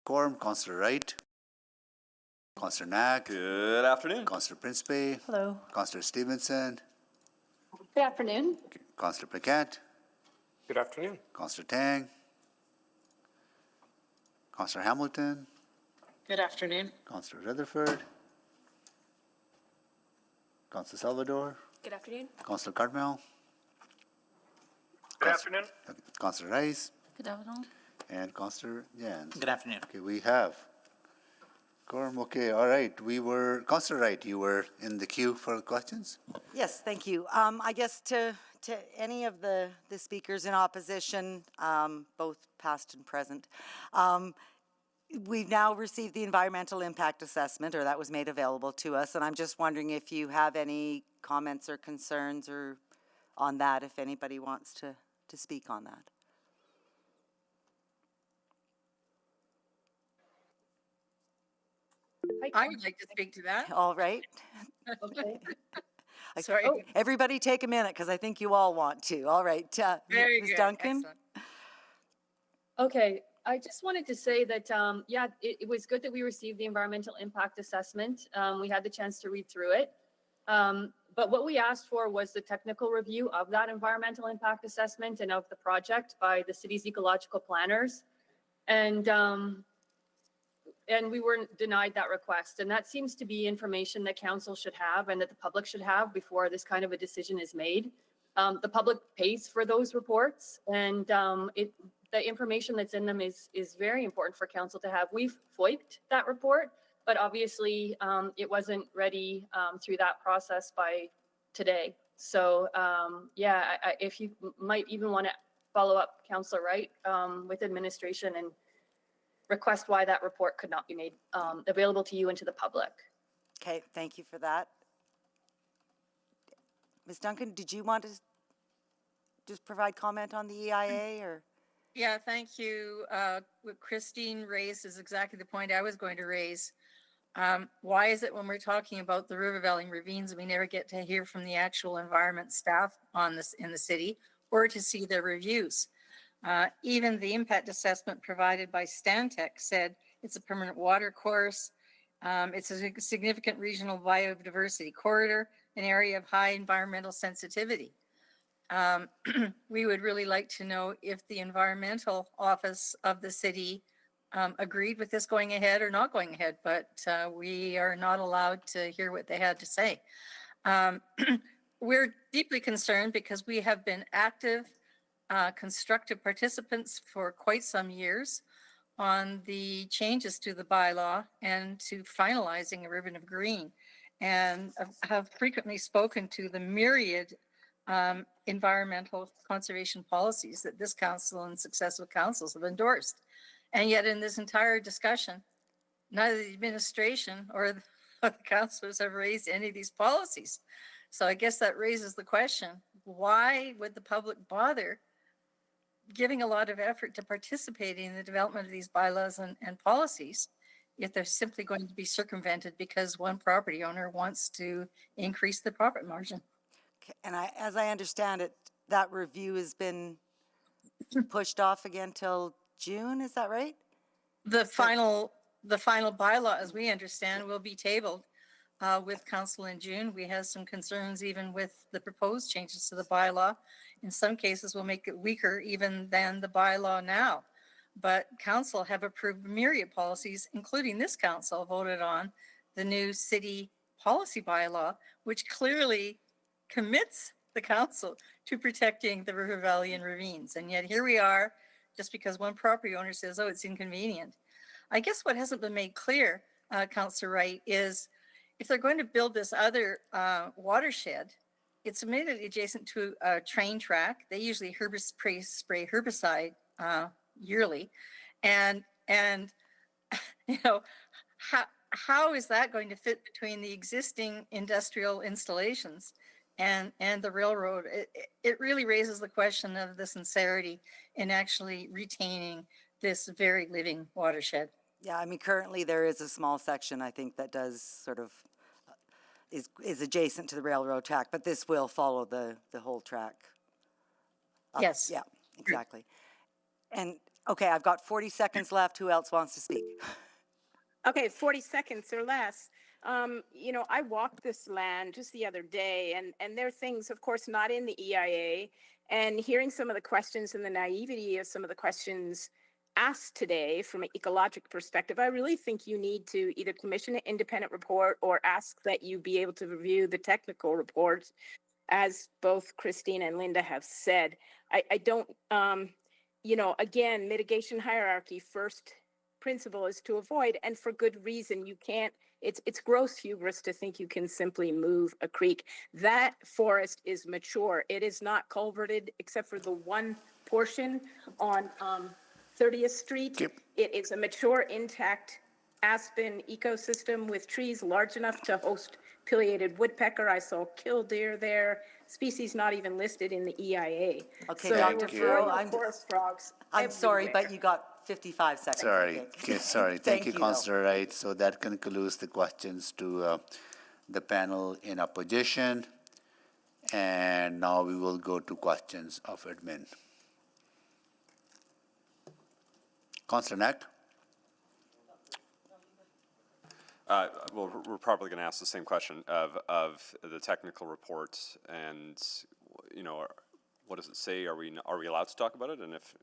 Quorum, Councillor Wright, Councillor Knack, Good afternoon. Councillor Principe, Hello. Councillor Stevenson, Good afternoon. Councillor Paquette, Good afternoon. Councillor Tang, Councillor Hamilton, Good afternoon. Councillor Rutherford, Councillor Salvador, Good afternoon. Councillor Cartmel, Good afternoon. Councillor Rice, Good afternoon. and Councillor Jans. Good afternoon. Okay, we have quorum. Okay, all right. Councillor Wright, you were in the queue for questions? Yes, thank you. I guess to any of the speakers in opposition, both past and present, we've now received the environmental impact assessment, or that was made available to us, and I'm just wondering if you have any comments or concerns or on that, if anybody wants to speak on that. I would like to speak to that. All right. Okay. Sorry. Oh, everybody take a minute, because I think you all want to. All right. Very Ms. good. Duncan? Excellent. Okay, I just wanted to say that, yeah, it was good that we received the environmental impact assessment. We had the chance to read through it. But what we asked for was the technical review of that environmental impact assessment and of the project by the city's ecological planners. And we weren't denied that request. And that seems to be information that council should have and that the public should have before this kind of a decision is made. The public pays for those reports, and the information that's in them is very important for council to have. We've FOIP'd that report, but obviously it wasn't ready through that process by today. So yeah, if you might even want to follow up, Councillor Wright, with administration and request why that report could not be made available to you and to the public. Okay, thank you for that. Ms. Duncan, did you want to just provide comment on the EIA, or? Yeah, thank you. What Christine raised is exactly the point I was going to raise. Why is it when we're talking about the River Valley ravines, we never get to hear from the actual environment staff on this in the city or to see their reviews? Even the impact assessment provided by Stantec said it's a permanent water course. It's a significant regional biodiversity corridor, an area of high environmental sensitivity. We would really like to know if the environmental office of the city agreed with this going ahead or not going ahead, but we are not allowed to hear what they had to say. We're deeply concerned because we have been active, constructive participants for quite some years on the changes to the bylaw and to finalizing a ribbon of green, and have frequently spoken to the myriad environmental conservation policies that this council and successive councils have endorsed. And yet in this entire discussion, neither the administration or the councilors have raised any of these policies. So I guess that raises the question, why would the public bother giving a lot of effort to participating in the development of these bylaws and policies if they're simply going to be circumvented because one property owner wants to increase the profit margin? And as I understand it, that review has been pushed off again till June, is that right? The final bylaw, as we understand, will be tabled with council in June. We have some concerns even with the proposed changes to the bylaw. In some cases, we'll make it weaker even than the bylaw now. But council have approved myriad policies, including this council voted on the new city policy bylaw, which clearly commits the council to protecting the river valley and ravines. And yet here we are, just because one property owner says, oh, it's inconvenient. I guess what hasn't been made clear, Councillor Wright, is if they're going to build this other watershed, it's immediately adjacent to a train track. They usually spray herbicide yearly. And you know, how is that going to fit between the existing industrial installations and the railroad? It really raises the question of the sincerity in actually retaining this very living watershed. Yeah, I mean, currently there is a small section, I think, that does sort of, is adjacent to the railroad track, but this will follow the whole track. Yes. Yeah, exactly. And Okay, I've got 40 seconds left. Who else wants to speak? Okay, 40 seconds or less. I walked this land just the other day, and there are things, of course, not in the EIA. And hearing some of the questions and the naivety of some of the questions asked today from an ecologic perspective, I really think you need to either commission an independent report or ask that you be able to review the technical report, as both Christine and Linda have said. I don't, again, mitigation hierarchy, first principle is to avoid, and for good reason. You can't, it's gross hubris to think you can simply move a creek. That forest is mature. It is not culverted except for the one portion on 30th Street. Yep. It is a mature, intact aspen ecosystem with trees large enough to host pileated woodpecker. I saw killdeer there, species not even listed in the EIA. Okay, So Dr. there were Farrell, royal forest frogs I'm sorry, everywhere. but you got 55 seconds. I Sorry, think. okay, sorry. Thank you, Councillor Wright. So that concludes the questions to the panel in opposition. And now we will go to questions of admin. Councillor Knack? Well, we're probably going to ask the same question of the technical report, and what does it say? Are we allowed to talk about it? And if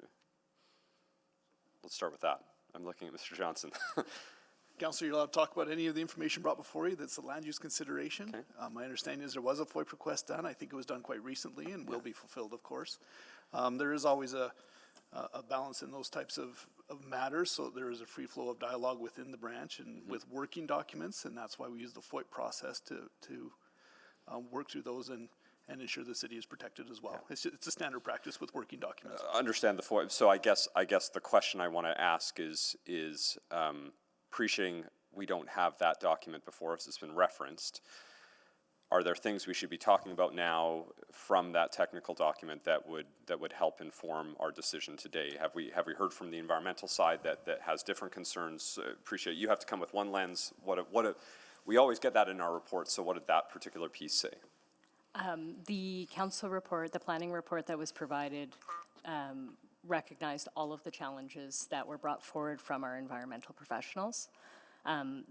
let's start with that. I'm looking at Mr. Johnson. Councillor, you're allowed to talk about any of the information brought before you that's a land use consideration. Okay. My understanding is there was a FOIP request done. I think it was done quite recently and will be fulfilled, of course. There is always a balance in those types of matters, so there is a free flow of dialogue within the branch and with working documents, and that's why we use the FOIP process to work through those and ensure the city is protected as well. It's a standard practice with working documents. Understand the FOIP. So I guess the question I want to ask is appreciating we don't have that document before us. It's been referenced. Are there things we should be talking about now from that technical document that would help inform our decision today? Have we heard from the environmental side that has different concerns? Appreciate you have to come with one lens. We always get that in our report. So what did that particular piece say? The council report, the planning report that was provided, recognized all of the challenges that were brought forward from our environmental professionals.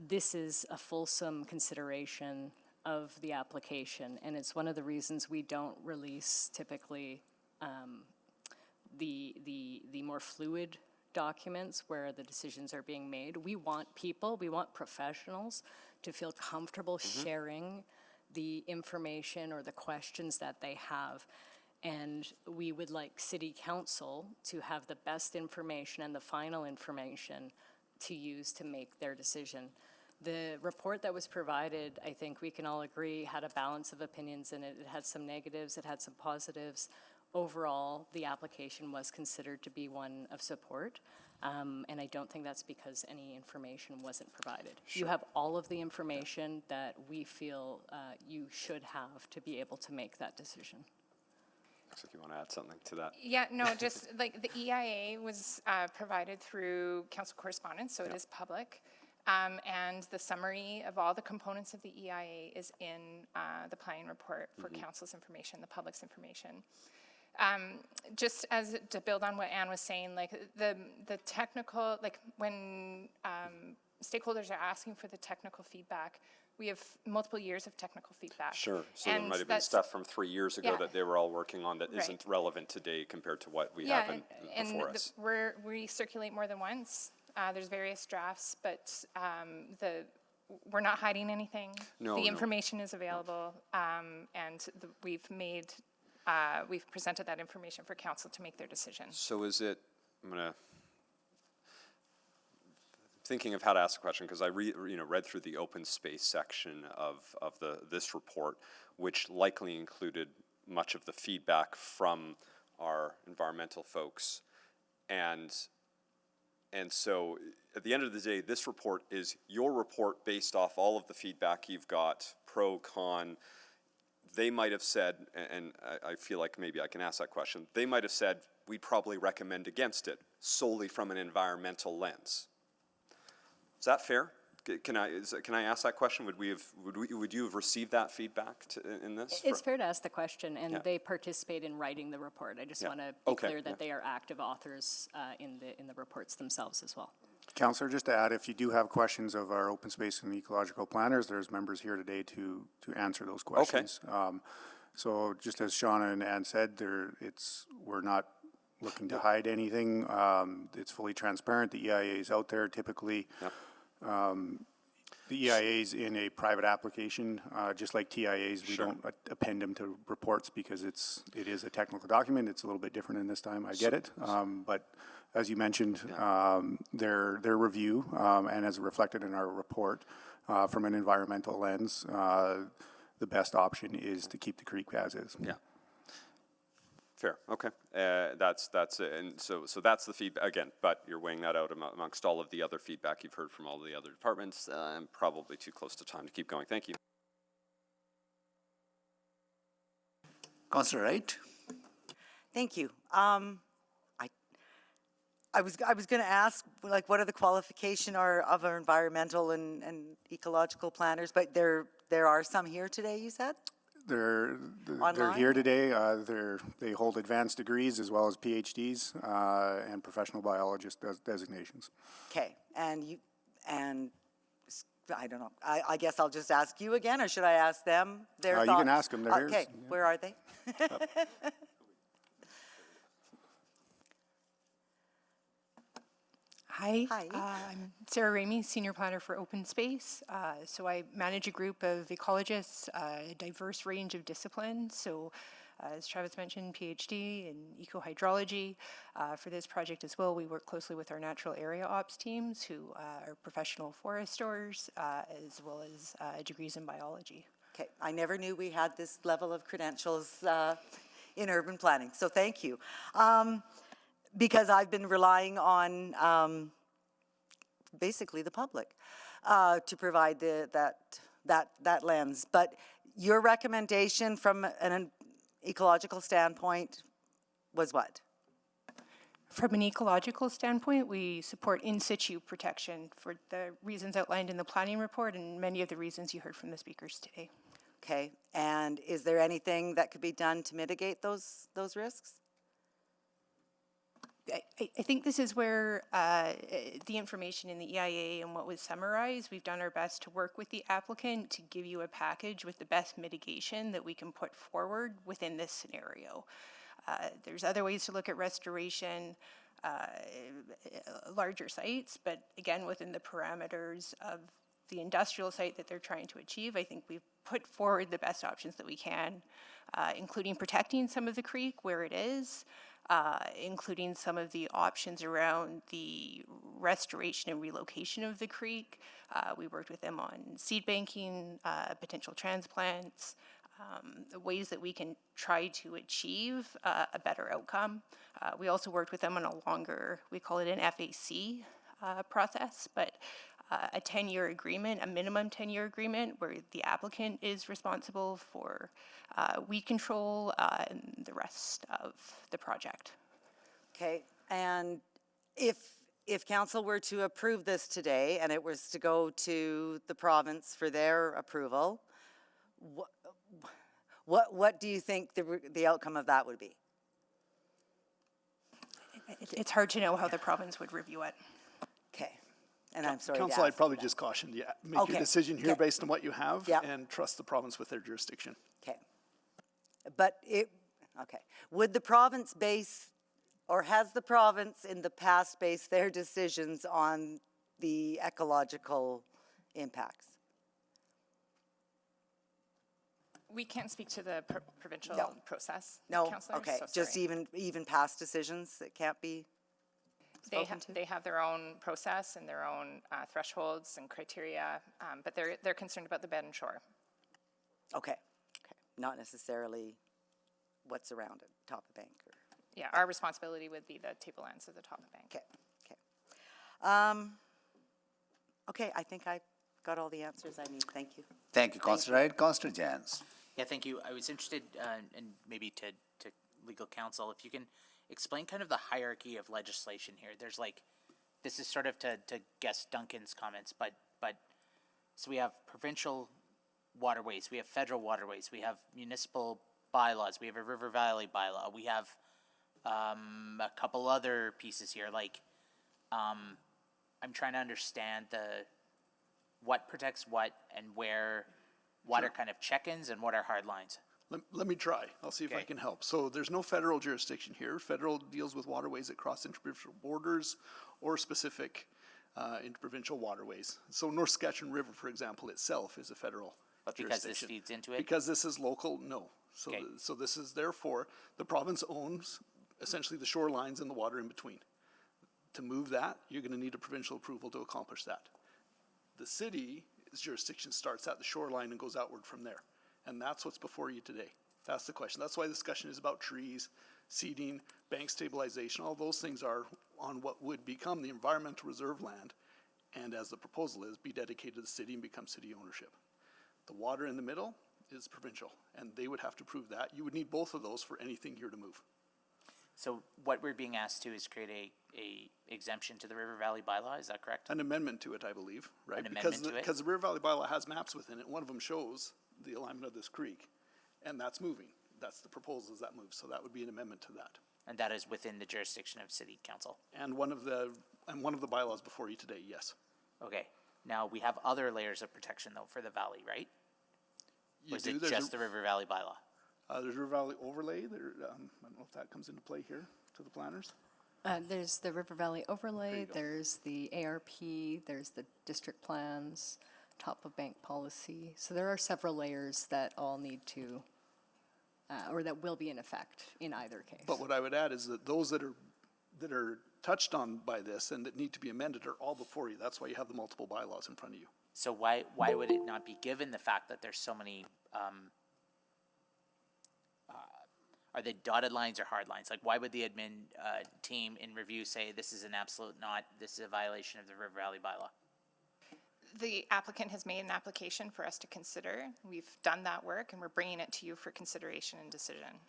This is a fulsome consideration of the application, and it's one of the reasons we don't release typically the more fluid documents where the decisions are being made. We want professionals to feel comfortable sharing the information or the questions that they have. And we would like City Council to have the best information and the final information to use to make their decision. The report that was provided, I think we can all agree, had a balance of opinions in it. It had some negatives, it had some positives. Overall, the application was considered to be one of support. And I don't think that's because any information wasn't provided. Sure. You have all of the information that we feel you should have to be able to make that decision. Looks like you want to add something to that. Yeah, no, just like the EIA was provided through council correspondence, so it is public. And the summary of all the components of the EIA is in the planning report for council's information, the public's information. Just as to build on what Anne was saying, like the technical, like when stakeholders are asking for the technical feedback, we have multiple years of technical feedback. Sure, so there might have been stuff from 3 years ago that they were all working on that isn't relevant today compared to what we have before us. We circulate more than once. There's various drafts, but we're not hiding anything. No, the information is available, and we've presented that information for council to make their decision. So is it, thinking of how to ask a question, because I read through the open space section of this report, which likely included much of the feedback from our environmental folks. And so at the end of the day, this report is your report based off all of the feedback you've got, pro, con. They might have said, and I feel like maybe I can ask that question, they might have said, we'd probably recommend against it solely from an environmental lens. Is that fair? Can I ask that question? Would you have received that feedback in this? It's fair to ask the question, and Yeah. they participate in writing the report. I just Yeah. want to be Okay, clear that yeah. they are active authors in the reports themselves as well. Councillor, just to add, if you do have questions of our open space and ecological planners, there's members here today to answer those questions. So just as Shauna and Ann said, we're not looking to hide anything. It's fully transparent. The EIA is out there typically. Yep. The EIA is in a private application, just like TIAs. We don't append them to reports because it is a technical document. It's a little bit different in this time. I get it. But as you mentioned, their review, and as reflected in our report, from an environmental lens, the best option is to keep the creek as is. Yeah. Fair, okay. That's it. And so that's the feedback, again, but you're weighing that out amongst all of the other feedback you've heard from all the other departments. I'm probably too close to time to keep going. Thank you. Councillor Wright? Thank you. I was going to ask, like, what are the qualification of our environmental and ecological planners, but there are some here today, you said? They're Online? here today. They hold advanced degrees as well as PhDs and professional biologist designations. Okay, and I don't know. I guess I'll just ask you again, or should I ask them their thoughts? You can ask them. They're here. Okay, where are they? Hi. Hi. I'm Sarah Ramey, Senior Planner for Open Space. So I manage a group of ecologists, a diverse range of disciplines. So as Travis mentioned, PhD in ecohydrology. For this project as well, we work closely with our natural area ops teams who are professional foresters, as well as degrees in biology. Okay, I never knew we had this level of credentials in urban planning, so thank you. Because I've been relying on basically the public to provide that lens. But your recommendation from an ecological standpoint was what? From an ecological standpoint, we support in situ protection for the reasons outlined in the planning report and many of the reasons you heard from the speakers today. Okay, and is there anything that could be done to mitigate those risks? I think this is where the information in the EIA and what was summarized, we've done our best to work with the applicant to give you a package with the best mitigation that we can put forward within this scenario. There's other ways to look at restoration, larger sites, but again, within the parameters of the industrial site that they're trying to achieve, I think we've put forward the best options that we can, including protecting some of the creek where it is, including some of the options around the restoration and relocation of the creek. We worked with them on seed banking, potential transplants, ways that we can try to achieve a better outcome. We also worked with them on a longer, we call it an FAC process, but a 10-year agreement, a minimum 10-year agreement where the applicant is responsible for weed control and the rest of the project. Okay, and if council were to approve this today and it was to go to the province for their approval, what do you think the outcome of that would be? It's hard to know how the province would review it. Okay, and I'm sorry to Council, I'd ask probably that. just caution you, make Okay. your decision here Okay. based on what you have Yeah. and trust the province with their jurisdiction. Okay, but okay, would the province base, or has the province in the past based their decisions on the ecological impacts? We can't speak to the provincial No. process, No, Councillor, okay, so just sorry. even past decisions that can't be spoken to? They have their own process and their own thresholds and criteria, but they're concerned about the bed and shore. Okay, not necessarily what's around it, top of bank or, Yeah, our responsibility would be the tablelands of the top of bank. okay. Okay, I think I got all the answers I need, thank you. Thank you, Councillor Wright. Councillor Jans? Yeah, thank you. I was interested, and maybe to legal counsel, if you can explain kind of the hierarchy of legislation here. There's like, this is sort of to guess Duncan's comments, but So we have provincial waterways, we have federal waterways, we have municipal bylaws, we have a River Valley bylaw, we have a couple other pieces here, like, I'm trying to understand what protects what and where, what are kind of check-ins and what are hard lines. Let me try. I'll see if I Okay. can help. So there's no federal jurisdiction here. Federal deals with waterways that cross interprovincial borders or specific interprovincial waterways. So North Saskatchewan River, for example, itself is a federal But because this jurisdiction. feeds into it? Because this is local, no. So, Okay. so this is therefore, the province owns essentially the shorelines and the water in between. To move that, you're gonna need a provincial approval to accomplish that. The city's jurisdiction starts at the shoreline and goes outward from there. And that's what's before you today. That's the question. That's why the discussion is about trees, seeding, bank stabilization. All those things are on what would become the environmental reserve land. And as the proposal is, be dedicated to the city and become city ownership. The water in the middle is provincial, and they would have to prove that. You would need both of those for anything here to move. So what we're being asked to is create a exemption to the River Valley bylaw, is that correct? An amendment to it, I believe, right? An amendment to it? Because the River Valley bylaw has maps within it. One of them shows the alignment of this creek, and that's moving. That's the proposal, is that moves. So that would be an amendment to that. And that is within the jurisdiction of city council? And one of the bylaws before you today, yes. Okay, now we have other layers of protection though for the valley, right? You Or is do. it There's just a- the River Valley bylaw? There's River Valley overlay. There, I don't know if that comes into play here to the planners. There's the River Valley There overlay, you go. there's the ARP, there's the district plans, top of bank policy. So there are several layers that all need to, or that will be in effect in either case. But what I would add is that those that are touched on by this and that need to be amended are all before you. That's why you have the multiple bylaws in front of you. So why would it not be, given the fact that there's so many, are they dotted lines or hard lines? Like, why would the admin team in review say this is an absolute not, this is a violation of the River Valley bylaw? The applicant has made an application for us to consider. We've done that work and we're bringing it to you for consideration and decision.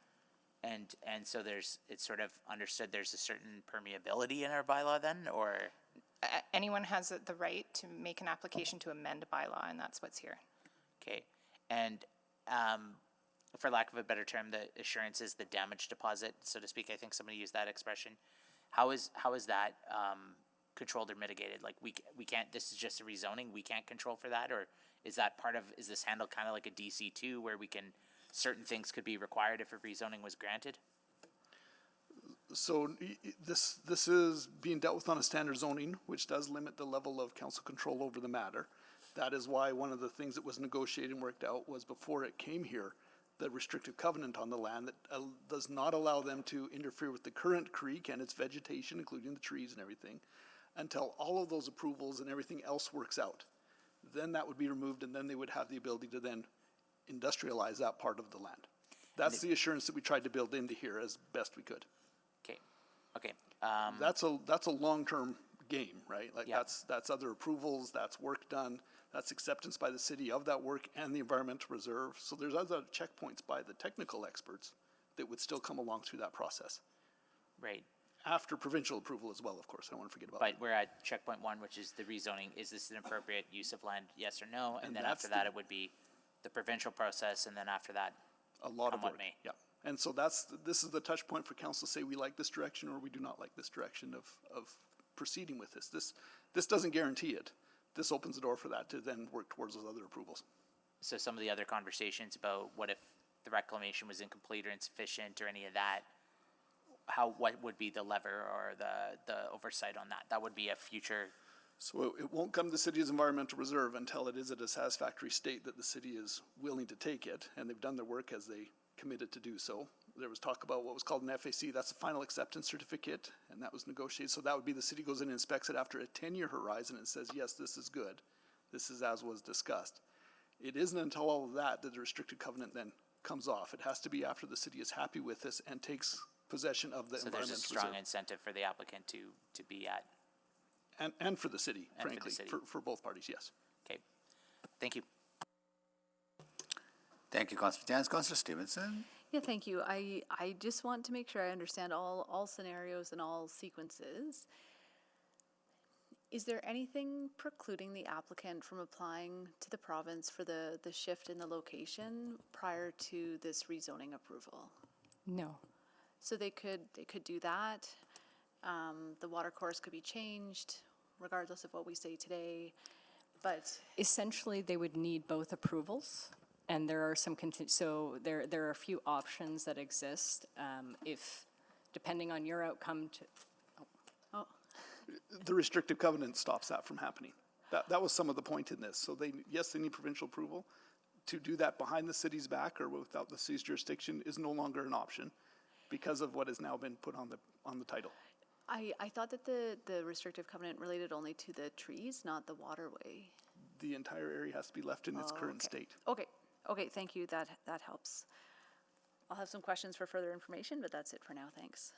And so it's sort of understood there's a certain permeability in our bylaw then, or? Anyone has the right to make an application to amend a bylaw, and that's what's here. Okay, and for lack of a better term, the assurance is the damage deposit, so to speak. I think somebody used that expression. How is that controlled or mitigated? Like we can't. This is just a rezoning. We can't control for that, or is that part of? Is this handled kind of like a DC2 where we can? Certain things could be required if a rezoning was granted? So this is being dealt with on a standard zoning, which does limit the level of council control over the matter. That is why one of the things that was negotiated and worked out was before it came here, the restrictive covenant on the land that does not allow them to interfere with the current creek and its vegetation, including the trees and everything, until all of those approvals and everything else works out. Then that would be removed, and then they would have the ability to then industrialize that part of the land. That's the assurance that we tried to build into here as best we could. Okay. That's a long-term game, right? Like Yeah. that's other approvals, that's work done, that's acceptance by the city of that work and the environmental reserve. So there's other checkpoints by the technical experts that would still come along through that process. Right. After provincial approval as well, of course, I don't want to forget about that. But we're at checkpoint 1, which is the rezoning. Is this an appropriate use of land, yes or no? And then that's after that, it would be the provincial process, and then after that, A lot of come what work, may. yeah. And so this is the touch point for council to say we like this direction or we do not like this direction of proceeding with this. This doesn't guarantee it. This opens the door for that to then work towards those other approvals. So some of the other conversations about what if the reclamation was incomplete or insufficient or any of that, what would be the lever or the oversight on that? That would be a future. So it won't come to the city's environmental reserve until it is at a satisfactory state that the city is willing to take it, and they've done their work as they committed to do so. There was talk about what was called an FAC, that's a final acceptance certificate, and that was negotiated. So that would be the city goes in and inspects it after a 10-year horizon and says, yes, this is good. This is as was discussed. It isn't until all of that that the restricted covenant then comes off. It has to be after the city is happy with this and takes possession of the So environmental there's a reserve. strong incentive for the applicant to be at. And for the city, And for the frankly, city. for both parties, yes. Okay. Thank you. Thank you, Councillor Jans. Councillor Stevenson? Yeah, thank you. I just want to make sure I understand all scenarios and all sequences. Is there anything precluding the applicant from applying to the province for the shift in the location prior to this rezoning approval? No. So they could do that. The water course could be changed regardless of what we say today, but Essentially, they would need both approvals, and there are some so there are a few options that exist. If, depending on your outcome, The restrictive covenant stops that from happening. That was some of the point in this. So yes, they need provincial approval. To do that behind the city's back or without the city's jurisdiction is no longer an option because of what has now been put on the title. I thought that the restrictive covenant related only to the trees, not the waterway. The entire area has to be left in its current state. Okay, thank you, that helps. I'll have some questions for further information, but that's it for now, thanks.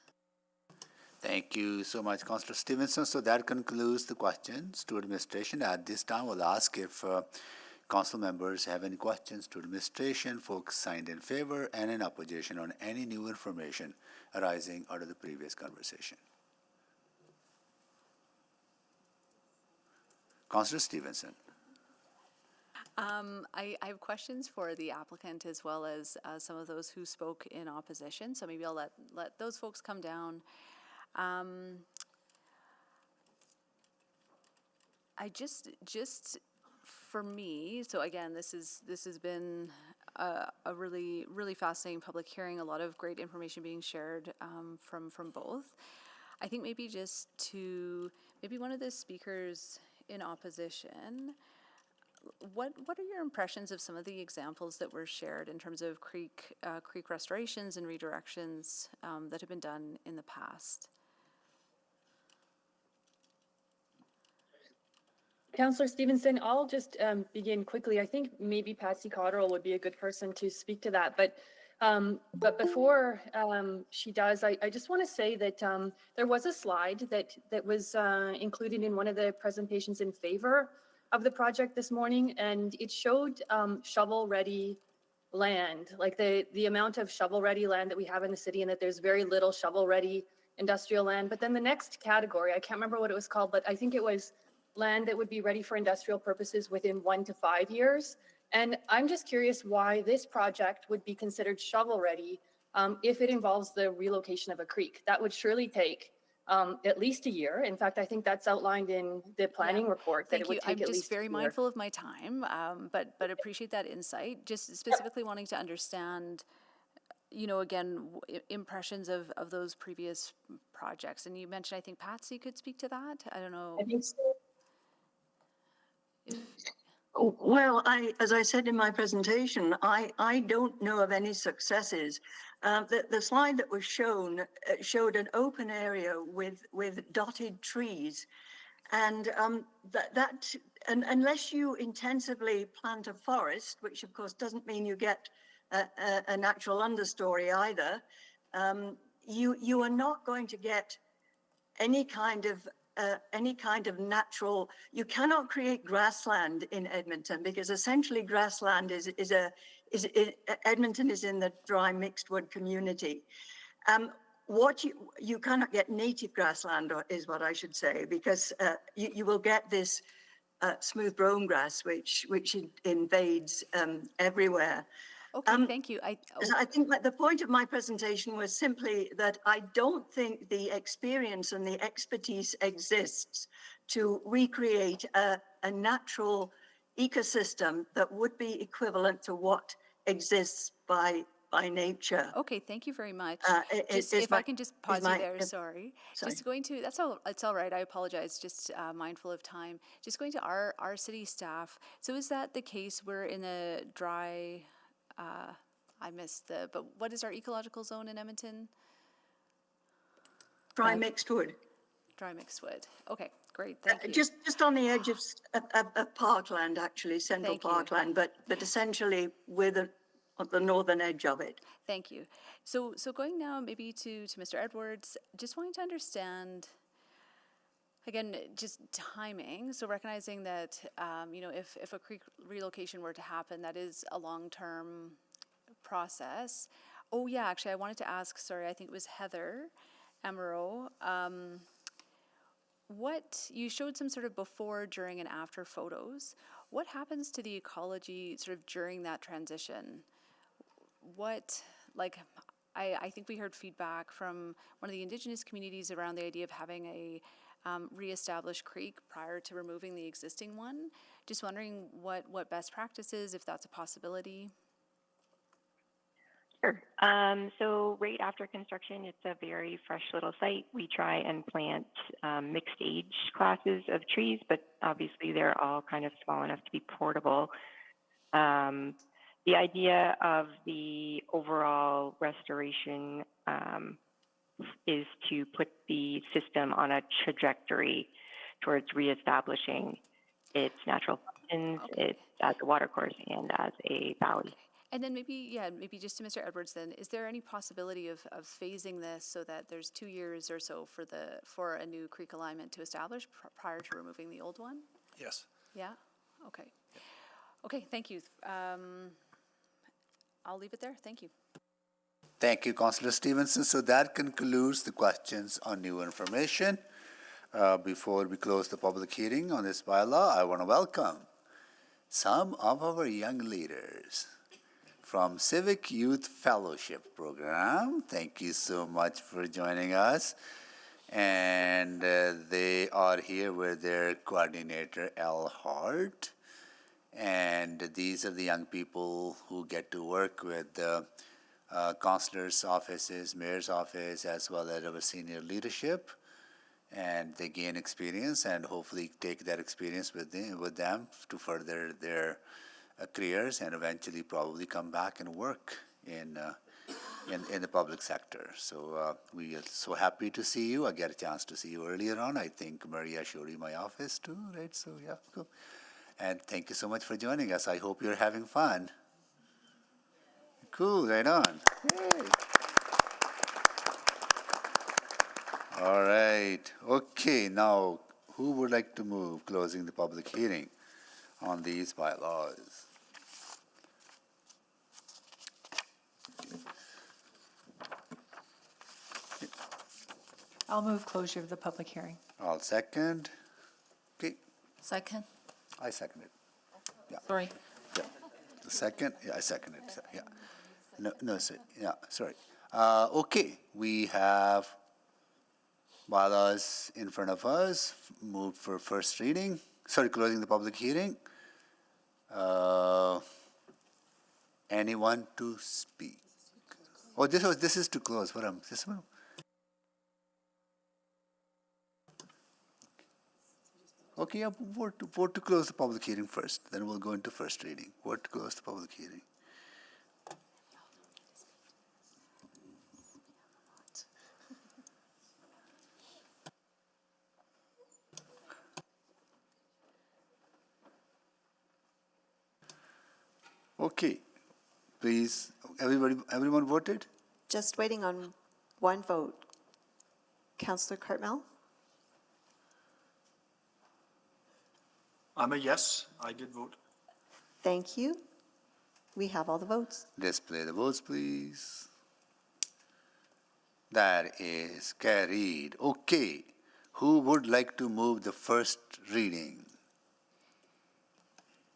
Thank you so much, Councillor Stevenson. So that concludes the questions to administration. At this time, we'll ask if council members have any questions to administration. Folks signed in favor and in opposition on any new information arising out of the previous conversation. Councillor Stevenson. I have questions for the applicant as well as some of those who spoke in opposition, so maybe I'll let those folks come down. I just for me, so again, this has been a really, really fascinating public hearing, a lot of great information being shared from both. I think maybe just to, maybe one of the speakers in opposition, what are your impressions of some of the examples that were shared in terms of creek restorations and redirections that have been done in the past? Councillor Stevenson, I'll just begin quickly. I think maybe Patsy Cotterill would be a good person to speak to that. But before she does, I just want to say that there was a slide that was included in one of the presentations in favor of the project this morning, and it showed shovel-ready land, like the amount of shovel-ready land that we have in the city, and that there's very little shovel-ready industrial land. But then the next category, I can't remember what it was called, but I think it was land that would be ready for industrial purposes within 1 to 5 years. And I'm just curious why this project would be considered shovel-ready if it involves the relocation of a creek. That would surely take at least a year. In fact, I think that's outlined in the planning report that it would take at least a year. I'm just very mindful of my time, but appreciate that insight. Just specifically wanting to understand, you know, again, impressions of those previous projects. And you mentioned, I think Patsy could speak to that. I don't know. I think so. Well, as I said in my presentation, I don't know of any successes. The slide that was shown showed an open area with dotted trees, and unless you intensively plant a forest, which of course doesn't mean you get a natural understory either, you are not going to get any kind of natural. You cannot create grassland in Edmonton because essentially grassland Edmonton is in the dry mixed wood community. What you cannot get native grassland, is what I should say, because you will get this smooth brome grass which invades everywhere. Okay, thank you. I think that the point of my presentation was simply that I don't think the experience and the expertise exists to recreate a natural ecosystem that would be equivalent to what exists by nature. Okay, thank you very much. If I can just pause you there, sorry. Just going to, it's all right, I apologize, just mindful of time. Just going to our city staff. So is that the case? We're in a dry, but what is our ecological zone in Edmonton? Dry mixed wood. Dry mixed wood. Okay, great, thank you. Just on the edge of parkland, actually, central parkland, but essentially with the northern edge of it. Thank you. So going now maybe to Mr. Edwards, just wanting to understand, again, just timing. So recognizing that, you know, if a creek relocation were to happen, that is a long-term process. Oh yeah, actually I wanted to ask, sorry, I think it was Heather Amaro. what, you showed some sort of before, during, and after photos. What happens to the ecology sort of during that transition? What, like, I think we heard feedback from one of the Indigenous communities around the idea of having a reestablished creek prior to removing the existing one. Just wondering what best practices, if that's a possibility. Sure. So right after construction, it's a very fresh little site. We try and plant mixed age classes of trees, but obviously they're all kind of small enough to be portable. The idea of the overall restoration is to put the system on a trajectory towards reestablishing its natural functions, its as a watercourse and as a valley. And then maybe just to Mr. Edwards then, is there any possibility of phasing this so that there's 2 years or so for a new creek alignment to establish prior to removing the old one? Yes. Yeah? Okay. Okay, thank you. I'll leave it there. Thank you. Thank you, Councillor Stevenson. So that concludes the questions on new information. Before we close the public hearing on this bylaw, I want to welcome some of our young leaders from Civic Youth Fellowship Program. Thank you so much for joining us. And they are here with their coordinator, Al Hart. And these are the young people who get to work with the councillors' offices, mayor's office, as well as our senior leadership. And they gain experience and hopefully take that experience with them to further their careers and eventually probably come back and work in the public sector. So we are so happy to see you. I get a chance to see you earlier on. I think Maria showed you my office too, right? So yeah, cool. And thank you so much for joining us. I hope you're having fun. Cool, right on. Yay. All right. Okay, now who would like to move closing the public hearing on these bylaws? I'll move closure of the public hearing. I'll second. Okay, Second? I second it. Yeah. Sorry. Yeah. The second? Yeah, I second it. Yeah. No, sir. Yeah, sorry. Okay, we have bylaws in front of us, moved for first reading. Sorry, closing the public hearing. Anyone to speak? Oh, this is to close. What am this one? Okay, yeah, vote to close the public hearing first. Then we'll go into first reading. Vote to close the public hearing. Okay, please, everyone voted? Just waiting on one vote. Councillor Cartmel? I'm a yes. I did vote. Thank you. We have all the votes. Display the votes, please. That is carried. Okay, who would like to move the first reading?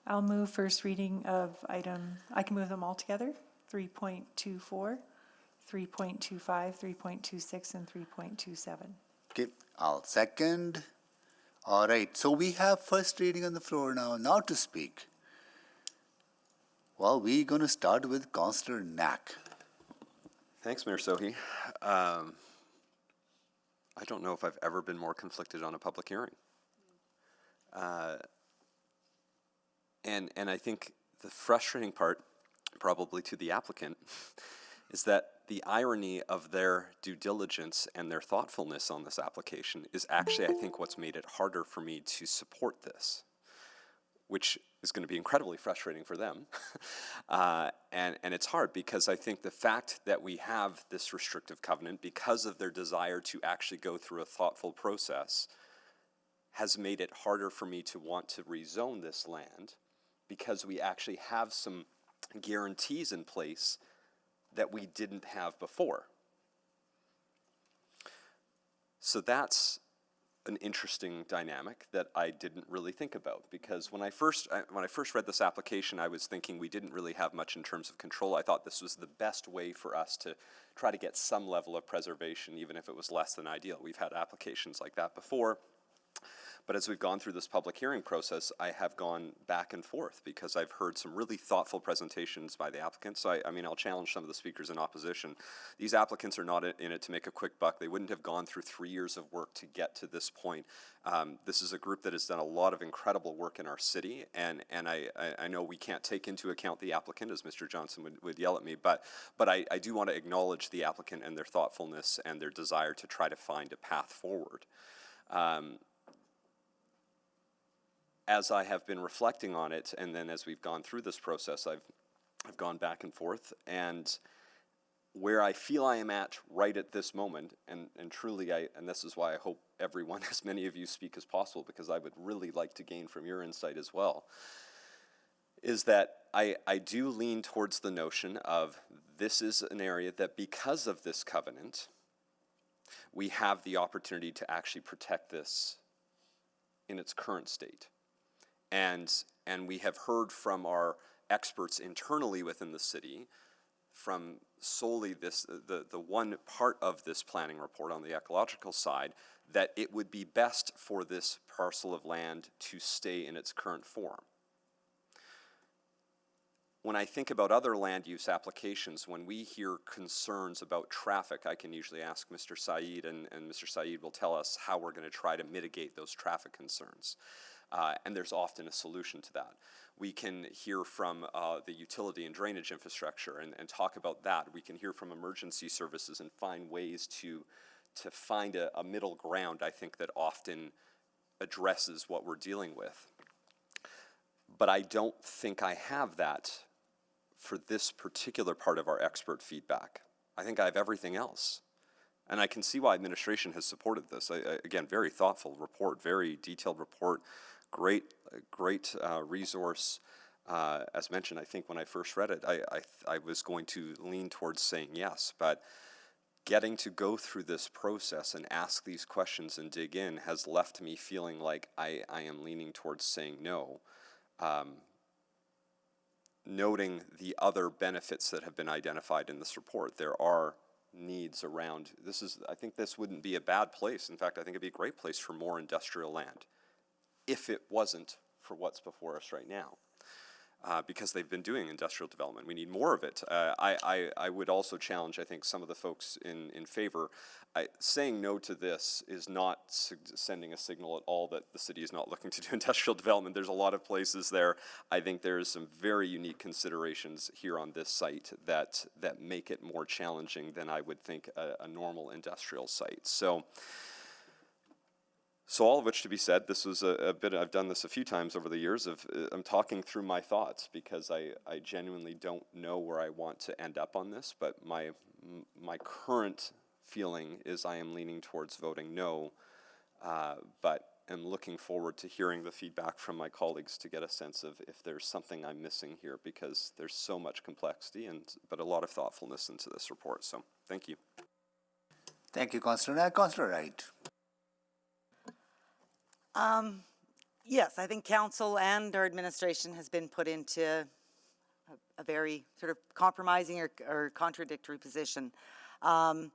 I'll move first reading of item, I can move them all together, 3.24, 3.25, 3.26, and 3.27. Okay, I'll second. All right, so we have first reading on the floor now. Now to speak. Well, we're going to start with Councillor Knack. Thanks, Mayor Sohi. I don't know if I've ever been more conflicted on a public hearing. And I think the frustrating part, probably to the applicant, is that the irony of their due diligence and their thoughtfulness on this application is actually, I think, what's made it harder for me to support this, which is going to be incredibly frustrating for them. And it's hard because I think the fact that we have this restrictive covenant, because of their desire to actually go through a thoughtful process, has made it harder for me to want to rezone this land, because we actually have some guarantees in place that we didn't have before. So that's an interesting dynamic that I didn't really think about, because when I first read this application, I was thinking we didn't really have much in terms of control. I thought this was the best way for us to try to get some level of preservation, even if it was less than ideal. We've had applications like that before. But as we've gone through this public hearing process, I have gone back and forth because I've heard some really thoughtful presentations by the applicants. So I mean, I'll challenge some of the speakers in opposition. These applicants are not in it to make a quick buck. They wouldn't have gone through 3 years of work to get to this point. This is a group that has done a lot of incredible work in our city, and I know we can't take into account the applicant, as Mr. Johnson would yell at me, but I do want to acknowledge the applicant and their thoughtfulness and their desire to try to find a path forward. As I have been reflecting on it, and then as we've gone through this process, I've gone back and forth, and where I feel I am at right at this moment, and truly, and this is why I hope everyone, as many of you, speak as possible, because I would really like to gain from your insight as well, is that I do lean towards the notion of this is an area that, because of this covenant, we have the opportunity to actually protect this in its current state. And we have heard from our experts internally within the city, from solely the one part of this planning report on the ecological side, that it would be best for this parcel of land to stay in its current form. When I think about other land use applications, when we hear concerns about traffic, I can usually ask Mr. Saeed, and Mr. Saeed will tell us how we're going to try to mitigate those traffic concerns. And there's often a solution to that. We can hear from the utility and drainage infrastructure and talk about that. We can hear from emergency services and find ways to find a middle ground, I think, that often addresses what we're dealing with. But I don't think I have that for this particular part of our expert feedback. I think I have everything else. And I can see why administration has supported this. Again, very thoughtful report, very detailed report, great resource. As mentioned, I think when I first read it, I was going to lean towards saying yes, but getting to go through this process and ask these questions and dig in has left me feeling like I am leaning towards saying no. Noting the other benefits that have been identified in this report, there are needs around, I think this wouldn't be a bad place. In fact, I think it'd be a great place for more industrial land, if it wasn't for what's before us right now. Because they've been doing industrial development. We need more of it. I would also challenge, I think, some of the folks in favor. Saying no to this is not sending a signal at all that the city is not looking to do industrial development. There's a lot of places there. I think there's some very unique considerations here on this site that make it more challenging than I would think a normal industrial site. So all of which to be said, this was a bit, I've done this a few times over the years, I'm talking through my thoughts because I genuinely don't know where I want to end up on this, but my current feeling is I am leaning towards voting no, but am looking forward to hearing the feedback from my colleagues to get a sense of if there's something I'm missing here, because there's so much complexity but a lot of thoughtfulness into this report. So thank you. Thank you, Councillor. Councillor Wright. Yes, I think council and our administration has been put into a very sort of compromising or contradictory position. And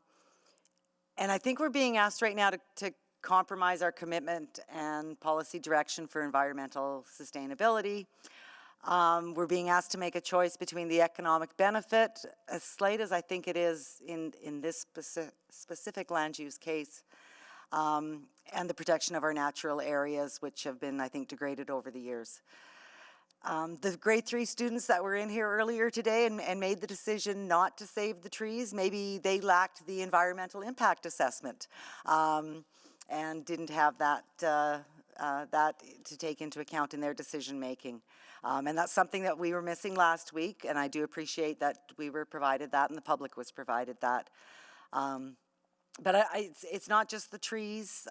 I think we're being asked right now to compromise our commitment and policy direction for environmental sustainability. We're being asked to make a choice between the economic benefit, as slight as I think it is in this specific land use case, and the protection of our natural areas, which have been, I think, degraded over the years. The grade 3 students that were in here earlier today and made the decision not to save the trees, maybe they lacked the environmental impact assessment and didn't have that to take into account in their decision making. And that's something that we were missing last week, and I do appreciate that we were provided that and the public was provided that. But it's not just the trees,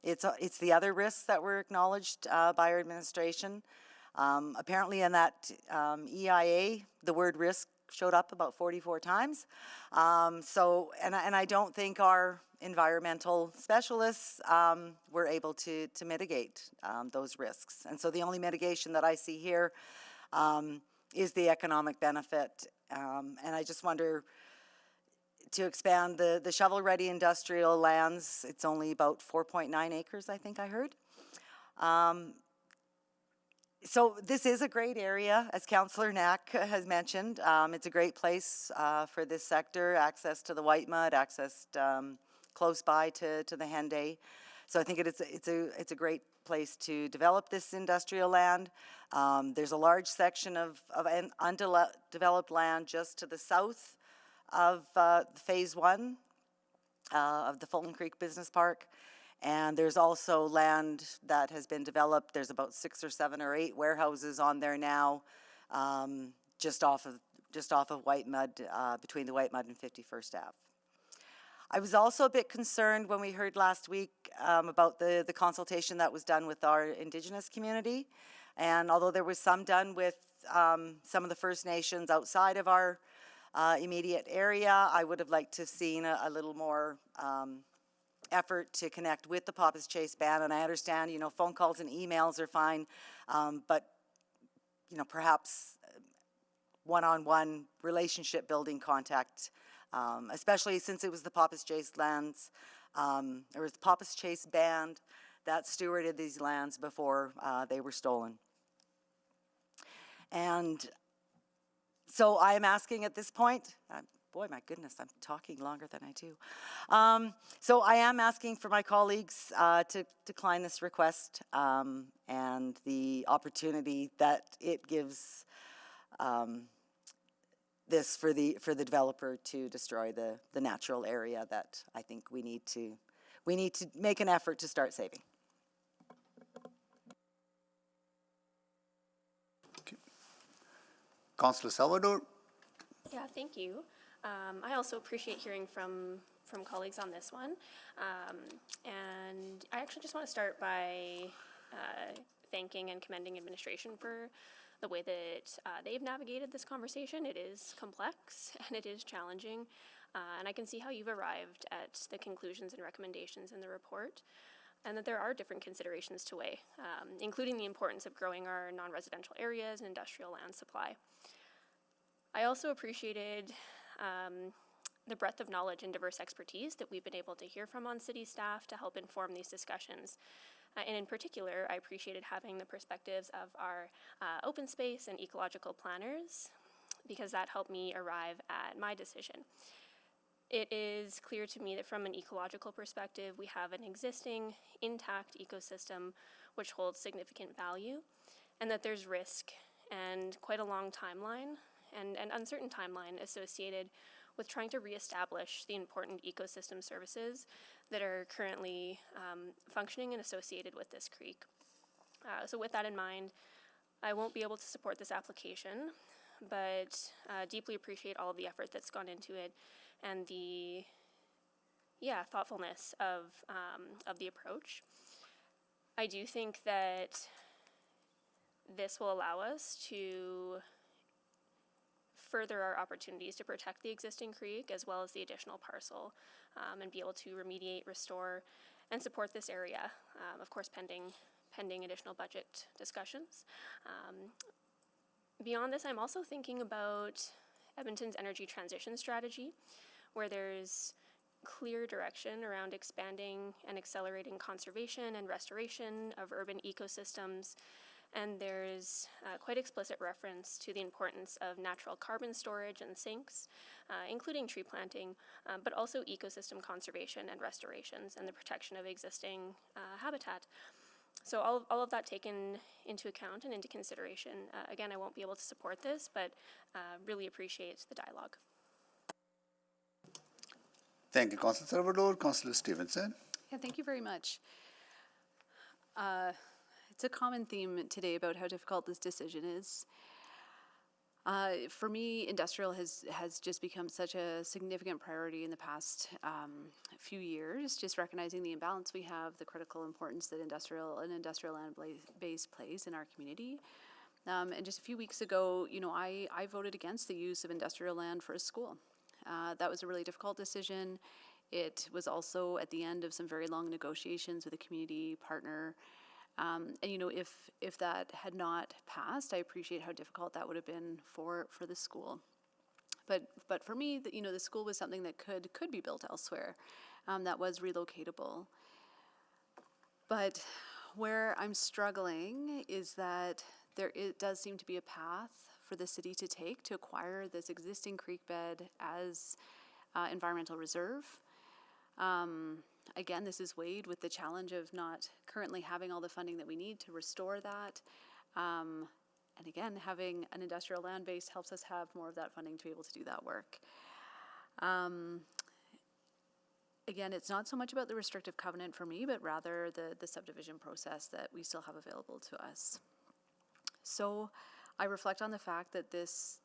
it's the other risks that were acknowledged by our administration. Apparently in that EIA, the word risk showed up about 44 times. And I don't think our environmental specialists were able to mitigate those risks. And so the only mitigation that I see here is the economic benefit. And I just wonder, to expand the shovel-ready industrial lands, it's only about 4.9 acres, I think I heard. So this is a great area, as Councillor Knack has mentioned. It's a great place for this sector, access to the White Mud, access close by to the Henday. So I think it's a great place to develop this industrial land. There's a large section of undeveloped land just to the south of Phase 1 of the Fulton Creek Business Park. And there's also land that has been developed. There's about 6 or 7 or 8 warehouses on there now, just off of White Mud, between the White Mud and 51st Ave. I was also a bit concerned when we heard last week about the consultation that was done with our Indigenous community. And although there was some done with some of the First Nations outside of our immediate area, I would have liked to have seen a little more effort to connect with the Papa's Chase Band. And I understand, you know, phone calls and emails are fine, but, you know, perhaps one-on-one relationship building contact, especially since it was the Papa's Chase lands, or the Papa's Chase Band that stewarded these lands before they were stolen. And so I am asking at this point, boy, my goodness, I'm talking longer than I do. So I am asking for my colleagues to decline this request and the opportunity that it gives this for the developer to destroy the natural area that I think we need to make an effort to start saving. Councillor Salvador. Yeah, thank you. I also appreciate hearing from colleagues on this one. And I actually just want to start by thanking and commending administration for the way that they've navigated this conversation. It is complex and it is challenging. And I can see how you've arrived at the conclusions and recommendations in the report, and that there are different considerations to weigh, including the importance of growing our non-residential areas and industrial land supply. I also appreciated the breadth of knowledge and diverse expertise that we've been able to hear from on city staff to help inform these discussions. And in particular, I appreciated having the perspectives of our open space and ecological planners, because that helped me arrive at my decision. It is clear to me that from an ecological perspective, we have an existing intact ecosystem which holds significant value, and that there's risk and quite a long timeline and an uncertain timeline associated with trying to reestablish the important ecosystem services that are currently functioning and associated with this creek. So with that in mind, I won't be able to support this application, but deeply appreciate all of the effort that's gone into it and the thoughtfulness of the approach. I do think that this will allow us to further our opportunities to protect the existing creek as well as the additional parcel, and be able to remediate, restore, and support this area, of course pending additional budget discussions. Beyond this, I'm also thinking about Edmonton's energy transition strategy, where there's clear direction around expanding and accelerating conservation and restoration of urban ecosystems. And there's quite explicit reference to the importance of natural carbon storage and sinks, including tree planting, but also ecosystem conservation and restorations and the protection of existing habitat. So all of that taken into account and into consideration, again, I won't be able to support this, but really appreciate the dialogue. Thank you, Councillor Salvador. Councillor Stevenson. Yeah, thank you very much. It's a common theme today about how difficult this decision is. For me, industrial has just become such a significant priority in the past few years, just recognizing the imbalance we have, the critical importance that an industrial land base plays in our community. And just a few weeks ago, you know, I voted against the use of industrial land for a school. That was a really difficult decision. It was also at the end of some very long negotiations with a community partner. And you know, if that had not passed, I appreciate how difficult that would have been for the school. But for me, you know, the school was something that could be built elsewhere, that was relocatable. But where I'm struggling is that it does seem to be a path for the city to take to acquire this existing creek bed as environmental reserve. Again, this is weighed with the challenge of not currently having all the funding that we need to restore that. And again, having an industrial land base helps us have more of that funding to be able to do that work. Again, it's not so much about the restrictive covenant for me, but rather the subdivision process that we still have available to us. So I reflect on the fact that this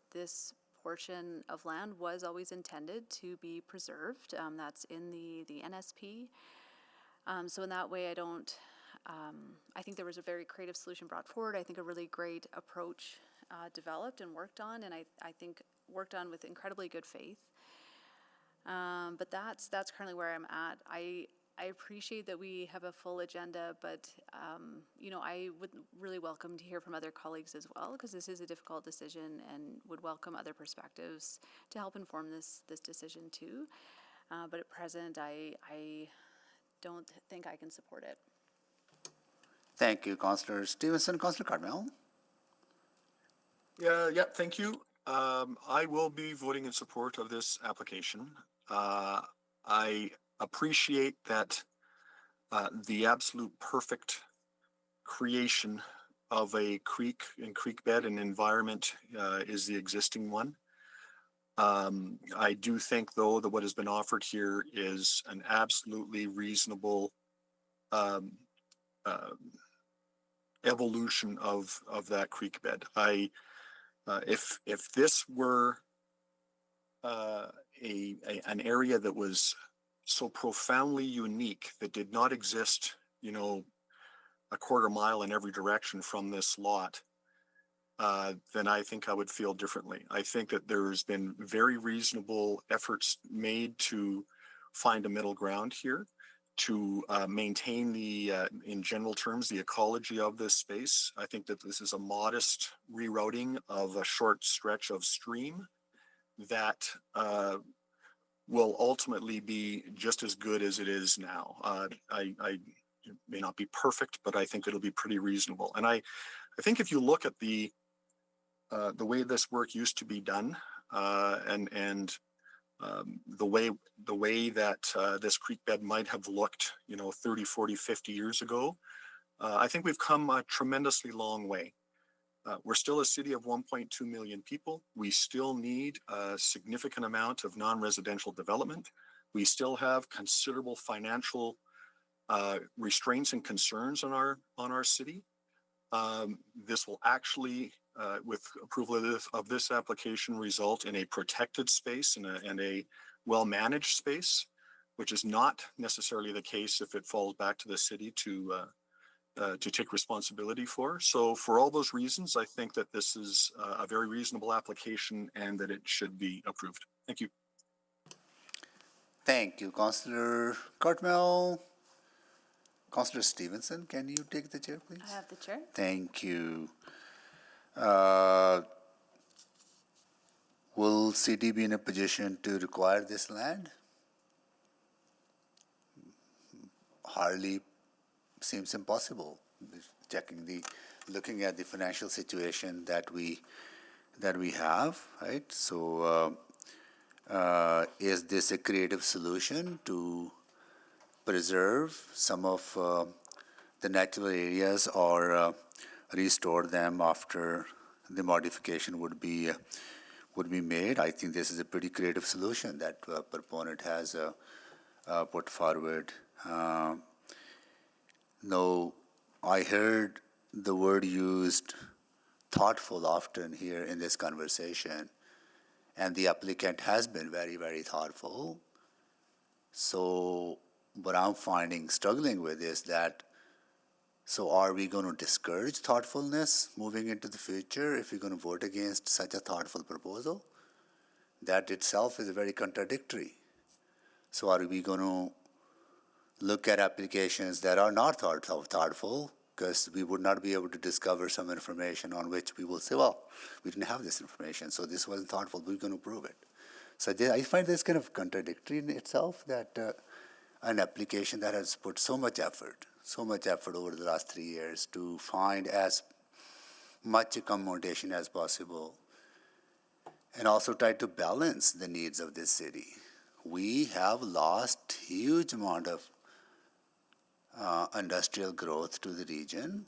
portion of land was always intended to be preserved. That's in the NSP. So in that way, I think there was a very creative solution brought forward. I think a really great approach developed and worked on, and I think worked on with incredibly good faith. But that's currently where I'm at. I appreciate that we have a full agenda, but you know, I would really welcome to hear from other colleagues as well, because this is a difficult decision, and would welcome other perspectives to help inform this decision too. But at present, I don't think I can support it. Thank you, Councillor Stevenson. Councillor Carmel? Yeah, thank you. I will be voting in support of this application. I appreciate that the absolute perfect creation of a creek and creek bed and environment is the existing one. I do think, though, that what has been offered here is an absolutely reasonable evolution of that creek bed. If this were an area that was so profoundly unique that did not exist, you know, a quarter mile in every direction from this lot, then I think I would feel differently. I think that there's been very reasonable efforts made to find a middle ground here, to maintain in general terms, the ecology of this space. I think that this is a modest rerouting of a short stretch of stream that will ultimately be just as good as it is now. It may not be perfect, but I think it'll be pretty reasonable. And I think if you look at the way this work used to be done, and the way that this creek bed might have looked, you know, 30, 40, 50 years ago, I think we've come a tremendously long way. We're still a city of 1.2 million people. We still need a significant amount of non-residential development. We still have considerable financial restraints and concerns on our city. This will actually, with approval of this application, result in a protected space and a well-managed space, which is not necessarily the case if it falls back to the city to take responsibility for. So for all those reasons, I think that this is a very reasonable application and that it should be approved. Thank you. Thank you, Councillor Cartmel. Councillor Stevenson, can you take the chair, please? I have the chair. Thank you. Will city be in a position to require this land? Hardly seems impossible. Looking at the financial situation that we have, right? So, is this a creative solution to preserve some of the natural areas, or restore them after the modification would be made? I think this is a pretty creative solution that proponent has put forward. No, I heard the word used thoughtful often here in this conversation, and the applicant has been very, very thoughtful. So what I'm struggling with is that, so are we going to discourage thoughtfulness moving into the future if we're going to vote against such a thoughtful proposal? That itself is very contradictory. So are we going to look at applications that are not thoughtful? Because we would not be able to discover some information on which we will say, well, we didn't have this information, so this wasn't thoughtful, we're going to prove it. So I find this kind of contradictory in itself, that an application that has put so much effort over the last 3 years to find as much accommodation as possible, and also try to balance the needs of this city. We have lost huge amount of industrial growth to the region,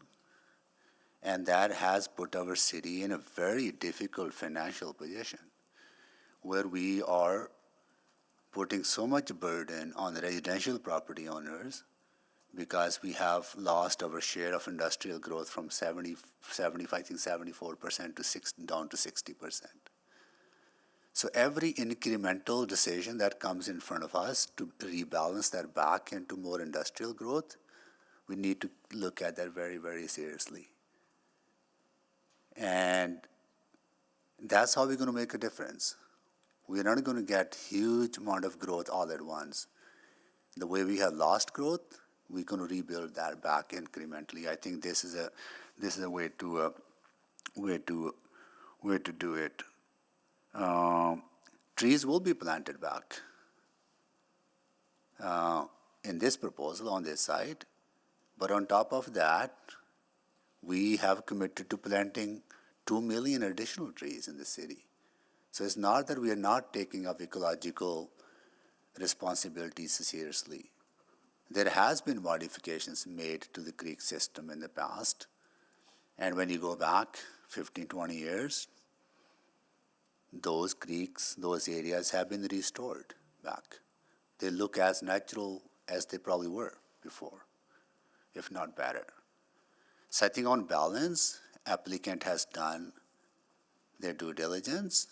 and that has put our city in a very difficult financial position, where we are putting so much burden on the residential property owners because we have lost our share of industrial growth from 74% down to 60%. So every incremental decision that comes in front of us to rebalance that back into more industrial growth, we need to look at that very, very seriously. And that's how we're going to make a difference. We're not going to get huge amount of growth all at once. The way we have lost growth, we're going to rebuild that back incrementally. I think this is a way to do it. Trees will be planted back in this proposal on this site, but on top of that, we have committed to planting 2 million additional trees in the city. So it's not that we are not taking up ecological responsibilities seriously. There has been modifications made to the creek system in the past, and when you go back 15, 20 years, those creeks, those areas have been restored back. They look as natural as they probably were before, if not better. So I think on balance, applicant has done their due diligence.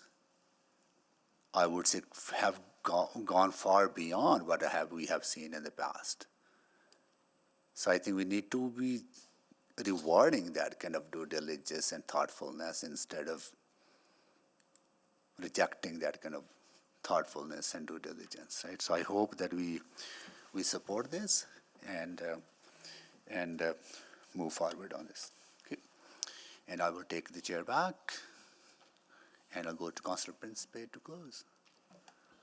I would say have gone far beyond what we have seen in the past. So I think we need to be rewarding that kind of due diligence and thoughtfulness instead of rejecting that kind of thoughtfulness and due diligence, right? So I hope that we support this and move forward on this. Okay. And I will take the chair back, and I'll go to Councillor Principe to close.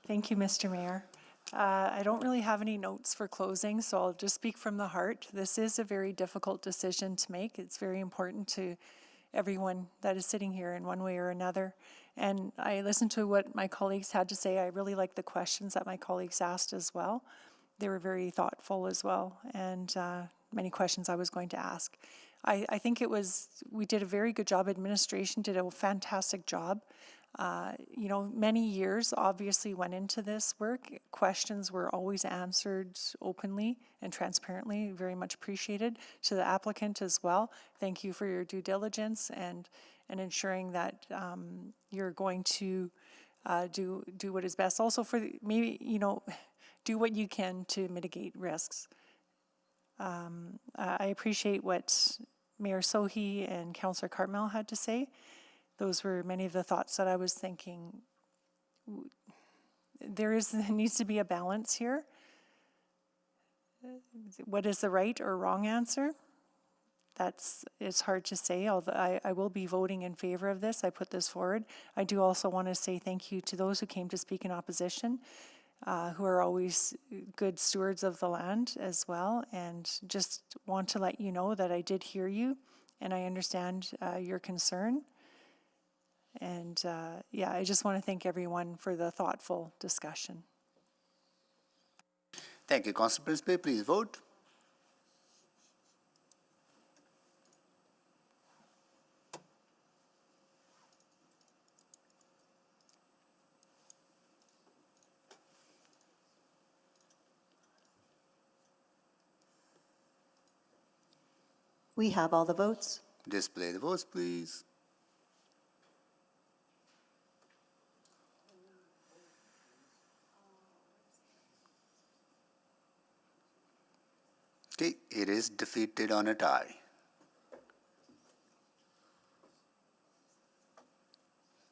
Thank you, Mr. Mayor. I don't really have any notes for closing, so I'll just speak from the heart. This is a very difficult decision to make. It's very important to everyone that is sitting here in one way or another. And I listened to what my colleagues had to say. I really liked the questions that my colleagues asked as well. They were very thoughtful as well, and many questions I was going to ask. I think we did a very good job. Administration did a fantastic job. Many years obviously went into this work. Questions were always answered openly and transparently, very much appreciated. To the applicant as well, thank you for your due diligence and ensuring that you're going to do what is best. Also do what you can to mitigate risks. I appreciate what Mayor Sohi and Councillor Cartmel had to say. Those were many of the thoughts that I was thinking. There needs to be a balance here. What is the right or wrong answer? It's hard to say, although I will be voting in favor of this. I put this forward. I do also want to say thank you to those who came to speak in opposition, who are always good stewards of the land as well, and just want to let you know that I did hear you and I understand your concern. And I just want to thank everyone for the thoughtful discussion. Thank you. Councillor Principe, please vote. We have all the votes. Display the votes, please. Okay, it is defeated on a tie.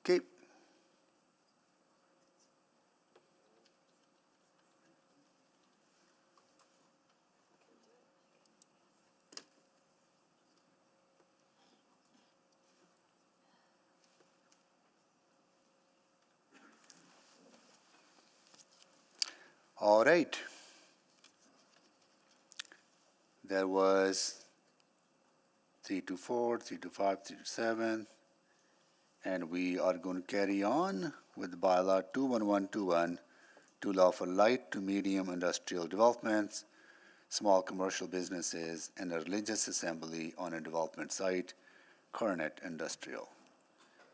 Okay. All right. There was 3 to 4, 3 to 5, 3 to 7. And we are going to carry on with bylaw 21121 to allow for light to medium industrial developments, small commercial businesses, and a religious assembly on a development site, Coronet Industrial.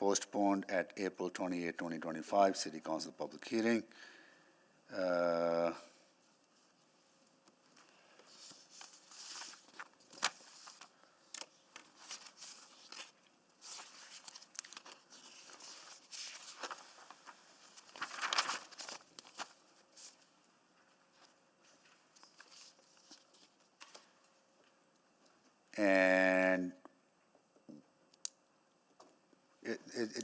Postponed at April 28, 2025, City Council public hearing. And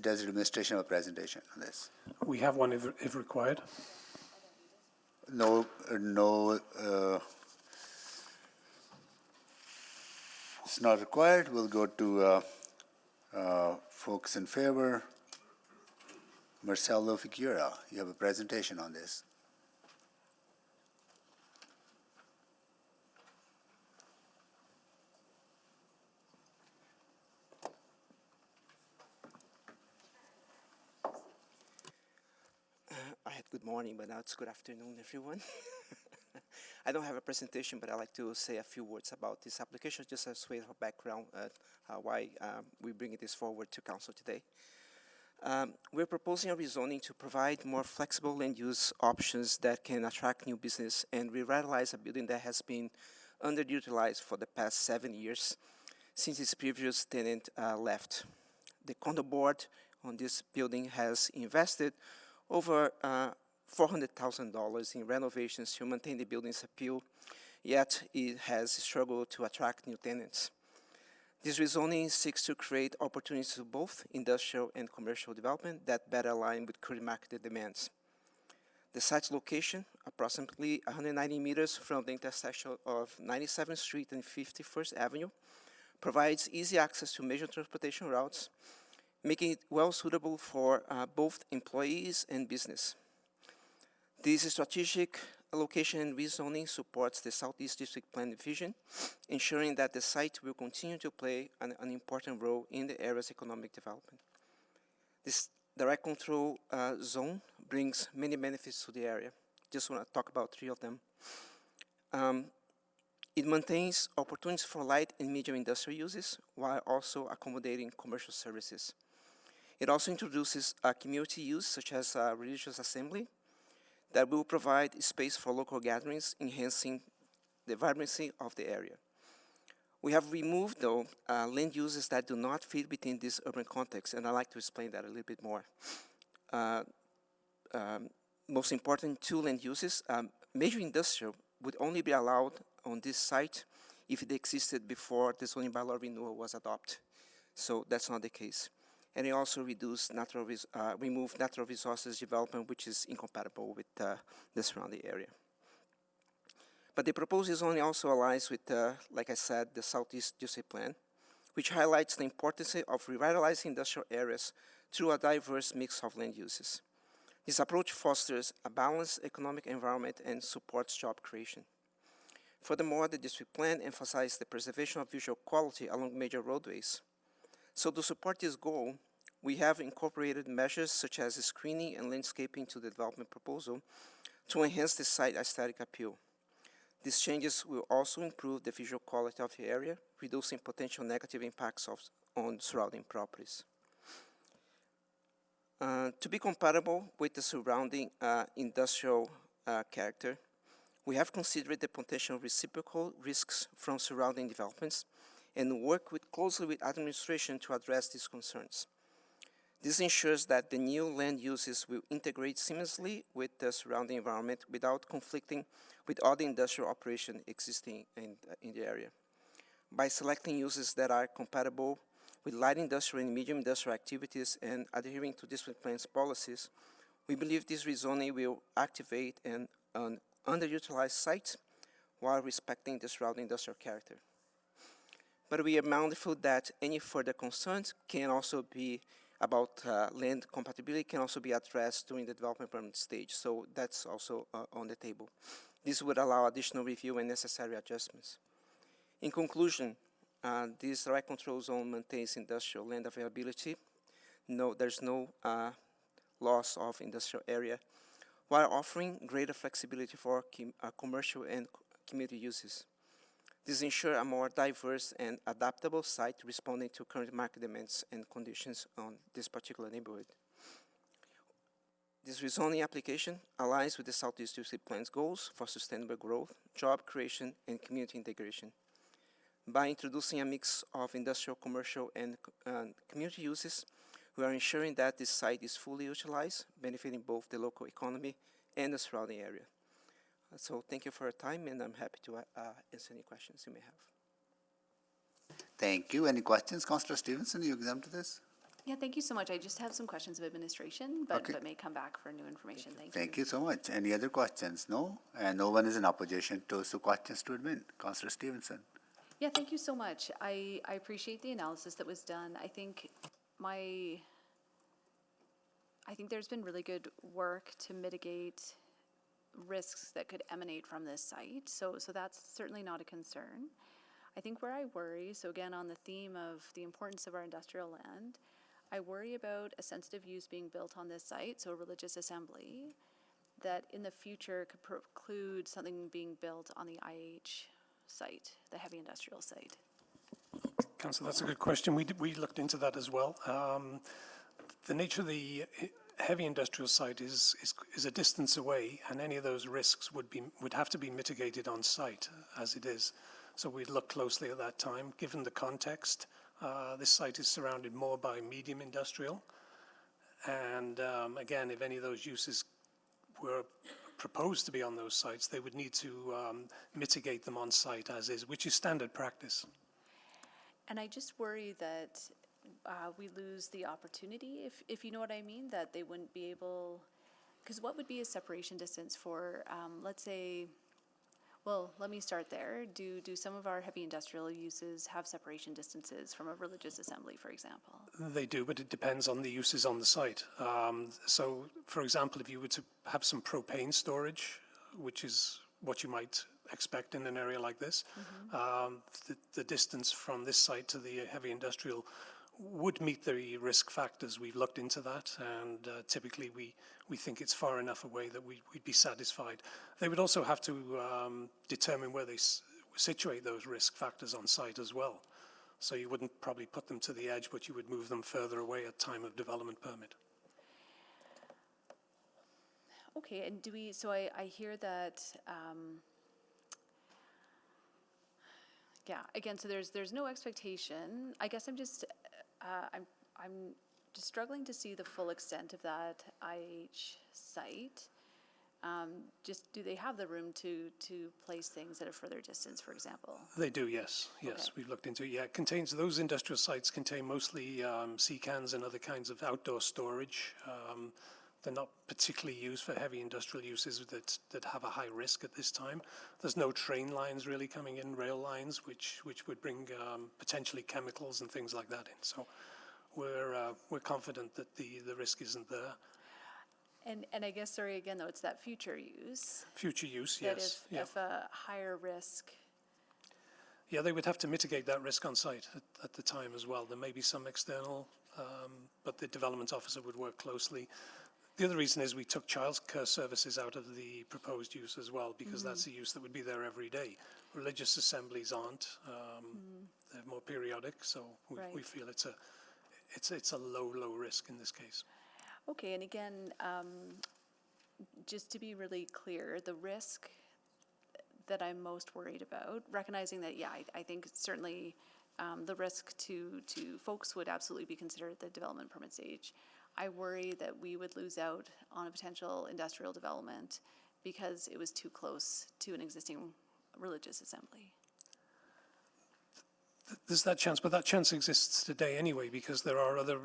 does the administration have a presentation on this? We have one if required. No, it's not required. We'll go to folks in favor. Marcelo Figueira, you have a presentation on this. I had good morning, but now it's good afternoon, everyone. I don't have a presentation, but I'd like to say a few words about this application, just as a way of background why we're bringing this forward to council today. We're proposing a rezoning to provide more flexible land use options that can attract new business and revitalize a building that has been underutilized for the past 7 years since its previous tenant left. The condo board on this building has invested over $400,000 in renovations to maintain the building's appeal, yet it has struggled to attract new tenants. This rezoning seeks to create opportunities to both industrial and commercial development that better align with current market demands. The site's location, approximately 190 meters from the intersection of 97th Street and 51st Avenue, provides easy access to major transportation routes, making it well suitable for both employees and business. This strategic location and rezoning supports the Southeast District Plan vision, ensuring that the site will continue to play an important role in the area's economic development. This direct control zone brings many benefits to the area. Just want to talk about 3 of them. It maintains opportunities for light and medium industrial uses while also accommodating commercial services. It also introduces a community use such as a religious assembly that will provide space for local gatherings, enhancing the vibrancy of the area. We have removed, though, land uses that do not fit within this urban context, and I'd like to explain that a little bit more. Most important 2 land uses, major industrial would only be allowed on this site if it existed before the zoning bylaw renewal was adopted. So that's not the case. And it also remove natural resources development, which is incompatible with the surrounding area. But the proposed zoning also aligns with, like I said, the Southeast District Plan, which highlights the importance of revitalizing industrial areas through a diverse mix of land uses. This approach fosters a balanced economic environment and supports job creation. Furthermore, the district plan emphasizes the preservation of visual quality along major roadways. So to support this goal, we have incorporated measures such as screening and landscaping to the development proposal to enhance the site aesthetic appeal. These changes will also improve the visual quality of the area, reducing potential negative impacts on surrounding properties. To be compatible with the surrounding industrial character, we have considered the potential reciprocal risks from surrounding developments and work closely with administration to address these concerns. This ensures that the new land uses will integrate seamlessly with the surrounding environment without conflicting with other industrial operations existing in the area. By selecting uses that are compatible with light industrial and medium industrial activities and adhering to district plan's policies, we believe this rezoning will activate an underutilized site while respecting the surrounding industrial character. But we are mindful that any further concerns can also be about land compatibility can also be addressed during the development permit stage. So that's also on the table. This would allow additional review and necessary adjustments. In conclusion, this right control zone maintains industrial land availability. There's no loss of industrial area, while offering greater flexibility for commercial and community uses. This ensures a more diverse and adaptable site responding to current market demands and conditions on this particular neighborhood. This rezoning application aligns with the Southeast District Plan's goals for sustainable growth, job creation, and community integration. By introducing a mix of industrial, commercial, and community uses, we are ensuring that this site is fully utilized, benefiting both the local economy and the surrounding area. So thank you for your time, and I'm happy to answer any questions you may have. Thank you. Any questions, Councillor Stevenson? You exempt to this? Yeah, thank you so much. I just have some questions of administration, but, Okay. but may come back for new information. Thank you. Thank you so much. Any other questions? No? And no one is in opposition to so questions to admin. Councillor Stevenson. Yeah, thank you so much. I appreciate the analysis that was done. I think there's been really good work to mitigate risks that could emanate from this site. So that's certainly not a concern. I think where I worry, so again, on the theme of the importance of our industrial land, I worry about a sensitive use being built on this site, so a religious assembly, that in the future could preclude something being built on the IH site, the heavy industrial site. Councillor, that's a good question. We looked into that as well. The nature of the heavy industrial site is a distance away, and any of those risks would have to be mitigated on site as it is. So we'd look closely at that time. Given the context, this site is surrounded more by medium industrial, and again, if any of those uses were proposed to be on those sites, they would need to mitigate them on site as is, which is standard practice. And I just worry that we lose the opportunity, if you know what I mean, that they wouldn't be able, because what would be a separation distance for, let's say, well, let me start there. Do some of our heavy industrial uses have separation distances from a religious assembly, for example? They do, but it depends on the uses on the site. So, for example, if you were to have some propane storage, which is what you might expect in an area like this, the distance from this site to the heavy industrial would meet the risk factors. We've looked into that, and typically we think it's far enough away that we'd be satisfied. They would also have to determine where they situate those risk factors on site as well. So you wouldn't probably put them to the edge, but you would move them further away at time of development permit. Okay, and so I hear that, yeah, again, so there's no expectation. I guess I'm just struggling to see the full extent of that IH site. Just do they have the room to place things at a further distance, for example? They do, yes. Yes, Okay. we've looked into it. Yeah, it contains, those industrial sites contain mostly sea cans and other kinds of outdoor storage. They're not particularly used for heavy industrial uses that have a high risk at this time. There's no train lines really coming in, rail lines, which would bring potentially chemicals and things like that in. So we're confident that the risk isn't there. And I guess, sorry, again, though, it's that future use. Future use, That yes. if a higher risk. Yeah, they would have to mitigate that risk on site at the time as well. There may be some external, but the development officer would work closely. The other reason is we took childcare services out of the proposed use as well, because that's a use that would be there every day. Religious assemblies aren't. They're more periodic, so we feel it's a low risk in this case. Okay, and again, just to be really clear, the risk that I'm most worried about, recognizing that, yeah, I think certainly the risk to folks would absolutely be considered at the development permit stage. I worry that we would lose out on a potential industrial development because it was too close to an existing religious assembly. There's that chance, but that chance exists today anyway, because there are other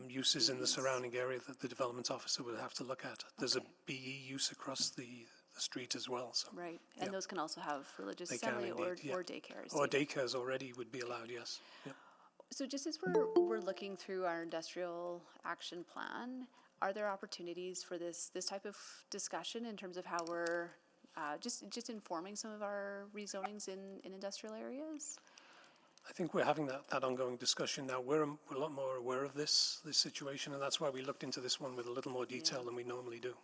uses in the surrounding area that the development officer would have to look at. There's a BE use across the street as well. So. Right, and those can also have religious They assembly can indeed, or daycares. Or daycares already would be allowed, yes. Yeah. So just as we're looking through our industrial action plan, are there opportunities for this type of discussion in terms of how we're just informing some of our rezonings in industrial areas? I think we're having that ongoing discussion now. We're a lot more aware of this situation, and that's why we looked into this one with a little more detail than we normally do.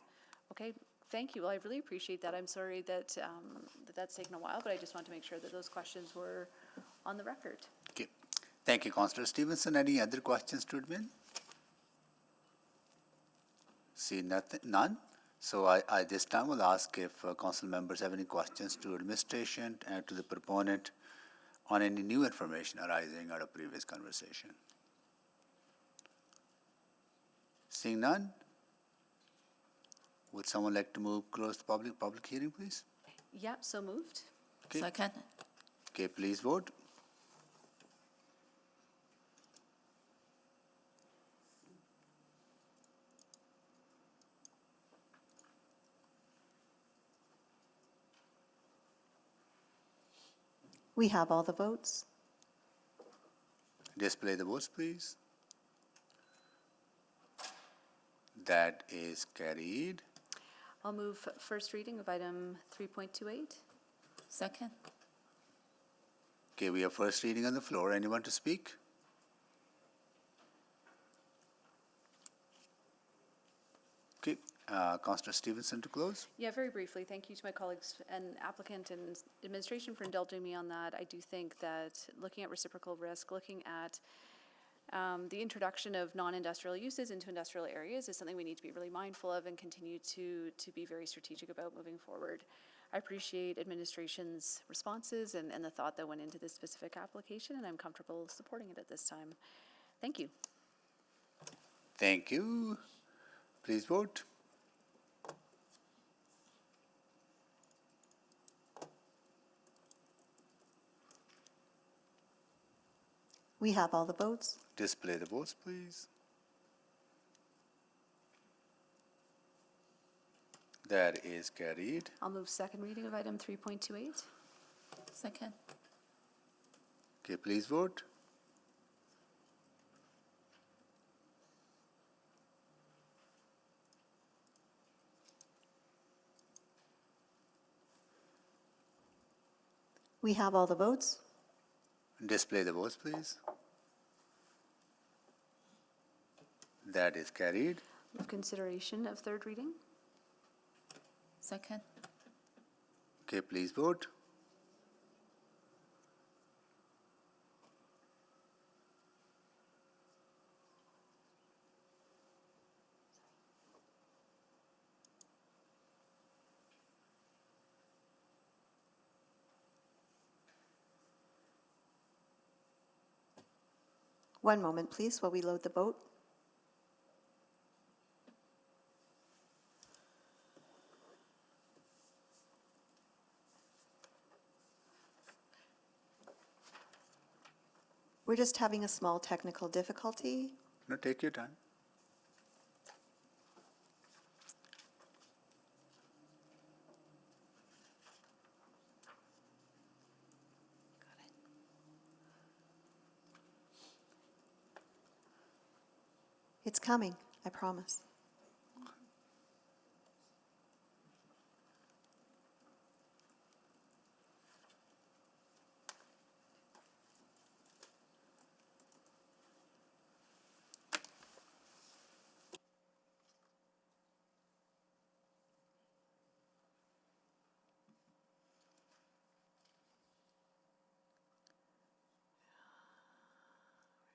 Okay, thank you. Well, I really appreciate that. I'm sorry that that's taken a while, but I just want to make sure that those questions were on the record. Okay. Thank you, Councillor Stevenson. Any other questions to admin? See none. So I this time will ask if council members have any questions to administration and to the proponent on any new information arising out of previous conversation. Seeing none, would someone like to move close the public hearing, please? Yep, so moved. Okay. Second. Okay, please vote. We have all the votes. Display the votes, please. That is carried. I'll move first reading of item 3.28. Second. Okay, we have first reading on the floor. Anyone to speak? Okay, Councillor Stevenson to close. Yeah, very briefly, thank you to my colleagues and applicant and administration for indulging me on that. I do think that looking at reciprocal risk, looking at the introduction of non-industrial uses into industrial areas is something we need to be really mindful of and continue to be very strategic about moving forward. I appreciate administration's responses and the thought that went into this specific application, and I'm comfortable supporting it at this time. Thank you. Thank you. Please vote. We have all the votes. Display the votes, please. That is carried. I'll move second reading of item 3.28. Second. Okay, please vote. We have all the votes. Display the votes, please. That is carried. Move consideration of third reading. Second. Okay, please vote. One moment, please, while we load the vote. We're just having a small technical difficulty. No, take your time. It's coming, I promise.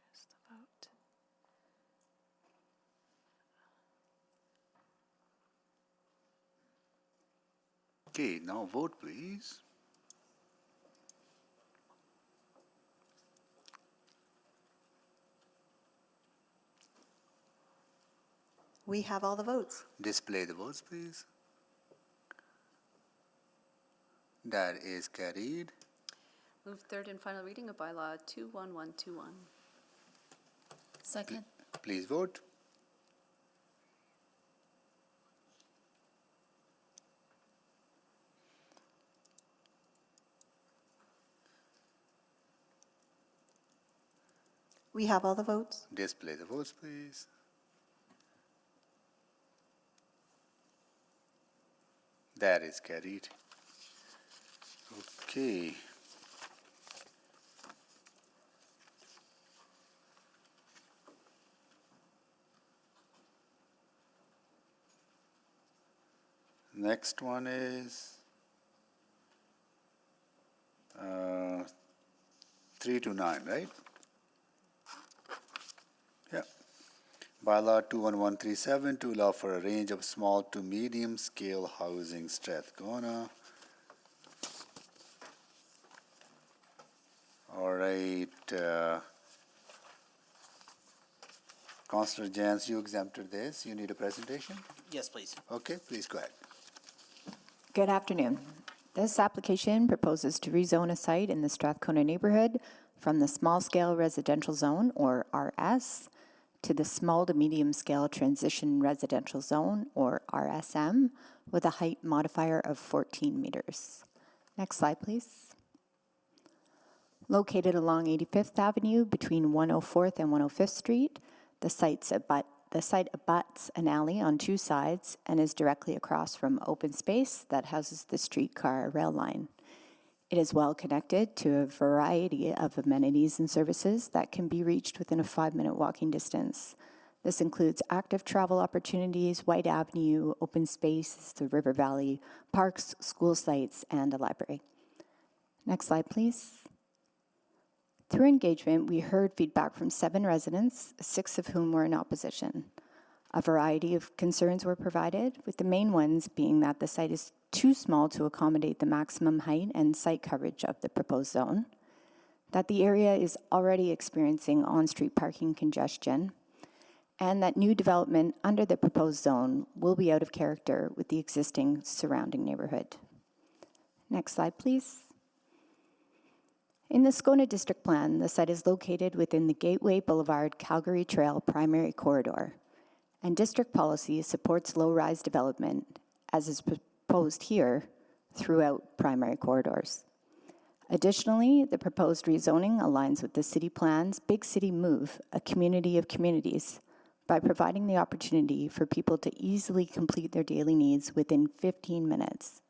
Where's the vote? Okay, now vote, please. We have all the votes. Display the votes, please. That is carried. Move third and final reading of bylaw 21121. Second. Please vote. We have all the votes? Display the votes, please. That is carried. Okay. Next one is 329, right? Yeah. Bylaw 21137 to allow for a range of small to medium scale housing, Strathcona. All right. Councillor Jans, you exempted this. You need a presentation? Yes, please. Okay, please go ahead. Good afternoon. This application proposes to rezone a site in the Strathcona neighborhood from the small-scale residential zone, or RS, to the small to medium-scale transition residential zone, or RSM, with a height modifier of 14 meters. Next slide, please. Located along 85th Avenue between 104th and 105th Street, the site abuts an alley on two sides and is directly across from open space that houses the streetcar rail line. It is well connected to a variety of amenities and services that can be reached within a 5-minute walking distance. This includes active travel opportunities, White Avenue, open space, the River Valley, parks, school sites, and a library. Next slide, please. Through engagement, we heard feedback from 7 residents, 6 of whom were in opposition. A variety of concerns were provided, with the main ones being that the site is too small to accommodate the maximum height and site coverage of the proposed zone, that the area is already experiencing on-street parking congestion, and that new development under the proposed zone will be out of character with the existing surrounding neighborhood. Next slide, please. In the Scona District Plan, the site is located within the Gateway Boulevard Calgary Trail primary corridor, and district policy supports low-rise development, as is proposed here, throughout primary corridors. Additionally, the proposed rezoning aligns with the city plan's Big City Move, a community of communities, by providing the opportunity for people to easily complete their daily needs within 15 minutes.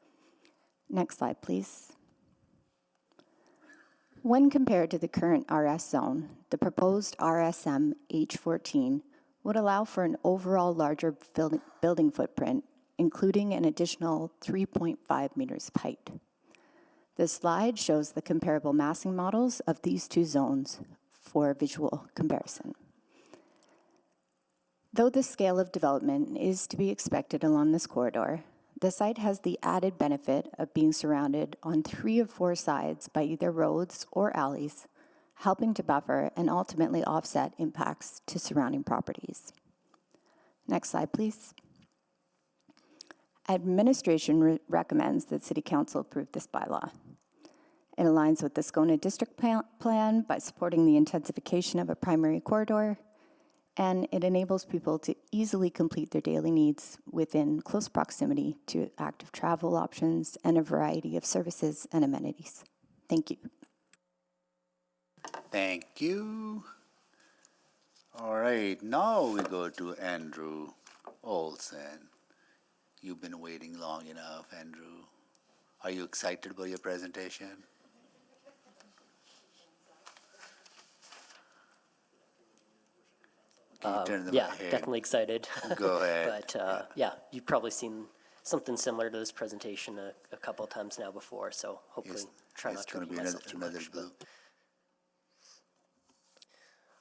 Next slide, please. When compared to the current RS zone, the proposed RSM H14 would allow for an overall larger building footprint, including an additional 3.5 meters of height. This slide shows the comparable massing models of these two zones for visual comparison. Though the scale of development is to be expected along this corridor, the site has the added benefit of being surrounded on 3 of 4 sides by either roads or alleys, helping to buffer and ultimately offset impacts to surrounding properties. Next slide, please. Administration recommends that City Council approve this bylaw. It aligns with the Scona District Plan by supporting the intensification of a primary corridor, and it enables people to easily complete their daily needs within close proximity to active travel options and a variety of services and amenities. Thank you. Thank you. All right, now we go to Andrew Olson. You've been waiting long enough, Andrew. Are you excited about your presentation? Yeah, definitely excited. Go ahead. But yeah, you've probably seen something similar to this presentation a couple of times now before, so hopefully try not to repeat myself too much.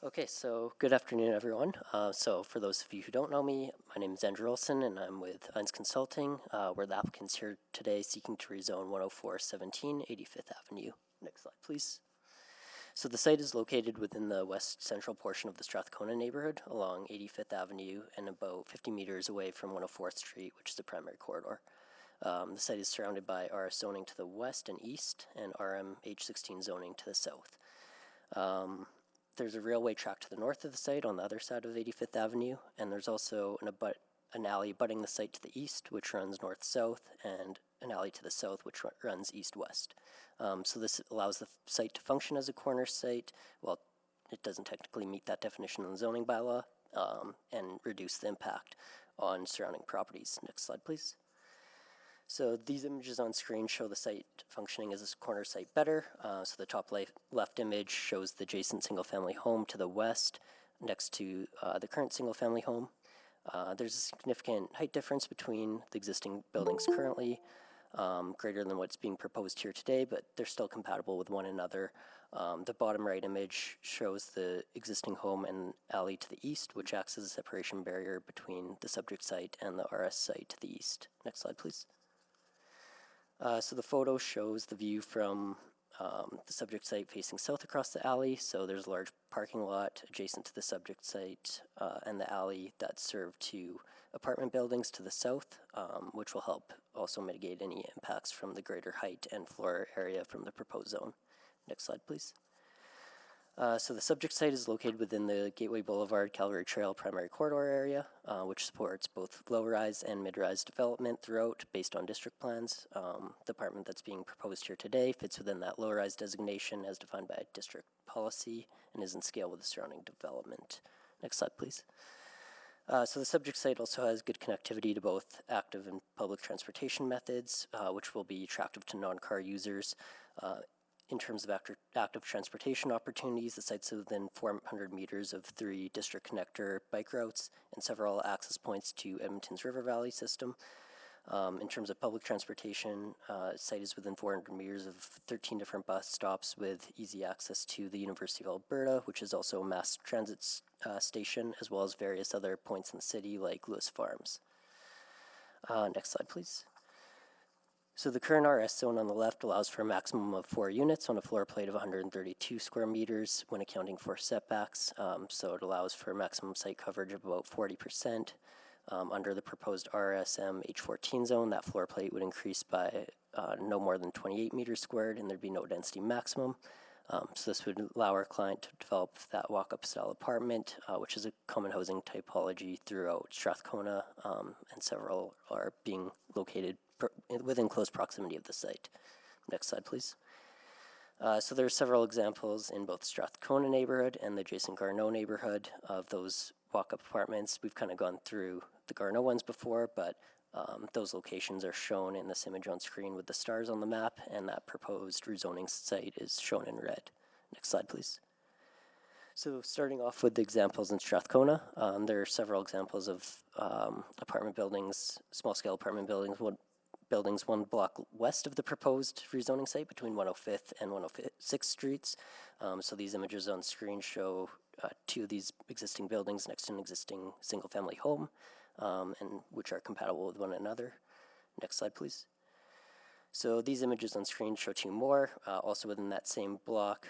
Okay, so good afternoon, everyone. So for those of you who don't know me, my name is Andrew Olson, and I'm with Hines Consulting. We're the applicants here today seeking to rezone 10417 85th Avenue. Next slide, please. So the site is located within the west central portion of the Strathcona neighborhood along 85th Avenue and about 50 meters away from 104th Street, which is the primary corridor. The site is surrounded by RS zoning to the west and east and RM H16 zoning to the south. There's a railway track to the north of the site on the other side of 85th Avenue, and there's also an alley abutting the site to the east, which runs north-south, and an alley to the south, which runs east-west. So this allows the site to function as a corner site while it doesn't technically meet that definition in the zoning bylaw, and reduce the impact on surrounding properties. Next slide, please. So these images on screen show the site functioning as a corner site better. So the top left image shows the adjacent single-family home to the west next to the current single-family home. There's a significant height difference between the existing buildings currently, greater than what's being proposed here today, but they're still compatible with one another. The bottom right image shows the existing home and alley to the east, which acts as a separation barrier between the subject site and the RS site to the east. Next slide, please. So the photo shows the view from the subject site facing south across the alley. So there's a large parking lot adjacent to the subject site and the alley that's served to apartment buildings to the south, which will help also mitigate any impacts from the greater height and floor area from the proposed zone. Next slide, please. So the subject site is located within the Gateway Boulevard Calgary Trail primary corridor area, which supports both low-rise and mid-rise development throughout based on district plans. The apartment that's being proposed here today fits within that low-rise designation as defined by district policy and is in scale with the surrounding development. Next slide, please. So the subject site also has good connectivity to both active and public transportation methods, which will be attractive to non-car users. In terms of active transportation opportunities, the site's within 400 meters of 3 district connector bike routes and several access points to Edmonton's River Valley system. In terms of public transportation, the site is within 400 meters of 13 different bus stops with easy access to the University of Alberta, which is also a mass transit station, as well as various other points in the city like Lewis Farms. Next slide, please. So the current RS zone on the left allows for a maximum of 4 units on a floor plate of 132 square meters when accounting for setbacks. So it allows for a maximum site coverage of about 40%. Under the proposed RSM H14 zone, that floor plate would increase by no more than 28 meters squared, and there'd be no density maximum. So this would allow our client to develop that walk-up style apartment, which is a common housing typology throughout Strathcona, and several are being located within close proximity of the site. Next slide, please. So there are several examples in both Strathcona neighborhood and the adjacent Garneau neighborhood of those walk-up apartments. We've kind of gone through the Garneau ones before, but those locations are shown in this image on screen with the stars on the map, and that proposed rezoning site is shown in red. Next slide, please. So starting off with the examples in Strathcona, there are several examples of apartment buildings, small-scale apartment buildings, one block west of the proposed rezoning site between 105th and 106th Streets. So these images on screen show 2 of these existing buildings next to an existing single-family home, and which are compatible with one another. Next slide, please. So these images on screen show 2 more, also within that same block.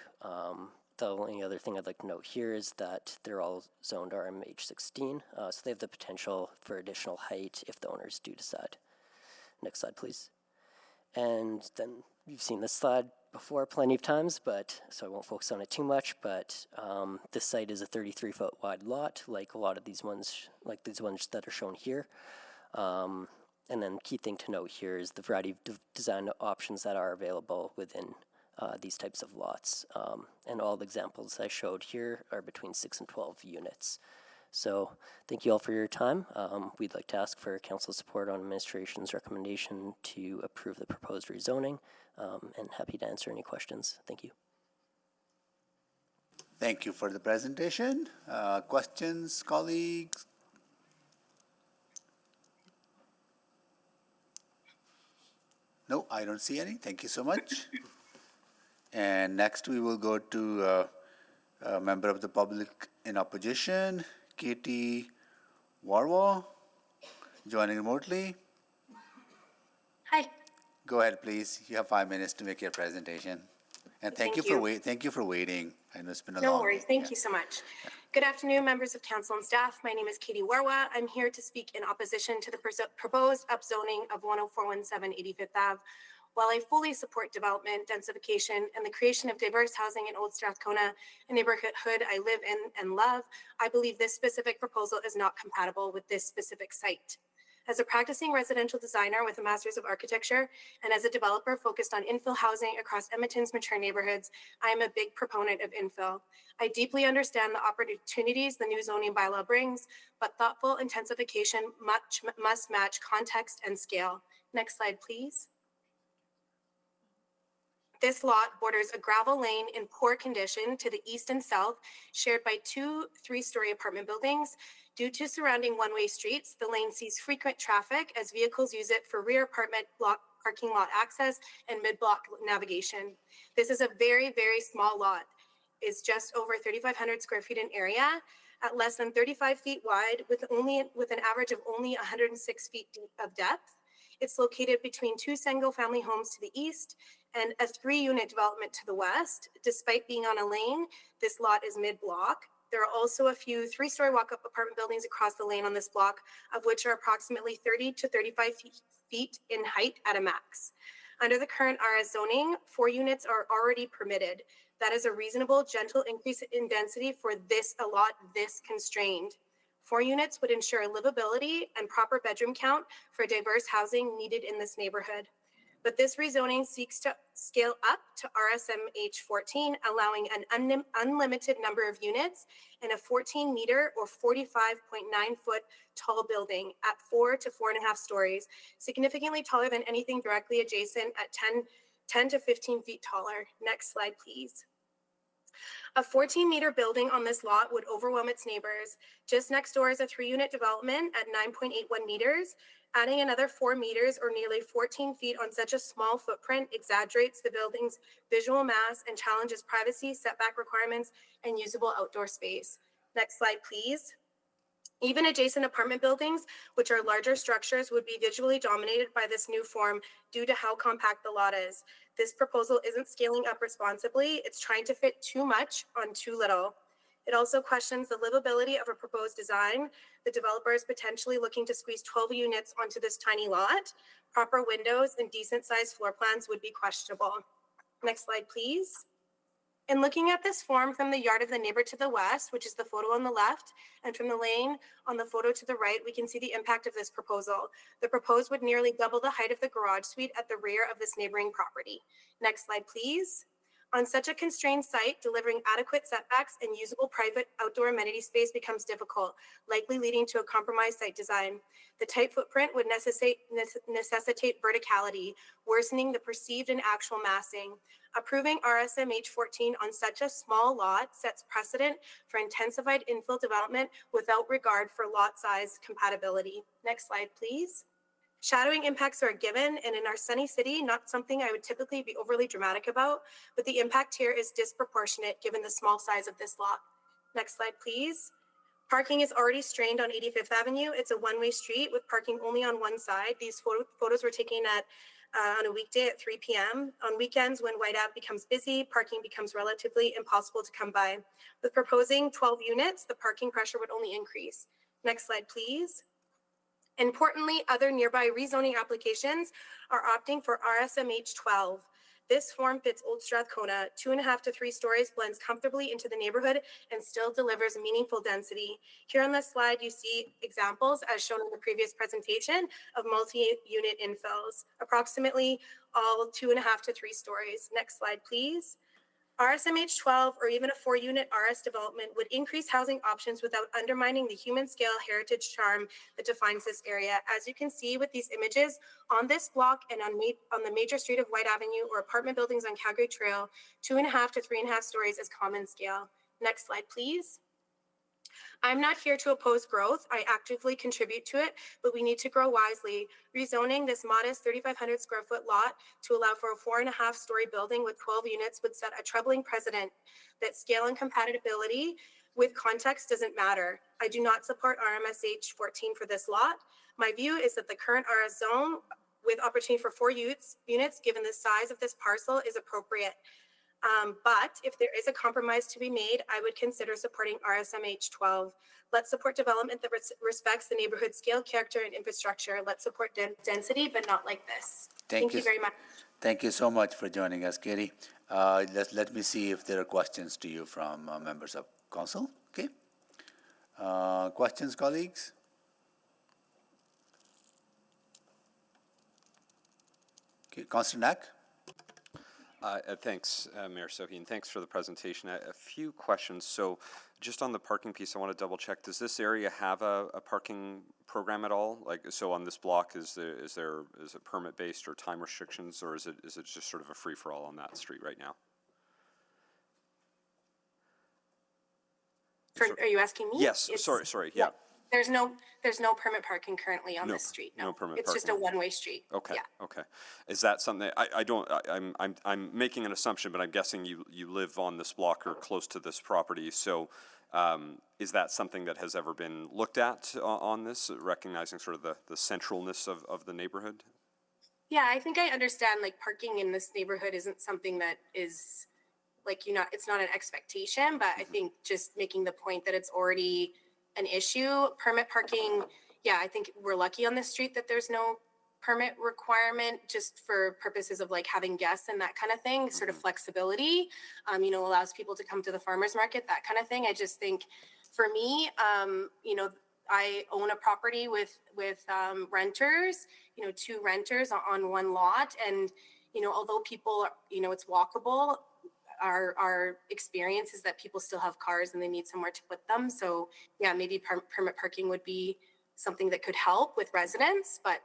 The only other thing I'd like to note here is that they're all zoned RMH16, so they have the potential for additional height if the owners do decide. Next slide, please. And then you've seen this slide before plenty of times, but so I won't focus on it too much, but this site is a 33-foot wide lot, like a lot of these ones, like these ones that are shown here. And then key thing to note here is the variety of design options that are available within these types of lots. And all the examples I showed here are between 6 and 12 units. So thank you all for your time. We'd like to ask for council's support on administration's recommendation to approve the proposed rezoning, and happy to answer any questions. Thank you. Thank you for the presentation. Questions, colleagues? No, I don't see any. Thank you so much. And next we will go to a member of the public in opposition, Katie Warwa, joining remotely. Hi. Go ahead, please. You have 5 minutes to make your presentation. And thank you for waiting. I know it's been a long No worries. day. Thank you so much. Good afternoon, members of council and staff. My name is Katie Warwa. I'm here to speak in opposition to the proposed upzoning of 10417 85th Ave. While I fully support development, densification, and the creation of diverse housing in Old Strathcona, a neighborhood I live in and love, I believe this specific proposal is not compatible with this specific site. As a practicing residential designer with a Master's of Architecture and as a developer focused on infill housing across Edmonton's mature neighborhoods, I am a big proponent of infill. I deeply understand the opportunities the new zoning bylaw brings, but thoughtful intensification must match context and scale. Next slide, please. This lot borders a gravel lane in poor condition to the east and south, shared by two 3-story apartment buildings. Due to surrounding one-way streets, the lane sees frequent traffic as vehicles use it for rear apartment block parking lot access and mid-block navigation. This is a very, very small lot. It's just over 3,500 square feet in area, at less than 35 feet wide, with an average of only 106 feet deep of depth. It's located between two single-family homes to the east and a 3-unit development to the west. Despite being on a lane, this lot is mid-block. There are also a few 3-story walk-up apartment buildings across the lane on this block, of which are approximately 30 to 35 feet in height at a max. Under the current RS zoning, 4 units are already permitted. That is a reasonable, gentle increase in density for a lot this constrained. 4 units would ensure livability and proper bedroom count for diverse housing needed in this neighborhood. But this rezoning seeks to scale up to RSMH 14, allowing an unlimited number of units in a 14-meter or 45.9-foot tall building at 4 to 4.5 stories, significantly taller than anything directly adjacent at 10 to 15 feet taller. Next slide, please. A 14-meter building on this lot would overwhelm its neighbors. Just next door is a 3-unit development at 9.81 meters. Adding another 4 meters or nearly 14 feet on such a small footprint exaggerates the building's visual mass and challenges privacy, setback requirements, and usable outdoor space. Next slide, please. Even adjacent apartment buildings, which are larger structures, would be visually dominated by this new form due to how compact the lot is. This proposal isn't scaling up responsibly. It's trying to fit too much on too little. It also questions the livability of a proposed design. The developer is potentially looking to squeeze 12 units onto this tiny lot. Proper windows and decent sized floor plans would be questionable. Next slide, please. In looking at this form from the yard of the neighbor to the west, which is the photo on the left, and from the lane on the photo to the right, we can see the impact of this proposal. The proposed would nearly double the height of the garage suite at the rear of this neighboring property. Next slide, please. On such a constrained site, delivering adequate setbacks and usable private outdoor amenity space becomes difficult, likely leading to a compromised site design. The tight footprint would necessitate verticality, worsening the perceived and actual massing. Approving RSMH 14 on such a small lot sets precedent for intensified infill development without regard for lot size compatibility. Next slide, please. Shadowing impacts are a given, and in our sunny city, not something I would typically be overly dramatic about, but the impact here is disproportionate given the small size of this lot. Next slide, please. Parking is already strained on 85th Avenue. It's a one-way street with parking only on one side. These photos were taken on a weekday at 3 p.m. On weekends, when White Ave becomes busy, parking becomes relatively impossible to come by. With proposing 12 units, the parking pressure would only increase. Next slide, please. Importantly, other nearby rezoning applications are opting for RSMH 12. This form fits Old Strathcona. 2.5 to 3 stories, blends comfortably into the neighborhood and still delivers meaningful density. Here on this slide, you see examples, as shown in the previous presentation, of multi-unit infills, approximately all 2.5 to 3 stories. Next slide, please. RSMH 12 or even a 4-unit RS development would increase housing options without undermining the human scale heritage charm that defines this area. As you can see with these images, on this block and on the major street of White Avenue or apartment buildings on Calgary Trail, 2.5 to 3.5 stories is common scale. Next slide, please. I'm not here to oppose growth. I actively contribute to it, but we need to grow wisely. Rezoning this modest 3,500 square foot lot to allow for a 4.5 story building with 12 units would set a troubling precedent that scale and compatibility with context doesn't matter. I do not support RMSH 14 for this lot. My view is that the current RS zone with opportunity for 4 units, given the size of this parcel, is appropriate. But if there is a compromise to be made, I would consider supporting RSMH 12. Let's support development that respects the neighborhood scale, character, and infrastructure. Let's support density, but not like this. Thank you very much. Thank you so much for joining us, Katie. Let me see if there are questions to you from members of council. Okay. Questions, colleagues? Okay, Councillor Knack? Thanks, Mayor Sohi, and thanks for the presentation. A few questions. So just on the parking piece, I want to double check. Does this area have a parking program at all? Like, so on this block, is it permit based or time restrictions, or is it just sort of a free for all on that street right now? Are you asking me? Yes. Sorry. Yeah. There's no permit parking currently on this street. No, permit it's parking. just a one-way street. Okay. Yeah. Okay. Is that something I'm making an assumption, but I'm guessing you live on this block or close to this property. So is that something that has ever been looked at on this, recognizing sort of the centralness of the neighborhood? Yeah, I think I understand, like, parking in this neighborhood isn't something that is, like, it's not an expectation, but I think just making the point that it's already an issue. Permit parking, yeah, I think we're lucky on this street that there's no permit requirement, just for purposes of like having guests and that kind of thing, sort of flexibility, allows people to come to the farmer's market, that kind of thing. I just think for me, I own a property with renters, 2 renters on one lot. And, although people, it's walkable, our experience is that people still have cars and they need somewhere to put them. So yeah, maybe permit parking would be something that could help with residents, but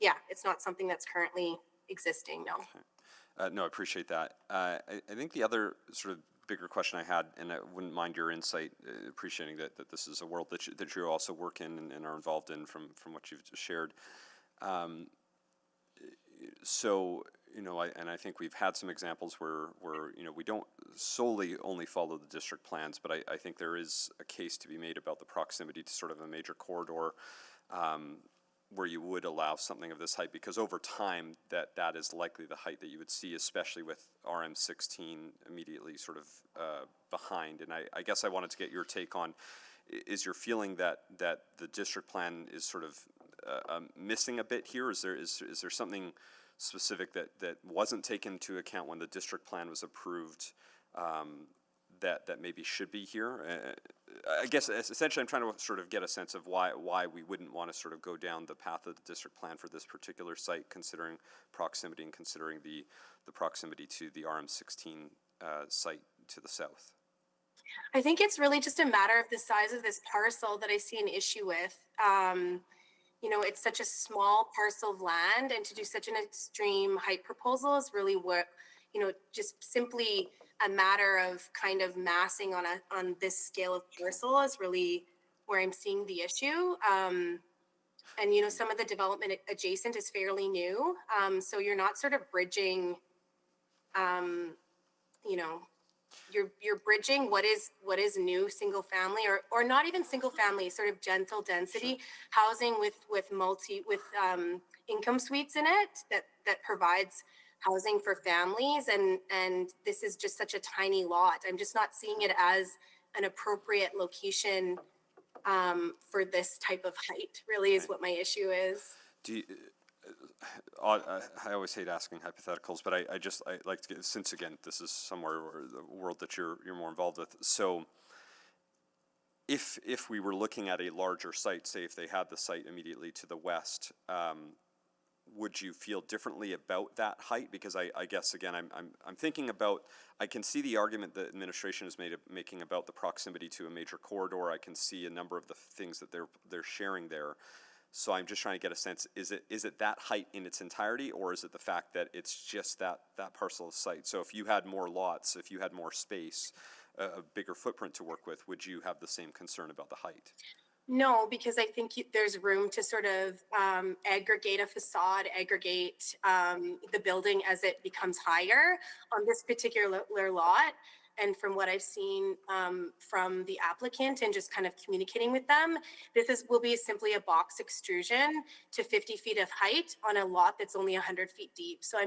yeah, it's not something that's currently existing, no. Okay. No, I appreciate that. I think the other sort of bigger question I had, and I wouldn't mind your insight, appreciating that this is a world that you also work in and are involved in from what you've just shared. So, I think we've had some examples where we don't solely only follow the district plans, but I think there is a case to be made about the proximity to sort of a major corridor where you would allow something of this height, because over time that is likely the height that you would see, especially with RM16 immediately sort of behind. And I guess I wanted to get your take on, is your feeling that the district plan is sort of missing a bit here? Is there something specific that wasn't taken into account when the district plan was approved that maybe should be here? I guess essentially I'm trying to sort of get a sense of why we wouldn't want to sort of go down the path of the district plan for this particular site, considering proximity and considering the proximity to the RM16 site to the south. I think it's really just a matter of the size of this parcel that I see an issue with. It's such a small parcel of land, and to do such an extreme height proposal is really what, just simply a matter of kind of massing on this scale of parcel is really where I'm seeing the issue. And, some of the development adjacent is fairly new. So you're not sort of bridging, you're bridging what is new single family or not even single family, sort of gentle density housing with income suites in it that provides housing for families, and this is just such a tiny lot. I'm just not seeing it as an appropriate location for this type of height, really, is what my issue is. Do you, I always hate asking hypotheticals, but I like to get, since again this is somewhere where the world that you're more involved with. So if we were looking at a larger site, say if they had the site immediately to the west, would you feel differently about that height? Because I guess again I'm thinking about, I can see the argument that administration is making about the proximity to a major corridor. I can see a number of the things that they're sharing there. So I'm just trying to get a sense, is it that height in its entirety, or is it the fact that it's just that parcel of site? So if you had more lots, if you had more space, a bigger footprint to work with, would you have the same concern about the height? No, because I think there's room to sort of aggregate a facade, aggregate the building as it becomes higher on this particular lot. And from what I've seen from the applicant and just kind of communicating with them, will be simply a box extrusion to 50 feet of height on a lot that's only 100 feet deep. So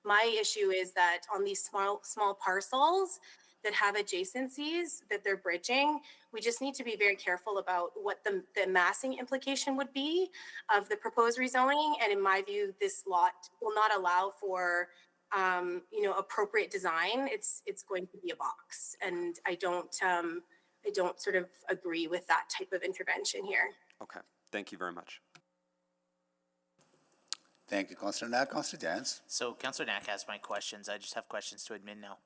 my issue is that on these small parcels that have adjacencies that they're bridging, we just need to be very careful about what the massing implication would be of the proposed rezoning. And in my view, this lot will not allow for appropriate design. It's going to be a box, and I don't sort of agree with that type of intervention here. Okay, thank you very much. Thank you, Councillor Knack. Councillor Jans. So Councillor Knack asked my questions. I just have questions to admin now.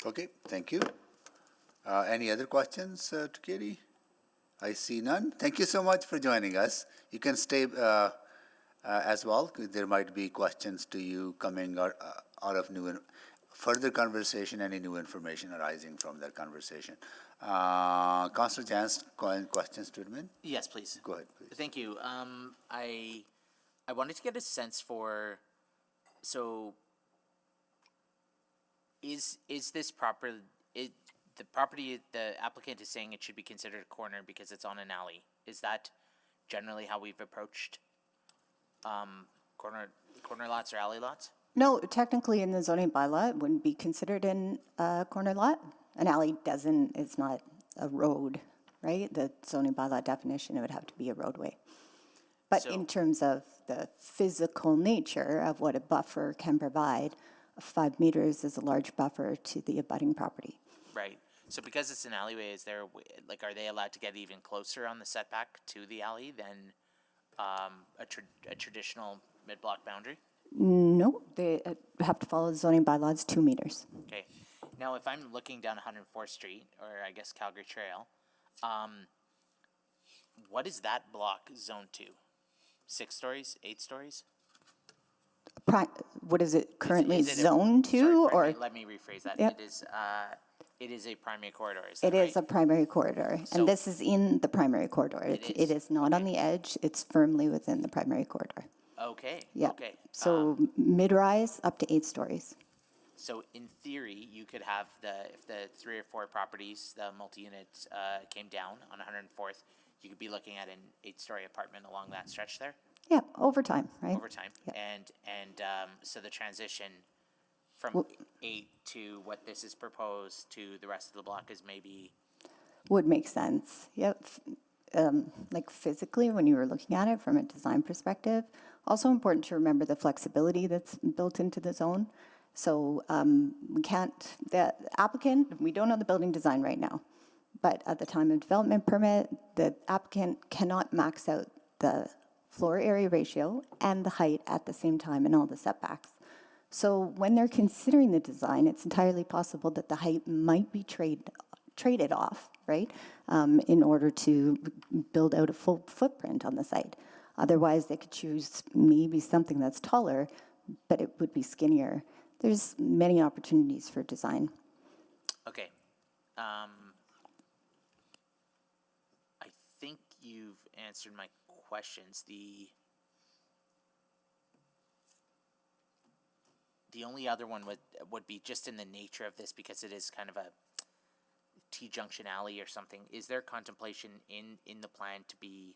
Okay, thank you. Any other questions to Katie? I see none. Thank you so much for joining us. You can stay as well. There might be questions to you coming out of further conversation, any new information arising from that conversation. Councillor Jans, questions to admin? Yes, please. Go ahead, please. Thank you. I wanted to get a sense for, so is this proper, the property, the applicant is saying it should be considered a corner because it's on an alley. Is that generally how we've approached corner lots or alley lots? No, technically in the zoning bylaw, it wouldn't be considered in a corner lot. An alley it's not a road, right? The zoning bylaw definition, it would have to be a roadway. But in terms of the physical nature of what a buffer can provide, 5 meters is a large buffer to the abutting property. Right. So because it's an alleyway, is there, like, are they allowed to get even closer on the setback to the alley than a traditional mid-block boundary? No, they have to follow the zoning bylaws 2 meters. Okay. Now, if I'm looking down 104th Street, or I guess Calgary Trail, what is that block zoned to? 6 stories, 8 stories? What is it currently Is it zoned to? Sorry, let me rephrase that. Yep. It is a primary corridor, is that It right? is a primary corridor, So- and this is in the primary corridor. It is not on Okay. the edge, it's firmly within the primary corridor. Okay, Yeah. okay. So mid-rise up to 8 stories. So in theory, you could have if the 3 or 4 properties, the multi-units came down on 104th, you could be looking at an 8-story apartment along that stretch there Yeah, over time, right? over time. And so the transition from 8 to what this is proposed to the rest of the block is maybe, Would make sense, yep. Like physically, when you were looking at it from a design perspective, also important to remember the flexibility that's built into the zone. So the applicant, we don't know the building design right now, but at the time of development permit, the applicant cannot max out the floor area ratio and the height at the same time in all the setbacks. So when they're considering the design, it's entirely possible that the height might be traded off, right, in order to build out a full footprint on the site. Otherwise, they could choose maybe something that's taller, but it would be skinnier. There's many opportunities for design. okay. I think you've answered my questions. The only other one would be just in the nature of this, because it is kind of a T-junction alley or something. Is there contemplation in the plan to be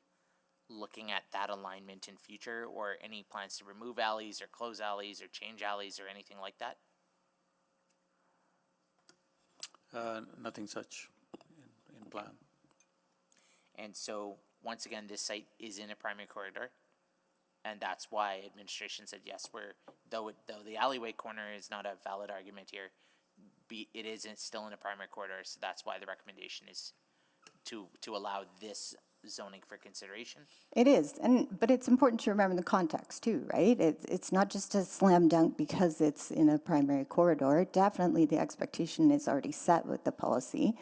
looking at that alignment in future, or any plans to remove alleys or close alleys or change alleys or anything like that? Nothing such in plan. And so, once again, this site is in a primary corridor, and that's why administration said yes. Though the alleyway corner is not a valid argument here, it is still in a primary corridor. So that's why the recommendation is to allow this zoning for consideration. It is, but it's important to remember the context too, right? It's not just a slam dunk because it's in a primary corridor. Definitely the expectation is already set with the policy,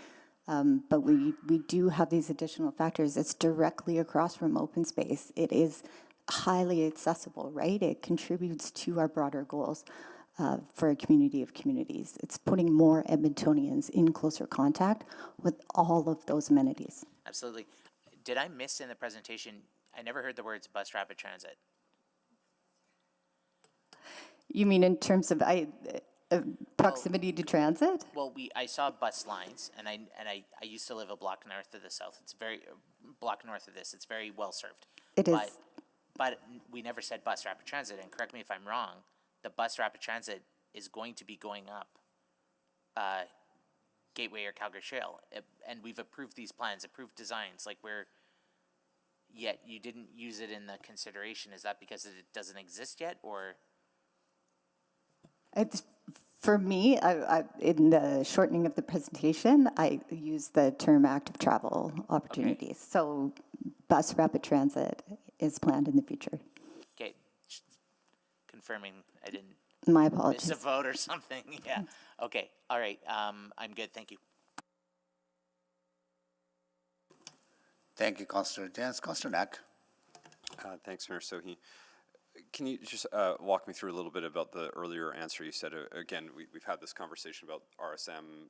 but we do have these additional factors. It's directly across from open space. It is highly accessible, right? It contributes to our broader goals for a community of communities. It's putting more Edmontonians in closer contact with all of those amenities. Absolutely. Did I miss in the presentation? I never heard the words bus rapid transit. You mean in terms of proximity to transit? Well, I saw bus lines, and I used to live a block north of the south. It's block north of this. It's very well served. It is. But we never said bus rapid transit. And correct me if I'm wrong. The bus rapid transit is going to be going up Gateway or Calgary Trail, and we've approved these plans, approved designs. Yet you didn't use it in the consideration. Is that because it doesn't exist yet, or? For me, in the shortening of the presentation, I use the term active travel opportunities. Okay. So bus rapid transit is planned in the future. Okay, confirming I didn't My miss apologies. a vote or something. Yeah. Okay. All right. I'm good. Thank you. Thank you, Councillor Jens. Councillor Knack. Thanks, Mayor Sohi. Can you just walk me through a little bit about the earlier answer you said? Again, we've had this conversation about RSM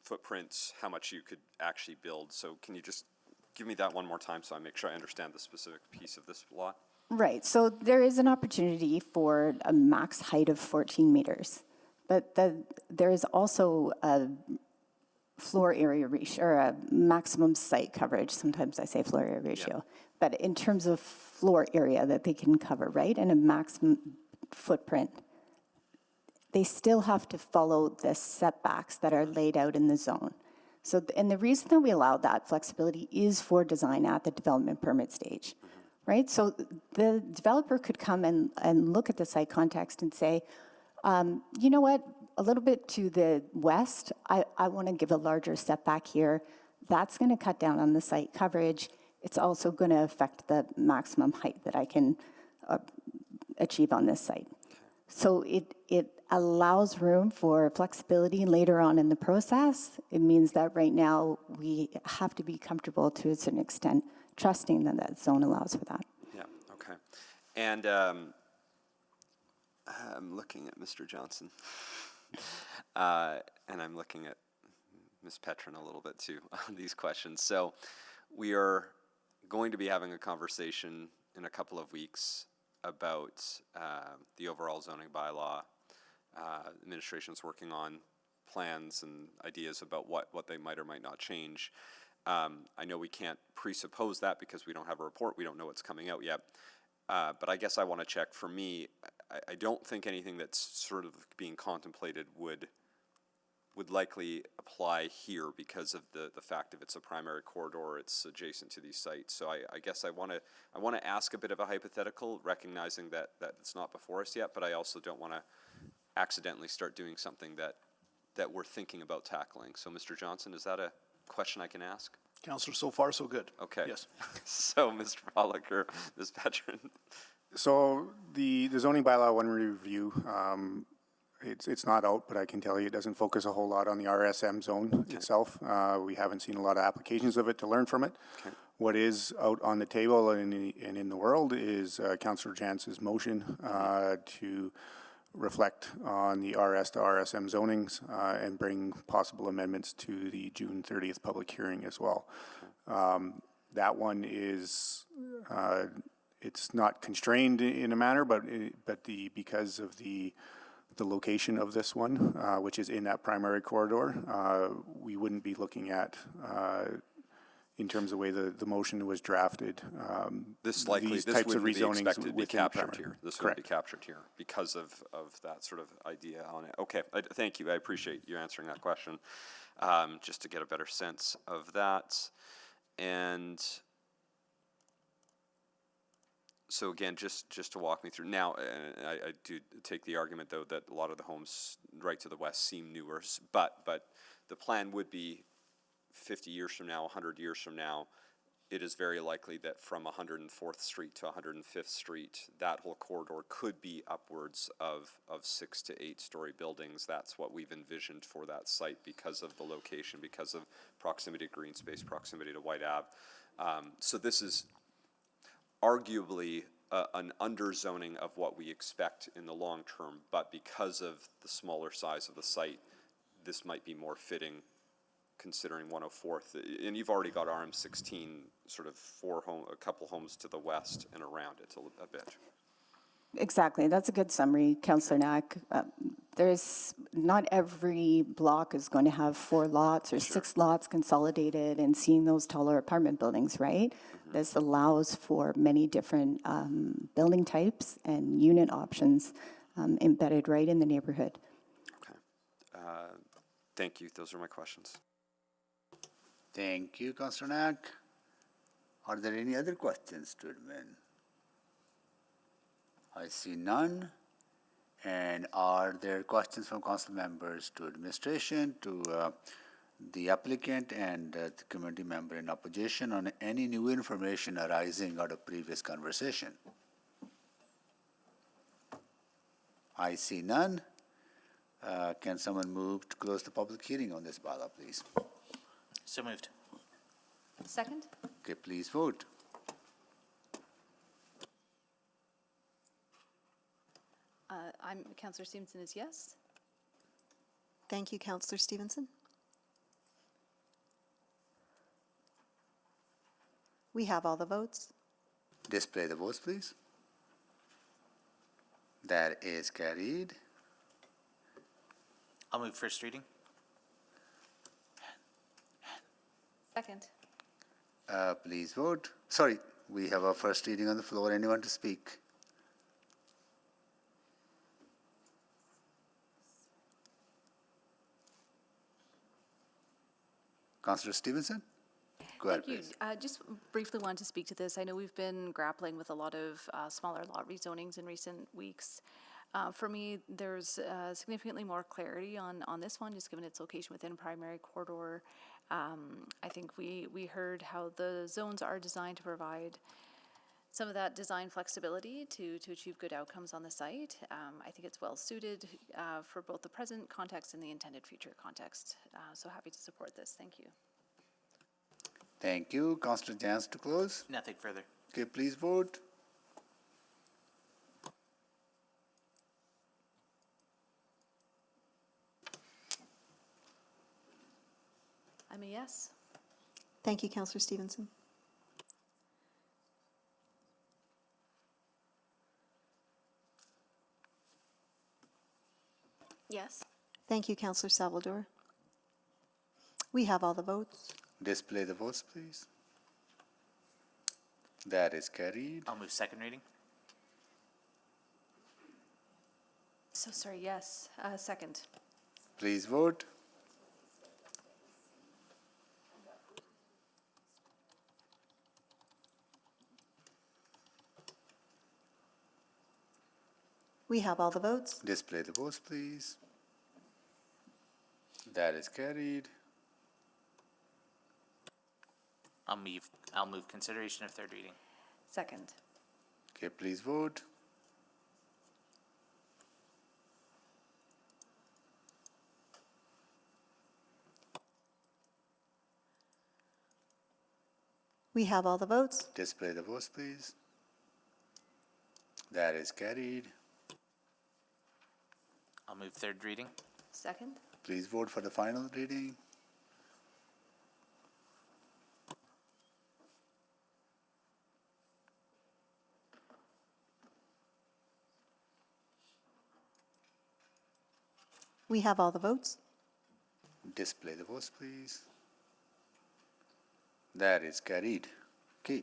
footprints, how much you could actually build. So can you just give me that one more time so I make sure I understand the specific piece of this lot? Right, so there is an opportunity for a max height of 14 meters, but there is also a floor area ratio, or a maximum site coverage. Sometimes I say floor area ratio, but in terms of floor area that they can cover, right, and a maximum footprint, they still have to follow the setbacks that are laid out in the zone. So, and the reason that we allow that flexibility is for design at the development permit stage, right? So the developer could come and look at the site context and say, you know what, a little bit to the west, I want to give a larger setback here. That's going to cut down on the site coverage. It's also going to affect the maximum height that I can achieve on this site. So it allows room for flexibility later on in the process. It means that right now we have to be comfortable to a certain extent, trusting that that zone allows for that. Yeah, okay. And I'm looking at Mr. Johnson. And I'm looking at Ms. Petrin a little bit too on these questions. So we are going to be having a conversation in a couple of weeks about the overall zoning bylaw. Administration's working on plans and ideas about what they might or might not change. I know we can't presuppose that because we don't have a report. We don't know what's coming out yet. But I guess I want to check. For me, I don't think anything that's sort of being contemplated would likely apply here because of the fact that it's a primary corridor, it's adjacent to these sites. So I guess I want to ask a bit of a hypothetical, recognizing that it's not before us yet, but I also don't want to accidentally start doing something that we're thinking about tackling. So Mr. Johnson, is that a question I can ask? Councillor, so far so good. Okay. Yes. So Mr. Pollock or Ms. Petrin. So the zoning bylaw one review, it's not out, but I can tell you it doesn't focus a whole lot on the RSM zone itself. We haven't seen a lot of applications of it to learn from it. Okay. What is out on the table and in the world is Councillor Jance's motion to reflect on the RS to RSM zonings and bring possible amendments to the June 30th public hearing as well. That one is it's not constrained in a manner, but because of the location of this one, which is in that primary corridor, we wouldn't be looking at, in terms of the way the motion was drafted, This wouldn't be expected to be captured here. This wouldn't be captured here because of that sort of idea on it. Okay, thank you. I appreciate you answering that question, just to get a better sense of that. And so again, just to walk me through now, I do take the argument though that a lot of the homes right to the west seem newer, but the plan would be 50 years from now, 100 years from now, it is very likely that from 104th Street to 105th Street, that whole corridor could be upwards of 6 to 8 story buildings. That's what we've envisioned for that site because of the location, because of proximity to green space, proximity to White Ave. So this is arguably an underzoning of what we expect in the long term, but because of the smaller size of the site, this might be more fitting considering 104th. And you've already got RM16 sort of a couple homes to the west and around it a bit. Exactly, that's a good summary, Councillor Knack. There's not every block is going to have 4 lots or 6 lots consolidated and seeing those taller apartment buildings, right? This allows for many different building types and unit options embedded right in the neighborhood. Okay. Thank you. Those are my questions. Thank you, Councillor Knack. Are there any other questions to admin? I see none. And are there questions from council members to administration, to the applicant and the community member in opposition on any new information arising out of previous conversation? I see none. Can someone move to close the public hearing on this bylaw, please? So moved. Second? Okay, please vote. Councillor Stevenson is yes. Thank you, Councillor Stevenson. We have all the votes. Display the votes, please. That is carried. I'll move first reading. Second. Please vote. Sorry, we have a first reading on the floor. Anyone to speak? Councillor Stevenson? Go ahead, Thank you. please. Just briefly wanted to speak to this. I know we've been grappling with a lot of smaller lot rezonings in recent weeks. For me, there's significantly more clarity on this one, just given its location within primary corridor. I think we heard how the zones are designed to provide some of that design flexibility to achieve good outcomes on the site. I think it's well suited for both the present context and the intended future context. So happy to support this. Thank you. Thank you. Councillor Jans to close. Nothing further. Okay, please vote. I'm a yes. Thank you, Councillor Stevenson. Yes. Thank you, Councillor Salvador. We have all the votes. Display the votes, please. That is carried. I'll move second reading. So sorry, yes. Second. Please vote. We have all the votes. Display the votes, please. That is carried. I'll move consideration of third reading. Second. Okay, please vote. We have all the votes. Display the votes, please. That is carried. I'll move third reading. Second. Please vote for the final reading. We have all the votes. Display the votes, please. That is carried. Okay.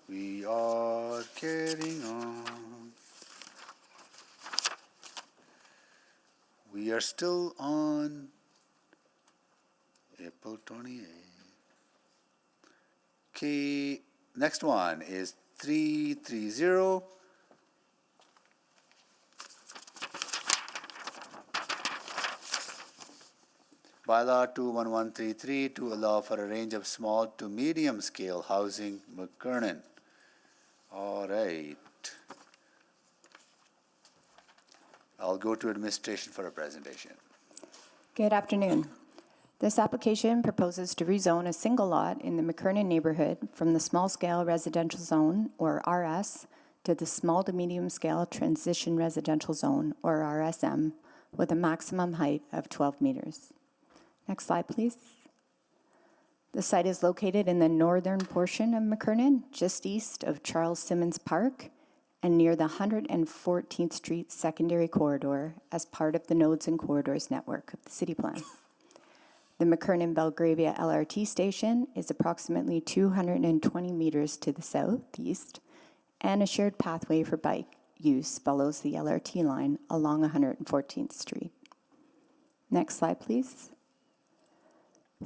We are carrying on. We are still on April 28th. Okay, next one is 330. Bylaw 21133 to allow for a range of small to medium scale housing, McKernan. All right. I'll go to administration for a presentation. Good afternoon. This application proposes to rezone a single lot in the McKernan neighborhood from the small-scale residential zone, or RS, to the small to medium-scale transition residential zone, or RSM, with a maximum height of 12 meters. Next slide, please. The site is located in the northern portion of McKernan, just east of Charles Simmons Park, and near the 114th Street secondary corridor as part of the Nodes and Corridors network of the city plan. The McKernan-Belgravia LRT station is approximately 220 meters to the southeast, and a shared pathway for bike use follows the LRT line along 114th Street. Next slide, please.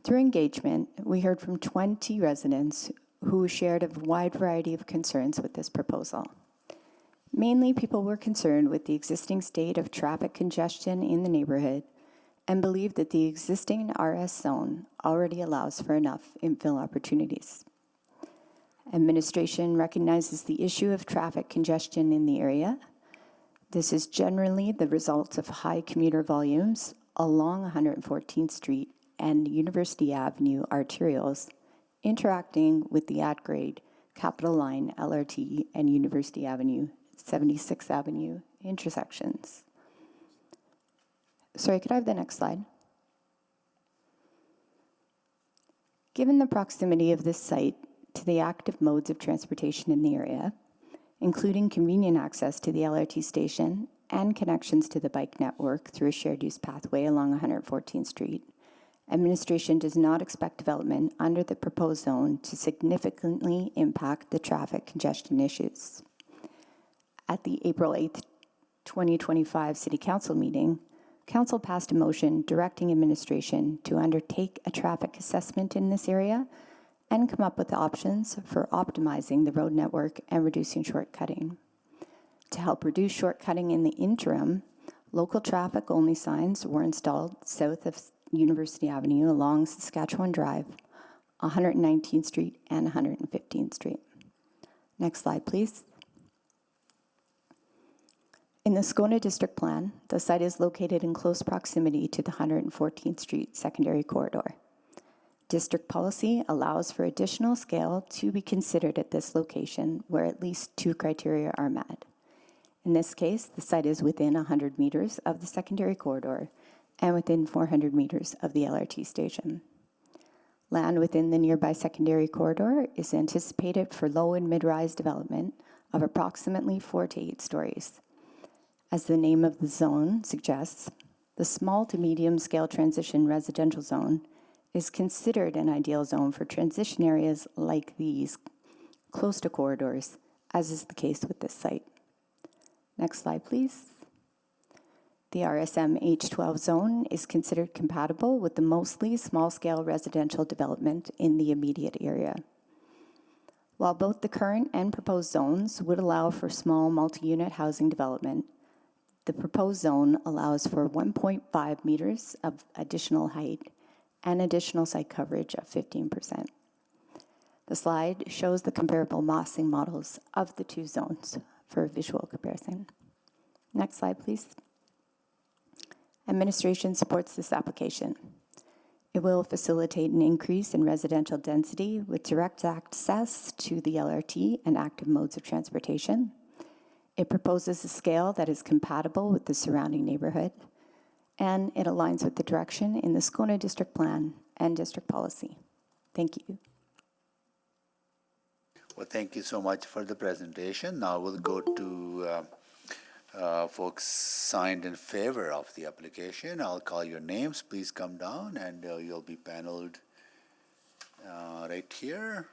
Through engagement, we heard from 20 residents who shared a wide variety of concerns with this proposal. Mainly, people were concerned with the existing state of traffic congestion in the neighborhood and believed that the existing RS zone already allows for enough infill opportunities. Administration recognizes the issue of traffic congestion in the area. This is generally the result of high commuter volumes along 114th Street and University Avenue arterials interacting with the at-grade Capital Line LRT and University Avenue, 76th Avenue intersections. Sorry, could I have the next slide? Given the proximity of this site to the active modes of transportation in the area, including convenient access to the LRT station and connections to the bike network through a shared use pathway along 114th Street, administration does not expect development under the proposed zone to significantly impact the traffic congestion issues. At the April 8th, 2025 City Council meeting, Council passed a motion directing administration to undertake a traffic assessment in this area and come up with options for optimizing the road network and reducing shortcutting. To help reduce shortcutting in the interim, local traffic-only signs were installed south of University Avenue along Saskatchewan Drive, 119th Street and 115th Street. Next slide, please. In the Scona District Plan, the site is located in close proximity to the 114th Street secondary corridor. District policy allows for additional scale to be considered at this location where at least two criteria are met. In this case, the site is within 100 meters of the secondary corridor and within 400 meters of the LRT station. Land within the nearby secondary corridor is anticipated for low and mid-rise development of approximately 4 to 8 stories. As the name of the zone suggests, the small to medium scale transition residential zone is considered an ideal zone for transition areas like these, close to corridors, as is the case with this site. Next slide, please. The RSM H12 zone is considered compatible with the mostly small-scale residential development in the immediate area. While both the current and proposed zones would allow for small multi-unit housing development, the proposed zone allows for 1.5 meters of additional height and additional site coverage of 15%. The slide shows the comparable mossing models of the two zones for visual comparison. Next slide, please. Administration supports this application. It will facilitate an increase in residential density with direct access to the LRT and active modes of transportation. It proposes a scale that is compatible with the surrounding neighborhood, and it aligns with the direction in the Scona District Plan and District Policy. Thank you. Well, thank you so much for the presentation. Now we'll go to folks signed in favor of the application. I'll call your names. Please come down and you'll be paneled right here.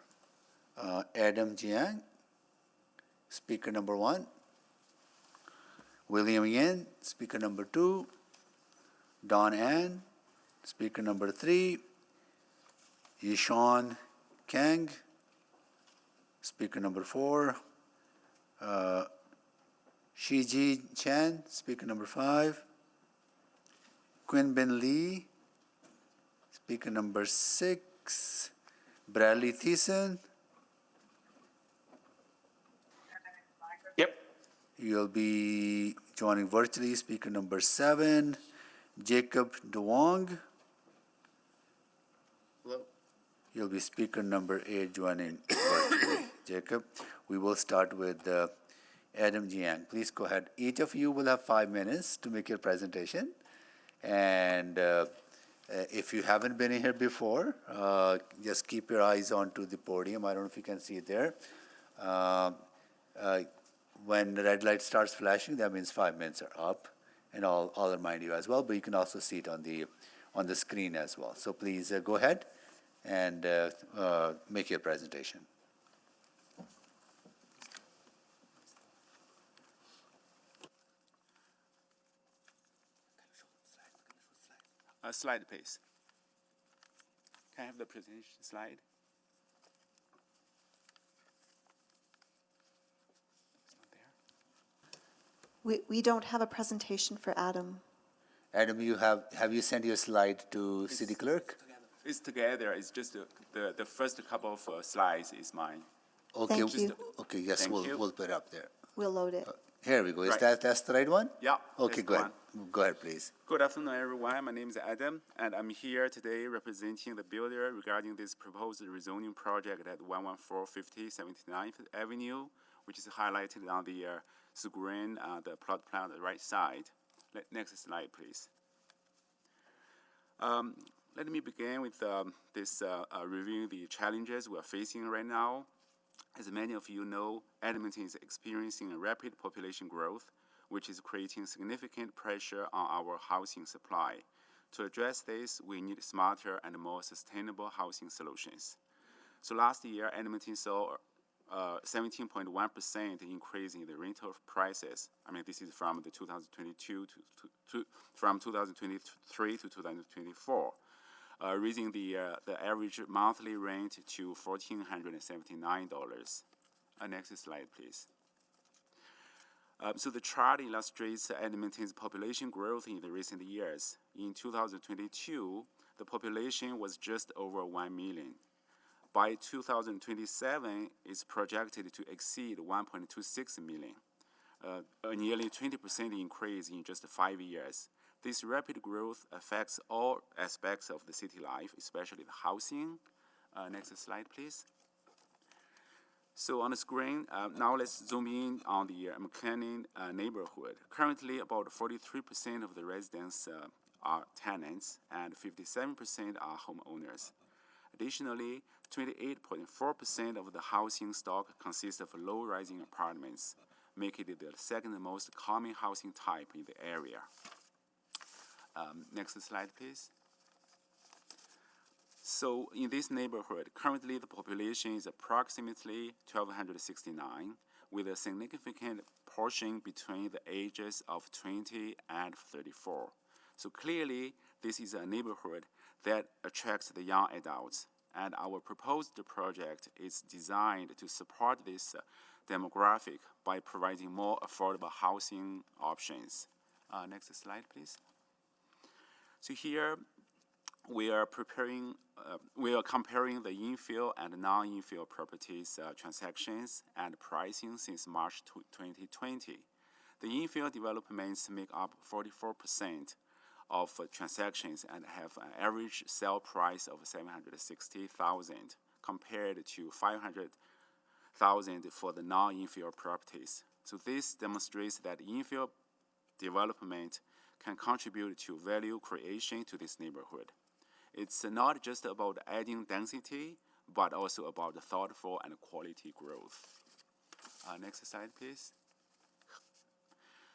Adam Jiang, speaker number 1. William Yin, speaker number 2. Don Ann, speaker number 3. Yishan Kang, speaker number 4. Shiji Chan, speaker number 5. Quinn Bin Lee, speaker number 6. Bradley Thiessen. Yep. You'll be joining virtually, speaker number 7. Jacob DeWong. Hello. You'll be speaker number 8 joining virtually. Jacob, we will start with Adam Jiang. Please go ahead. Each of you will have 5 minutes to make your presentation. And if you haven't been here before, just keep your eyes onto the podium. I don't know if you can see it there. When the red light starts flashing, that means 5 minutes are up. And I'll remind you as well, but you can also see it on the screen as well. So please go ahead and make your presentation. Slide, please. Can I have the presentation slide? We don't have a presentation for Adam. Adam, have you sent your slide to City Clerk? It's together. It's just the first couple of slides is mine. Okay. Thank you. Okay. Yes, we'll put it up there. We'll load it. Here we go. Is Right. that's the right one? Yeah. Okay, that's go the ahead. Go ahead, please. Good afternoon, everyone. My name is Adam, and I'm here today representing the builder regarding this proposed rezoning project at 11450 79th Avenue, which is highlighted on the screen, the plot plan on the right side. Next slide, please. Let me begin with reviewing the challenges we are facing right now. As many of you know, Edmonton is experiencing a rapid population growth, which is creating significant pressure on our housing supply. To address this, we need smarter and more sustainable housing solutions. So last year, Edmonton saw 17.1% increase in the rental prices. I mean, this is from the 2022 from 2023 to 2024, raising the average monthly rent to $1,479. Next slide, please. So the chart illustrates Edmonton's population growth in the recent years. In 2022, the population was just over 1 million. By 2027, it's projected to exceed 1.26 million, a nearly 20% increase in just 5 years. This rapid growth affects all aspects of the city life, especially the housing. Next slide, please. So on the screen, now let's zoom in on the McLennan neighborhood. Currently, about 43% of the residents are tenants and 57% are homeowners. Additionally, 28.4% of the housing stock consists of low-rising apartments, making it the second most common housing type in the area. Next slide, please. So in this neighborhood, currently the population is approximately 1,269, with a significant portion between the ages of 20 and 34. So clearly, this is a neighborhood that attracts the young adults, and our proposed project is designed to support this demographic by providing more affordable housing options. Next slide, please. So here, we are comparing the infill and non-infill properties transactions and pricing since March 2020. The infill developments make up 44% of transactions and have an average sale price of $760,000 compared to $500,000 for the non-infill properties. So this demonstrates that infill development can contribute to value creation to this neighborhood. It's not just about adding density, but also about thoughtful and quality growth. Next slide, please.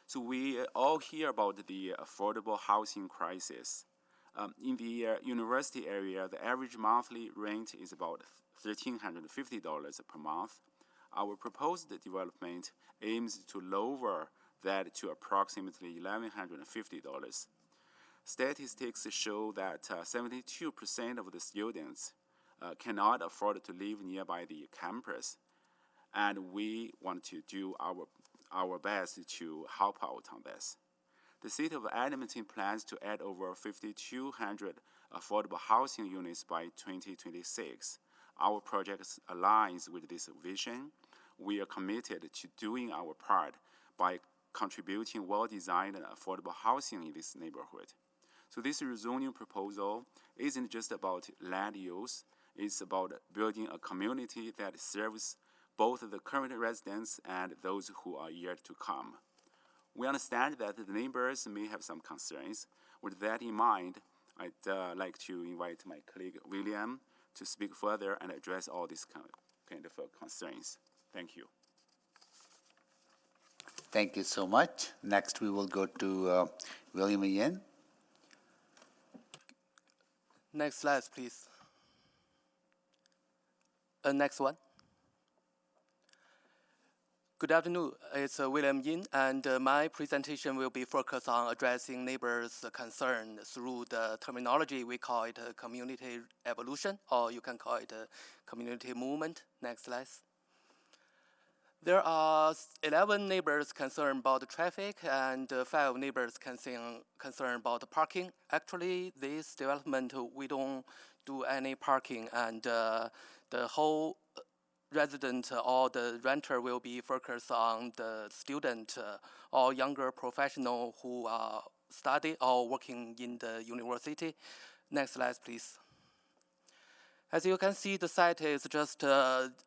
So we all hear about the affordable housing crisis. In the university area, the average monthly rent is about $1,350 per month. Our proposed development aims to lower that to approximately $1,150. Statistics show that 72% of the students cannot afford to live nearby the campus, and we want to do our best to help out on this. The city of Edmonton plans to add over 5,200 affordable housing units by 2026. Our project aligns with this vision. We are committed to doing our part by contributing well-designed and affordable housing in this neighborhood. So this rezoning proposal isn't just about land use, it's about building a community that serves both the current residents and those who are yet to come. We understand that the neighbors may have some concerns. With that in mind, I'd like to invite my colleague William to speak further and address all these kind of concerns. Thank you. Thank you so much. Next, we will go to William Ian. Next slide, please. Next one. Good afternoon. It's William Yin, and my presentation will be focused on addressing neighbors' concern through the terminology we call it community evolution, or you can call it community movement. Next slide. There are 11 neighbors concerned about the traffic and 5 neighbors concerned about the parking. Actually, this development, we don't do any parking, and the whole resident or the renter will be focused on the student or younger professional who are study or working in the university. Next slide, please. As you can see, the site is just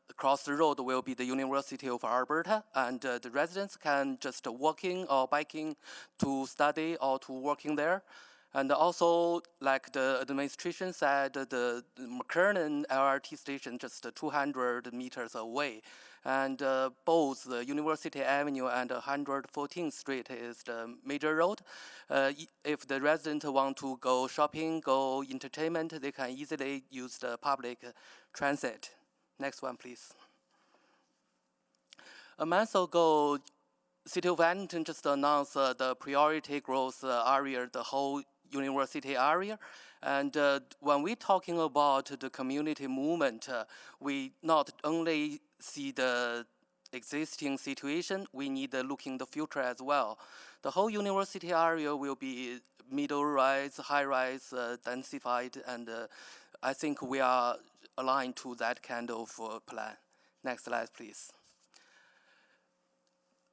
across the road will be the University of Alberta, and the residents can just walking or biking to study or to working there. And also, like the administration said, the McKernan LRT station just 200 meters away. And both the University Avenue and 114th Street is the major road. If the resident want to go shopping, go entertainment, they can easily use the public transit. Next one, please. A month ago, City of Edmonton just announced the priority growth area, the whole university area. And when we're talking about the community movement, we not only see the existing situation, we need to look in the future as well. The whole university area will be middle-rise, high-rise, densified, and I think we are aligned to that kind of plan. Next slide, please.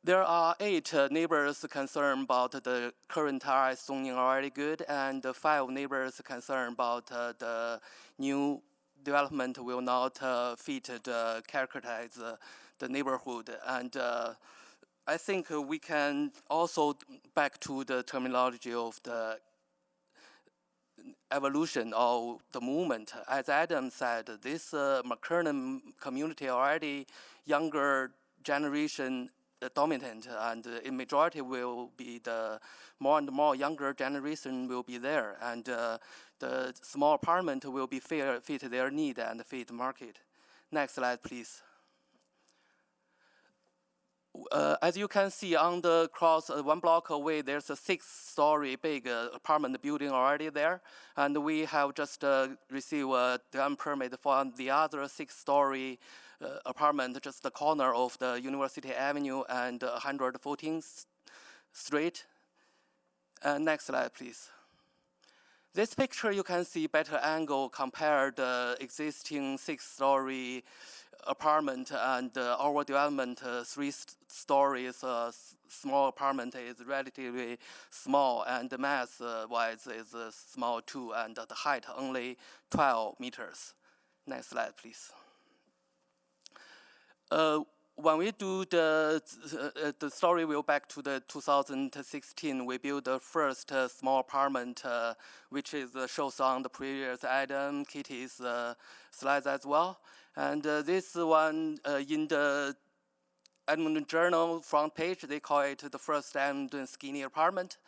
There are 8 neighbors concerned about the current RS zoning already good, and 5 neighbors concerned about the new development will not fit the characterize the neighborhood. And I think we can also back to the terminology of the evolution of the movement. As Adam said, this McKernan community already younger generation dominant, and in majority will be the more and more younger generation will be there, and the small apartment will be fit their need and fit market. Next slide, please. As you can see on the cross 1 block away, there's a 6-story big apartment building already there, and we have just received a development permit for the other 6-story apartment, just the corner of the University Avenue and 114th Street. Next slide, please. This picture you can see better angle compared the existing 6-story apartment and our development 3 stories small apartment is relatively small, and the mass wise is small too, and the height only 12 meters. Next slide, please. When we do the story will back to the 2016, we built the first small apartment, which is shows on the previous Adam, Kitty's slides as well. And this one in the Edmonton Journal front page, they call it the first Edmonton skinny apartment.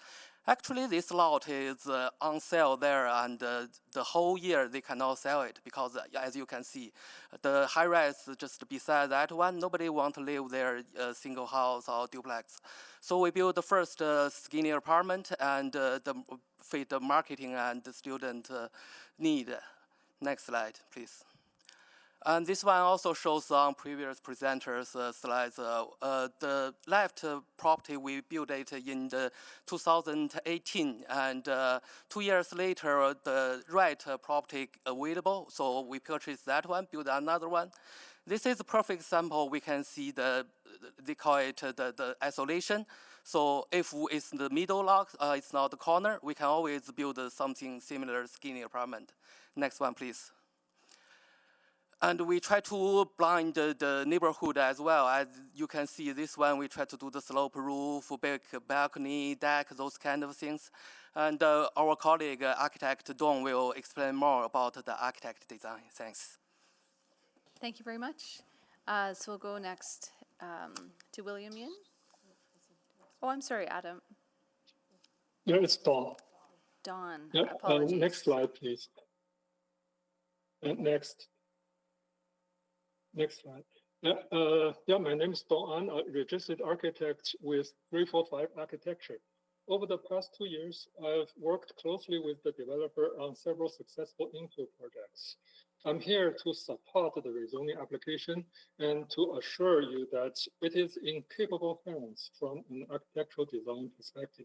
Actually, this lot is on sale there, and the whole year they cannot sell it because, as you can see, the high-rise just beside that one, nobody want to live there, single house or duplex. So we built the first skinny apartment and fit the marketing and the student need. Next slide, please. And this one also shows on previous presenters' slides. The left property, we built it in the 2018, and 2 years later, the right property available, so we purchased that one, built another one. This is a perfect example. We can see they call it the isolation. So if it's the middle lock, it's not the corner, we can always build something similar skinny apartment. Next one, please. And we try to blind the neighborhood as well. As you can see, this one, we try to do the slope roof, big balcony, deck, those kind of things. And our colleague, architect Dawn, will explain more about the architect design. Thanks. Thank you very much. So we'll go next to William Yin. Oh, I'm sorry, Adam. Yeah, it's Dawn. Dawn, Yeah, apologies. next slide, please. Next. Next slide. Yeah, my name is Dawn, a registered architect with 345 Architecture. Over the past 2 years, I've worked closely with the developer on several successful infill projects. I'm here to support the rezoning application and to assure you that it is in capable hands from an architectural design perspective.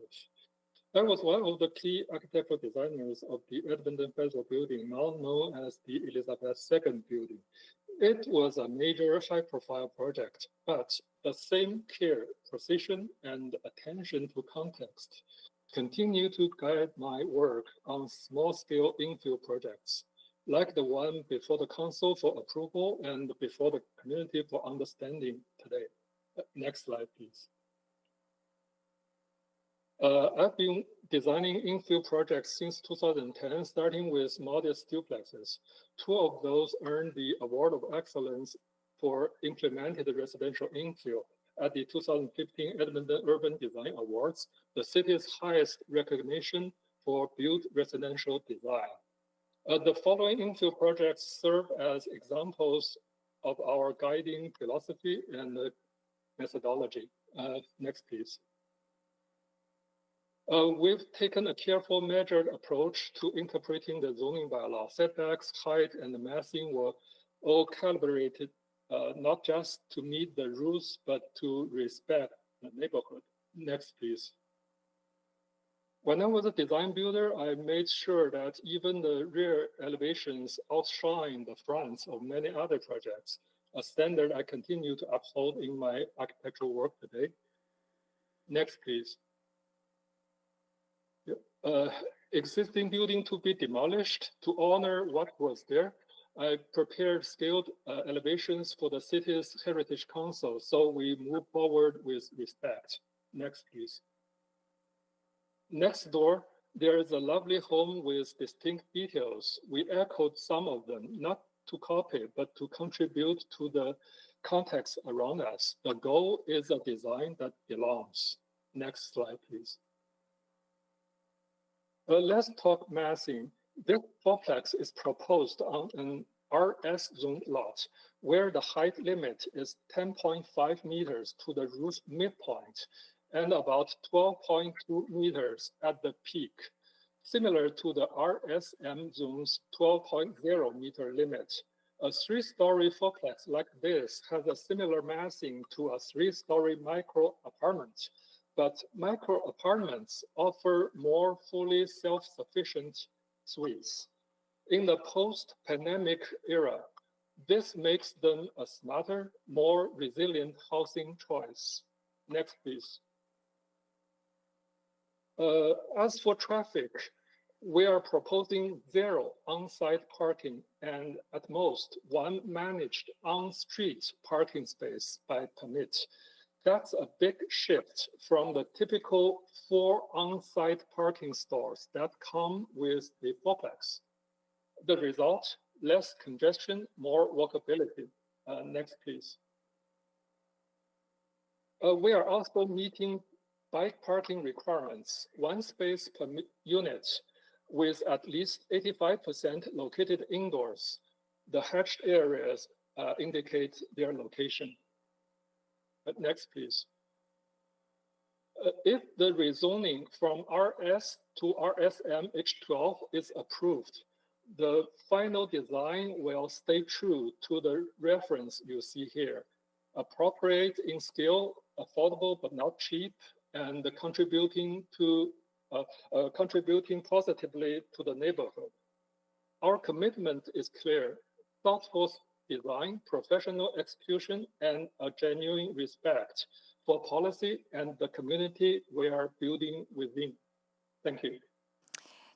I was one of the key architectural designers of the Edmonton Federal Building, now known as the Elizabeth II Building. It was a major high-profile project, but the same care, precision, and attention to context continue to guide my work on small-scale infill projects, like the one before the Council for approval and before the community for understanding today. Next slide, please. I've been designing infill projects since 2010, starting with modest duplexes. 2 of those earned the Award of Excellence for Implemented Residential Infill at the 2015 Edmonton Urban Design Awards, the city's highest recognition for built residential design. The following infill projects serve as examples of our guiding philosophy and methodology. Next, please. We've taken a careful, measured approach to interpreting the zoning bylaw. Setbacks, height, and massing were all calibrated, not just to meet the rules, but to respect the neighborhood. Next, please. When I was a design builder, I made sure that even the rear elevations outshine the fronts of many other projects, a standard I continue to uphold in my architectural work today. Next, please. Existing building to be demolished to honor what was there. I prepared scaled elevations for the city's Heritage Council, so we move forward with respect. Next, please. Next door, there is a lovely home with distinct details. We echoed some of them, not to copy, but to contribute to the context around us. The goal is a design that belongs. Next slide, please. Let's talk massing. This fourplex is proposed on an RS zone lot where the height limit is 10.5 meters to the roof midpoint and about 12.2 meters at the peak, similar to the RSM zone's 12.0 meter limit. A 3-story fourplex like this has a similar massing to a 3-story micro apartment, but micro apartments offer more fully self-sufficient suites. In the post-pandemic era, this makes them a smarter, more resilient housing choice. Next, please. As for traffic, we are proposing 0 on-site parking and at most 1 managed on-street parking space by permit. That's a big shift from the typical 4 on-site parking stalls that come with the fourplex. The result, less congestion, more walkability. Next, please. We are also meeting bike parking requirements, 1 space per unit with at least 85% located indoors. The hatched areas indicate their location. Next, please. If the rezoning from RS to RSM H12 is approved, the final design will stay true to the reference you see here. Appropriate in scale, affordable but not cheap, and contributing positively to the neighborhood. Our commitment is clear: thoughtful design, professional execution, and a genuine respect for policy and the community we are building within. Thank you.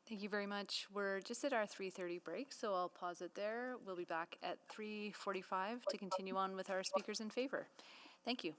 Thank you very much. We're just at our 3:30 break, so I'll pause it there. We'll be back at 3:45 to continue on with our speakers in favor. Thank you.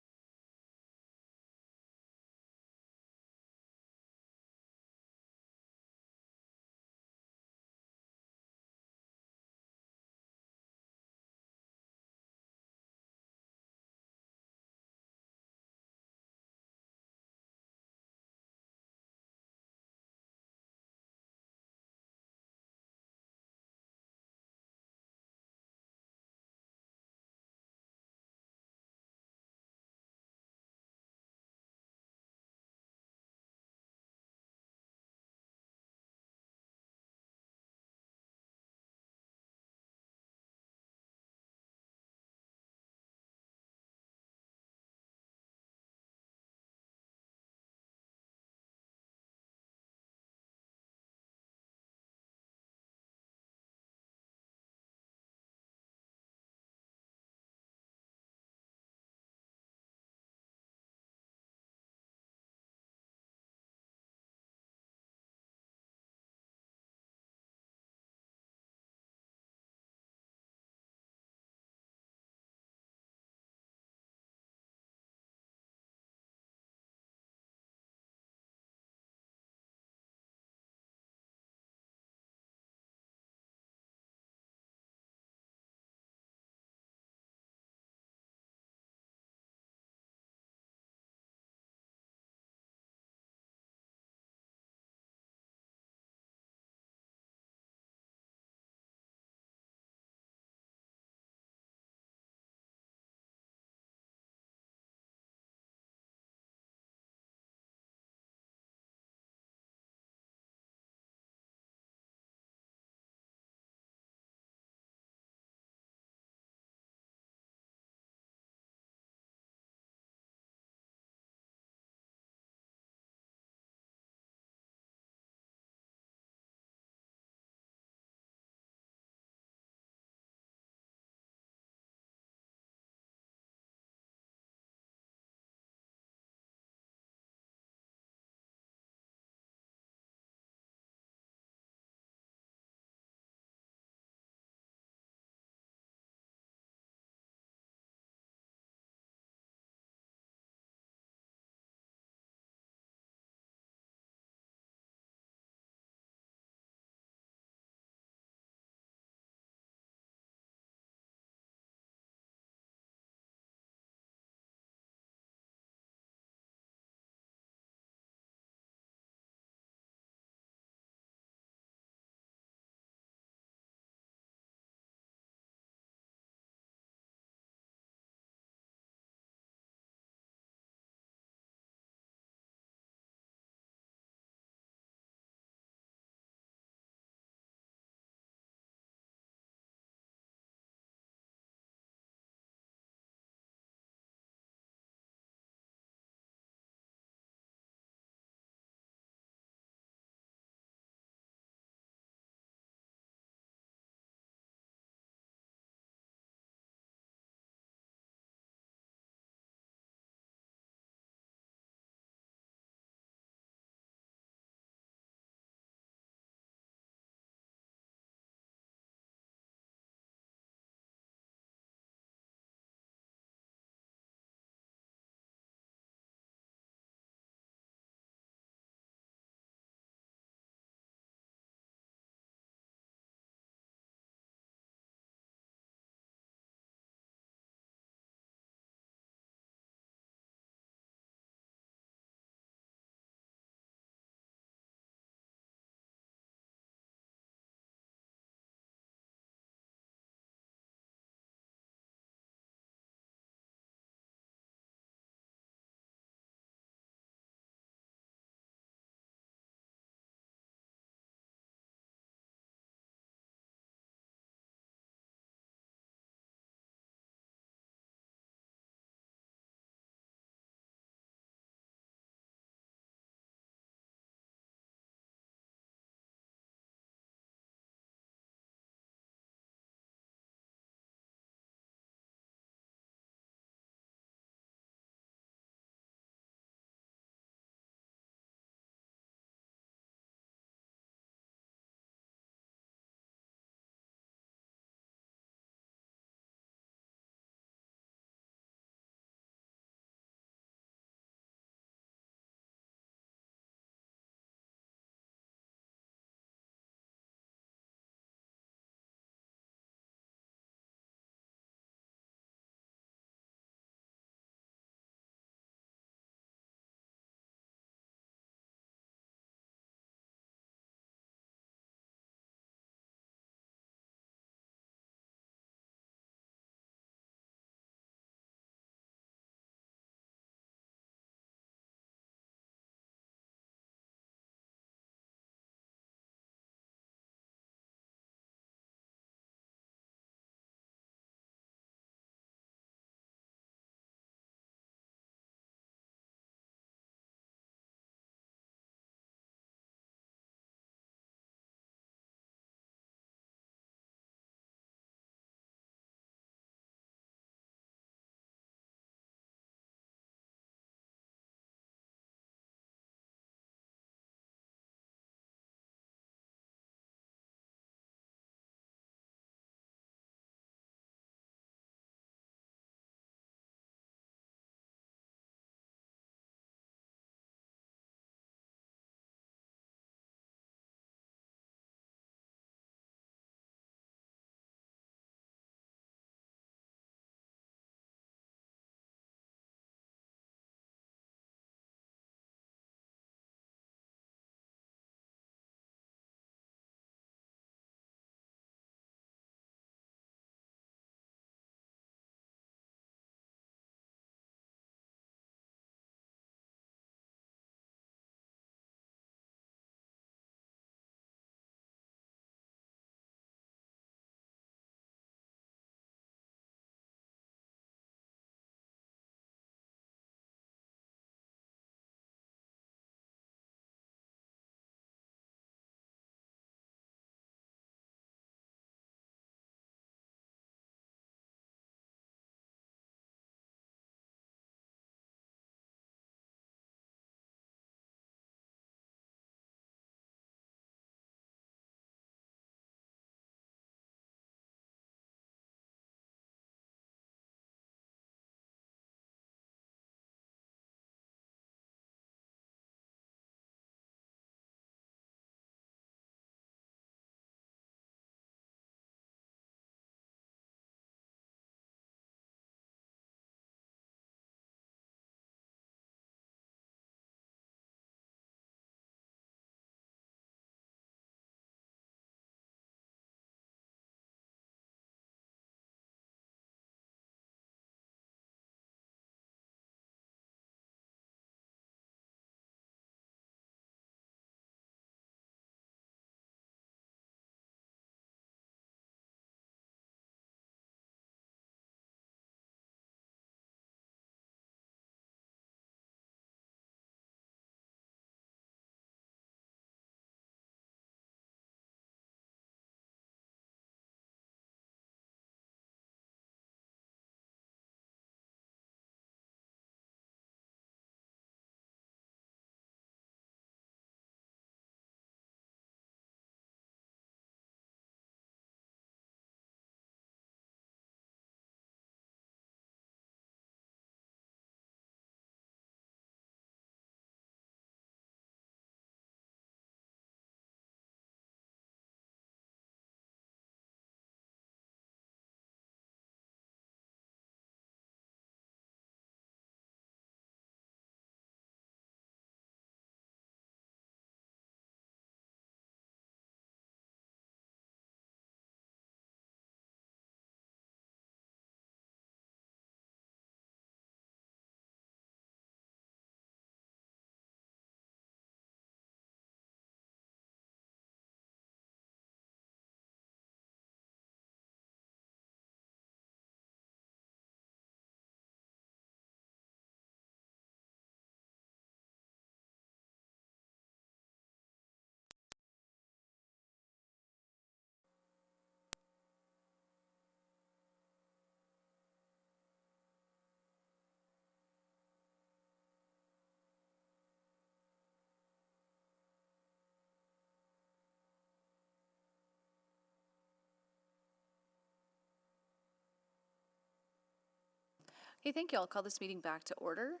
Hey, thank you. I'll call this meeting back to order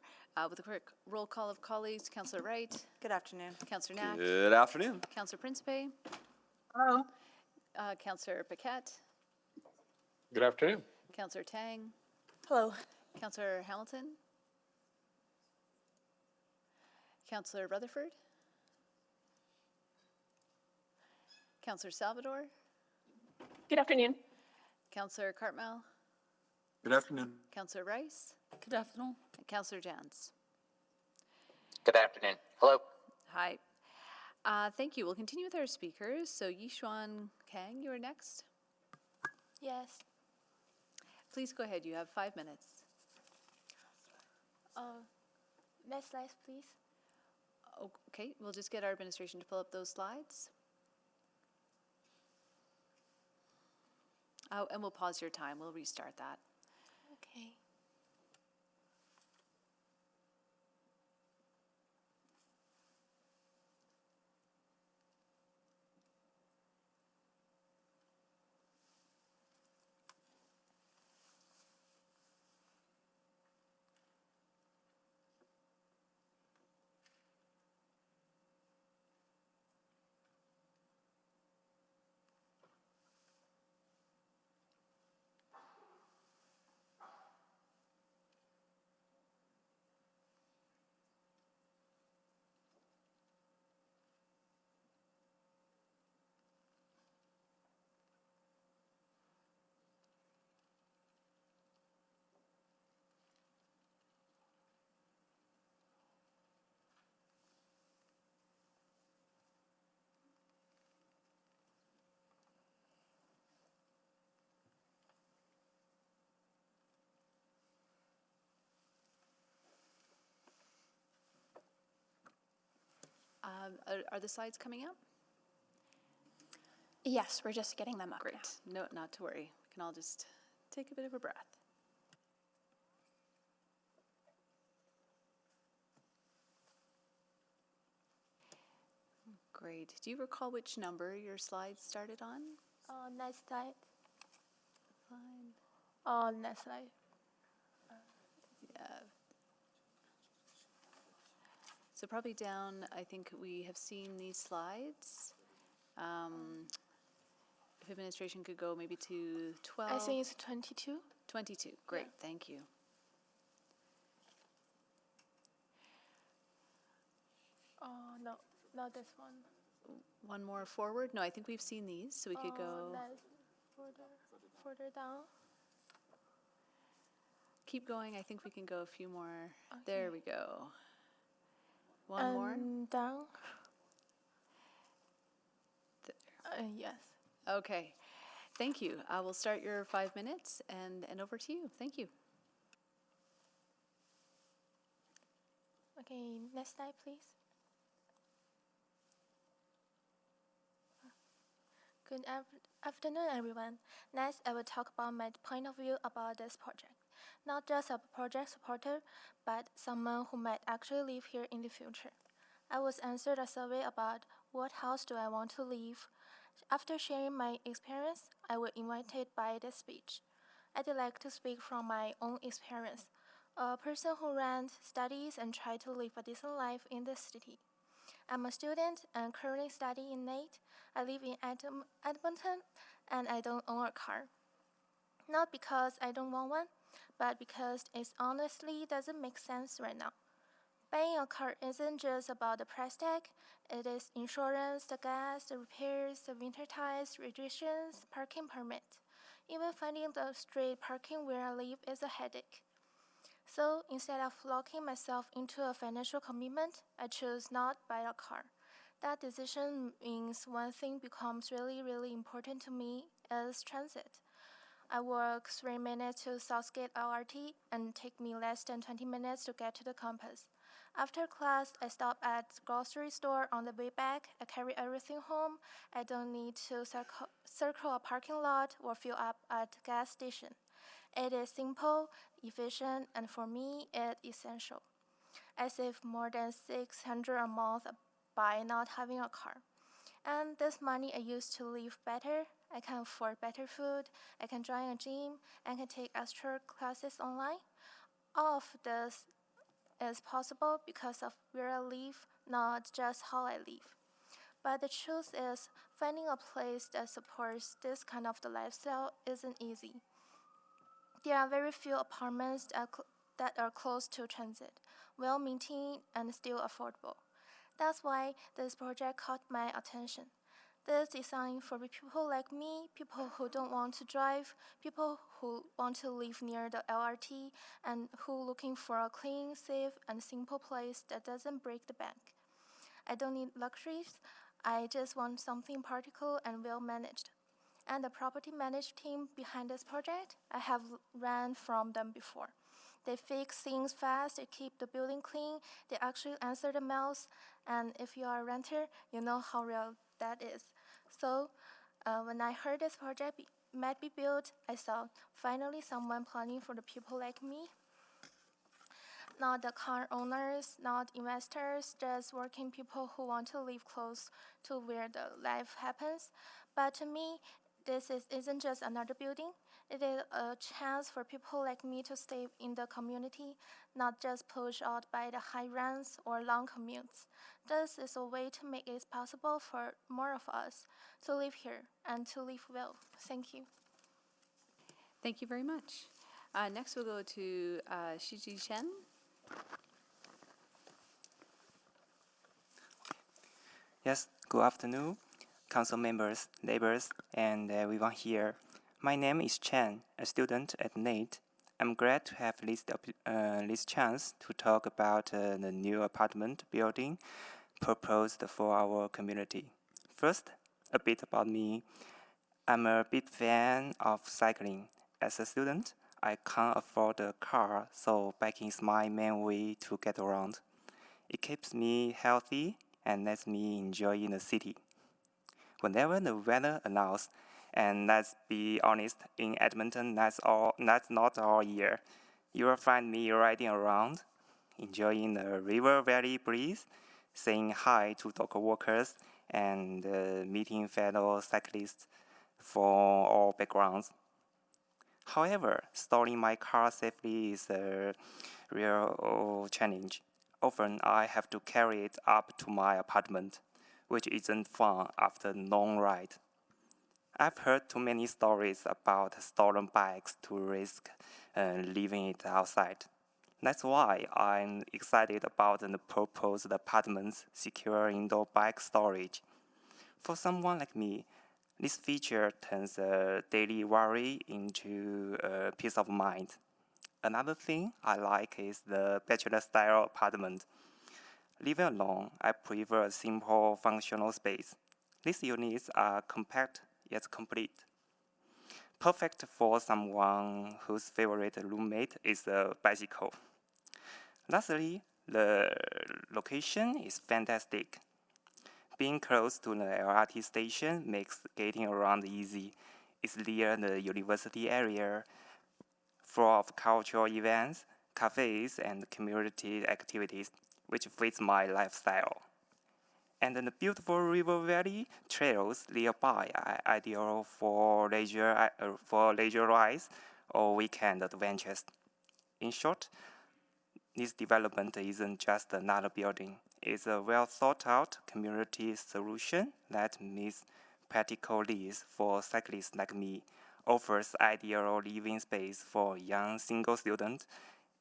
with a quick roll call of colleagues. Councillor Wright. Good afternoon. Councillor Knack. Good afternoon. Councillor Principe. Hello. Councillor Paquette. Good afternoon. Councillor Tang. Hello. Councillor Hamilton. Councillor Rutherford. Councillor Salvador. Good afternoon. Councillor Cartmel. Good afternoon. Councillor Rice. Good afternoon. And Councillor Jans. Good afternoon. Hello. Hi. Thank you. We'll continue with our speakers. So Yishuan Kang, you are next. Yes. Please go ahead. You have 5 minutes. Next slide, please. Okay, we'll just get our administration to pull up those slides. Oh, and we'll pause your time. We'll restart that. Okay. Are the slides coming up? Yes, we're just getting them up. Great. No, not to worry. We can all just take a bit of a breath. Great. Do you recall which number your slides started on? Next slide. Fine. Next slide. Yeah. So probably down, I think we have seen these slides. If administration could go maybe to 12. I think it's 22. 22, great, thank you. Oh, no, not this one. One more forward? No, I think we've seen these, so we could go. Further down. Keep going, I think we can go a few more. Okay. There we go. One more? Down. Yes. Okay, thank you. We'll start your 5 minutes and over to you. Thank you. Okay, next slide, please. Good afternoon, everyone. Next, I will talk about my point of view about this project. Not just a project supporter, but someone who might actually live here in the future. I was answered a survey about what house do I want to live. After sharing my experience, I was invited by this speech. I'd like to speak from my own experience. A person who ran studies and tried to live a decent life in this city. I'm a student and currently studying in NATE. I live in Edmonton and I don't own a car. Not because I don't want one, but because it honestly doesn't make sense right now. Buying a car isn't just about the price tag. It is insurance, the gas, the repairs, the winter tires, registrations, parking permit. Even finding the street parking where I live is a headache. So instead of locking myself into a financial commitment, I chose not buy a car. That decision means one thing becomes really, really important to me is transit. I walk 3 minutes to Southgate LRT and take me less than 20 minutes to get to the campus. After class, I stop at the grocery store on the way back. I carry everything home. I don't need to circle a parking lot or fill up at a gas station. It is simple, efficient, and for me, it's essential. I save more than $600 a month by not having a car. And this money I use to live better. I can afford better food. I can join a gym. I can take extra classes online. All of this is possible because of where I live, not just how I live. But the truth is, finding a place that supports this kind of the lifestyle isn't easy. There are very few apartments that are close to transit, well maintained, and still affordable. That's why this project caught my attention. This is designed for people like me, people who don't want to drive, people who want to live near the LRT, and who looking for a clean, safe, and simple place that doesn't break the bank. I don't need luxuries. I just want something practical and well managed. And the property management team behind this project, I have ran from them before. They fix things fast, they keep the building clean, they actually answer the mails, and if you are a renter, you know how real that is. So when I heard this project might be built, I thought, finally someone planning for the people like me. Not the car owners, not investors, just working people who want to live close to where the life happens. But to me, this isn't just another building. It is a chance for people like me to stay in the community, not just pushed out by the high rents or long commutes. This is a way to make it possible for more of us to live here and to live well. Thank you. Thank you very much. Next, we'll go to Shiji Chen. Yes, good afternoon, council members, neighbors, and everyone here. My name is Chen, a student at NATE. I'm glad to have this chance to talk about the new apartment building proposed for our community. First, a bit about me. I'm a big fan of cycling. As a student, I can't afford a car, so biking is my main way to get around. It keeps me healthy and lets me enjoy in the city. Whenever the weather allows, and let's be honest, in Edmonton, that's not all year. You will find me riding around, enjoying the river valley breeze, saying hi to dog walkers, and meeting fellow cyclists from all backgrounds. However, storing my car safely is a real challenge. Often I have to carry it up to my apartment, which isn't fun after a long ride. I've heard too many stories about stolen bikes to risk leaving it outside. That's why I'm excited about the proposed apartment's secure indoor bike storage. For someone like me, this feature turns a daily worry into a peace of mind. Another thing I like is the bachelor-style apartment. Living alone, I prefer a simple, functional space. These units are compact yet complete. Perfect for someone whose favorite roommate is a bicycle. Lastly, the location is fantastic. Being close to the LRT station makes getting around easy. It's near the university area, full of cultural events, cafes, and community activities, which fits my lifestyle. And the beautiful river valley trails nearby are ideal for leisure rides or weekend adventures. In short, this development isn't just another building. It's a well-thought-out community solution that meets practical needs for cyclists like me, offers ideal living space for young single students,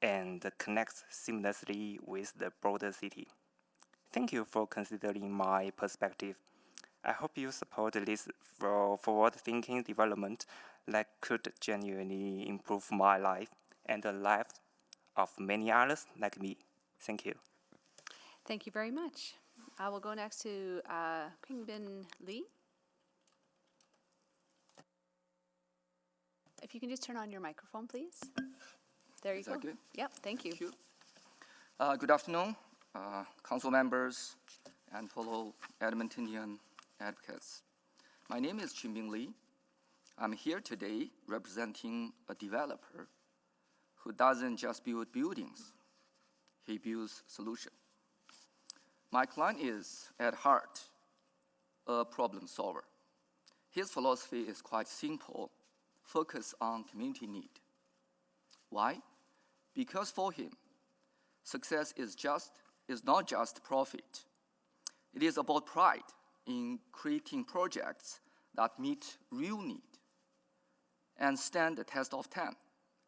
and connects seamlessly with the broader city. Thank you for considering my perspective. I hope you support this forward-thinking development that could genuinely improve my life and the life of many others like me. Thank you. Thank you very much. I will go next to Qingbin Li. If you can just turn on your microphone, please. There you Is go. that good? Yep, thank you. Good afternoon, council members and fellow Edmontonian advocates. My name is Qingbin Li. I'm here today representing a developer who doesn't just build buildings, he builds solutions. My client is, at heart, a problem solver. His philosophy is quite simple, focus on community need. Why? because for him, success is not just profit. It is about pride in creating projects that meet real need and stand the test of time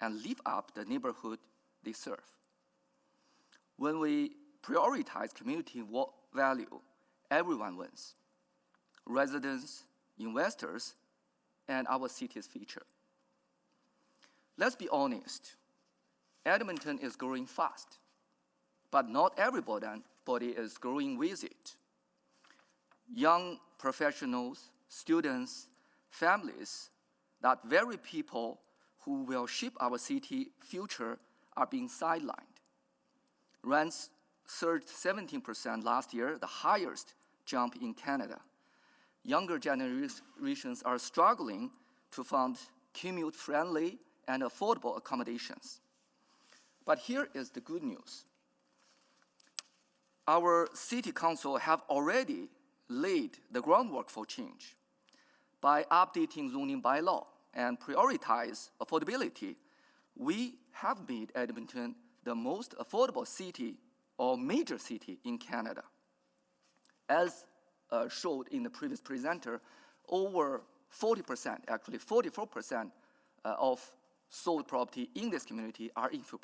and live up the neighborhood they serve. When we prioritize community value, everyone wins. Residents, investors, and our city's future. Let's be honest, Edmonton is growing fast, but not everybody is growing with it. Young professionals, students, families, that very people who will shape our city future are being sidelined. Rents surged 17% last year, the highest jump in Canada. Younger generations are struggling to fund commute-friendly and affordable accommodations. But here is the good news. Our city council have already laid the groundwork for change. By updating zoning bylaw and prioritize affordability, we have made Edmonton the most affordable city or major city in Canada. As showed in the previous presenter, over 40%, actually 44% of sold property in this community are infill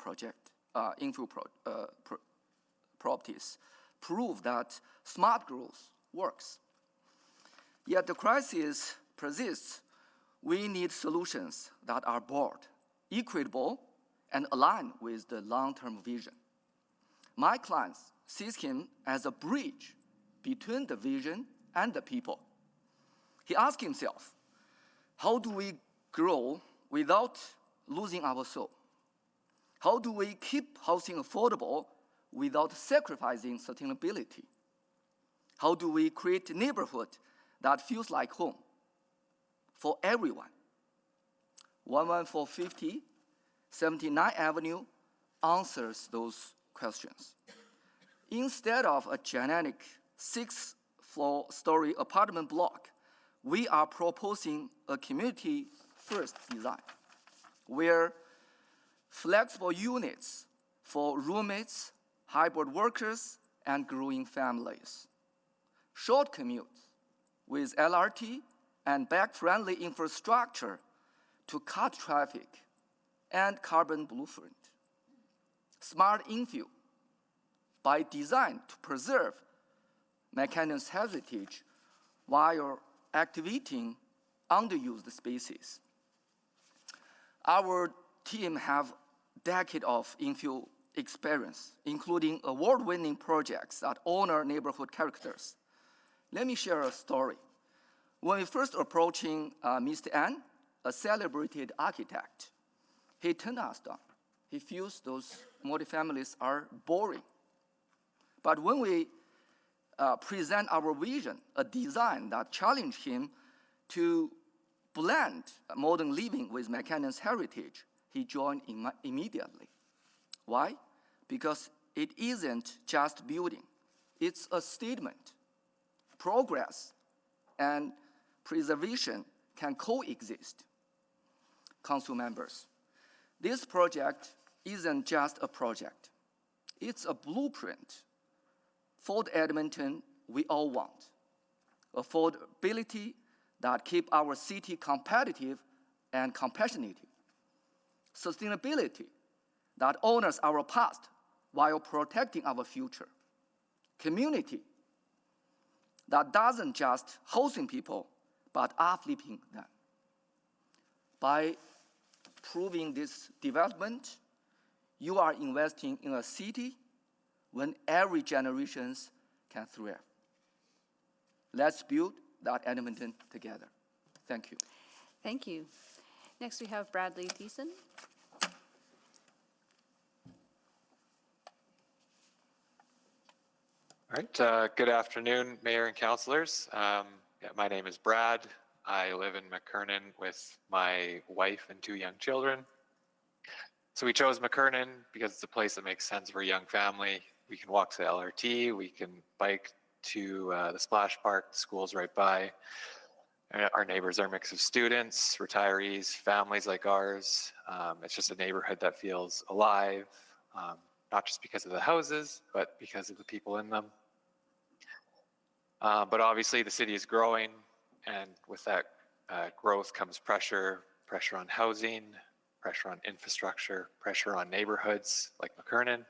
properties, prove that smart growth works. Yet the crisis persists. We need solutions that are broad, equitable, and aligned with the long-term vision. My client sees him as a bridge between the vision and the people. He asks himself, how do we grow without losing our soul? How do we keep housing affordable without sacrificing sustainability? How do we create a neighborhood that feels like home for everyone? 11450 79th Avenue answers those questions. Instead of a gigantic 6-story apartment block, we are proposing a community-first design where flexible units for roommates, hybrid workers, and growing families, short commutes with LRT and bike-friendly infrastructure to cut traffic and carbon blueprint, smart infill by design to preserve McKinnon's heritage while activating underused spaces. Our team have decades of infill experience, including award-winning projects that honor neighborhood characters. Let me share a story. When we first approaching Mr. An, a celebrated architect, he turned us down. He feels those multifamilies are boring. But when we present our vision, a design that challenged him to blend modern living with McKinnon's heritage, he joined immediately. Why? Because it isn't just building. It's a statement. Progress and preservation can coexist. Council members, this project isn't just a project. It's a blueprint for the Edmonton we all want. Affordability that keep our city competitive and compassionate. Sustainability that honors our past while protecting our future. Community that doesn't just hosting people, but uplifting them. By proving this development, you are investing in a city when every generation can thrive. Let's build that Edmonton together. Thank you. Thank you. Next we have Bradley Thiessen. All right, good afternoon, Mayor and Councilors. My name is Brad. I live in McKernan with my wife and 2 young children. So we chose McKernan because it's a place that makes sense for a young family. We can walk to the LRT, we can bike to the splash park, the school's right by. Our neighbors are a mix of students, retirees, families like ours. It's just a neighborhood that feels alive, not just because of the houses, but because of the people in them. But obviously the city is growing, and with that growth comes pressure on housing, pressure on infrastructure, pressure on neighborhoods like McKernan.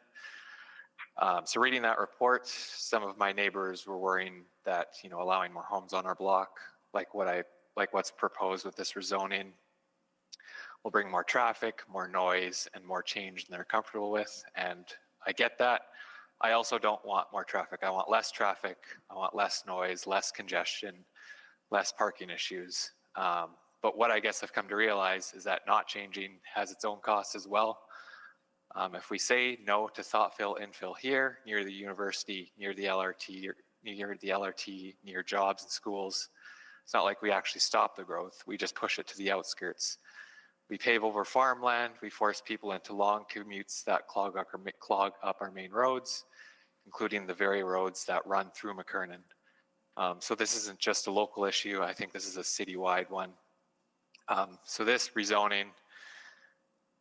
So reading that report, some of my neighbors were worrying that, allowing more homes on our block, like what's proposed with this rezoning, will bring more traffic, more noise, and more change than they're comfortable with. And I get that. I also don't want more traffic. I want less traffic. I want less noise, less congestion, less parking issues. But what I guess I've come to realize is that not changing has its own costs as well. If we say no to thoughtful infill here, near the university, near the LRT, near jobs and schools, it's not like we actually stop the growth. We just push it to the outskirts. We pave over farmland. We force people into long commutes that clog up our main roads, including the very roads that run through McKernan. So this isn't just a local issue. I think this is a citywide one. So this rezoning,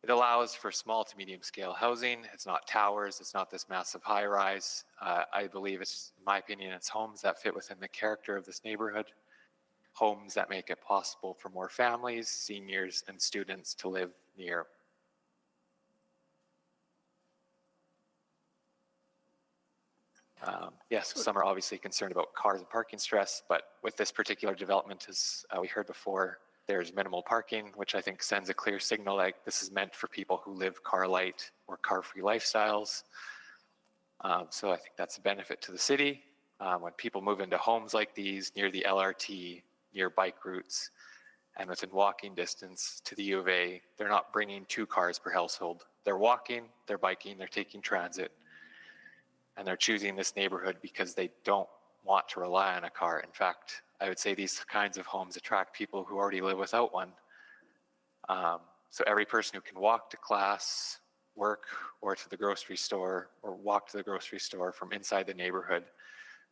it allows for small to medium scale housing. It's not towers. It's not this massive high rise. I believe it's, in my opinion, it's homes that fit within the character of this neighborhood. Homes that make it possible for more families, seniors, and students to live near. Yes, some are obviously concerned about cars and parking stress, but with this particular development, as we heard before, there's minimal parking, which I think sends a clear signal like this is meant for people who live car light or car-free lifestyles. So I think that's a benefit to the city. When people move into homes like these near the LRT, near bike routes, and within walking distance to the U of A, they're not bringing 2 cars per household. They're walking, they're biking, they're taking transit, and they're choosing this neighborhood because they don't want to rely on a car. In fact, I would say these kinds of homes attract people who already live without one. So every person who can walk to class, work, or to the grocery store, or walk to the grocery store from inside the neighborhood,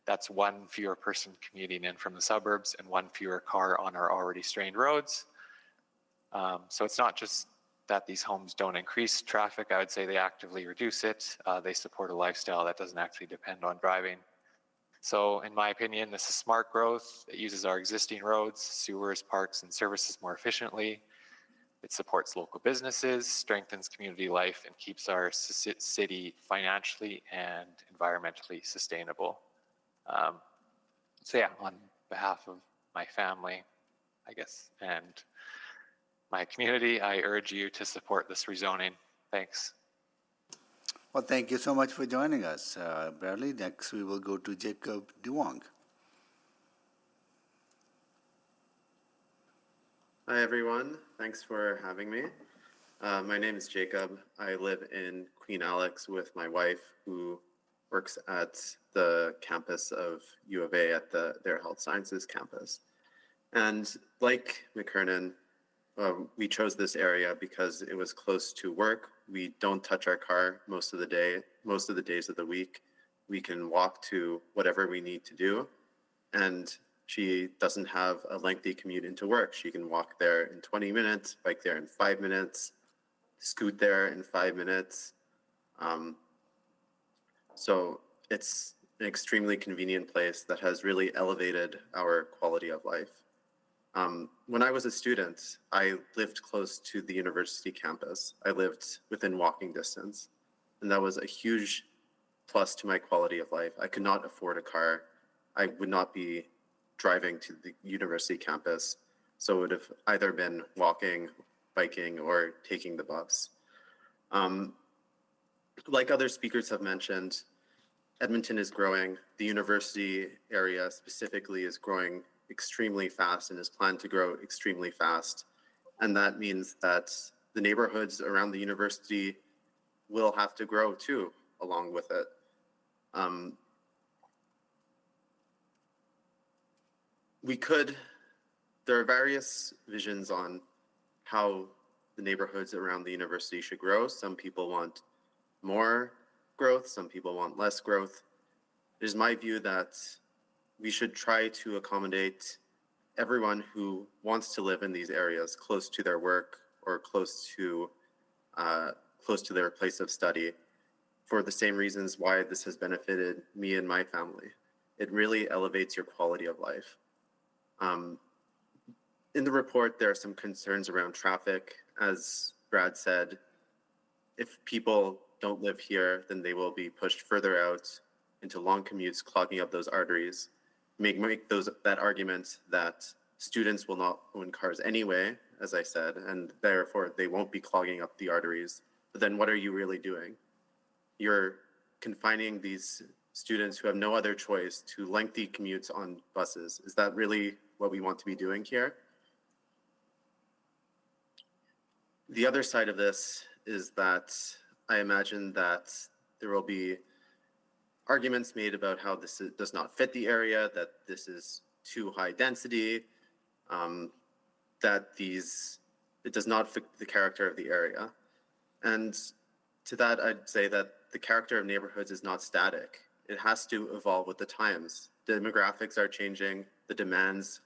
that's 1 fewer person commuting in from the suburbs and 1 fewer car on our already strained roads. So it's not just that these homes don't increase traffic. I would say they actively reduce it. They support a lifestyle that doesn't actually depend on driving. So in my opinion, this is smart growth. It uses our existing roads, sewers, parks, and services more efficiently. It supports local businesses, strengthens community life, and keeps our city financially and environmentally sustainable. So yeah, on behalf of my family, I guess, and my community, I urge you to support this rezoning. Thanks. Well, thank you so much for joining us, Bradley. Next, we will go to Jacob Duong. Hi, everyone. Thanks for having me. My name is Jacob. I live in Queen Alex with my wife, who works at the campus of U of A at their health sciences campus. And like McKernan, we chose this area because it was close to work. We don't touch our car most of the days of the week. We can walk to whatever we need to do. And she doesn't have a lengthy commute into work. She can walk there in 20 minutes, bike there in 5 minutes, scoot there in 5 minutes. So it's an extremely convenient place that has really elevated our quality of life. When I was a student, I lived close to the university campus. I lived within walking distance, and that was a huge plus to my quality of life. I could not afford a car. I would not be driving to the university campus, so it would have either been walking, biking, or taking the bus. Like other speakers have mentioned, Edmonton is growing. The university area specifically is growing extremely fast and is planned to grow extremely fast. And that means that the neighborhoods around the university will have to grow too, along with it. There are various visions on how the neighborhoods around the university should grow. Some people want more growth, some people want less growth. It is my view that we should try to accommodate everyone who wants to live in these areas close to their work or close to their place of study, for the same reasons why this has benefited me and my family. It really elevates your quality of life. In the report, there are some concerns around traffic. As Brad said, if people don't live here, then they will be pushed further out into long commutes, clogging up those arteries. Make that argument that students will not own cars anyway, as I said, and therefore they won't be clogging up the arteries. But then what are you really doing? You're confining these students who have no other choice to lengthy commutes on buses. Is that really what we want to be doing here? The other side of this is that I imagine that there will be arguments made about how this does not fit the area, that this is too high density, that it does not fit the character of the area. And to that, I'd say that the character of neighborhoods is not static. It has to evolve with the times. Demographics are changing, the demands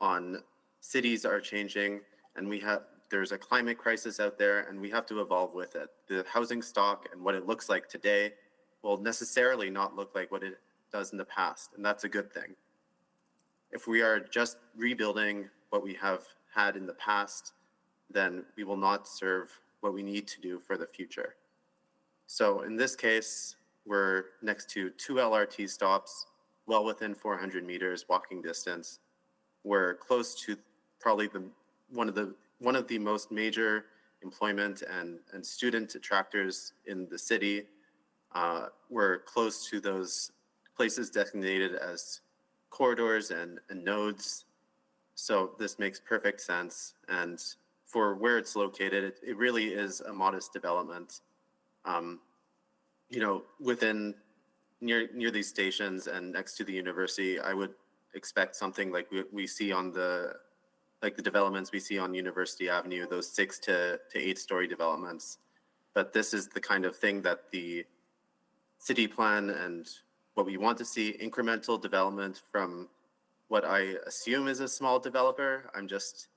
on cities are changing, and there's a climate crisis out there, and we have to evolve with it. The housing stock and what it looks like today will necessarily not look like what it does in the past, and that's a good thing. If we are just rebuilding what we have had in the past, then we will not serve what we need to do for the future. So in this case, we're next to 2 LRT stops, well within 400 meters walking distance. We're close to probably one of the most major employment and student attractors in the city. We're close to those places designated as corridors and nodes. So this makes perfect sense. And for where it's located, it really is a modest development. Within near these stations and next to the university, I would expect something like we see on the developments we see on University Avenue, those 6 to 8 story developments. But this is the kind of thing that the city plan and what we want to see, incremental development from what I assume is a small developer. I'm just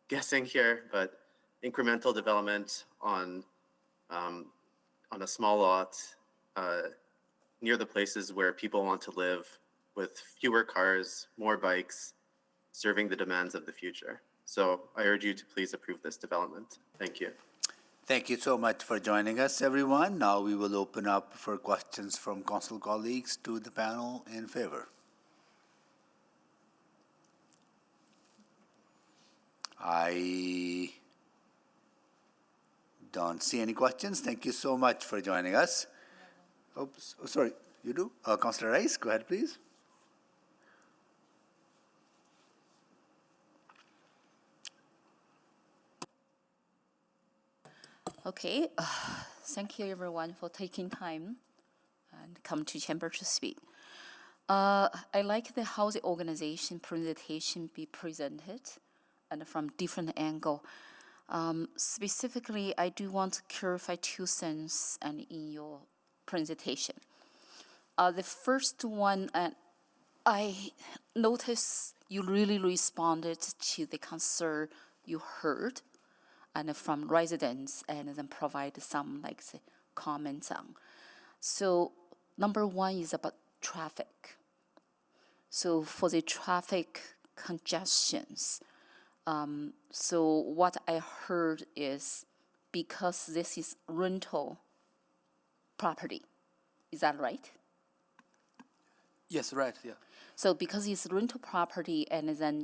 guessing here, but incremental development on a small lot near the places where people want to live, with fewer cars, more bikes, serving the demands of the future. So I urge you to please approve this development. Thank you. Thank you so much for joining us, everyone. Now we will open up for questions from council colleagues to the panel in favor. I don't see any questions. Thank you so much for joining us. Oops, oh, sorry, you do? Councillor Rice, go ahead, please. Okay, thank you everyone for taking time and come to chamber to speak. I like the how the organization presentation be presented and from different angle. Specifically, I do want to clarify 2 things and in your presentation. The first one, I noticed you really responded to the concern you heard and from residents and then provide some comments on. So number 1 is about traffic. So for the traffic congestions, so what I heard is because this is rental property, is that right? Yes, right, yeah. So because it's rental property and then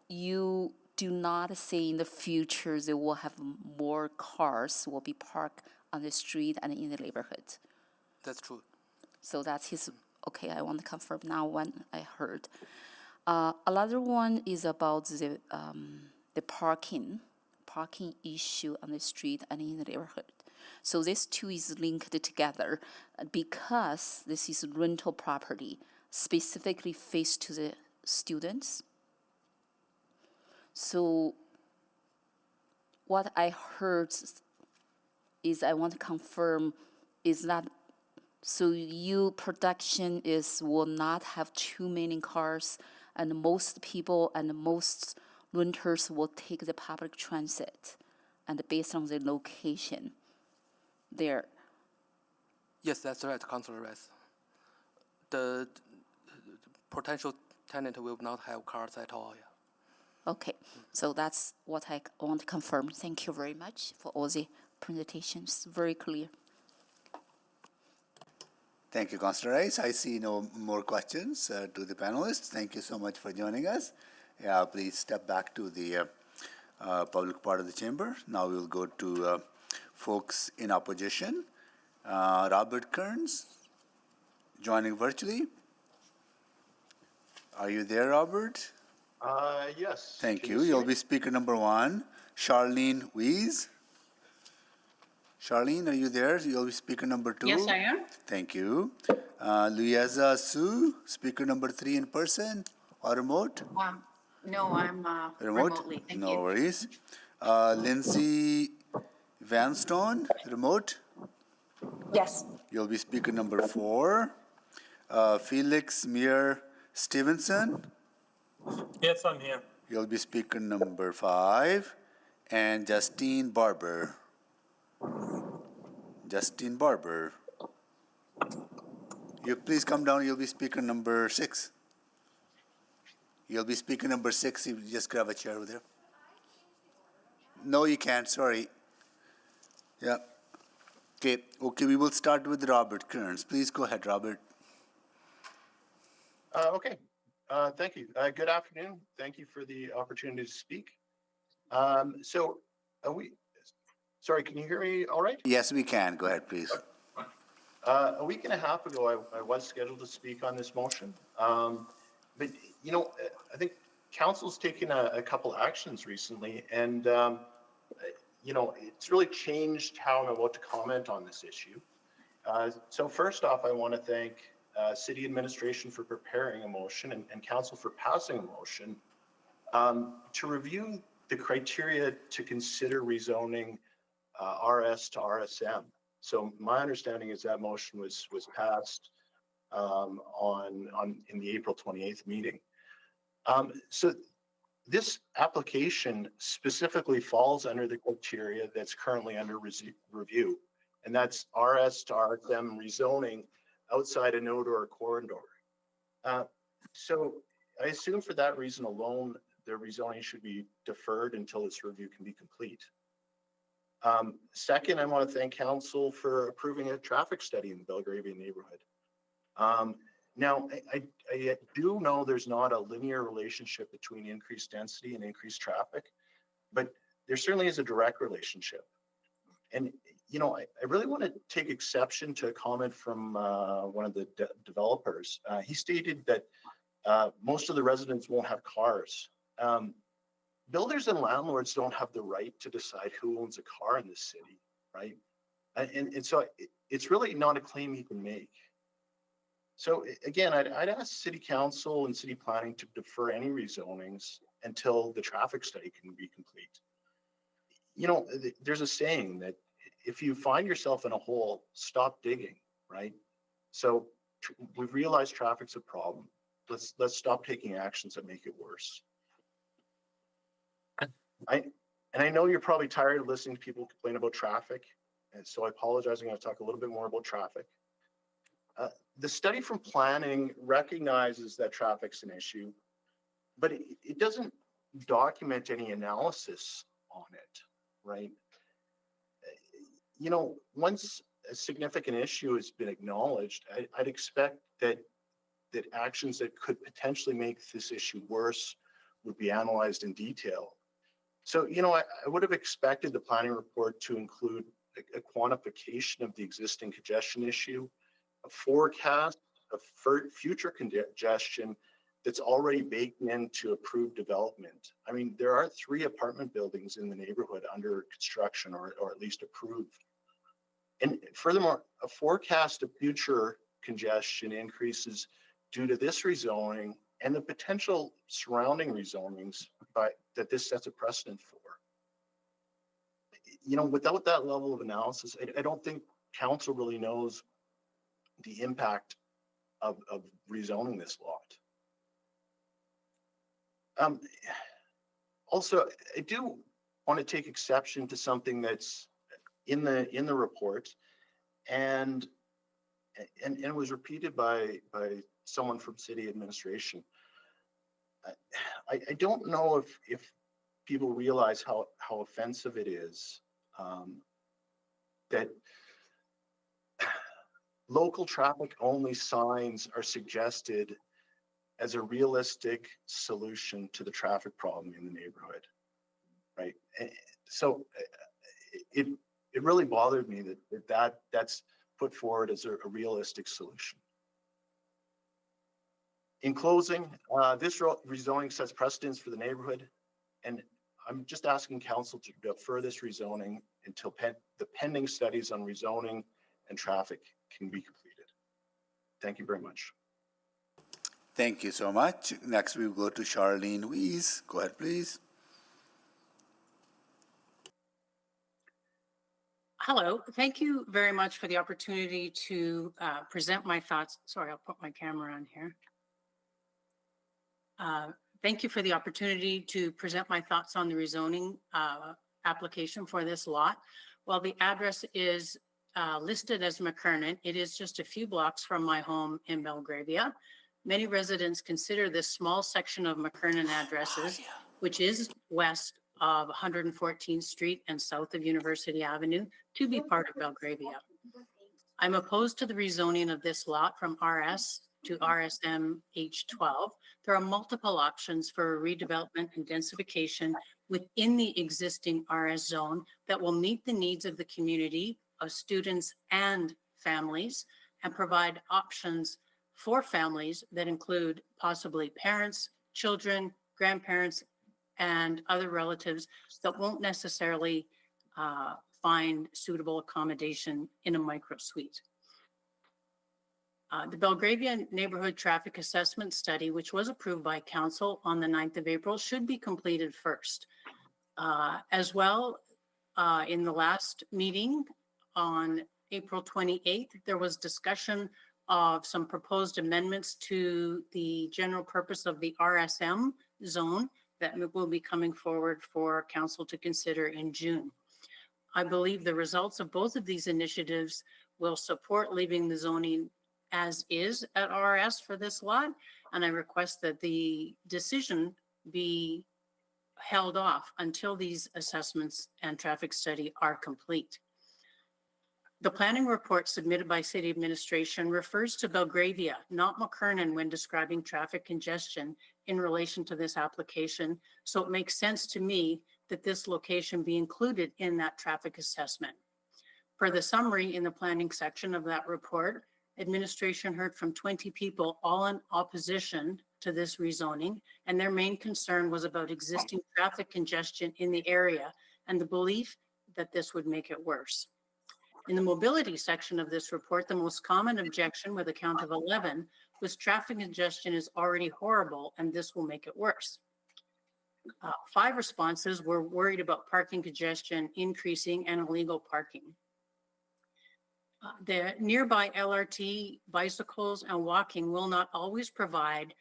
you do not say in the future they will have more cars will be parked on the street and in the neighborhood. That's true. So that is, okay, I want to confirm now what I heard. Another one is about the parking issue on the street and in the neighborhood. So these 2 is linked together because this is rental property, specifically faced to the students. So what I heard is I want to confirm is that so you production will not have too many cars and most people and most renters will take the public transit, and based on the location there. Yes, that's right, Councilor Rice. The potential tenant will not have cars at all. Yeah. Okay, so that's what I want to confirm. Thank you very much for all the presentations, very clear. Thank you, Councillor Rice. I see no more questions to the panelists. Thank you so much for joining us. Yeah, please step back to the public part of the chamber. Now we'll go to folks in opposition. Robert Kearns, joining virtually. Are you there, Robert? Yes. Thank Can you. see You'll me? be speaker number 1. Charlene Weiss. Charlene, are you there? You'll be speaker number 2. Yes, I am. Thank you. Luiza Su, speaker number 3 in person or remote? No, I'm remotely. Thank No you. worries. Lindsay Vanstone, remote? Yes. You'll be speaker number 4. Felix Meir Stevenson, Yes, I'm here. you'll be speaker number 5. And Justine Barber. Justine Barber. You please come down, you'll be speaker number 6. You'll be speaker number 6, you just grab a chair over there. No, you can't, sorry. Yeah. Okay, we will start with Robert Kearns. Please go ahead, Robert. Okay. Thank you. Good afternoon. Thank you for the opportunity to speak. So, sorry, can you hear me all right? Yes, we can. Go ahead, please. A week and a half ago, I was scheduled to speak on this motion. But, you know, I think council's taken a couple actions recently, and, you know, it's really changed how I'm about to comment on this issue. So first off, I want to thank city administration for preparing a motion and council for passing a motion to review the criteria to consider rezoning RS to RSM. So my understanding is that motion was passed in the April 28th meeting. So this application specifically falls under the criteria that's currently under review, and that's RS to RSM rezoning outside a node or a corridor. So I assume for that reason alone, the rezoning should be deferred until this review can be complete. Second, I want to thank council for approving a traffic study in the Belgravian neighborhood. Now, I do know there's not a linear relationship between increased density and increased traffic, but there certainly is a direct relationship. And, you know, I really want to take exception to a comment from one of the developers. He stated that most of the residents won't have cars. Builders and landlords don't have the right to decide who owns a car in this city, right? And so it's really not a claim you can make. So again, I'd ask city council and city planning to defer any rezonings until the traffic study can be complete. You know, there's a saying that if you find yourself in a hole, stop digging, right? So we've realized traffic's a problem. Let's stop taking actions that make it worse. I know you're probably tired of listening to people complain about traffic, and so I apologize. I'm going to talk a little bit more about traffic. The study from planning recognizes that traffic's an issue, but it doesn't document any analysis on it, right? You know, once a significant issue has been acknowledged, I'd expect that actions that could potentially make this issue worse would be analyzed in detail. So, you know, I would have expected the planning report to include a quantification of the existing congestion issue, a forecast of future congestion that's already baked into approved development. I mean, there are 3 apartment buildings in the neighborhood under construction or at least approved. And furthermore, a forecast of future congestion increases due to this rezoning and the potential surrounding rezonings that this sets a precedent for. You know, without that level of analysis, I don't think council really knows the impact of rezoning this lot. Also, I do want to take exception to something that's in the report, and it was repeated by someone from city administration. I don't know if people realize how offensive it is that local traffic only signs are suggested as a realistic solution to the traffic problem in the neighborhood, right? So it really bothered me that's put forward as a realistic solution. In closing, this rezoning sets precedents for the neighborhood, and I'm just asking council to defer this rezoning until the pending studies on rezoning and traffic can be completed. Thank you very much. Thank you so much. Next, we will go to Charlene Weiss. Go ahead, please. Hello, thank you very much for the opportunity to present my thoughts. Sorry, I'll put my camera on here. Thank you for the opportunity to present my thoughts on the rezoning application for this lot. While the address is listed as McKernan, it is just a few blocks from my home in Belgravia. Many residents consider this small section of McKernan addresses, which is west of 114th Street and south of University Avenue, to be part of Belgravia. I'm opposed to the rezoning of this lot from RS to RSM H12. There are multiple options for redevelopment and densification within the existing RS zone that will meet the needs of the community, of students and families, and provide options for families that include possibly parents, children, grandparents, and other relatives that won't necessarily find suitable accommodation in a micro suite. The Belgravia Neighborhood Traffic Assessment Study, which was approved by Council on the 9th of April, should be completed first. As well, in the last meeting on April 28th, there was discussion of some proposed amendments to the general purpose of the RSM zone that will be coming forward for Council to consider in June. I believe the results of both of these initiatives will support leaving the zoning as is at RS for this lot, and I request that the decision be held off until these assessments and traffic study are complete. The planning report submitted by City Administration refers to Belgravia, not McKernan, when describing traffic congestion in relation to this application, so it makes sense to me that this location be included in that traffic assessment. Per the summary in the planning section of that report, Administration heard from 20 people, all in opposition to this rezoning, and their main concern was about existing traffic congestion in the area and the belief that this would make it worse. In the mobility section of this report, the most common objection, with a count of 11, was traffic congestion is already horrible and this will make it worse. 5 responses were worried about parking congestion increasing and illegal parking. The nearby LRT, bicycles, and walking will not always provide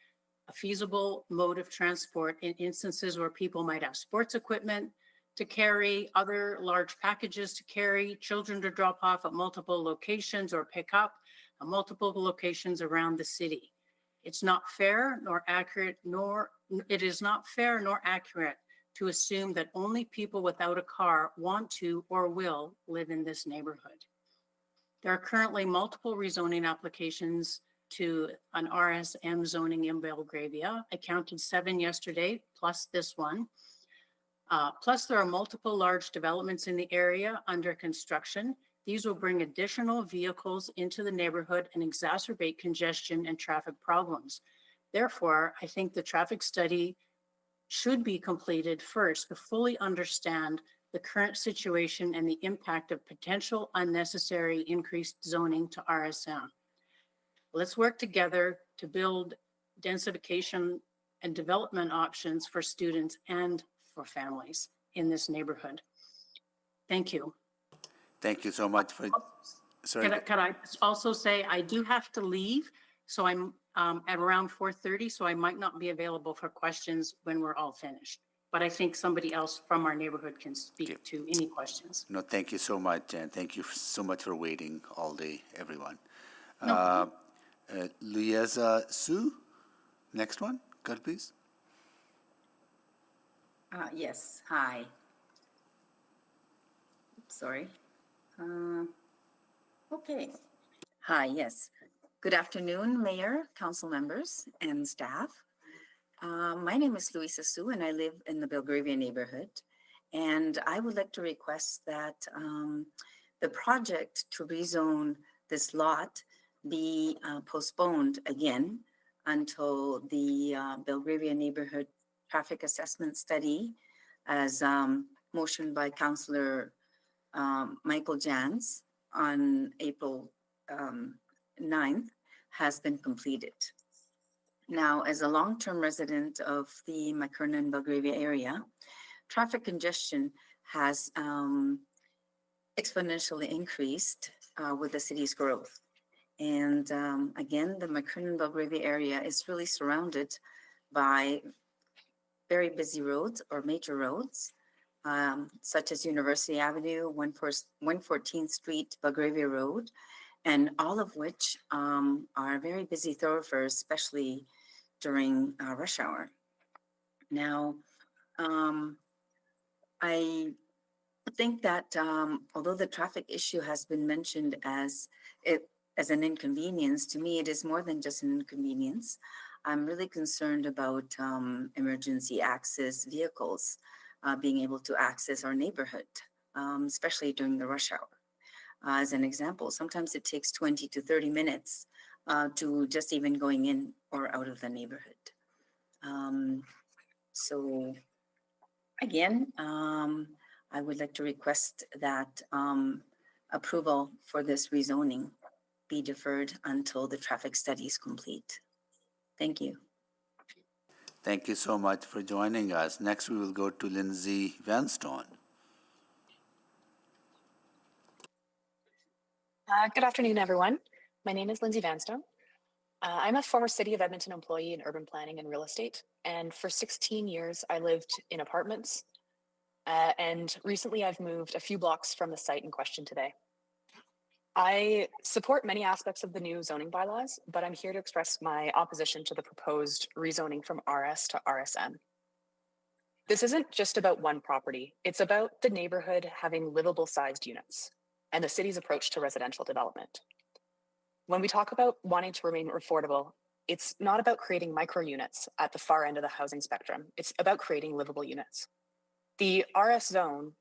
a feasible mode of transport in instances where people might have sports equipment to carry, other large packages to carry, children to drop off at multiple locations or pick up at multiple locations around the city. It's not fair nor accurate, it is not fair nor accurate to assume that only people without a car want to or will live in this neighborhood. There are currently multiple rezoning applications to an RSM zoning in Belgravia. I counted 7 yesterday, plus this one. Plus, there are multiple large developments in the area under construction. These will bring additional vehicles into the neighborhood and exacerbate congestion and traffic problems. Therefore, I think the traffic study should be completed first to fully understand the current situation and the impact of potential unnecessary increased zoning to RSM. Let's work together to build densification and development options for students and for families in this neighborhood. Thank you. Thank you so much for, sorry. Could I also say, I do have to leave, so I'm at around 4:30, so I might not be available for questions when we're all finished. But I think somebody else from our neighborhood can speak to any questions. No, thank you so much, and thank you so much for waiting all day, everyone. No. Lieza Sue, next one, go ahead, please. Yes, hi. Sorry. Okay. Hi, yes. Good afternoon, Mayor, council members, and staff. My name is Luisa Sue, and I live in the Belgravia neighborhood. And I would like to request that the project to rezone this lot be postponed again until the Belgravia neighborhood traffic assessment study, as motioned by Councillor Michael Jans on April 9th, has been completed. Now, as a long-term resident of the McKernan Belgravia area, traffic congestion has exponentially increased with the city's growth. And again, the McKernan Belgravia area is really surrounded by very busy roads or major roads, such as University Avenue, 114th Street, Belgravia Road, and all of which are very busy thoroughfares, especially during rush hour. Now, I think that although the traffic issue has been mentioned as an inconvenience, to me it is more than just an inconvenience. I'm really concerned about emergency access vehicles being able to access our neighborhood, especially during the rush hour. As an example, sometimes it takes 20 to 30 minutes to just even going in or out of the neighborhood. So again, I would like to request that approval for this rezoning be deferred until the traffic study is complete. Thank you. Thank you so much for joining us. Next, we will go to Lindsay Vanstone. Good afternoon, everyone. My name is Lindsay Vanstone. I'm a former City of Edmonton employee in urban planning and real estate. And for 16 years, I lived in apartments. And recently, I've moved a few blocks from the site in question today. I support many aspects of the new zoning bylaws, but I'm here to express my opposition to the proposed rezoning from RS to RSM. This isn't just about one property. It's about the neighborhood having livable sized units and the city's approach to residential development. When we talk about wanting to remain affordable, it's not about creating micro units at the far end of the housing spectrum. It's about creating livable units. The RS zone,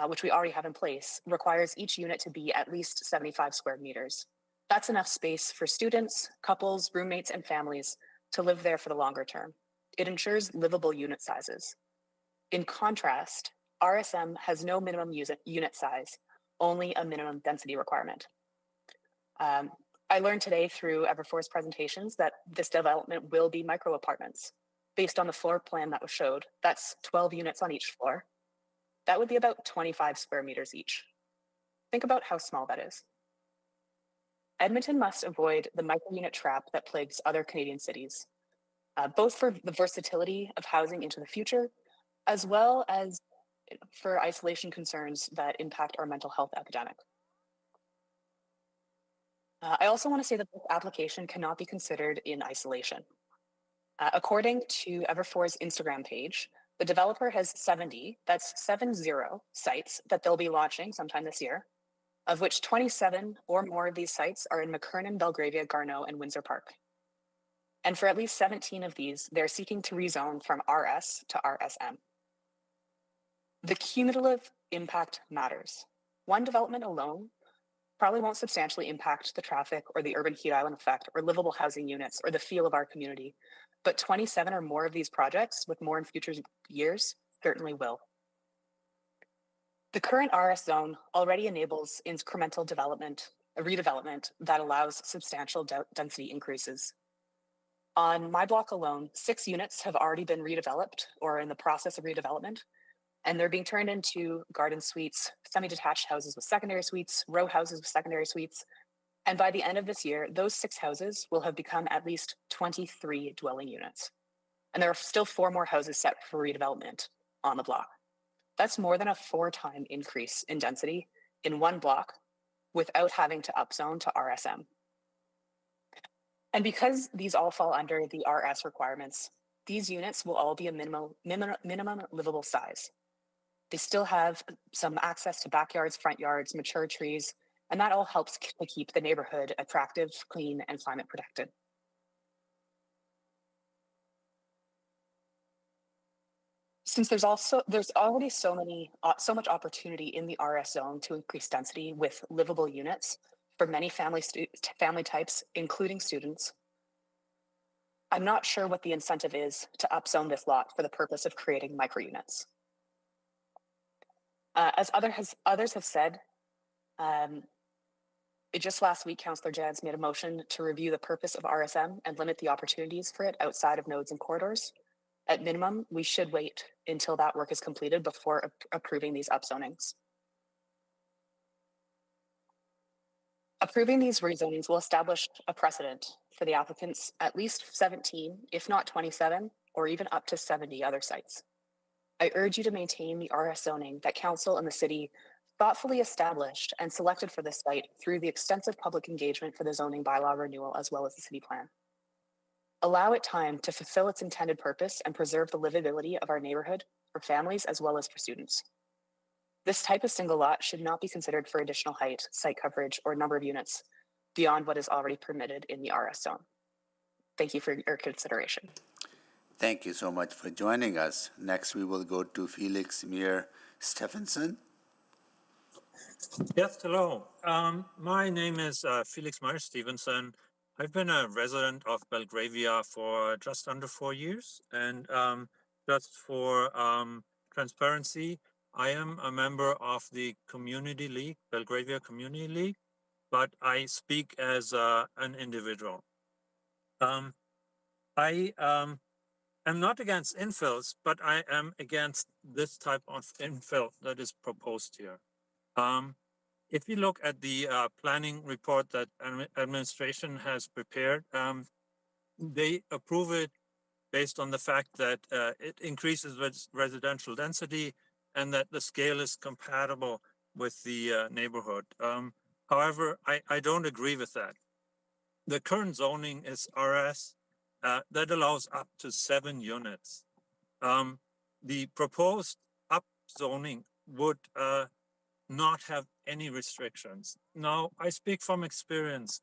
which we already have in place, requires each unit to be at least 75 square meters. That's enough space for students, couples, roommates, and families to live there for the longer term. It ensures livable unit sizes. In contrast, RSM has no minimum unit size, only a minimum density requirement. I learned today through Everforth's presentations that this development will be micro apartments. Based on the floor plan that was showed, that's 12 units on each floor. That would be about 25 square meters each. Think about how small that is. Edmonton must avoid the micro-unit trap that plagues other Canadian cities, both for the versatility of housing into the future, as well as for isolation concerns that impact our mental health epidemic. I also want to say that this application cannot be considered in isolation. According to Everforth's Instagram page, the developer has 70, that's 70 sites that they'll be launching sometime this year, of which 27 or more of these sites are in McKernan, Belgravia, Garneau, and Windsor Park. And for at least 17 of these, they're seeking to rezone from RS to RSM. The cumulative impact matters. One development alone probably won't substantially impact the traffic or the urban heat island effect or livable housing units or the feel of our community. But 27 or more of these projects, with more in future years, certainly will. The current RS zone already enables incremental development, a redevelopment that allows substantial density increases. On my block alone, 6 units have already been redeveloped or in the process of redevelopment, and they're being turned into garden suites, semi-detached houses with secondary suites, row houses with secondary suites, And by the end of this year, those 6 houses will have become at least 23 dwelling units. And there are still 4 more houses set for redevelopment on the block. That's more than a 4-time increase in density in one block without having to upzone to RSM. And because these all fall under the RS requirements, these units will all be a minimum livable size. They still have some access to backyards, front yards, mature trees, and that all helps to keep the neighborhood attractive, clean, and climate protected. Since there's already so much opportunity in the RS zone to increase density with livable units for many family types, including students, I'm not sure what the incentive is to upzone this lot for the purpose of creating micro units. As others have said, just last week, Councillor Jans made a motion to review the purpose of RSM and limit the opportunities for it outside of nodes and corridors. At minimum, we should wait until that work is completed before approving these upzonings. Approving these rezonings will establish a precedent for the applicants at least 17, if not 27, or even up to 70 other sites. I urge you to maintain the RS zoning that Council and the City thoughtfully established and selected for this site through the extensive public engagement for the zoning bylaw renewal as well as the city plan. Allow it time to fulfill its intended purpose and preserve the livability of our neighborhood for families as well as for students. This type of single lot should not be considered for additional height, site coverage, or number of units beyond what is already permitted in the RS zone. Thank you for your consideration. Thank you so much for joining us. Next, we will go to Felix Meir Stephenson. Yes, hello. My name is Felix Meyer Stevenson. I've been a resident of Belgravia for just under 4 years. And just for transparency, I am a member of the Community League, Belgravia Community League, but I speak as an individual. I am not against infills, but I am against this type of infill that is proposed here. If you look at the planning report that administration has prepared, they approve it based on the fact that it increases residential density and that the scale is compatible with the neighborhood. However, I don't agree with that. The current zoning is RS that allows up to 7 units. The proposed upzoning would not have any restrictions. Now, I speak from experience.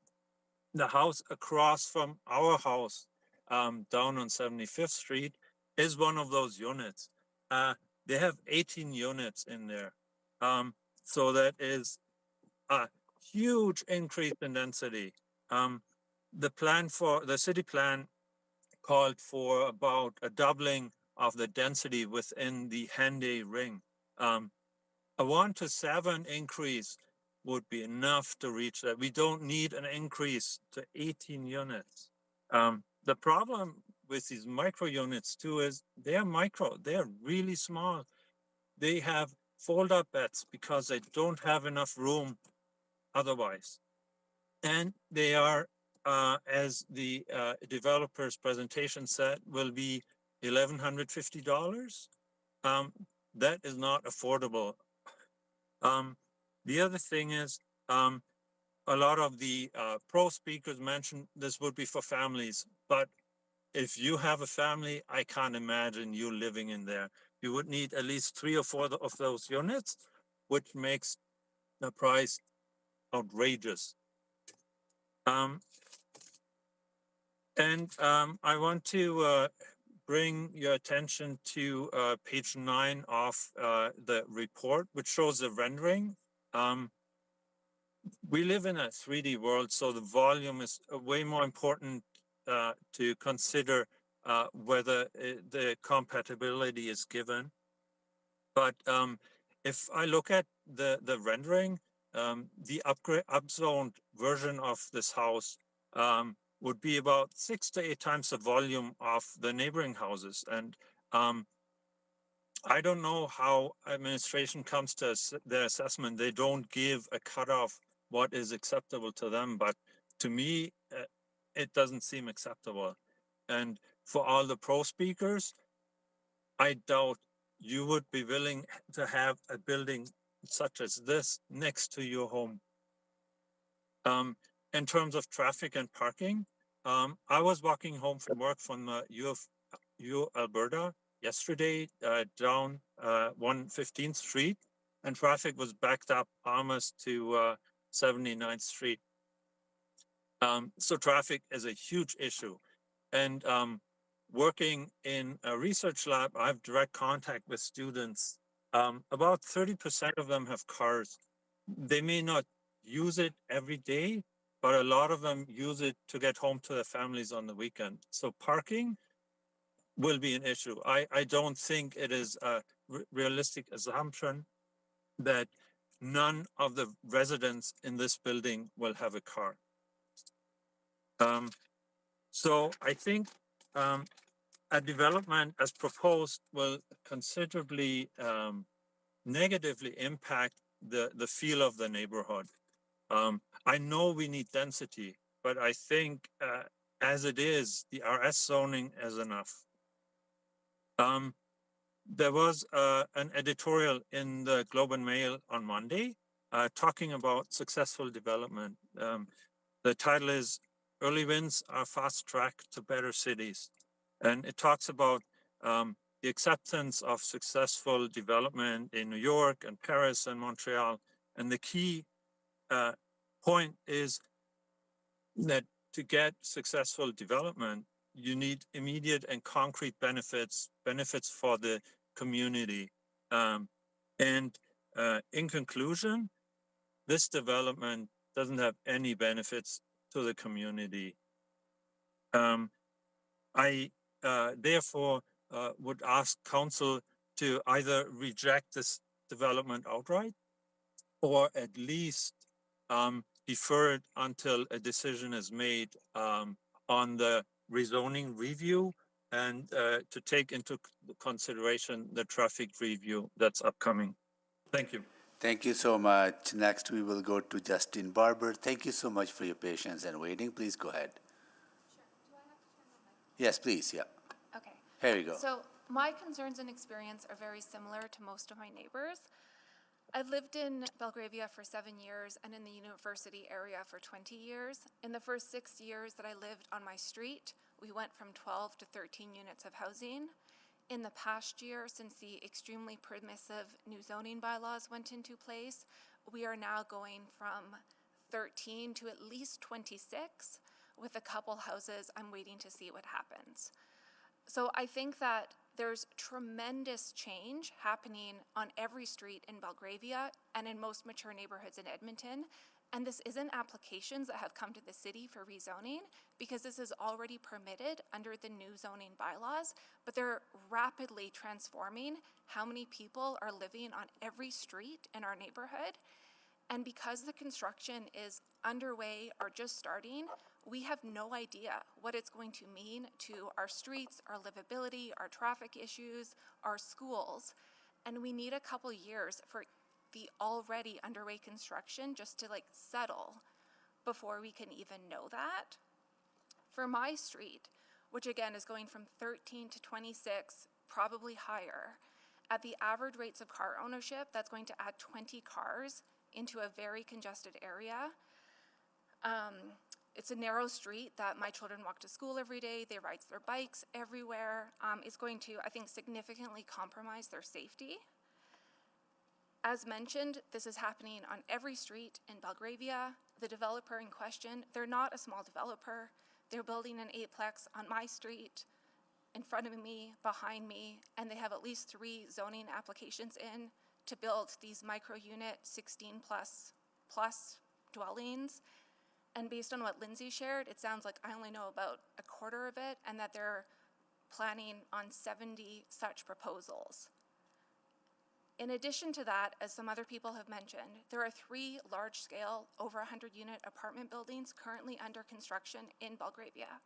The house across from our house down on 75th Street is one of those units. They have 18 units in there. So that is a huge increase in density. The city plan called for about a doubling of the density within the Henday ring. A 1 to 7 increase would be enough to reach that. We don't need an increase to 18 units. The problem with these micro units too is they're micro, they're really small. They have fold-up beds because they don't have enough room otherwise. And they are, as the developer's presentation said, will be $1,150. That is not affordable. The other thing is, a lot of the pro speakers mentioned this would be for families, but if you have a family, I can't imagine you living in there. You would need at least 3 or 4 of those units, which makes the price outrageous. I want to bring your attention to page 9 of the report, which shows the rendering. We live in a 3D world, so the volume is way more important to consider whether the compatibility is given. But if I look at the rendering, the upzoned version of this house would be about 6 to 8 times the volume of the neighboring houses. And I don't know how administration comes to their assessment. They don't give a cutoff what is acceptable to them, but to me, it doesn't seem acceptable. And for all the pro speakers, I doubt you would be willing to have a building such as this next to your home. In terms of traffic and parking, I was walking home from work from U Alberta yesterday down 115th Street, and traffic was backed up almost to 79th Street. So traffic is a huge issue. And working in a research lab, I have direct contact with students. About 30% of them have cars. They may not use it every day, but a lot of them use it to get home to their families on the weekend. So parking will be an issue. I don't think it is a realistic assumption that none of the residents in this building will have a car. So I think a development as proposed will considerably negatively impact the feel of the neighborhood. I know we need density, but I think as it is, the RS zoning is enough. There was an editorial in the Globe and Mail on Monday talking about successful development. The title is Early Wins Are Fast Track to Better Cities. And it talks about the acceptance of successful development in New York and Paris and Montreal. And the key point is that to get successful development, you need immediate and concrete benefits for the community. In conclusion, this development doesn't have any benefits to the community. I therefore would ask council to either reject this development outright or at least defer it until a decision is made on the rezoning review and to take into consideration the traffic review that's upcoming. Thank you. Thank you so much. Next, we will go to Justin Barber. Thank you so much for your patience and waiting. Please go ahead. Yes, please. Yeah. Okay. Here you go. So my concerns and experience are very similar to most of my neighbors. I've lived in Belgravia for 7 years and in the university area for 20 years. In the first 6 years that I lived on my street, we went from 12 to 13 units of housing. In the past year, since the extremely permissive new zoning bylaws went into place, we are now going from 13 to at least 26. With a couple houses, I'm waiting to see what happens. So I think that there's tremendous change happening on every street in Belgravia and in most mature neighborhoods in Edmonton. And this isn't applications that have come to the city for rezoning, because this is already permitted under the new zoning bylaws, but they're rapidly transforming how many people are living on every street in our neighborhood. And because the construction is underway or just starting, we have no idea what it's going to mean to our streets, our livability, our traffic issues, our schools. And we need a couple years for the already underway construction just to settle before we can even know that. For my street, which again is going from 13 to 26, probably higher, at the average rates of car ownership, that's going to add 20 cars into a very congested area. It's a narrow street that my children walk to school every day. They ride their bikes everywhere. It's going to, I think, significantly compromise their safety. As mentioned, this is happening on every street in Belgravia. The developer in question, they're not a small developer. They're building an 8-plex on my street, in front of me, behind me, and they have at least 3 zoning applications in to build these micro-unit 16 plus dwellings. And based on what Lindsay shared, it sounds like I only know about a quarter of it, and that they're planning on 70 such proposals. In addition to that, as some other people have mentioned, there are 3 large-scale, over 100-unit apartment buildings currently under construction in Belgravia.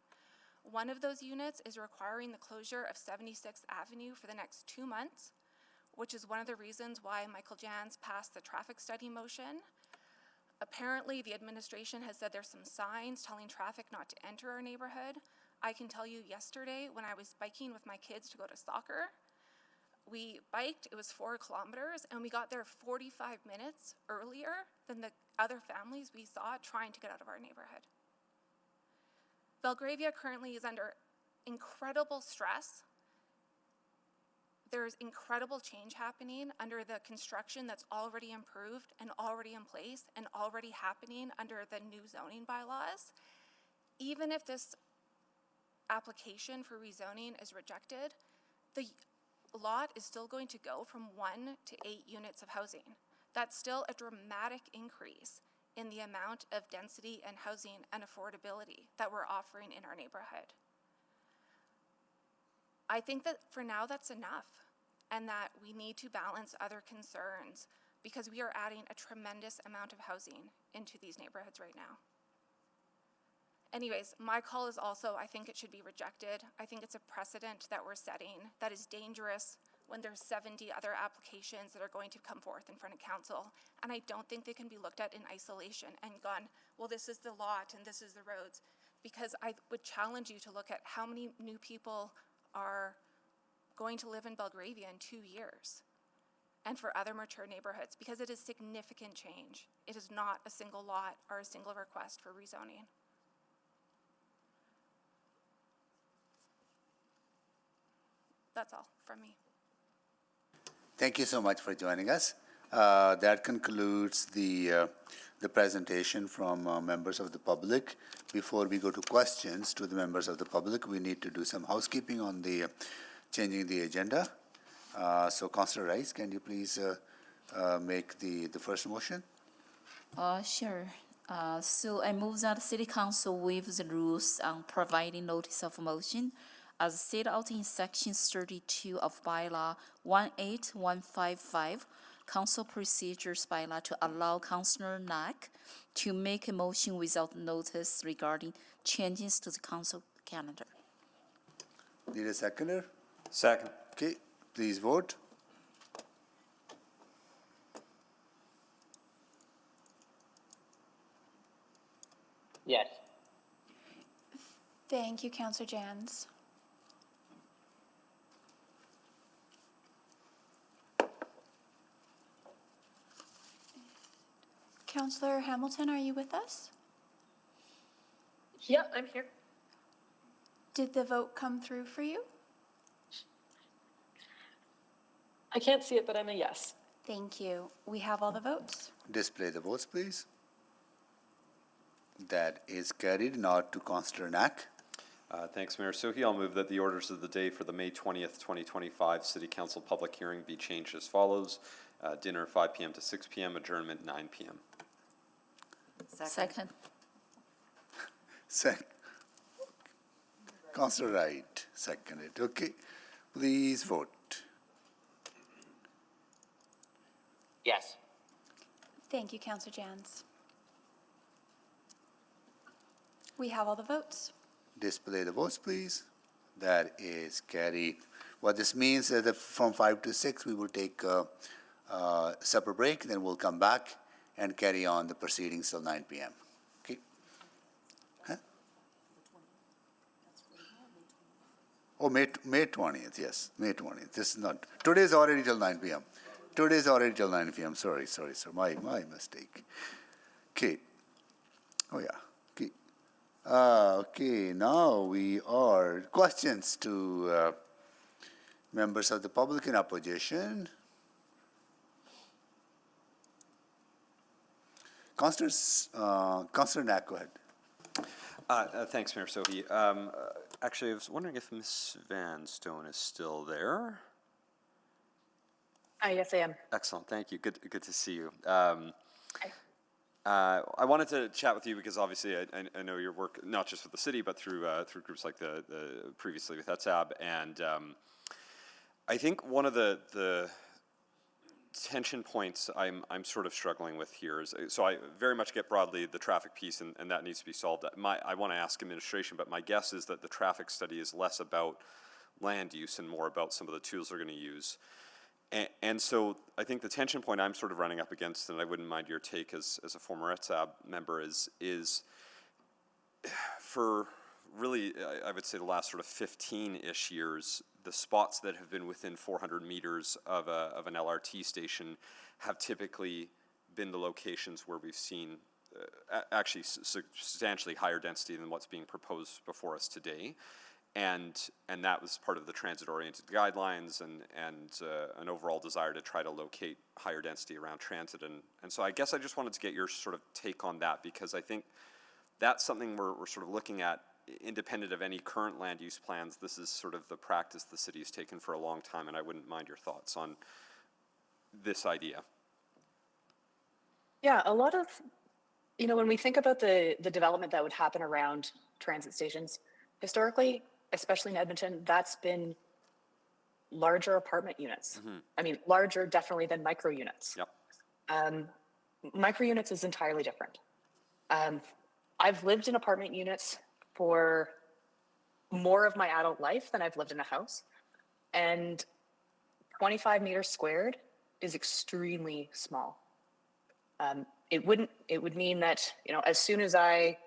One of those units is requiring the closure of 76th Avenue for the next 2 months, which is one of the reasons why Michael Jans passed the traffic study motion. Apparently, the administration has said there's some signs telling traffic not to enter our neighborhood. I can tell you yesterday when I was biking with my kids to go to soccer, we biked, it was 4 kilometers, and we got there 45 minutes earlier than the other families we saw trying to get out of our neighborhood. Belgravia currently is under incredible stress. There's incredible change happening under the construction that's already improved and already in place and already happening under the new zoning bylaws. Even if this application for rezoning is rejected, the lot is still going to go from 1 to 8 units of housing. That's still a dramatic increase in the amount of density and housing and affordability that we're offering in our neighborhood. I think that for now that's enough, and that we need to balance other concerns because we are adding a tremendous amount of housing into these neighborhoods right now. Anyways, my call is also, I think it should be rejected. I think it's a precedent that we're setting that is dangerous when there's 70 other applications that are going to come forth in front of council. And I don't think they can be looked at in isolation and gone, well, this is the lot and this is the roads. Because I would challenge you to look at how many new people are going to live in Belgravia in 2 years and for other mature neighborhoods, because it is significant change. It is not a single lot or a single request for rezoning. That's all from me. Thank you so much for joining us. That concludes the presentation from members of the public. Before we go to questions to the members of the public, we need to do some housekeeping on the changing the agenda. So, Councillor Rice, can you please make the first motion? Sure. So I move that City Council waive the rules on providing notice of motion as set out in Section 32 of Bylaw 18155, Council Procedures Bylaw, to allow Councillor Knack to make a motion without notice regarding changes to the council calendar. Need a seconder? Second. Okay, please vote. Yes. Thank you, Councillor Jans. Councillor Hamilton, are you with us? Yep, I'm here. Did the vote come through for you? I can't see it, but I'm a yes. Thank you. We have all the votes. Display the votes, please. That is carried. Now to Councillor Knack. Thanks, Mayor Sohi. I'll move that the orders of the day for the May 20th, 2025 City Council public hearing be changed as follows. Dinner 5 p.m. to 6 p.m., adjournment 9 p.m. Second. Second. Councillor Wright, seconded. Okay, please vote. Yes. Thank you, Councillor Jans. We have all the votes. Display the votes, please. That is carried. What this means is that from 5 to 6, we will take a supper break, then we'll come back and carry on the proceedings till 9 p.m. Okay? Huh? Oh, May 20th, yes, May 20th. This is not, today is already till 9 p.m. Today is already till 9 p.m. Sorry, sir. My mistake. Okay. Oh, yeah. Okay. Okay, now we are questions to members of the public in opposition. Councillor Knack, go ahead. Thanks, Mayor Sohi. Actually, I was wondering if Ms. Vanstone is still there. Yes, I am. Excellent, thank you. Good to see you. I wanted to chat with you because obviously I know your work not just with the city but through groups like the previously with ETSAB, and I think one of the tension points I'm sort of struggling with here is, so I very much get broadly the traffic piece and that needs to be solved. I want to ask administration, but my guess is that the traffic study is less about land use and more about some of the tools they're going to use. And so I think the tension point I'm sort of running up against, and I wouldn't mind your take as a former ETSAB member, is for really, I would say the last sort of 15-ish years, the spots that have been within 400 meters of an LRT station have typically been the locations where we've seen actually substantially higher density than what's being proposed before us today. And that was part of the transit-oriented guidelines and an overall desire to try to locate higher density around transit. And so I guess I just wanted to get your sort of take on that, because I think that's something we're sort of looking at independent of any current land use plans. This is sort of the practice the city has taken for a long time, and I wouldn't mind your thoughts on this idea. Yeah, a lot of, when we think about the development that would happen around transit stations, historically, especially in Edmonton, that's been larger apartment units. Mm-hmm. I mean, larger definitely than micro units. Yep. Micro units is entirely different. I've lived in apartment units for more of my adult life than I've lived in a house. And 25 meters squared is extremely small. It would mean that, as soon as I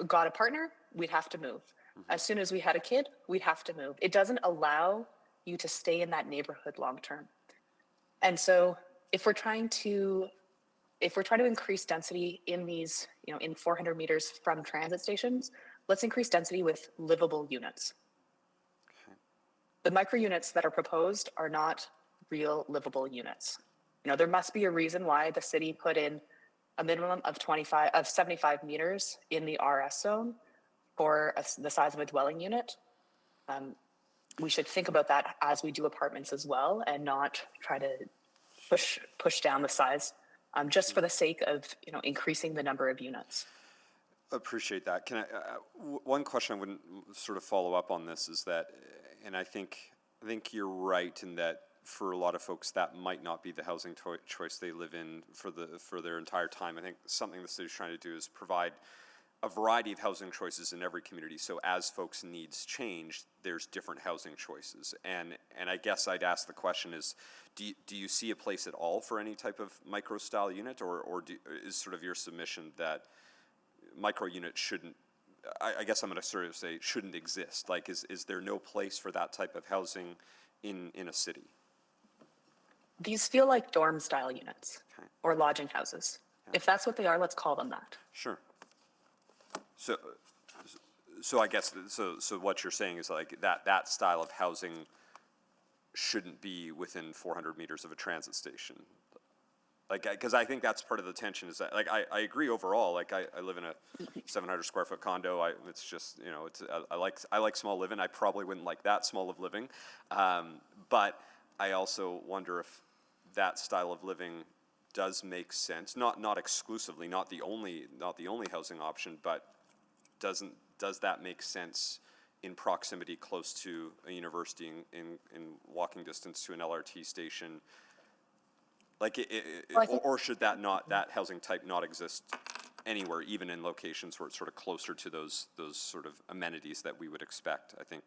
got a partner, we'd have to move. Mm-hmm. As soon as we had a kid, we'd have to move. It doesn't allow you to stay in that neighborhood long term. And so if we're trying to increase density in these, in 400 meters from transit stations, let's increase density with livable units. Okay. The micro units that are proposed are not real livable units. There must be a reason why the city put in a minimum of 75 meters in the RS zone for the size of a dwelling unit. We should think about that as we do apartments as well, and not try to push down the size just for the sake of increasing the number of units. Appreciate that. Can I? One question I wouldn't sort of follow up on this is that, and I think you're right in that for a lot of folks that might not be the housing choice they live in for their entire time. I think something the city's trying to do is provide a variety of housing choices in every community. So as folks' needs change, there's different housing choices. And I guess I'd ask the question is, do you see a place at all for any type of micro-style unit, or is sort of your submission that micro units shouldn't, I guess I'm going to sort of say shouldn't exist? Like, is there no place for that type of housing in a city? These feel like dorm-style units, Okay. or lodging houses. Yeah. If that's what they are, let's call them that. Sure. So I guess so what you're saying is like that style of housing shouldn't be within 400 meters of a transit station. Like, because I think that's part of the tension is that, like, I agree overall. Like, I live in a 700 square foot condo. It's just, I like small living. I probably wouldn't like that small of living. But I also wonder if that style of living does make sense. Not exclusively, not the only housing option, but does that make sense in proximity close to a university, in walking distance to an LRT station? Like, or should that housing type not exist anywhere, even in locations where it's sort of closer to those sort of amenities that we would expect? I think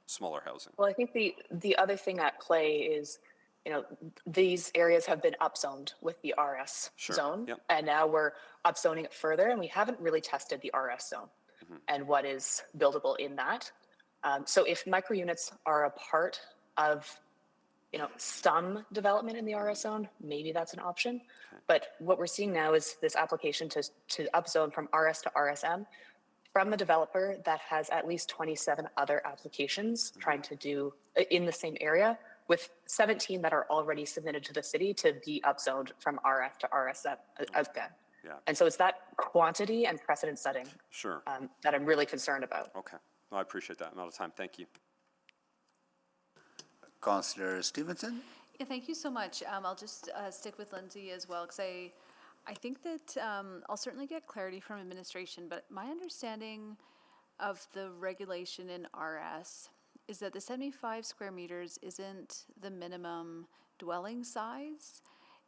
smaller housing. Well, I think the other thing at play is, these areas have been upzoned with the RS Sure. zone, Yep. and now we're upzoning it further, and we haven't really tested the RS zone Mm-hmm. and what is buildable in that. So if micro units are a part of, some development in the RS zone, maybe that's an option. Okay. But what we're seeing now is this application to upzone from RS to RSM from a developer that has at least 27 other applications trying to do in the same area, with 17 that are already submitted to the city to be upzoned from RF to RSM again. Yeah. And so it's that quantity and precedent setting Sure. that I'm really concerned about. Okay. Well, I appreciate that. I'm out of time. Thank you. Councillor Stevenson? Yeah, thank you so much. I'll just stick with Lindsay as well, because I think that I'll certainly get clarity from administration, but my understanding of the regulation in RS is that the 75 square meters isn't the minimum dwelling size.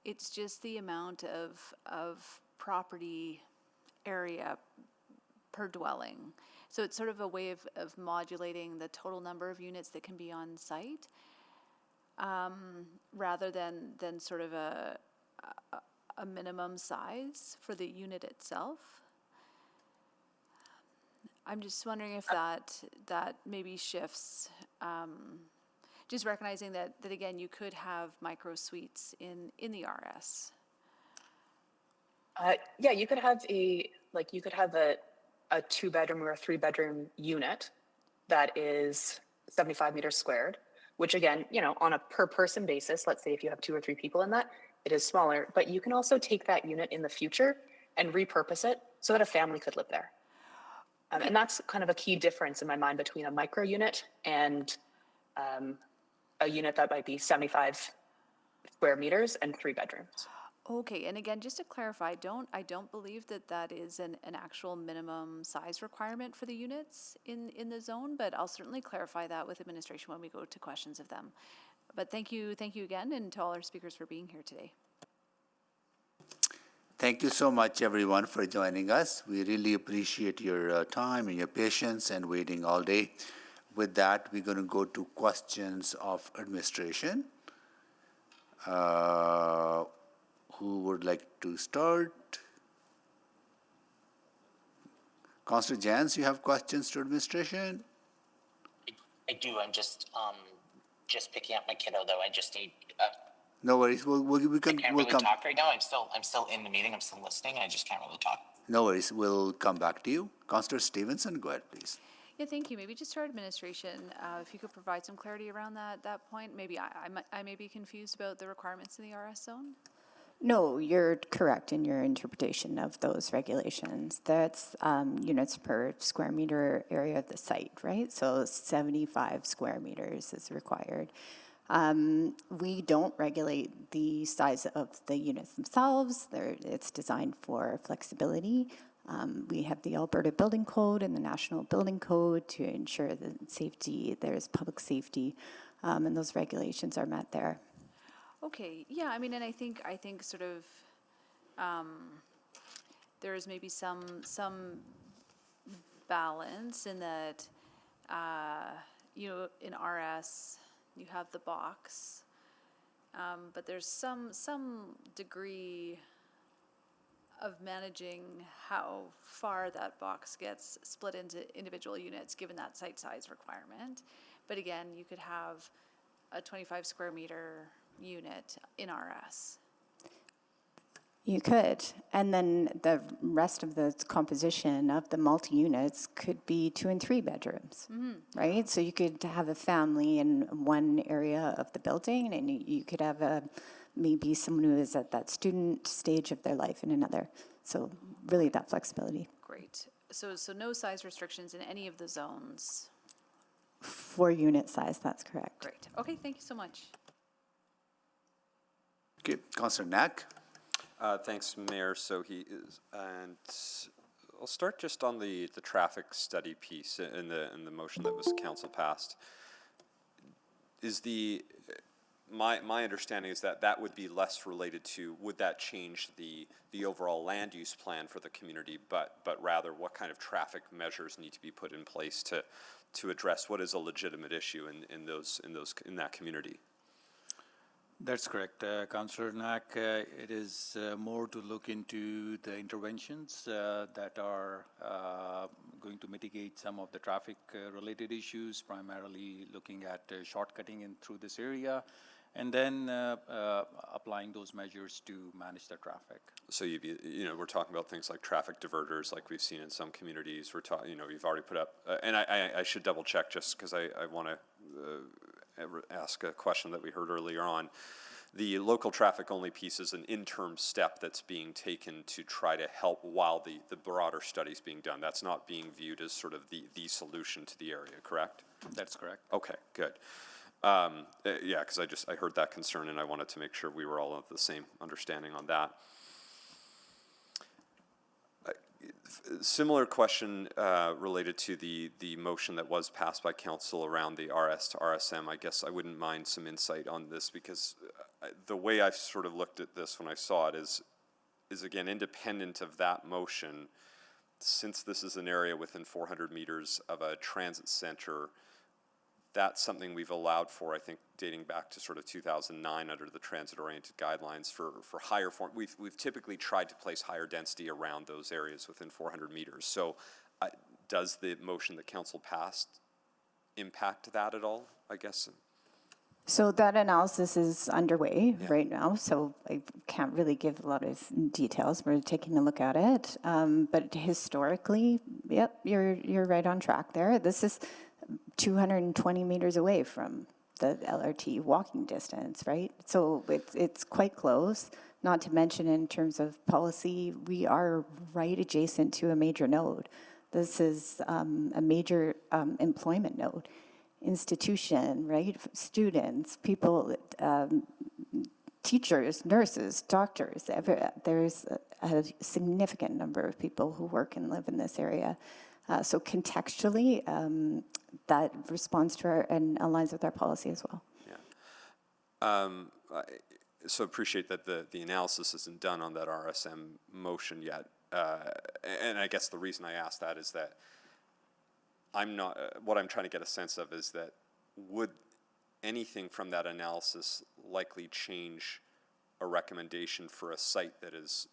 It's just the amount of property area per dwelling. So it's sort of a way of modulating the total number of units that can be on site. rather than sort of a minimum size for the unit itself. I'm just wondering if that maybe shifts, just recognizing that again, you could have micro suites in the RS. Yeah, you could have a 2-bedroom or a 3-bedroom unit that is 75 meters squared, which again, on a per person basis, let's say if you have 2 or 3 people in that, it is smaller, but you can also take that unit in the future and repurpose it so that a family could live there. And that's kind of a key difference in my mind between a micro unit and a unit that might be 75 square meters and 3 bedrooms. Okay, and again, just to clarify, I don't believe that is an actual minimum size requirement for the units in the zone, but I'll certainly clarify that with administration when we go to questions of them. But thank you again, and to all our speakers for being here today. Thank you so much, everyone, for joining us. We really appreciate your time and your patience and waiting all day. With that, we're going to go to questions of administration. Who would like to start? Councillor Jans, you have questions to administration? I do. I'm just picking up my kiddo, though. I just need. No worries. We can't really talk right now. I'm still in the meeting. I'm still listening. I just can't really talk. No worries. We'll come back to you. Councillor Stevenson, go ahead, please. Yeah, thank you. Maybe just our administration, if you could provide some clarity around that point. Maybe I may be confused about the requirements in the RS zone. No, you're correct in your interpretation of those regulations. That's units per square meter area of the site, right? So 75 square meters is required. We don't regulate the size of the units themselves. It's designed for flexibility. We have the Alberta Building Code and the National Building Code to ensure that there's public safety, and those regulations are met there. Okay, yeah, I mean, and I think sort of there is maybe some balance in that, in RS you have the box, but there's some degree of managing how far that box gets split into individual units given that site size requirement. But again, you could have a 25 square meter unit in RS. You could, and then the rest of the composition of the multi-units could be 2 and 3 bedrooms, right? So you could have a family in one area of the building, and you could have maybe someone who is at that student stage of their life in another. So really that flexibility. Great. So no size restrictions in any of the zones? For unit size, that's correct. Great. Okay, thank you so much. Okay, Councillor Knack. Thanks, Mayor. So and I'll start just on the traffic study piece in the motion that was council passed. Is my understanding is that would be less related to would that change the overall land use plan for the community, but rather what kind of traffic measures need to be put in place to address what is a legitimate issue in that community. That's correct, Councillor Knack. It is more to look into the interventions that are going to mitigate some of the traffic-related issues, primarily looking at shortcutting in through this area, and then applying those measures to manage the traffic. So we're talking about things like traffic diverters, like we've seen in some communities. We're talking, you've already put up, and I should double check just because I want to ask a question that we heard earlier on. The local traffic only piece is an interim step that's being taken to try to help while the broader study is being done. That's not being viewed as sort of the solution to the area, correct? That's correct. Okay, good. Yeah, because I heard that concern and I wanted to make sure we were all of the same understanding on that. Similar question related to the motion that was passed by council around the RS to RSM. I guess I wouldn't mind some insight on this because the way I've sort of looked at this when I saw it is again independent of that motion. Since this is an area within 400 meters of a transit center, that's something we've allowed for, I think, dating back to sort of 2009 under the transit-oriented guidelines for higher form. We've typically tried to place higher density around those areas within 400 meters. So does the motion that council passed impact that at all, I guess? So that analysis is underway right now, so I can't really give a lot of details. We're taking a look at it. But historically, yep, you're right on track there. This is 220 meters away from the LRT walking distance, right? So it's quite close. Not to mention in terms of policy, we are right adjacent to a major node. This is a major employment node. Institution, right? Students, people, teachers, nurses, doctors. There's a significant number of people who work and live in this area. So contextually, that responds to and aligns with our policy as well. Yeah. So appreciate that the analysis isn't done on that RSM motion yet. And I guess the reason I asked that is that I'm not, what I'm trying to get a sense of is that would anything from that analysis likely change a recommendation for a site that is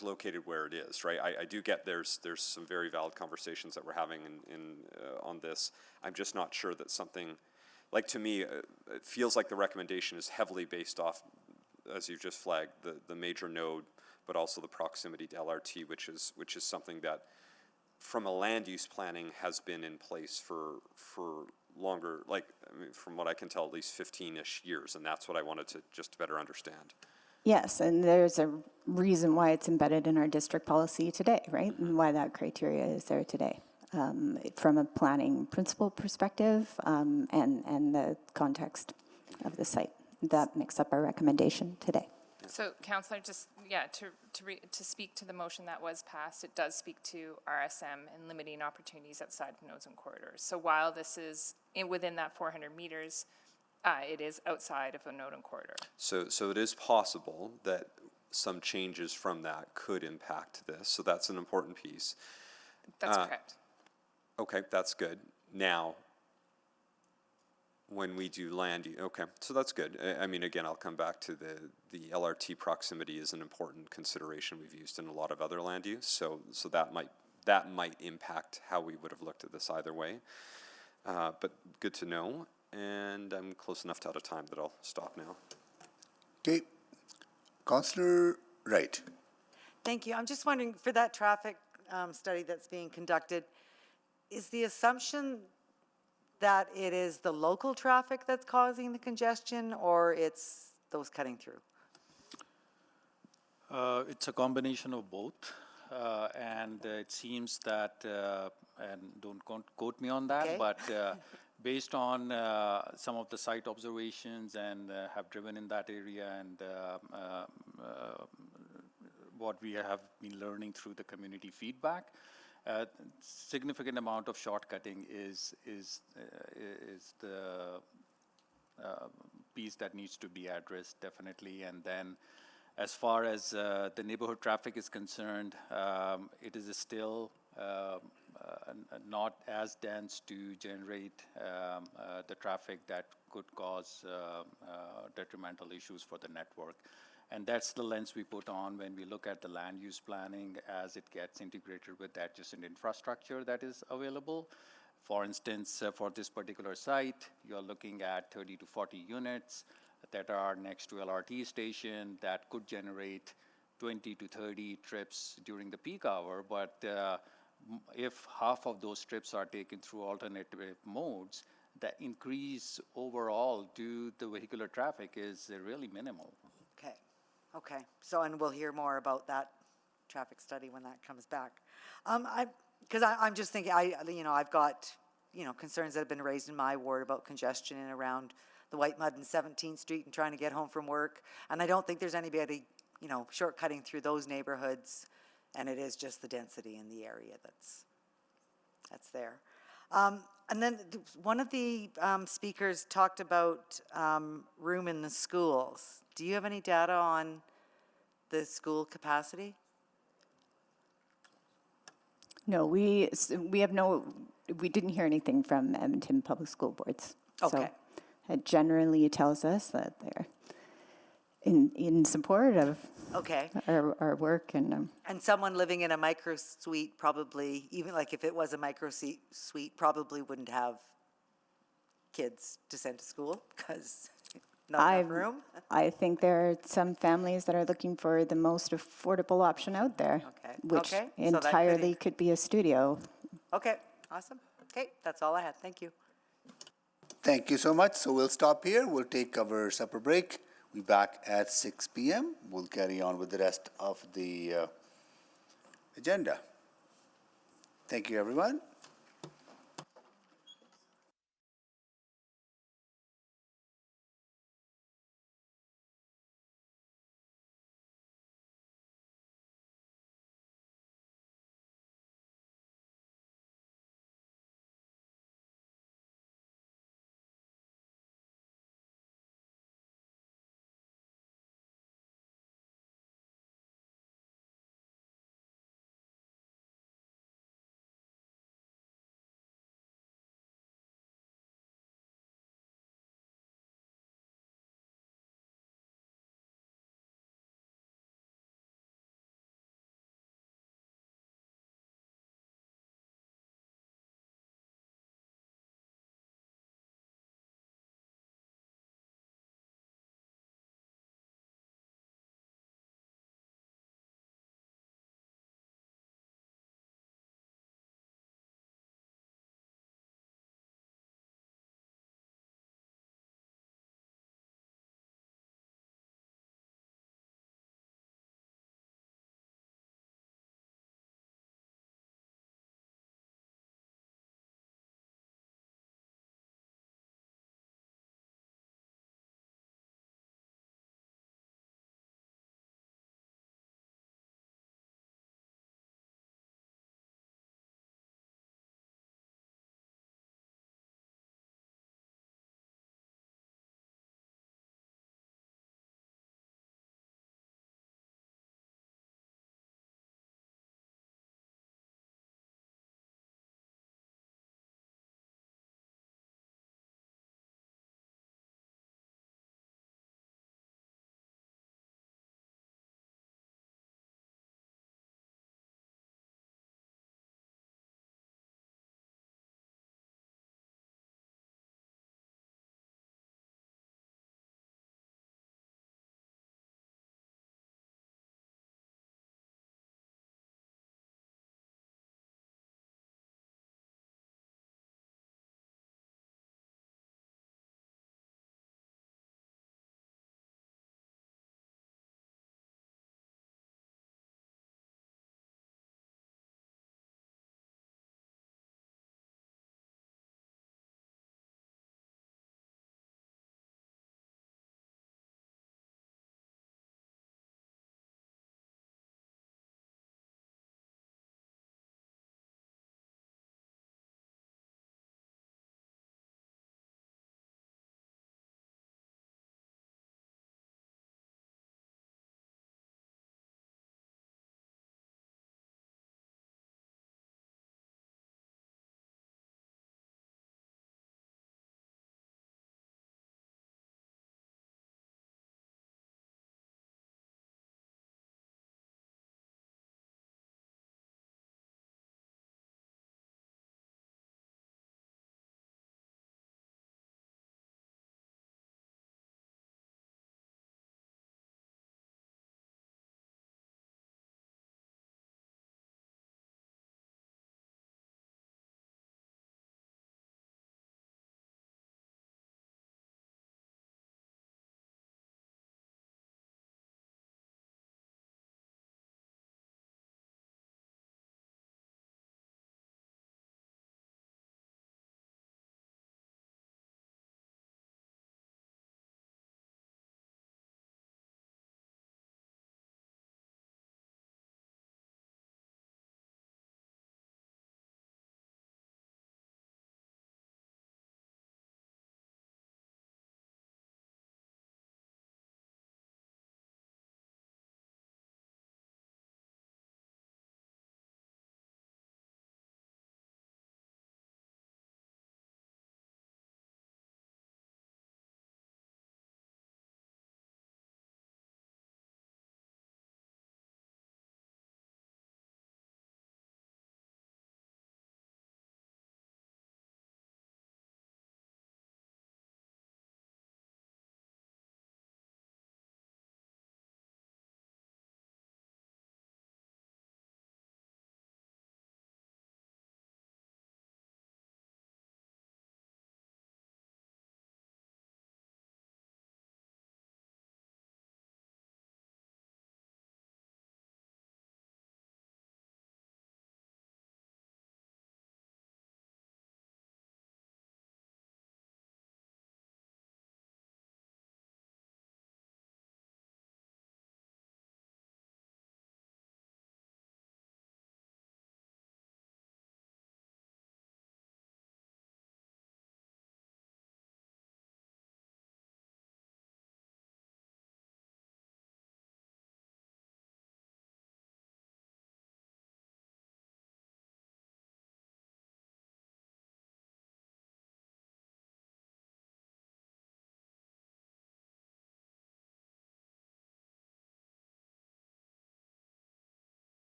located where it is, right? I do get there's some very valid conversations that we're having on this. I'm just not sure that something, like to me, it feels like the recommendation is heavily based off, as you just flagged, the major node, but also the proximity to LRT, which is something that from a land use planning has been in place for longer, like, I mean, from what I can tell, at least 15-ish years, and that's what I wanted to just better understand. Yes, and there's a reason why it's embedded in our district policy today, right? And why that criteria is there today. From a planning principle perspective and the context of the site. That makes up our recommendation today. So, Councillor, just to speak to the motion that was passed, it does speak to RSM and limiting opportunities outside of nodes and corridors. So while this is within that 400 meters, it is outside of a node and corridor. So it is possible that some changes from that could impact this. So that's an important piece. That's correct. Okay, that's good. Now, when we do land, okay, so that's good. I mean, again, I'll come back to the LRT proximity is an important consideration we've used in a lot of other land use. So that might impact how we would have looked at this either way. But good to know. And I'm close enough to out of time that I'll stop now. Okay, Councillor Wright. Thank you. I'm just wondering, for that traffic study that's being conducted, is the assumption that it is the local traffic that's causing the congestion, or it's those cutting through? It's a combination of both. And it seems that, and don't quote me on that, okay. But based on some of the site observations and have driven in that area and what we have been learning through the community feedback, significant amount of shortcutting is the piece that needs to be addressed, definitely. And then as far as the neighborhood traffic is concerned, it is still not as dense to generate the traffic that could cause detrimental issues for the network. And that's the lens we put on when we look at the land use planning as it gets integrated with the adjacent infrastructure that is available. For instance, for this particular site, you're looking at 30 to 40 units that are next to LRT station that could generate 20 to 30 trips during the peak hour. But if half of those trips are taken through alternative modes, the increase overall to the vehicular traffic is really minimal. Okay. So, and we'll hear more about that traffic study when that comes back. Because I'm just thinking, I've got, concerns that have been raised in my ward about congestion and around the White Mud and 17th Street and trying to get home from work. And I don't think there's anybody, shortcutting through those neighborhoods. And it is just the density in the area that's there. And then one of the speakers talked about room in the schools. Do you have any data on the school capacity? No, we didn't hear anything from Edmonton Public School Boards So Okay. it generally tells us that they're in support of Okay. our work and And someone living in a micro suite probably, even like if it was a micro suite, probably wouldn't have kids to send to school because not enough room. I think there are some families that are looking for the most affordable option out there, Okay. which Okay. So that could entirely could be a studio. Okay, awesome. Okay, that's all I had. Thank you. Thank you so much. So we'll stop here. We'll take our supper break. We'll be back at 6 p.m. We'll carry on with the rest of the agenda. Thank you, everyone.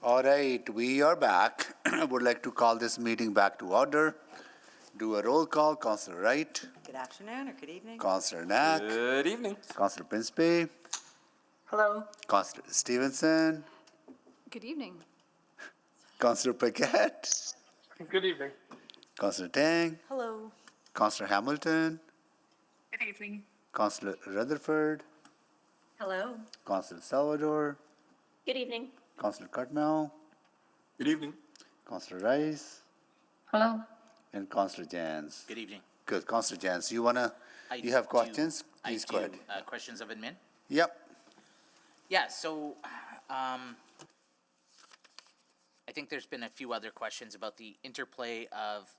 All right, we are back. I would like to call this meeting back to order. Do a roll call. Councillor Wright. Good afternoon or good evening. Councillor Knack. Good evening. Councillor Principe. Hello. Councillor Stevenson. Good evening. Councillor Paquette. Good evening. Councillor Tang. Hello. Councillor Hamilton. Good evening. Councillor Rutherford. Hello. Councillor Salvador. Good evening. Councillor Cutmell. Good evening. Councillor Rice. Hello. And Councillor Jans. Good evening. Good. Councillor Jans, you have questions? Please go ahead. Questions of admin? Yep. Yeah, so I think there's been a few other questions about the interplay of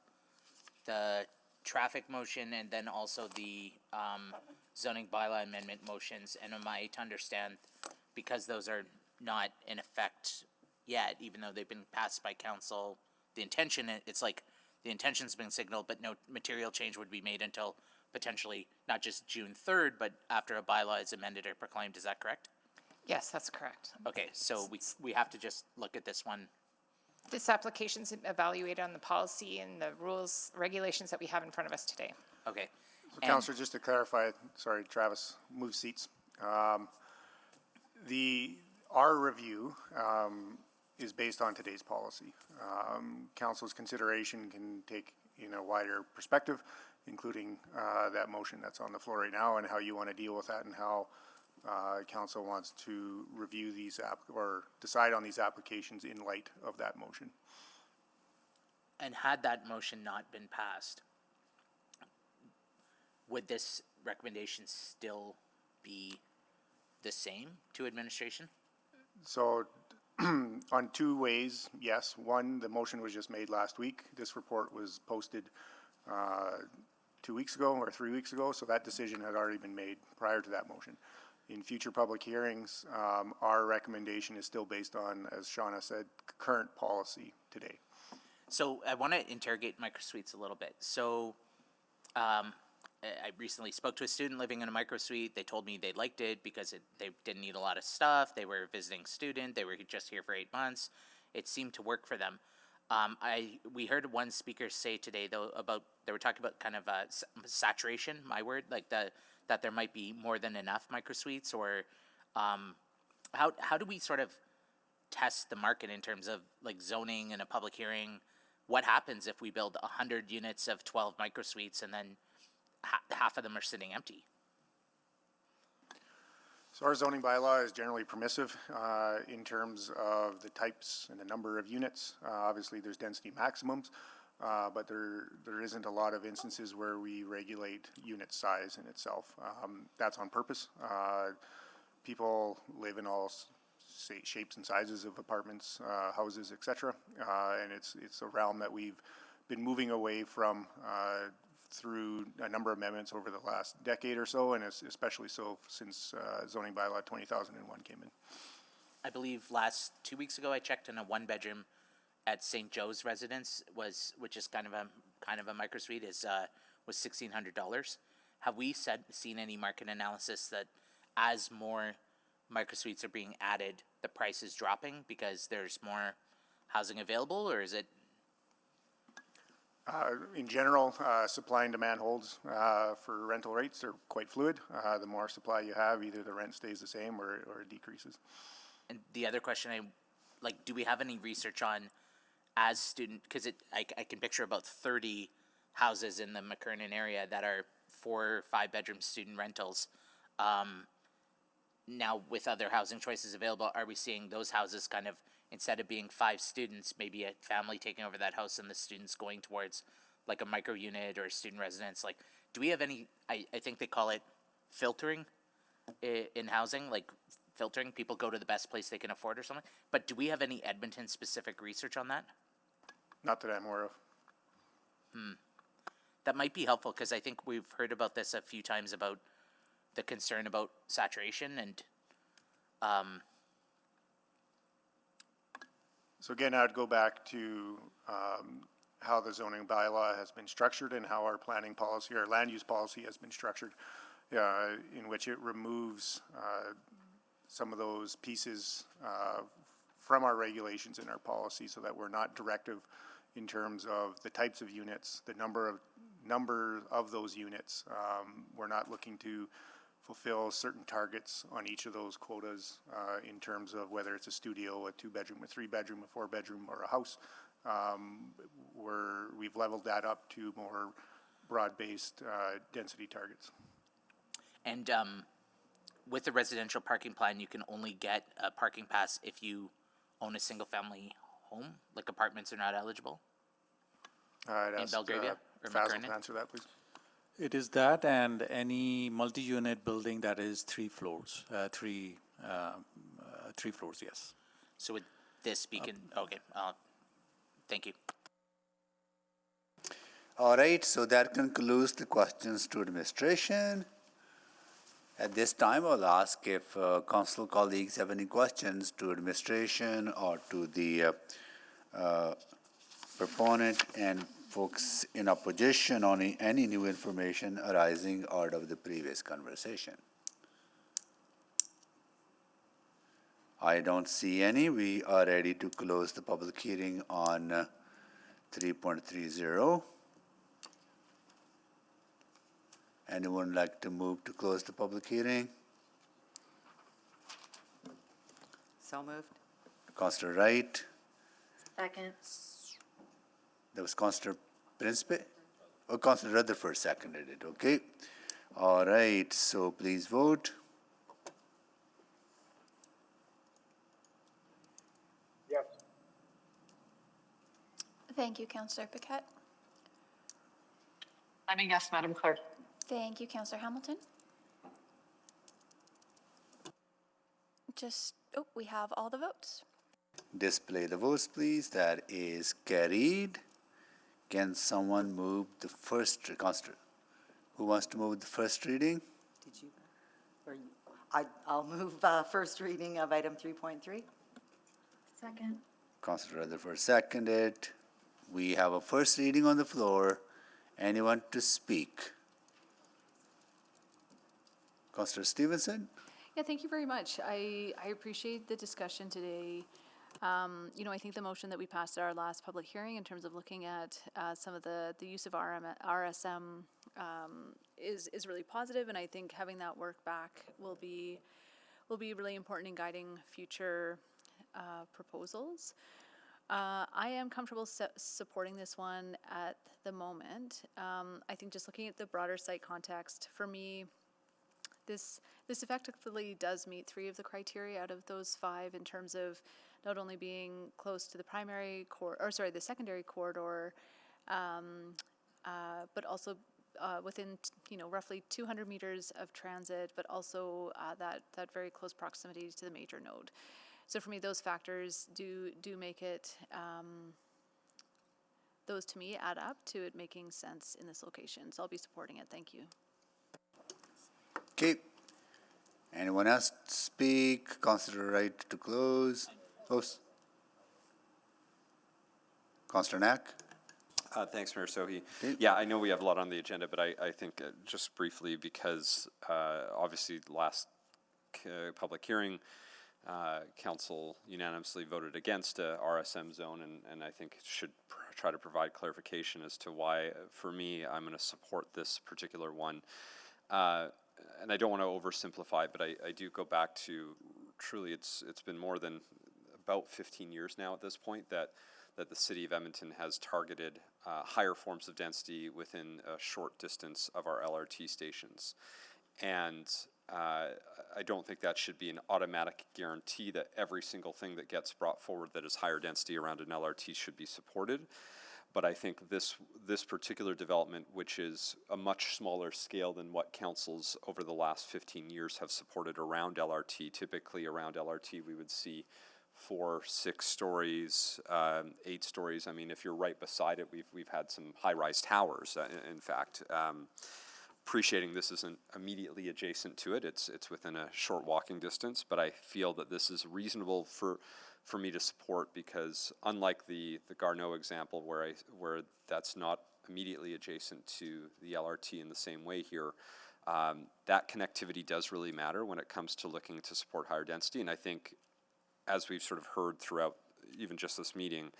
the traffic motion and then also the zoning bylaw amendment motions. And am I to understand, because those are not in effect yet, even though they've been passed by council, the intention, it's like the intention's been signaled, but no material change would be made until potentially not just June 3rd, but after a bylaw is amended or proclaimed. Is that correct? Yes, that's correct. Okay, so we have to just look at this one. This application's evaluated on the policy and the rules, regulations that we have in front of us today. Okay. So, Councillor, just to clarify, sorry, Travis, move seats. Our review is based on today's policy. Council's consideration can take in a wider perspective, including that motion that's on the floor right now and how you want to deal with that and how council wants to review these or decide on these applications in light of that motion. And had that motion not been passed, would this recommendation still be the same to administration? So on two ways, yes. One, the motion was just made last week. This report was posted 2 weeks ago or 3 weeks ago, so that decision had already been made prior to that motion. In future public hearings, our recommendation is still based on, as Shauna said, current policy today. So I want to interrogate microsuites a little bit. So I recently spoke to a student living in a microsuite. They told me they liked it because they didn't need a lot of stuff. They were a visiting student. They were just here for 8 months. It seemed to work for them. We heard one speaker say today, though, about they were talking about kind of saturation, my word, like that there might be more than enough microsuites, or how do we sort of test the market in terms of like zoning and a public hearing? What happens if we build 100 units of 12 microsuites and then half of them are sitting empty? So our zoning bylaw is generally permissive in terms of the types and the number of units. Obviously, there's density maximums, but there isn't a lot of instances where we regulate unit size in itself. That's on purpose. People live in all shapes and sizes of apartments, houses, etc., and it's a realm that we've been moving away from through a number of amendments over the last decade or so, and especially so since zoning bylaw 2001 came in. I believe 2 weeks ago I checked, and a 1-bedroom at St. Joe's residence which is kind of a microsuite, was $1,600. Have we seen any market analysis that as more microsuites are being added, the price is dropping because there's more housing available, or is it? In general, supply and demand holds for rental rates are quite fluid. The more supply you have, either the rent stays the same or it decreases. And the other question, do we have any research on because I can picture about 30 houses in the McKernan area that are 4 or 5 bedroom student rentals. Now with other housing choices available, are we seeing those houses kind of, instead of being 5 students, maybe a family taking over that house and the students going towards like a micro unit or a student residence? Like, do we have any, I think they call it filtering in housing, like filtering, people go to the best place they can afford or something. But do we have any Edmonton specific research on that? Not that I'm aware of. That might be helpful, because I think we've heard about this a few times about the concern about saturation and So again, I'd go back to how the zoning bylaw has been structured and how our planning policy, our land use policy has been structured, in which it removes some of those pieces from our regulations and our policy so that we're not directive in terms of the types of units, the number of those units. We're not looking to fulfill certain targets on each of those quotas in terms of whether it's a studio, a 2-bedroom, a 3-bedroom, a 4-bedroom, or a house. We've leveled that up to more broad-based density targets. And with the residential parking plan, you can only get a parking pass if you own a single-family home, like apartments are not eligible? I'd In ask Belgravia or Faisal McKernan? to answer that, please. It is that and any multi-unit building that is 3 floors, three floors, yes. So would this be, okay, thank you. All right, so that concludes the questions to administration. At this time, I'll ask if council colleagues have any questions to administration or to the proponent and folks in opposition on any new information arising out of the previous conversation. I don't see any. We are ready to close the public hearing on 3.30. Anyone like to move to close the public hearing? So moved. Councillor Wright. Second. That was Councillor Principe? Oh, Councillor Rutherford seconded it, okay. All right, so please vote. Yes. Thank you, Councillor Paquette. I'm a yes, Madam Clerk. Thank you, Councillor Hamilton. We have all the votes. Display the votes, please. That is carried. Can someone move the first, Councillor? Who wants to move the first reading? Did you? Or you? I'll move first reading of item 3.3. Second. Councillor Rutherford seconded. We have a first reading on the floor. Anyone to speak? Councillor Stevenson? Yeah, thank you very much. I appreciate the discussion today. I think the motion that we passed at our last public hearing in terms of looking at some of the use of RSM is really positive, and I think having that work back will be really important in guiding future proposals. I am comfortable supporting this one at the moment. I think just looking at the broader site context, for me, this effectively does meet 3 of the criteria out of those 5 in terms of not only being close to the the secondary corridor, but also within roughly 200 meters of transit, but also that very close proximity to the major node. So for me, those factors do make it. Those to me add up to it making sense in this location. So I'll be supporting it. Thank you. Okay. Anyone else to speak? Councillor Wright to close. Close. Councillor Knack? Thanks, Mayor Sohi. Okay. Yeah, I know we have a lot on the agenda, but I think just briefly, because obviously last public hearing, council unanimously voted against a RSM zone, and I think should try to provide clarification as to why, for me, I'm going to support this particular one. And I don't want to oversimplify it, but I do go back to truly it's been more than about 15 years now at this point that the city of Edmonton has targeted higher forms of density within a short distance of our LRT stations. And I don't think that should be an automatic guarantee that every single thing that gets brought forward that is higher density around an LRT should be supported. But I think this particular development, which is a much smaller scale than what councils over the last 15 years have supported around LRT, typically around LRT we would see 4, 6 stories, 8 stories. I mean, if you're right beside it, we've had some high-rise towers, in fact. Appreciating this isn't immediately adjacent to it, it's within a short walking distance, but I feel that this is reasonable for me to support, because unlike the Garneau example where that's not immediately adjacent to the LRT in the same way here, that connectivity does really matter when it comes to looking to support higher density. And I think as we've sort of heard throughout even just this meeting,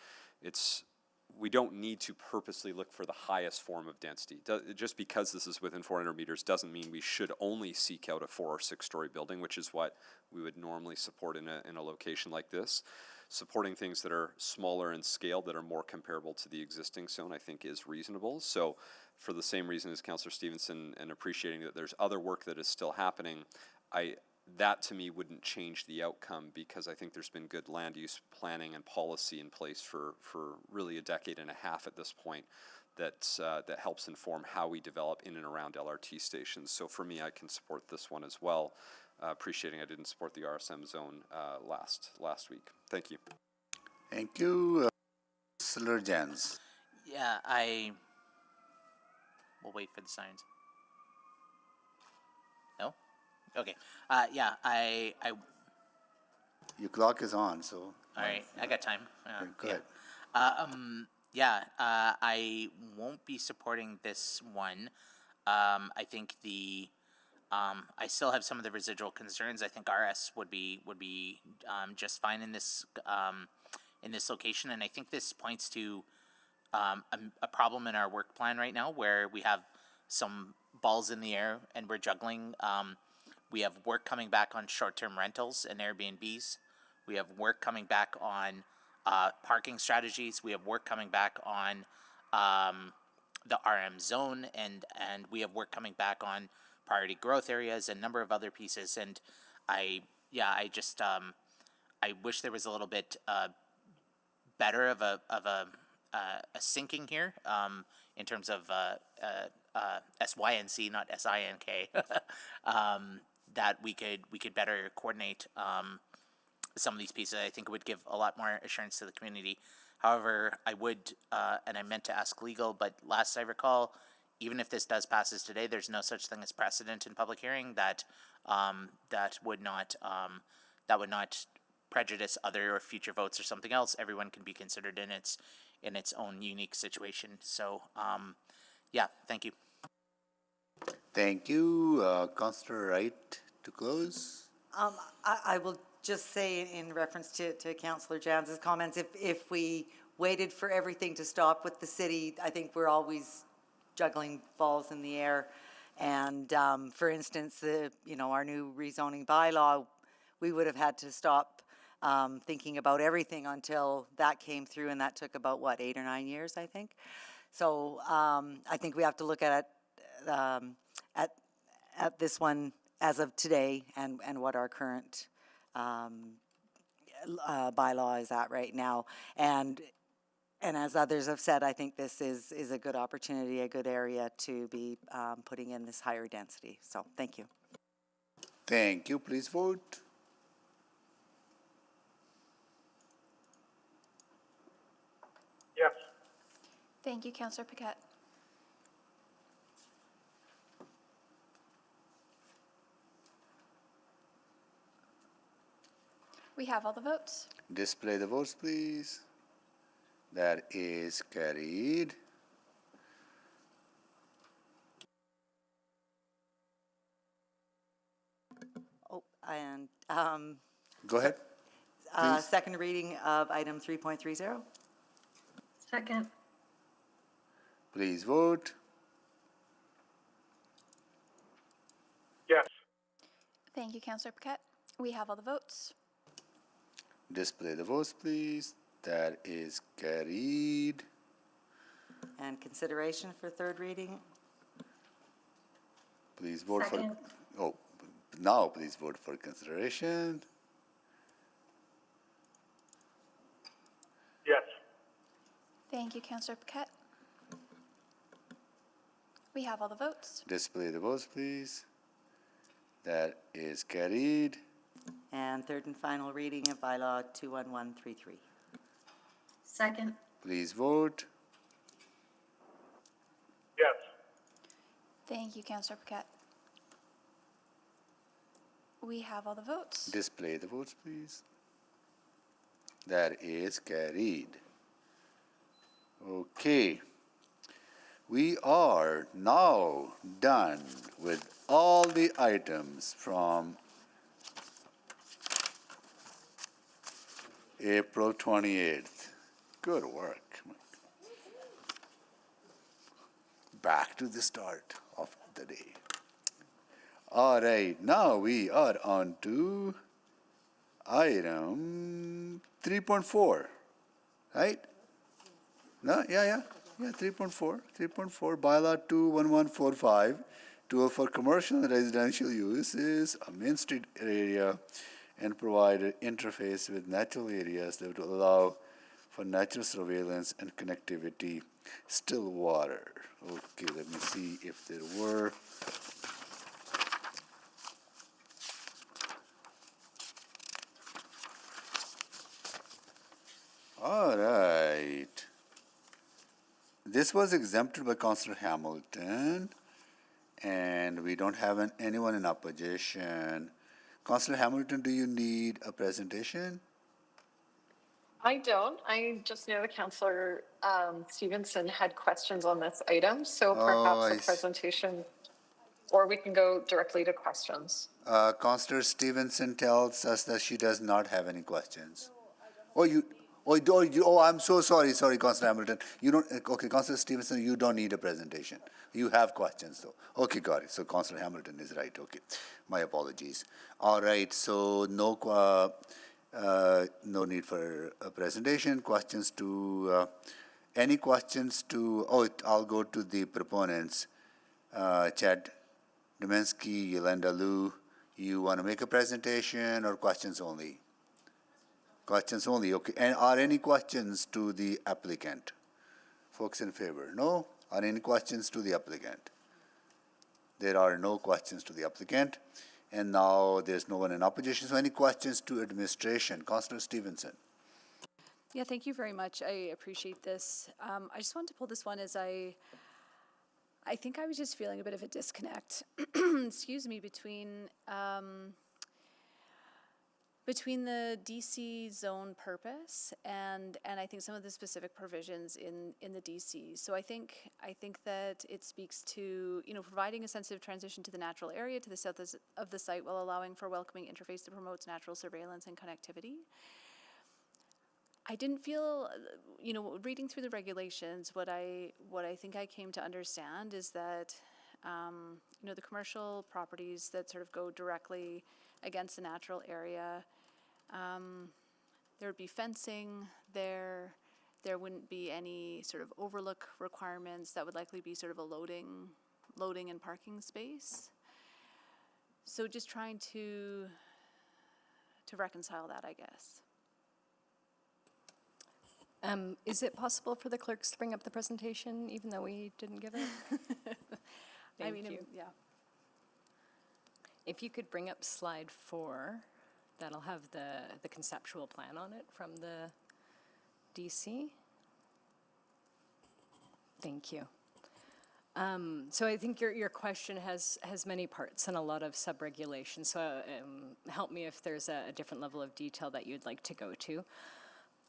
we don't need to purposely look for the highest form of density. Just because this is within 400 meters doesn't mean we should only seek out a 4 or 6 story building, which is what we would normally support in a location like this. Supporting things that are smaller in scale, that are more comparable to the existing zone, I think is reasonable. So for the same reason as Councillor Stevenson, and appreciating that there's other work that is still happening, that to me wouldn't change the outcome, because I think there's been good land use planning and policy in place for really a decade and a half at this point that helps inform how we develop in and around LRT stations. So for me, I can support this one as well, appreciating I didn't support the RSM zone last week. Thank you. Thank you. Councillor Jans. Yeah, we'll wait for the signs. No? Okay. Yeah, Your clock is on, so. All right, I got time. Go ahead. I won't be supporting this one. I think I still have some of the residual concerns. I think RS would be just fine in this location, and I think this points to a problem in our work plan right now, where we have some balls in the air and we're juggling. We have work coming back on short-term rentals and Airbnbs. We have work coming back on parking strategies. We have work coming back on the RM zone, and we have work coming back on priority growth areas and a number of other pieces. And I wish there was a little bit better of a syncing here in terms of SYNC, not SINK. That we could better coordinate some of these pieces. I think it would give a lot more assurance to the community. However, I would, and I meant to ask legal, but last I recall, even if this does passes today, there's no such thing as precedent in public hearing that would not prejudice other or future votes or something else. Everyone can be considered in its own unique situation. So, yeah, thank you. Thank you. Councillor Wright to close. I will just say in reference to Councillor Jans's comments, if we waited for everything to stop with the city, I think we're always juggling balls in the air. And for instance, our new rezoning bylaw, we would have had to stop thinking about everything until that came through, and that took about 8 or 9 years, I think. So I think we have to look at this one as of today, and what our current bylaw is at right now. And as others have said, I think this is a good opportunity, a good area to be putting in this higher density. So thank you. Thank you. Please vote. Yes. Thank you, Councillor Paquette. We have all the votes. Display the votes, please. That is carried. Oh, and Go ahead. Please. second reading of item 3.30. Second. Please vote. Yes. Thank you, Councillor Paquette. We have all the votes. Display the votes, please. That is carried. And consideration for third reading. Please vote Second. for. Now please vote for consideration. Yes. Thank you, Councillor Paquette. We have all the votes. Display the votes, please. That is carried. And third and final reading of bylaw 21133. Second. Please vote. Yes. Thank you, Councillor Paquette. We have all the votes. Display the votes, please. That is carried. Okay. We are now done with all the items from April 28th. Good work. Back to the start of the day. All right, now we are on to item 3.4, right? No, yeah, 3.4, bylaw 21145, for commercial and residential uses, a main street area, and provide an interface with natural areas that would allow for natural surveillance and connectivity. Still water. Okay, let me see if there were. All right. This was exempted by Councillor Hamilton, and we don't have anyone in opposition. Councillor Hamilton, do you need a presentation? I don't. I just know that Councillor Stevenson had questions on this item, so perhaps I a see. presentation, or we can go directly to questions. Councillor Stevenson tells us that she does not have any questions. I'm so sorry, Councillor Hamilton. You don't. Okay, Councillor Stevenson, you don't need a presentation. You have questions, though. Okay, got it. So Councillor Hamilton is right. Okay, my apologies. All right. So no need for a presentation. Questions to any questions to? I'll go to the proponents. Chad Domensky, Yolanda Liu. You want to make a presentation or questions only? Questions only, okay. And are any questions to the applicant? Folks in favor? No? Are any questions to the applicant? There are no questions to the applicant. And now there's no one in opposition. So any questions to administration? Councillor Stevenson. Yeah, thank you very much. I appreciate this. I just wanted to pull this one as I think I was just feeling a bit of a disconnect, excuse me, between the DC zone purpose and I think some of the specific provisions in the DC. So I think that it speaks to, providing a sensitive transition to the natural area to the south of the site while allowing for a welcoming interface that promotes natural surveillance and connectivity. I didn't feel, reading through the regulations, what I think I came to understand is that, the commercial properties that sort of go directly against the natural area, there would be fencing there. There wouldn't be any sort of overlook requirements. That would likely be sort of a loading and parking space. So just trying to reconcile that, I guess. Is it possible for the clerks to bring up the presentation, even though we didn't give it? Thank you. Yeah. If you could bring up slide 4, that'll have the conceptual plan on it from the DC. Thank you. So I think your question has many parts and a lot of sub-regulation. So help me if there's a different level of detail that you'd like to go to.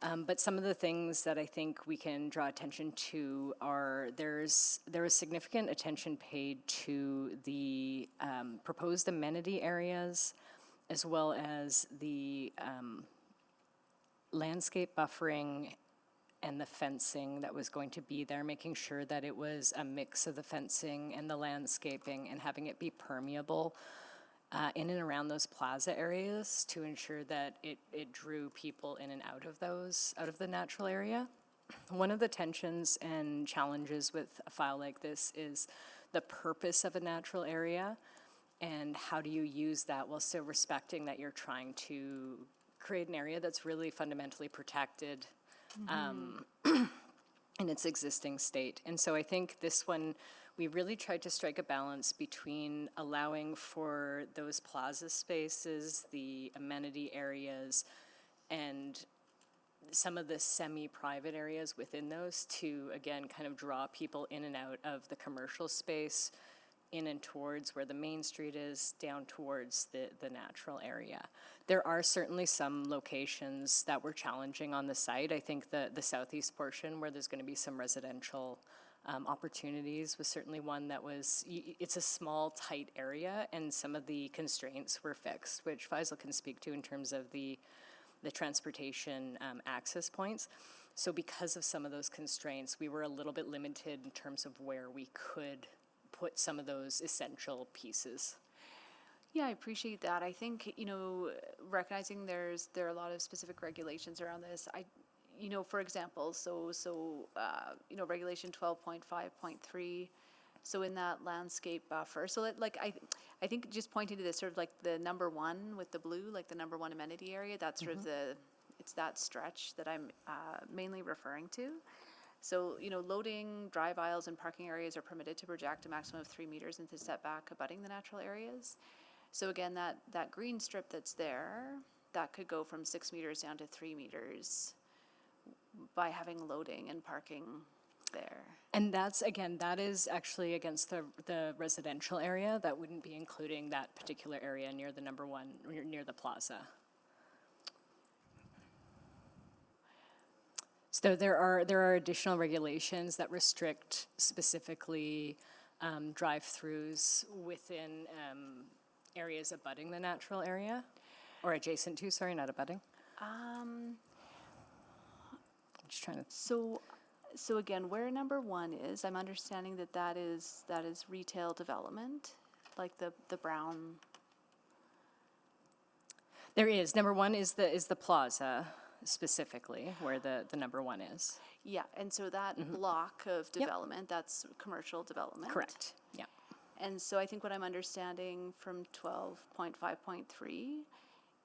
But some of the things that I think we can draw attention to are there is significant attention paid to the proposed amenity areas, as well as the landscape buffering and the fencing that was going to be there, making sure that it was a mix of the fencing and the landscaping and having it be permeable in and around those plaza areas to ensure that it drew people in and out of the natural area. One of the tensions and challenges with a file like this is the purpose of a natural area and how do you use that while still respecting that you're trying to create an area that's really fundamentally protected in its existing state. And so I think this one, we really tried to strike a balance between allowing for those plaza spaces, the amenity areas, and some of the semi-private areas within those to, again, kind of draw people in and out of the commercial space, in and towards where the main street is, down towards the natural area. There are certainly some locations that were challenging on the site. I think the southeast portion where there's going to be some residential opportunities was certainly one that was, it's a small, tight area, and some of the constraints were fixed, which Faisal can speak to in terms of the the transportation access points. So because of some of those constraints, we were a little bit limited in terms of where we could put some of those essential pieces. Yeah, I appreciate that. I think, recognizing there are a lot of specific regulations around this. For example, regulation 12.5.3. So in that landscape buffer, I think just pointing to this sort of like the number one with the blue, like the number one amenity area, that's sort of it's that stretch that I'm mainly referring to. So, loading, drive aisles, and parking areas are permitted to project a maximum of 3 meters into setback abutting the natural areas. So again, that green strip that's there, that could go from 6 meters down to 3 meters by having loading and parking there. And that is actually against the residential area. That wouldn't be including that particular area near the number one, near the plaza. So there are additional regulations that restrict specifically drive-throughs within areas abutting the natural area, or adjacent to, sorry, not abutting. I'm just trying to. So again, where number one is, I'm understanding that is retail development, like the brown. There is number one is the plaza specifically where the number one is. Yeah, and so that block of development, that's commercial development. Correct. Yeah. And so I think what I'm understanding from 12.5.3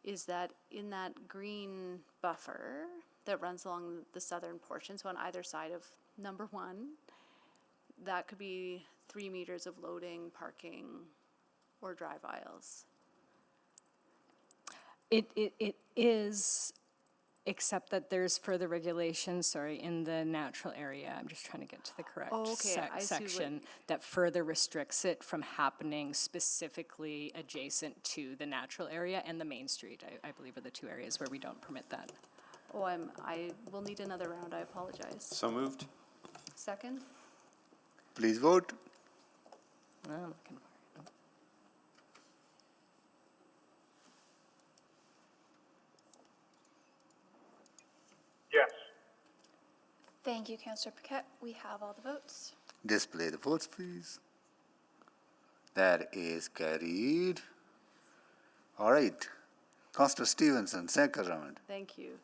is that in that green buffer that runs along the southern portion, so on either side of number one, that could be 3 meters of loading, parking, or drive aisles. It is, except that there's further regulations, in the natural area. I'm just trying to get to the correct section that further restricts it from happening specifically adjacent to the natural area and the main street, I believe are the two areas where we don't permit that. Oh, I will need another round, I apologize. So moved. Second? Please vote. No, I'm looking for it. Yes. Thank you, Councillor Paquette. We have all the votes. Display the votes, please. That is carried. All right. Councillor Stevenson, second round. Thank you.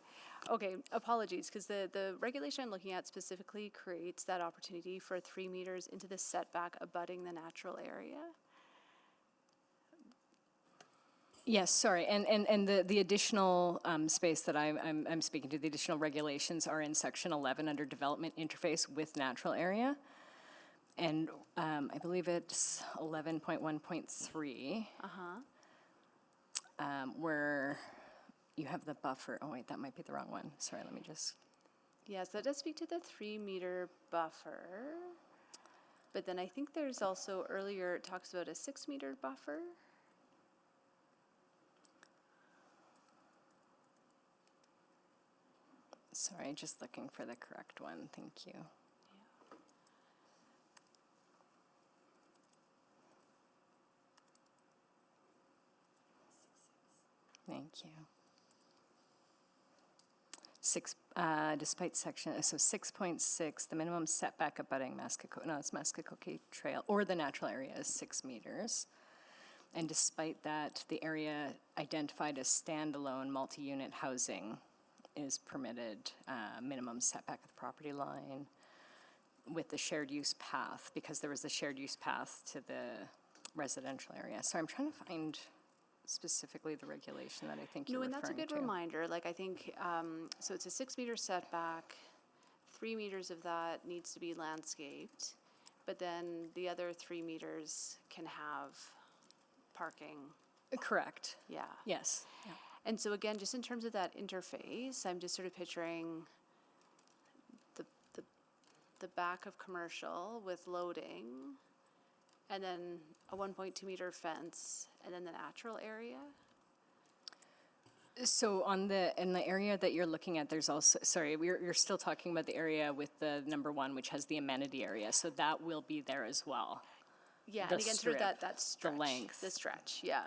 Okay, apologies, because the regulation I'm looking at specifically creates that opportunity for 3 meters into the setback abutting the natural area. Yes, sorry, and the additional space that I'm speaking to, the additional regulations are in section 11 under development interface with natural area. And I believe it's 11.1.3. Where you have the buffer. Oh wait, that might be the wrong one. Sorry, let me just. Yes, that does speak to the 3 meter buffer. But then I think there's also earlier it talks about a 6 meter buffer. Sorry, just looking for the correct one. Thank you. Thank you. Despite section, so 6.6, the minimum setback abutting Muskoka Trail or the natural area is 6 meters. And despite that, the area identified as standalone multi-unit housing is permitted, minimum setback of the property line with the shared use path, because there was a shared use path to the residential area. So I'm trying to find specifically the regulation that I think you're referring to. No, and that's a good reminder. Like I think, so it's a 6 meter setback, 3 meters of that needs to be landscaped, but then the other 3 meters can have parking. Correct. Yeah. Yes. Yeah. And so again, just in terms of that interface, I'm just sort of picturing the back of commercial with loading, and then a 1.2 meter fence, and then the natural area. So in the area that you're looking at, there's also, sorry, you're still talking about the area with the number one, which has the amenity area. So that will be there as well. Yeah, The and again, strip, sort of that stretch. the length. The stretch, yeah.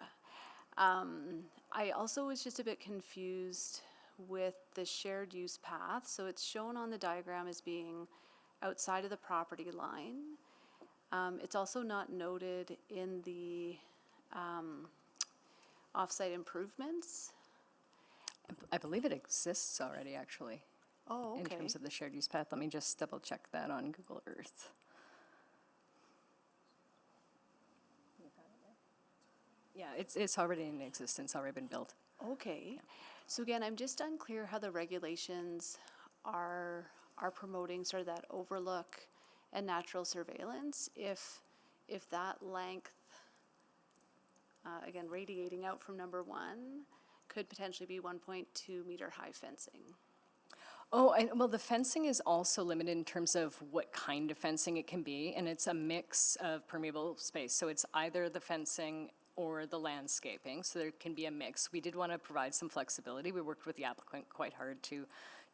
I also was just a bit confused with the shared use path. So it's shown on the diagram as being outside of the property line. It's also not noted in the off-site improvements. I believe it exists already, actually. Oh, In okay. terms of the shared use path. Let me just double check that on Google Earth. Yeah, it's already in existence, already been built. Okay. So again, I'm just unclear how the regulations are promoting sort of that overlook and natural surveillance if that length, again, radiating out from number 1, could potentially be 1.2 meter high fencing. Oh, well, the fencing is also limited in terms of what kind of fencing it can be, and it's a mix of permeable space. So it's either the fencing or the landscaping, so there can be a mix. We did want to provide some flexibility. We worked with the applicant quite hard to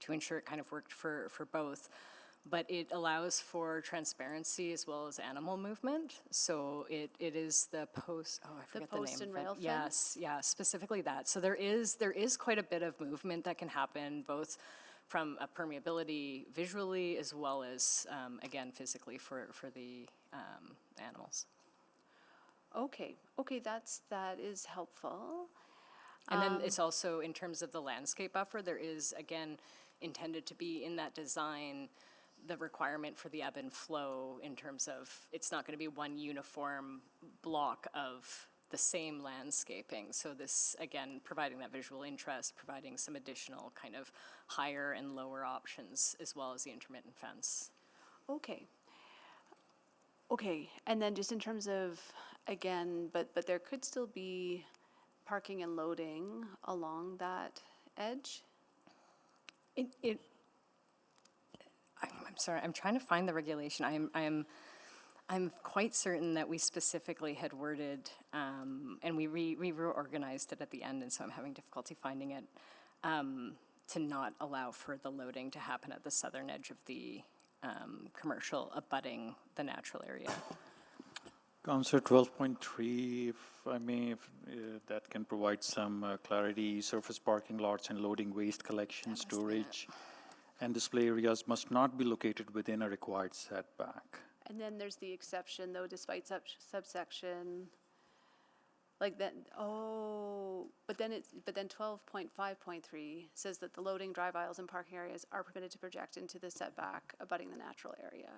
ensure it kind of worked for both. But it allows for transparency as well as animal movement. So it is the post, I forget the name. post and of it. rail fence? Yes, yeah, specifically that. So there is quite a bit of movement that can happen, both from a permeability visually as well as, again, physically for the animals. Okay, that is helpful. And then it's also, in terms of the landscape buffer, there is, again, intended to be in that design the requirement for the ebb and flow in terms of it's not going to be one uniform block of the same landscaping. So this, again, providing that visual interest, providing some additional kind of higher and lower options, as well as the intermittent fence. Okay, and then just in terms of, again, but there could still be parking and loading along that edge? I'm sorry, I'm trying to find the regulation. I'm quite certain that we specifically had worded, and we reorganized it at the end, and so I'm having difficulty finding it, to not allow for the loading to happen at the southern edge of the commercial abutting the natural area. Councillor 12.3, if I may, if that can provide some clarity. Surface parking lots and loading waste collection, storage, and display areas must not be located within a required setback. And then there's the exception, though, despite subsection, like that, but then 12.5.3 says that the loading, drive aisles, and parking areas are permitted to project into the setback abutting the natural area.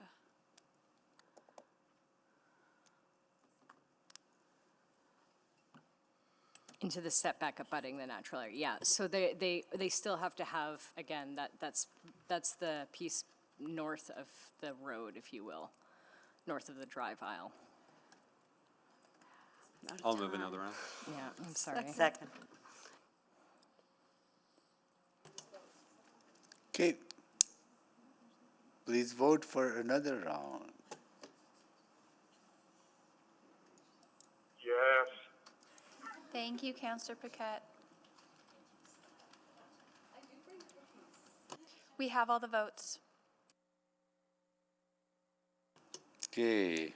Into the setback abutting the natural area, yeah. So they still have to have, again, that's the piece north of the road, if you will, north of the drive aisle. I'll move another round. Yeah, I'm sorry. Second. Okay. Please vote for another round. Yes. Thank you, Councillor Paquette. We have all the votes. Okay.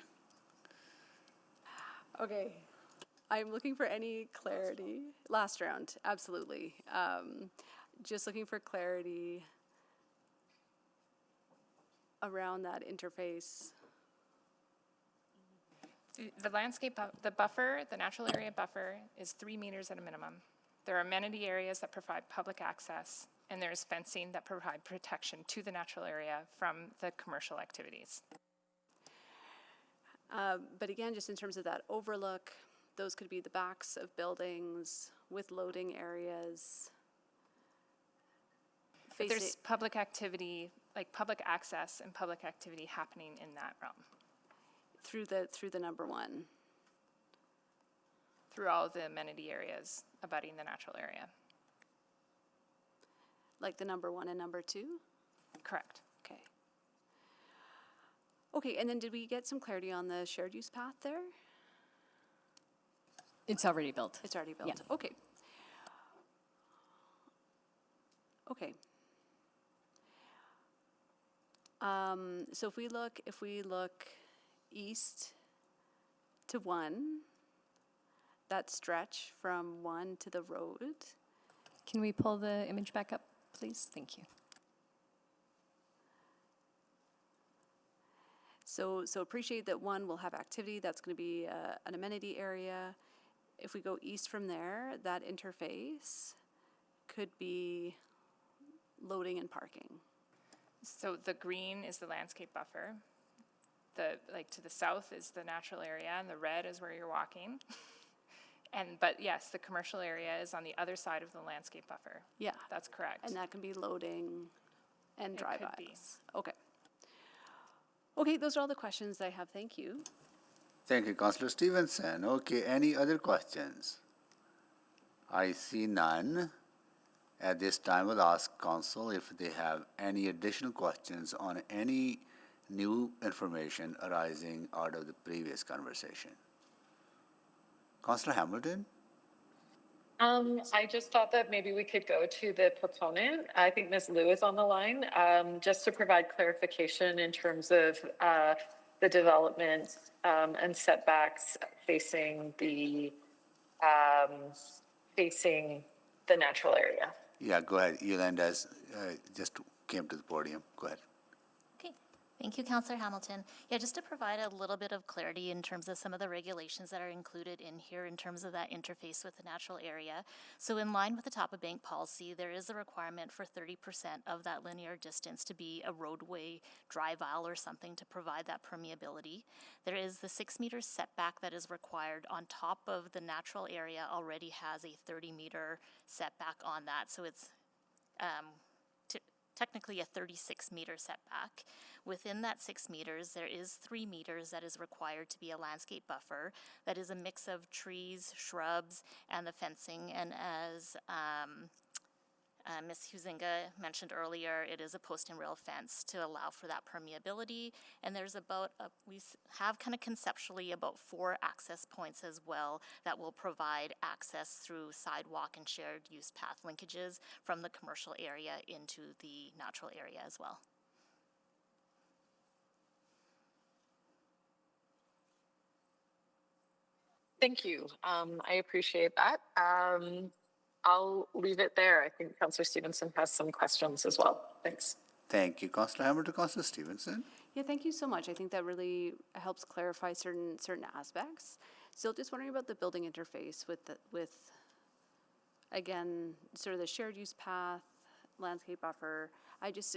Okay, I'm looking for any clarity. Last round, absolutely. Just looking for clarity around that interface. The landscape, the buffer, the natural area buffer is 3 meters at a minimum. There are amenity areas that provide public access, and there's fencing that provide protection to the natural area from the commercial activities. But again, just in terms of that overlook, those could be the backs of buildings with loading areas. But there's public activity, like public access and public activity happening in that realm. Through the number 1. Through all the amenity areas abutting the natural area. Like the number 1 and number 2? Correct. Okay. Okay, and then did we get some clarity on the shared use path there? It's already built. It's already built. Yeah. Okay. Okay. So if we look east to 1, that stretch from 1 to the road. Can we pull the image back up, please? Thank you. So appreciate that one will have activity. That's going to be an amenity area. If we go east from there, that interface could be loading and parking. So the green is the landscape buffer. Like to the south is the natural area, and the red is where you're walking. But yes, the commercial area is on the other side of the landscape buffer. Yeah. That's correct. And that can be loading and It drive-bys. could be. Okay. Okay, those are all the questions I have. Thank you. Thank you, Councillor Stevenson. Okay, any other questions? I see none. At this time, we'll ask Council if they have any additional questions on any new information arising out of the previous conversation. Councillor Hamilton? I just thought that maybe we could go to the proponent. I think Ms. Liu is on the line, just to provide clarification in terms of the development and setbacks facing the natural area. Yeah, go ahead. Yolanda just came to the podium. Go ahead. Thank you, Councillor Hamilton. Yeah, just to provide a little bit of clarity in terms of some of the regulations that are included in here in terms of that interface with the natural area. So in line with the top of bank policy, there is a requirement for 30% of that linear distance to be a roadway, drive aisle or something to provide that permeability. There is the 6 meters setback that is required on top of the natural area already has a 30-meter setback on that. So it's technically a 36-meter setback. Within that 6 meters, there is 3 meters that is required to be a landscape buffer. That is a mix of trees, shrubs, and the fencing. And as Ms. Huizinga mentioned earlier, it is a post and rail fence to allow for that permeability. And there's about, we have kind of conceptually about 4 access points as well that will provide access through sidewalk and shared use path linkages from the commercial area into the natural area as well. Thank you. I appreciate that. I'll leave it there. I think Councillor Stevenson has some questions as well. Thanks. Thank you, Councillor Hamilton. Councillor Stevenson? Yeah, thank you so much. I think that really helps clarify certain aspects. Still just wondering about the building interface with again, sort of the shared use path, landscape buffer.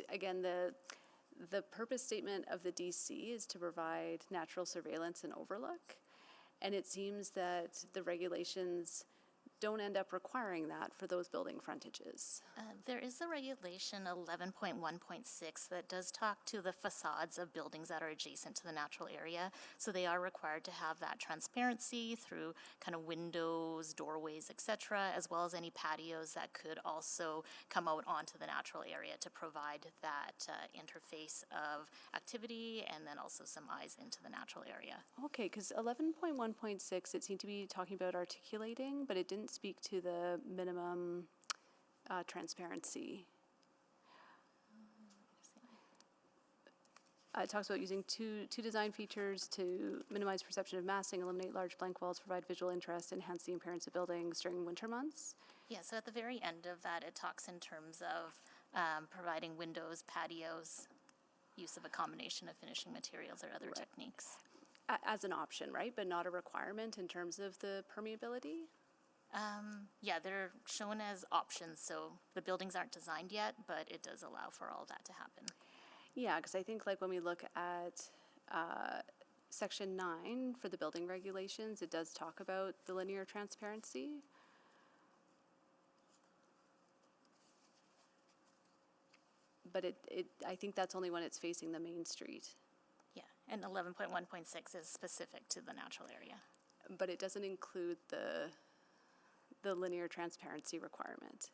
Again, the purpose statement of the DC is to provide natural surveillance and overlook. And it seems that the regulations don't end up requiring that for those building frontages. There is a regulation 11.1.6 that does talk to the facades of buildings that are adjacent to the natural area. So they are required to have that transparency through kind of windows, doorways, etc., as well as any patios that could also come out onto the natural area to provide that interface of activity and then also some eyes into the natural area. Okay, because 11.1.6, it seemed to be talking about articulating, but it didn't speak to the minimum transparency. It talks about using two design features to minimize perception of massing, eliminate large blank walls, provide visual interest, enhance the appearance of buildings during winter months. Yeah, so at the very end of that, it talks in terms of providing windows, patios, use of a combination of finishing materials or other techniques. As an option, right? But not a requirement in terms of the permeability? Yeah, they're shown as options, so the buildings aren't designed yet, but it does allow for all that to happen. Yeah, because I think like when we look at Section 9 for the building regulations, it does talk about the linear transparency. But I think that's only when it's facing the main street. Yeah, and 11.1.6 is specific to the natural area. But it doesn't include the linear transparency requirement.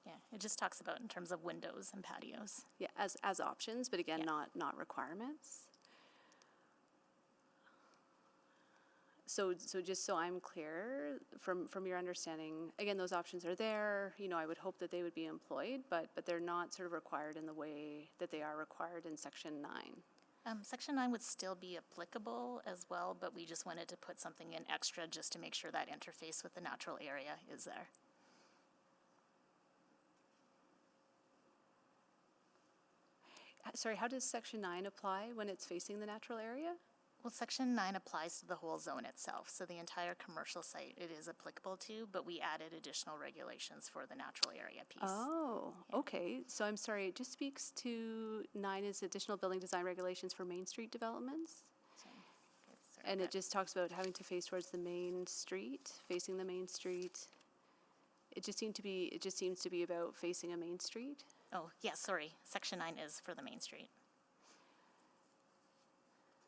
Yeah, it just talks about in terms of windows and patios. Yeah, as options, but again, not requirements. So just so I'm clear, from your understanding, again, those options are there. You know, I would hope that they would be employed, but they're not sort of required in the way that they are required in Section 9. Section 9 would still be applicable as well, but we just wanted to put something in extra just to make sure that interface with the natural area is there. Sorry, how does section 9 apply when it's facing the natural area? Well, Section 9 applies to the whole zone itself, so the entire commercial site it is applicable to, but we added additional regulations for the natural area piece. Oh, okay. So I'm sorry, it just speaks to 9 is additional building design regulations for Main Street developments? And it just talks about having to face towards the main street, facing the main street. It just seems to be about facing a main street. Oh, yeah, sorry. Section 9 is for the Main Street.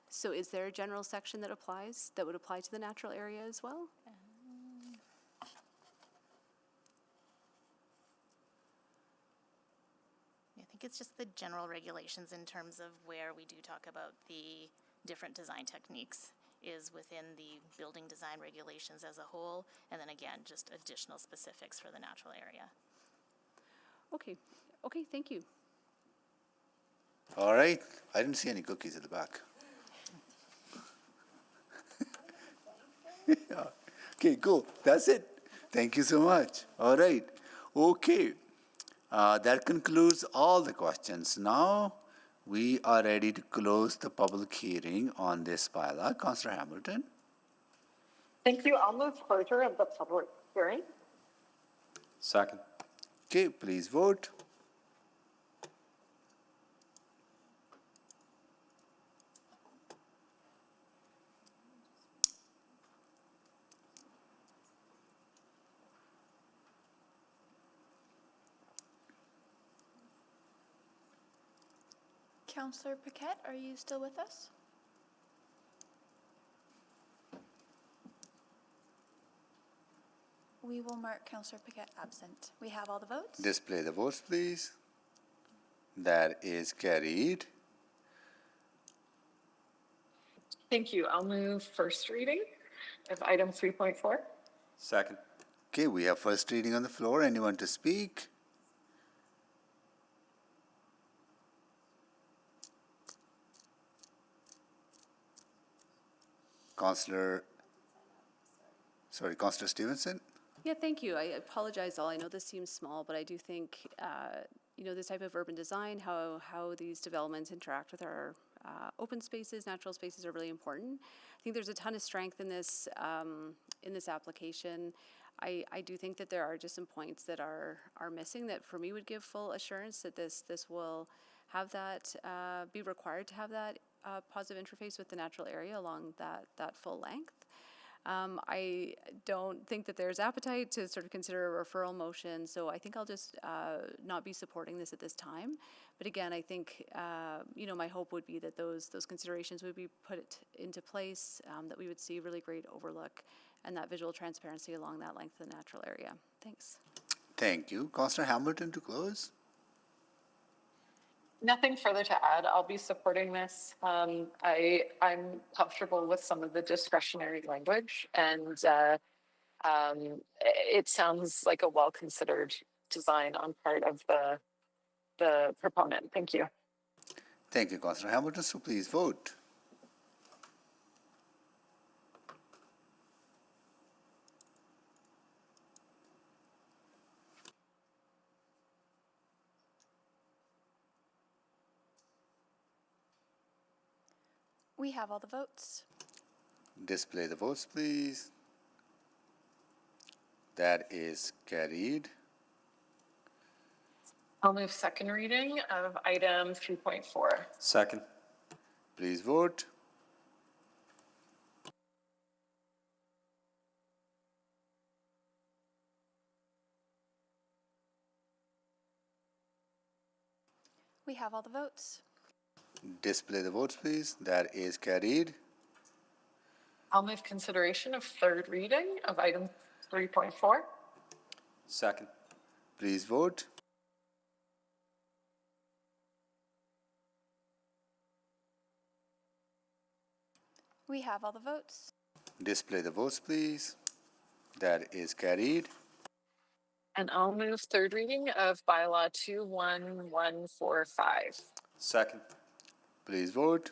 So is there a general section that would apply to the natural area as well? I think it's just the general regulations in terms of where we do talk about the different design techniques is within the building design regulations as a whole, and then again, just additional specifics for the natural area. Okay, okay, thank you. All right. I didn't see any cookies at the back. Yeah. Okay, cool. That's it. Thank you so much. All right. Okay. That concludes all the questions. Now we are ready to close the public hearing on this bylaw. Councillor Hamilton. Thank you. I'll move closure of the public hearing. Second. Okay, please vote. Councillor Paquette, are you still with us? We will mark Councillor Paquette absent. We have all the votes? Display the votes, please. That is carried. Thank you. I'll move first reading of item 3.4. Second. Okay, we have first reading on the floor. Anyone to speak? Councillor Stevenson? Yeah, thank you. I apologize all. I know this seems small, but I do think, this type of urban design, how these developments interact with our open spaces, natural spaces are really important. I think there's a ton of strength in this application. I do think that there are just some points that are missing that for me would give full assurance that this will have that, be required to have that positive interface with the natural area along that full length. I don't think that there's appetite to sort of consider a referral motion, so I think I'll just not be supporting this at this time. But again, I think my hope would be that those considerations would be put into place, that we would see really great overlook and that visual transparency along that length of the natural area. Thanks. Thank you. Councillor Hamilton to close. Nothing further to add. I'll be supporting this. I'm comfortable with some of the discretionary language, and it sounds like a well-considered design on part of the proponent. Thank you. Thank you, Councillor Hamilton. So please vote. We have all the votes. Display the votes, please. That is carried. I'll move second reading of item 3.4. Second. Please vote. We have all the votes. Display the votes, please. That is carried. I'll move consideration of third reading of item 3.4. Second. Please vote. We have all the votes. Display the votes, please. That is carried. And I'll move third reading of bylaw 21145. Second. Please vote.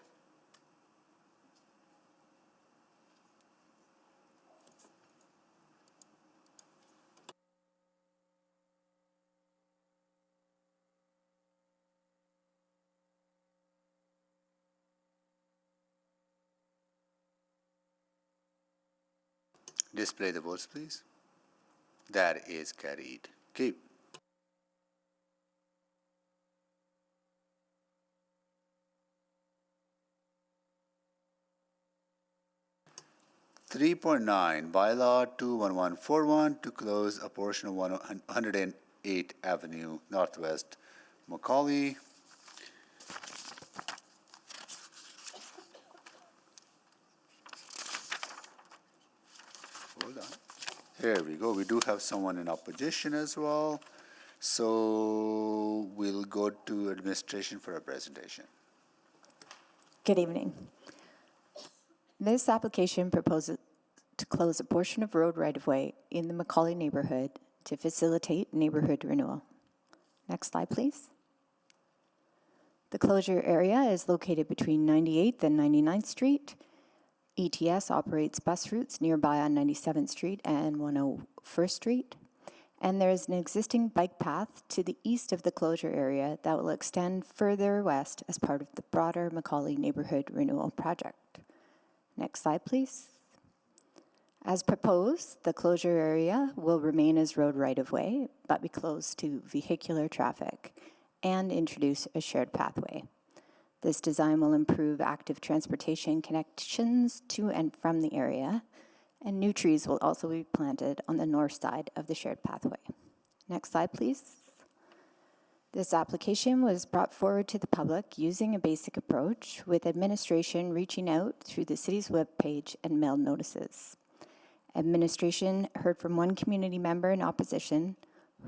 Display the votes, please. That is carried. Keep. 3.9 Bylaw 21141 to close a portion of 108 Avenue Northwest, Macaulay. Hold on. Here we go. We do have someone in opposition as well. So we'll go to administration for a presentation. Good evening. This application proposes to close a portion of road right-of-way in the Macaulay neighborhood to facilitate neighborhood renewal. Next slide, please. The closure area is located between 98th and 99th Street. ETS operates bus routes nearby on 97th Street and 101st Street. And there is an existing bike path to the east of the closure area that will extend further west as part of the broader Macaulay neighborhood renewal project. Next slide, please. As proposed, the closure area will remain as road right-of-way, but be closed to vehicular traffic and introduce a shared pathway. This design will improve active transportation connections to and from the area, and new trees will also be planted on the north side of the shared pathway. Next slide, please. This application was brought forward to the public using a basic approach, with administration reaching out through the city's webpage and mailed notices. Administration heard from one community member in opposition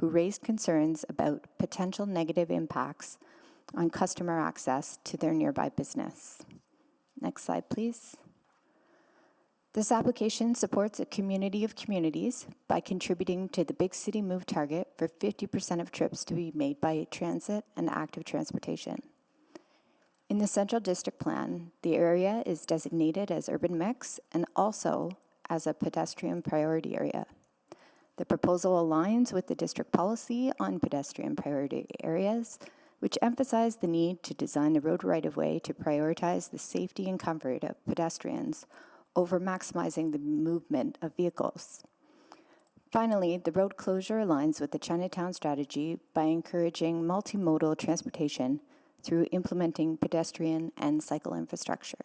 who raised concerns about potential negative impacts on customer access to their nearby business. Next slide, please. This application supports a community of communities by contributing to the Big City Move target for 50% of trips to be made by transit and active transportation. In the Central District Plan, the area is designated as urban mix and also as a pedestrian priority area. The proposal aligns with the district policy on pedestrian priority areas, which emphasize the need to design the road right-of-way to prioritize the safety and comfort of pedestrians over maximizing the movement of vehicles. Finally, the road closure aligns with the Chinatown strategy by encouraging multimodal transportation through implementing pedestrian and cycle infrastructure.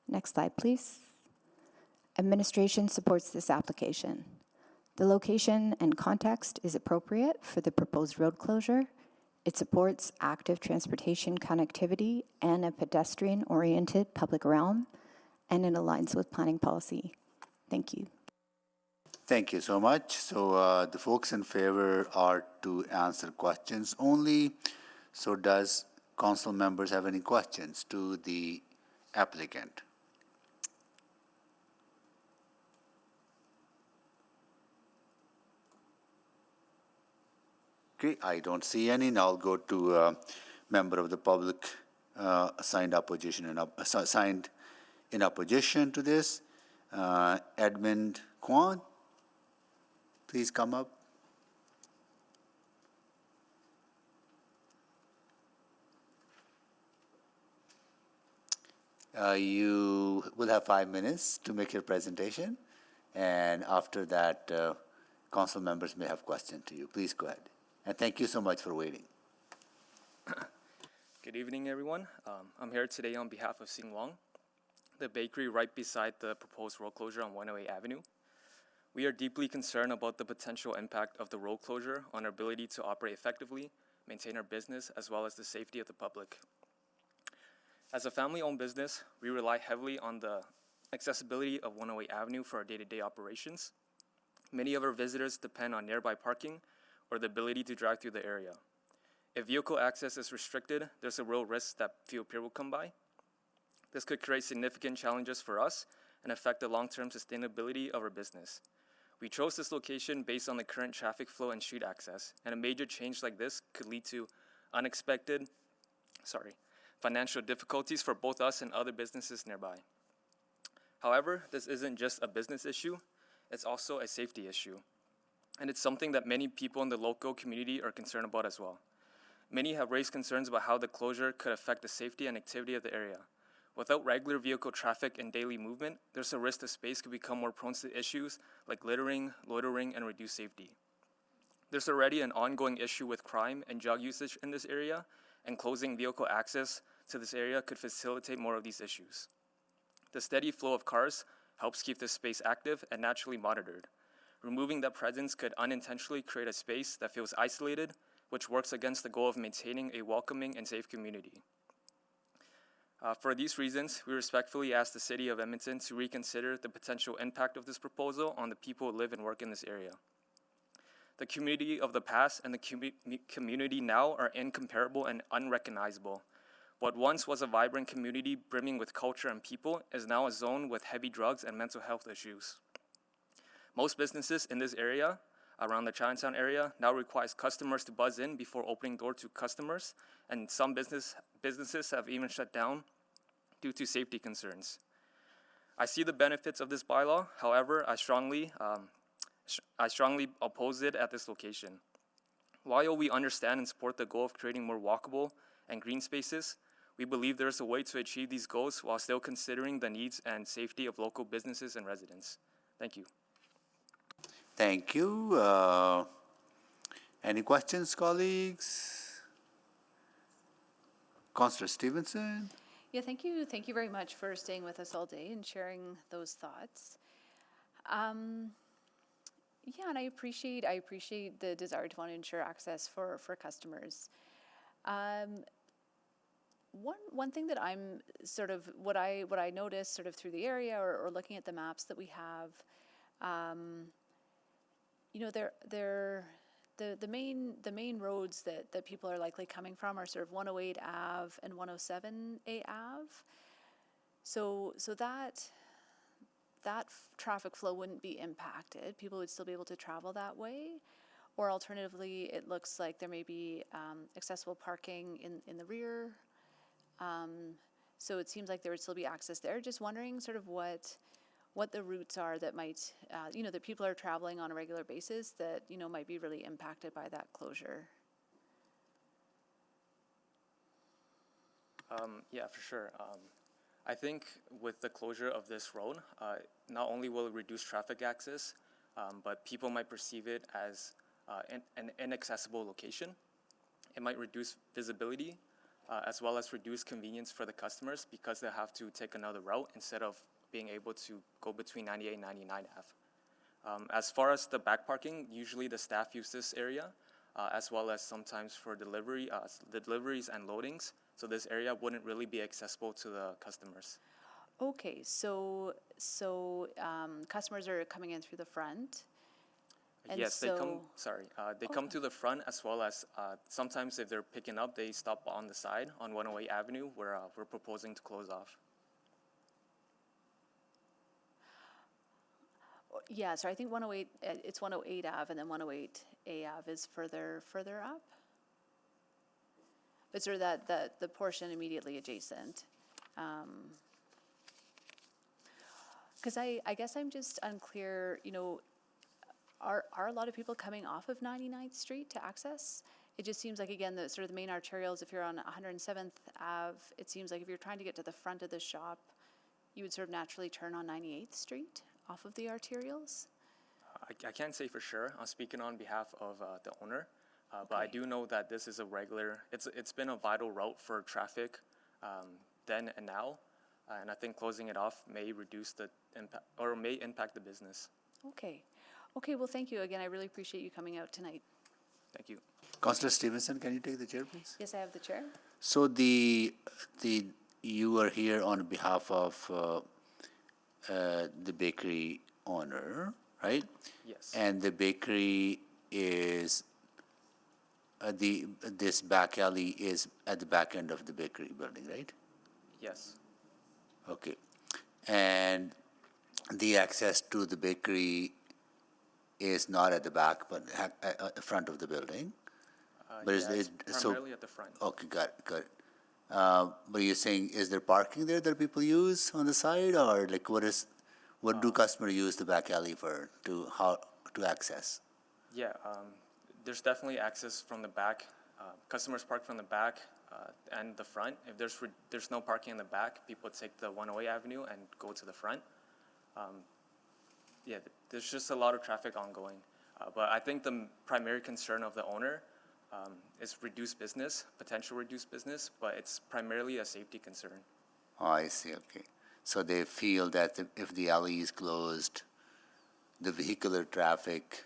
Next slide, please. Administration supports this application. The location and context is appropriate for the proposed road closure. It supports active transportation connectivity and a pedestrian-oriented public realm, and it aligns with planning policy. Thank you. Thank you so much. So the folks in favor are to answer questions only. So does council members have any questions to the applicant? Okay, I don't see any. Now I'll go to a member of the public signed in opposition to this. Edmund Kwan, please come up. You will have 5 minutes to make your presentation, and after that, council members may have questions to you. Please go ahead. And thank you so much for waiting. Good evening, everyone. I'm here today on behalf of Sing Wong, the bakery right beside the proposed road closure on 108 Avenue. We are deeply concerned about the potential impact of the road closure on our ability to operate effectively, maintain our business, as well as the safety of the public. As a family-owned business, we rely heavily on the accessibility of 108 Avenue for our day-to-day operations. Many of our visitors depend on nearby parking or the ability to drive through the area. If vehicle access is restricted, there's a real risk that fewer people will come by. This could create significant challenges for us and affect the long-term sustainability of our business. We chose this location based on the current traffic flow and street access, and a major change like this could lead to unexpected, financial difficulties for both us and other businesses nearby. However, this isn't just a business issue, it's also a safety issue. And it's something that many people in the local community are concerned about as well. Many have raised concerns about how the closure could affect the safety and activity of the area. Without regular vehicle traffic and daily movement, there's a risk the space could become more prone to issues like littering, loitering, and reduced safety. There's already an ongoing issue with crime and drug usage in this area, and closing vehicle access to this area could facilitate more of these issues. The steady flow of cars helps keep this space active and naturally monitored. Removing that presence could unintentionally create a space that feels isolated, which works against the goal of maintaining a welcoming and safe community. For these reasons, we respectfully ask the City of Edmonton to reconsider the potential impact of this proposal on the people who live and work in this area. The community of the past and the community now are incomparable and unrecognizable. What once was a vibrant community brimming with culture and people is now a zone with heavy drugs and mental health issues. Most businesses in this area, around the Chinatown area, now requires customers to buzz in before opening door to customers, and some businesses have even shut down due to safety concerns. I see the benefits of this bylaw. However, I strongly oppose it at this location. While we understand and support the goal of creating more walkable and green spaces, we believe there is a way to achieve these goals while still considering the needs and safety of local businesses and residents. Thank you. Thank you. Any questions, colleagues? Councillor Stevenson? Yeah, thank you. Thank you very much for staying with us all day and sharing those thoughts. Yeah, and I appreciate the desire to want to ensure access for customers. One thing that I'm sort of what I noticed sort of through the area or looking at the maps that we have, you know, the main roads that people are likely coming from are sort of 108 Ave and 107A Ave. So that traffic flow wouldn't be impacted. People would still be able to travel that way. Or alternatively, it looks like there may be accessible parking in the rear. So it seems like there would still be access there. Just wondering sort of what the routes are that might, you know, that people are traveling on a regular basis that, you know, might be really impacted by that closure. Yeah, for sure. I think with the closure of this road, not only will it reduce traffic access, but people might perceive it as an inaccessible location. It might reduce visibility, as well as reduce convenience for the customers because they have to take another route instead of being able to go between 98 and 99 Ave. As far as the back parking, usually the staff use this area, as well as sometimes for deliveries and loadings. So this area wouldn't really be accessible to the customers. Okay, so customers are coming in through the front. And yes, so, they come. Sorry, they come to the front as well as sometimes if they're picking up, they stop on the side on 108 Avenue where we're proposing to close off. Yeah, so I think 108. It's 108 Ave, and then 108A Ave is further up. But sort of the portion immediately adjacent. Because I guess I'm just unclear. You know, are a lot of people coming off of 99th Street to access? It just seems like, again, the sort of the main arterials, if you're on 107th Ave, it seems like if you're trying to get to the front of the shop, you would sort of naturally turn on 98th Street off of the arterials? I can't say for sure. I'm speaking on behalf of the owner, but I do know that this is a regular, it's been a vital route for traffic then and now, and I think closing it off may reduce the impact, or may impact the business. Okay. Okay, well, thank you again. I really appreciate you coming out tonight. Thank you. Councillor Stevenson, can you take the chair, please? Yes, I have the chair. So you are here on behalf of the bakery owner, right? Yes. And the bakery is this back alley is at the back end of the bakery building, right? Yes. Okay. And the access to the bakery is not at the back, but at the front of the building. But yeah, it's primarily at the front. Okay, got it. But you're saying, is there parking there that people use on the side, or like what do customers use the back alley for to access? Yeah, there's definitely access from the back. Customers park from the back. and the front. If there's no parking in the back, people take the 108 Avenue and go to the front. Yeah, there's just a lot of traffic ongoing. But I think the primary concern of the owner is reduced business, potential reduced business, but it's primarily a safety concern. Oh, I see, okay. So they feel that if the alley is closed, the vehicular traffic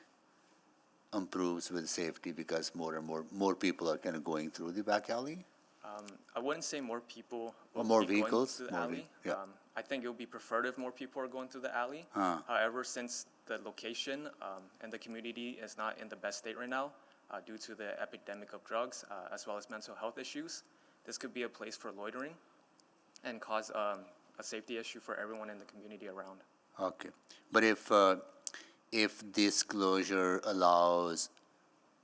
improves with safety because more and more people are kind of going through the back alley? I wouldn't say more people will more be going vehicles? through the More alley. yeah. I think it would be preferred if more people are going through the alley. Huh. However, since the location and the community is not in the best state right now due to the epidemic of drugs as well as mental health issues, this could be a place for loitering and cause a safety issue for everyone in the community around. Okay. But if this closure allows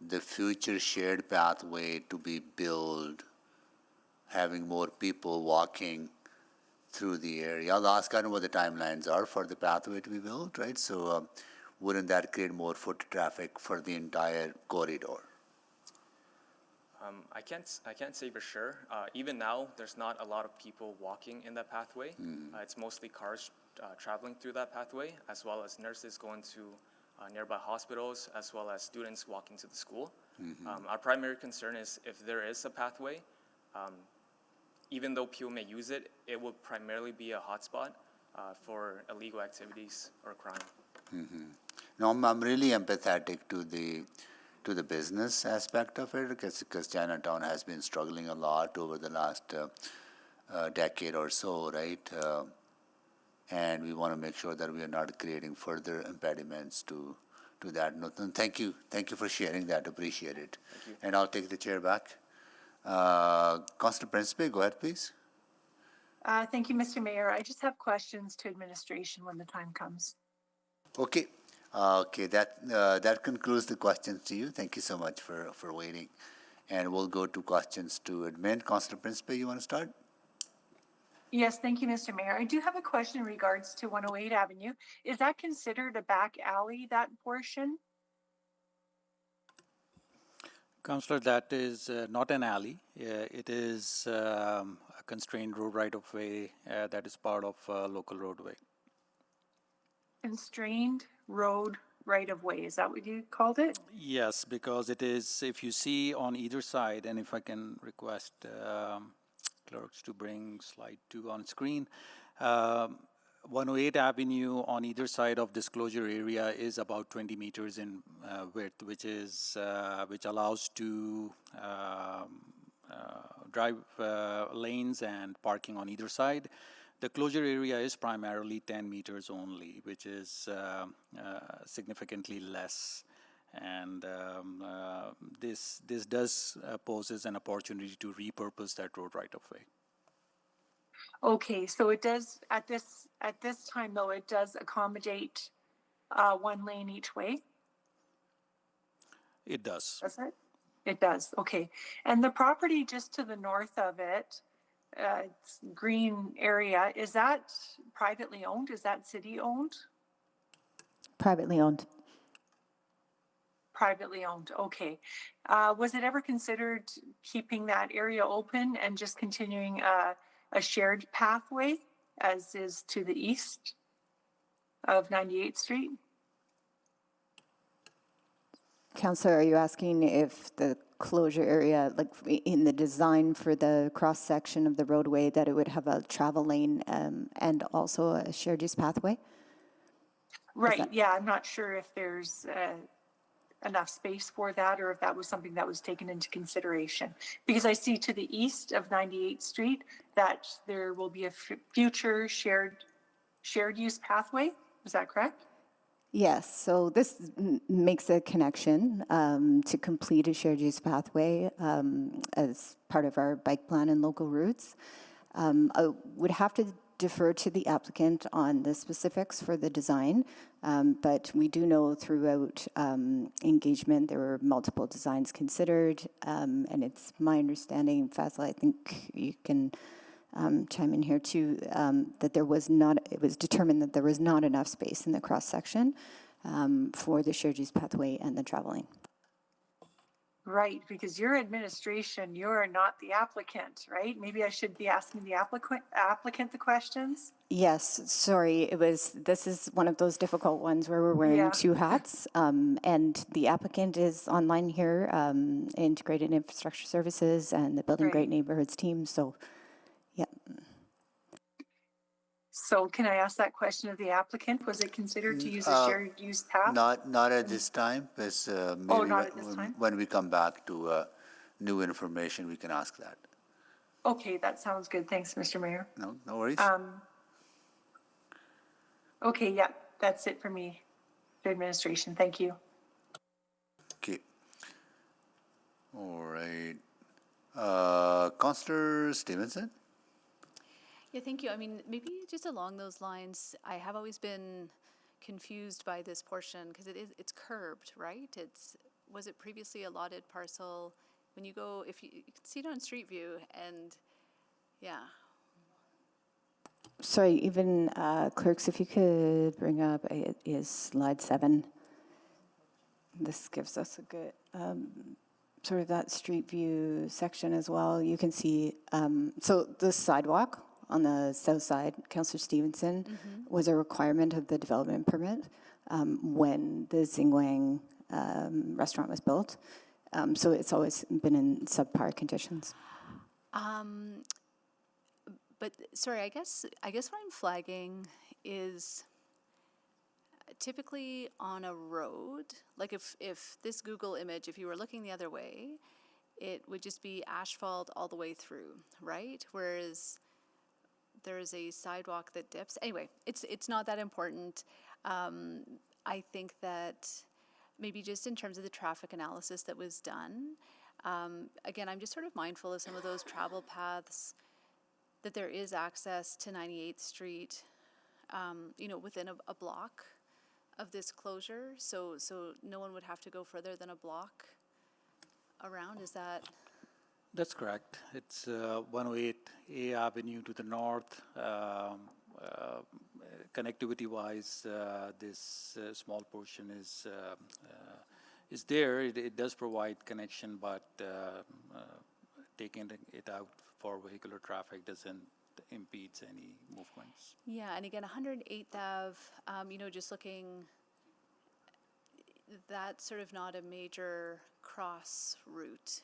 the future shared pathway to be built, having more people walking through the area, I'll ask kind of what the timelines are for the pathway to be built, right? So wouldn't that create more foot traffic for the entire corridor? I can't say for sure. Even now, there's not a lot of people walking in that pathway. It's mostly cars traveling through that pathway, as well as nurses going to nearby hospitals, as well as students walking to the school. Our primary concern is if there is a pathway, even though people may use it, it will primarily be a hotspot for illegal activities or crime. No, I'm really empathetic to the business aspect of it because Chinatown has been struggling a lot over the last decade or so, right? And we want to make sure that we are not creating further impediments to that. No, thank you for sharing that. Appreciate it. Thank you. And I'll take the chair back. Councilor Principe, go ahead, please. Thank you, Mr. Mayor. I just have questions to administration when the time comes. Okay. Okay, that concludes the questions to you. Thank you so much for waiting. And we'll go to questions to admin. Councilor Principe, you want to start? Yes, thank you, Mr. Mayor. I do have a question in regards to 108 Avenue. Is that considered a back alley, that portion? Councillor, that is not an alley. It is a constrained road right-of-way that is part of local roadway. Constrained road right-of-way, is that what you called it? Yes, because it is, if you see on either side, and if I can request clerks to bring slide 2 on screen, 108 Avenue on either side of disclosure area is about 20 meters in width, which allows to drive lanes and parking on either side. The closure area is primarily 10 meters only, which is significantly less. And this does poses an opportunity to repurpose that road right of way. Okay, so it does, at this time though, it does accommodate one lane each way? It does. Does it? It does, okay. And the property just to the north of it, it's green area, is that privately owned? Is that city owned? Privately owned. Privately owned, okay. Was it ever considered keeping that area open and just continuing a shared pathway as is to the east of 98th Street? Councillor, are you asking if the closure area, like in the design for the cross-section of the roadway, that it would have a travel lane and also a shared use pathway? Right, yeah, I'm not sure if there's enough space for that or if that was something that was taken into consideration. Because I see to the east of 98th Street that there will be a future shared use pathway. Is that correct? Yes, so this makes a connection to complete a shared use pathway as part of our bike plan and local routes. I would have to defer to the applicant on the specifics for the design, but we do know throughout engagement there were multiple designs considered, and it's my understanding, Faisal, I think you can chime in here too, that it was determined that there was not enough space in the cross section for the shared use pathway and the travel lane. Right, because you're administration, you're not the applicant, right? Maybe I should be asking the applicant the questions? Yes, sorry, this is one of those difficult ones where we're wearing Yeah. two hats. And the applicant is online here, Integrated Infrastructure Services and the Building Great Right. Neighborhoods team, so, yeah. So can I ask that question of the applicant? Was it considered to use a shared use path? Not at this time, but maybe not at this time? when we come back to new information, we can ask that. Okay, that sounds good. Thanks, Mr. Mayor. No worries. Okay, yeah, that's it for me. The administration, thank you. Okay. All right. Councillor Stevenson? Yeah, thank you. I mean, maybe just along those lines, I have always been confused by this portion because it's curbed, right? Was it previously allotted parcel? When you go, if you can see it on Street View, and yeah. Sorry, even clerks, if you could bring up is slide 7. This gives us a good sort of that street view section as well. You can see, so the sidewalk on the south side, Councillor Stevenson, was a requirement of the development permit when the Xingwang restaurant was built. So it's always been in subpar conditions. But sorry, I guess what I'm flagging is typically on a road, like if this Google image, if you were looking the other way, it would just be asphalt all the way through, right? Whereas there is a sidewalk that dips. Anyway, it's not that important. I think that maybe just in terms of the traffic analysis that was done, again, I'm just sort of mindful of some of those travel paths, that there is access to 98th Street, within a block of this closure. So no one would have to go further than a block around. Is that? That's correct. It's 108A Avenue to the north. Connectivity-wise, this small portion is there. It does provide connection, but taking it out for vehicular traffic doesn't impede any movements. Yeah, and again, 108th Ave, just looking, that's sort of not a major cross route.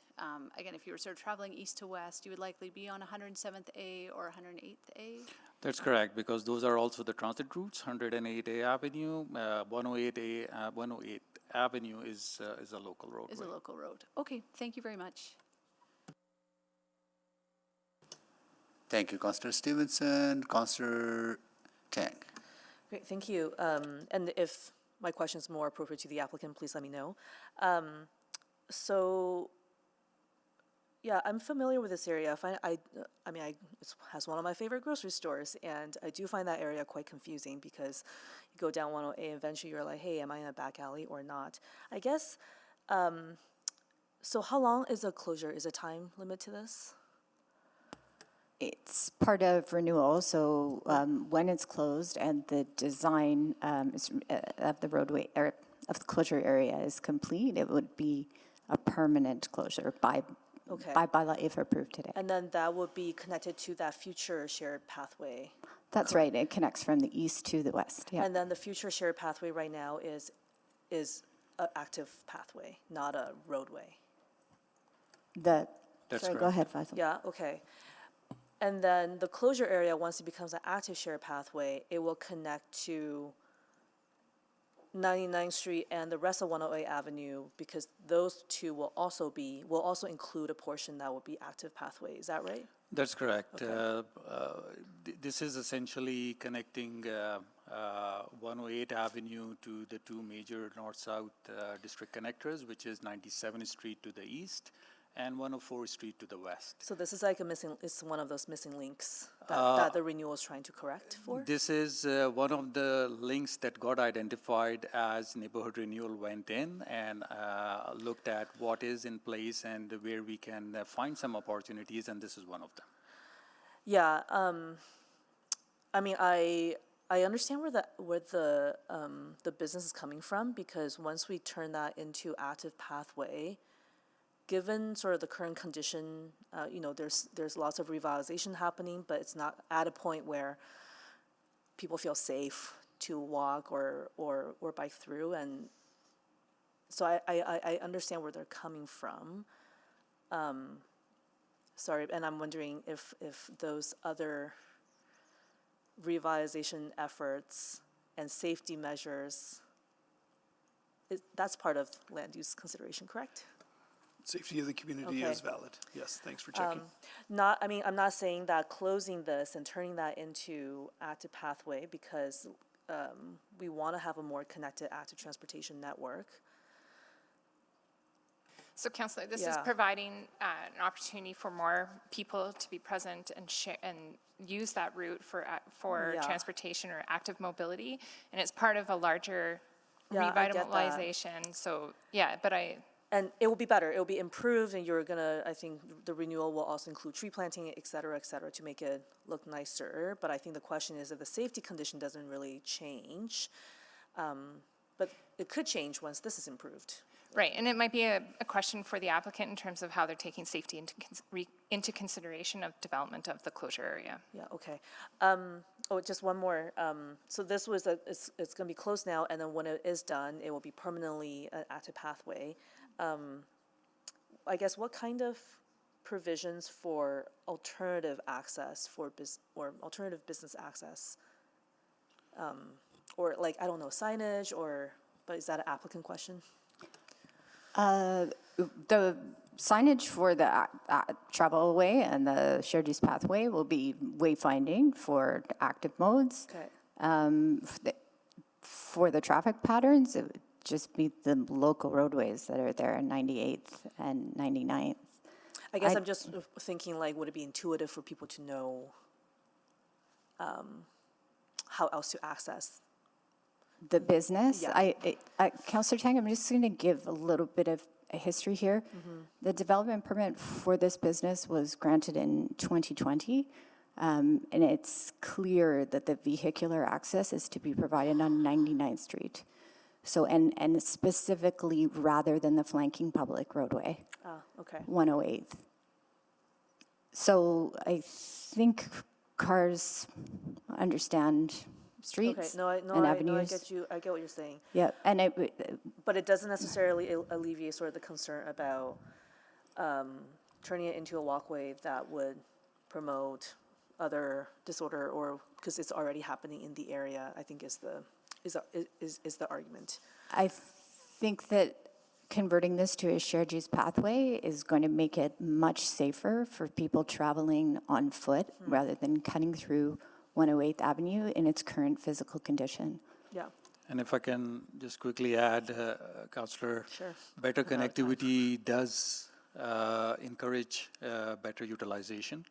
Again, if you were sort of traveling east to west, you would likely be on 107th A or 108th A. That's correct, because those are also the transit routes. 108A Avenue, 108 Avenue is a local road. Is a local road. Okay, thank you very much. Thank you, Councillor Stevenson. Councillor Tang. Great, thank you. And if my question is more appropriate to the applicant, please let me know. Yeah, I'm familiar with this area. It has one of my favorite grocery stores, and I do find that area quite confusing because you go down 108 and eventually you're like, hey, am I in a back alley or not? I guess, so how long is a closure? Is a time limit to this? It's part of renewal, so when it's closed and the design of the roadway or of the closure area is complete, it would be a permanent closure by bylaw if approved today. And then that would be connected to that future shared pathway. That's right. It connects from the east to the west. Yeah. And then the future shared pathway right now is an active pathway, not a roadway. That's That's sorry, correct. go ahead, Faisal. Yeah, okay. And then the closure area, once it becomes an active shared pathway, it will connect to 99th Street and the rest of 108 Avenue, because those two will also include a portion that will be active pathway. Is that right? That's correct. Okay. This is essentially connecting 108 Avenue to the two major north-south district connectors, which is 97th Street to the east and 104th Street to the west. So this is like it's one of those missing links that the renewal is trying to correct for? This is one of the links that got identified as neighborhood renewal went in and looked at what is in place and where we can find some opportunities, and this is one of them. Yeah, I understand where the business is coming from, because once we turn that into active pathway, given sort of the current condition, there's lots of revitalization happening, but it's not at a point where people feel safe to walk or bike through. And so I understand where they're coming from. Sorry, and I'm wondering if those other revitalization efforts and safety measures, that's part of land use consideration, correct? Safety of the community Okay. is valid. Yes, thanks for checking. I'm not saying that closing this and turning that into active pathway, because we want to have a more connected active transportation network. So Councillor, this is Yeah. providing an opportunity for more people to be present and share and use that route for Yeah. transportation or active mobility, and it's part of a larger Yeah, I get that. revitalization. So yeah, but And it will be better, it will be improved, and I think the renewal will also include tree planting, et cetera, to make it look nicer. But I think the question is if the safety condition doesn't really change, but it could change once this is improved. right, and it might be a question for the applicant in terms of how they're taking safety into consideration of development of the closure area. Yeah, okay. Just one more. So this was it's going to be closed now, and then when it is done, it will be permanently an active pathway. I guess what kind of provisions for alternative access or alternative business access? Or like, I don't know, signage, but is that an applicant question? The signage for the travelway and the shared use pathway will be wayfinding for active modes. Okay. For the traffic patterns, it would just be the local roadways that are there, 98th and 99th. I guess I'm just thinking, like, would it be intuitive for people to know how else to access the business? Yeah. Councillor Tang, I'm just going to give a little bit of a history here. The development permit for this business was granted in 2020, and it's clear that the vehicular access is to be provided on 99th Street. So, and specifically rather than the flanking public roadway, Okay. 108th. So I think cars understand streets and avenues. I get what you're saying. Yeah, and But it doesn't necessarily alleviate sort of the concern about turning it into a walkway that would promote other disorder, or because it's already happening in the area, I think is the argument. I think that converting this to a shared use pathway is going to make it much safer for people traveling on foot rather than cutting through 108th Avenue in its current physical condition. Yeah. And if I can just quickly add, Councillor, Sure. better connectivity does encourage better utilization.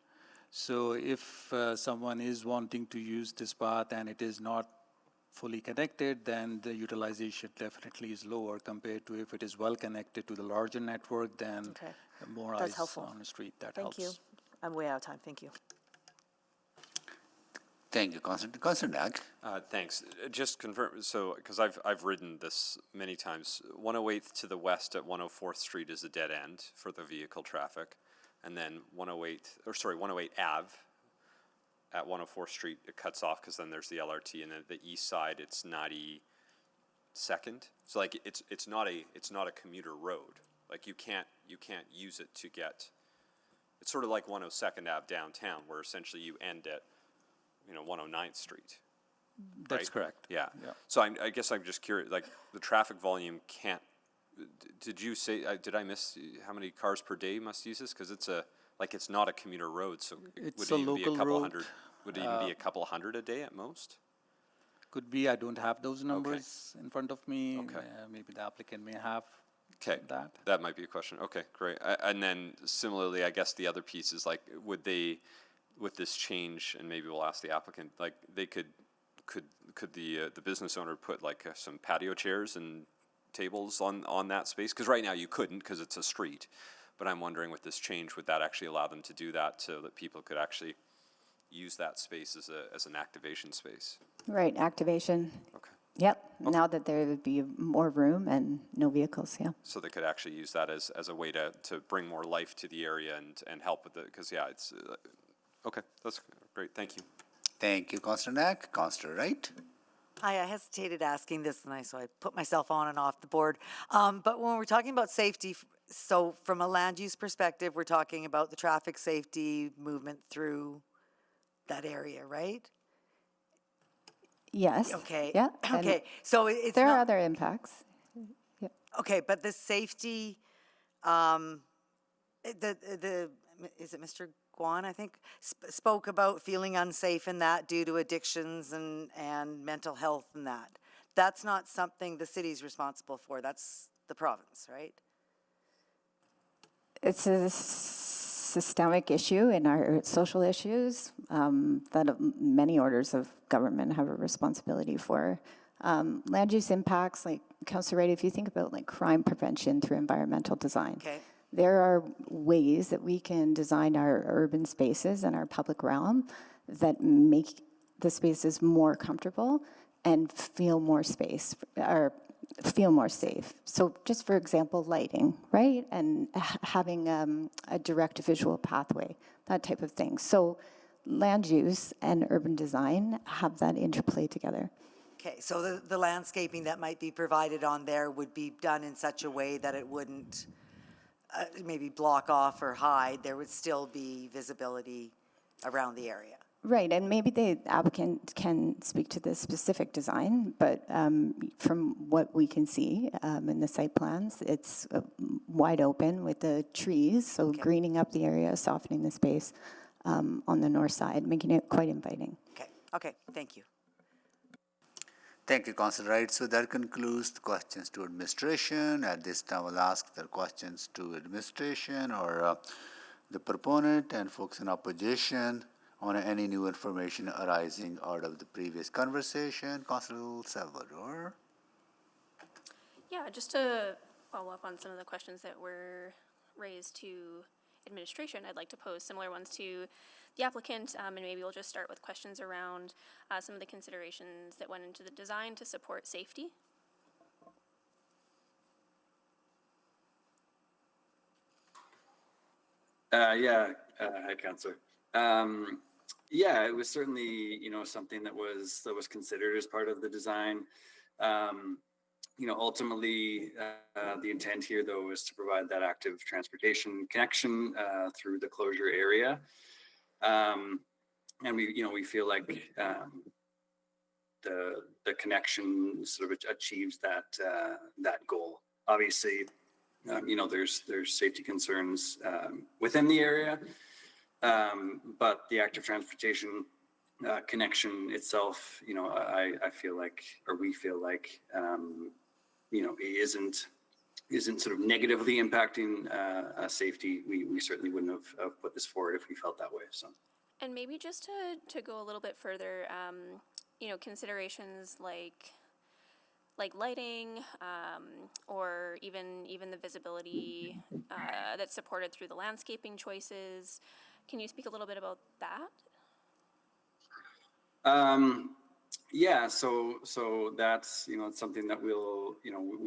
So if someone is wanting to use this path and it is not fully connected, then the utilization definitely is lower compared to if it is well connected to the larger network, then more That's eyes helpful. on the street. That Thank helps. you. I'm way out of time. Thank you. Thank you, Councillor Nag. Thanks. Just confirm, so, because I've ridden this many times, 108th to the west at 104th Street is a dead end for the vehicle traffic. And then 108 Ave at 104th Street, it cuts off because then there's the LRT, and then the east side, it's 92nd. So like it's not a commuter road. Like you can't use it to get, it's sort of like 102nd Ave downtown, where essentially you end at 109th Street. That's right? correct. Yeah. Yeah. So I guess I'm just curious, like the traffic volume can't, did you say, did I miss how many cars per day must use this? Because it's not a commuter road, so It's would a it even be a local couple road. hundred? Would it even be a couple hundred a day at most? Could be, I don't have those numbers in front of me. Okay. Maybe the applicant may have that. That might be a question. Okay, great. And then similarly, I guess the other piece is like, would they, with this change, and maybe we'll ask the applicant, like they could the business owner put like some patio chairs and tables on that space? Because right now you couldn't because it's a street. But I'm wondering with this change, would that actually allow them to do that so that people could actually use that space as an activation space? Right, activation. Okay. Yep, now that there would be more room and no vehicles, yeah. So they could actually use that as a way to bring more life to the area and help with it, because, yeah, it's, okay, that's great, thank you. Thank you, Councillor Knack. Councillor Wright? Hi, I hesitated asking this tonight, so I put myself on and off the board. But when we're talking about safety, so from a land use perspective, we're talking about the traffic safety movement through that area, right? Yes. Okay. Yeah. and Okay, so it's there are not, other impacts. okay, but the safety, the is it Mr. Guan, I think, spoke about feeling unsafe in that due to addictions and mental health and that. That's not something the city's responsible for, that's the province, right? It's a systemic issue in our social issues that many orders of government have a responsibility for. Land use impacts, like Councillor Wright, if you think about like crime prevention through environmental design, Okay. there are ways that we can design our urban spaces and our public realm that make the spaces more comfortable and feel more feel more safe. So just for example, lighting, right? And having a direct visual pathway, that type of thing. So land use and urban design have that interplay together. Okay, so the landscaping that might be provided on there would be done in such a way that it wouldn't maybe block off or hide, there would still be visibility around the area. Right, and maybe the applicant can speak to the specific design, but from what we can see in the site plans, it's wide open with the trees, so greening up the area, softening the space on the north side, making it quite inviting. Okay, thank you. Thank you, Councillor Wright. So that concludes the questions to administration. At this time, we'll ask the questions to administration or the proponent and folks in opposition on any new information arising out of the previous conversation. Councillor Salvador. Yeah, just to follow up on some of the questions that were raised to administration, I'd like to pose similar ones to the applicant, and maybe we'll just start with questions around some of the considerations that went into the design to support safety. Hi, Councillor. Yeah, it was certainly, something that was considered as part of the design. Ultimately, the intent here, though, is to provide that active transportation connection through the closure area. And we feel like the connection sort of achieves that goal. Obviously, there's safety concerns within the area, but the active transportation connection itself, I feel like, or we feel like, isn't sort of negatively impacting safety. We certainly wouldn't have put this forward if we felt that way. So. And maybe just to go a little bit further, considerations like lighting, or even the visibility that's supported through the landscaping choices. Can you speak a little bit about that? Yeah, so that's it's something that we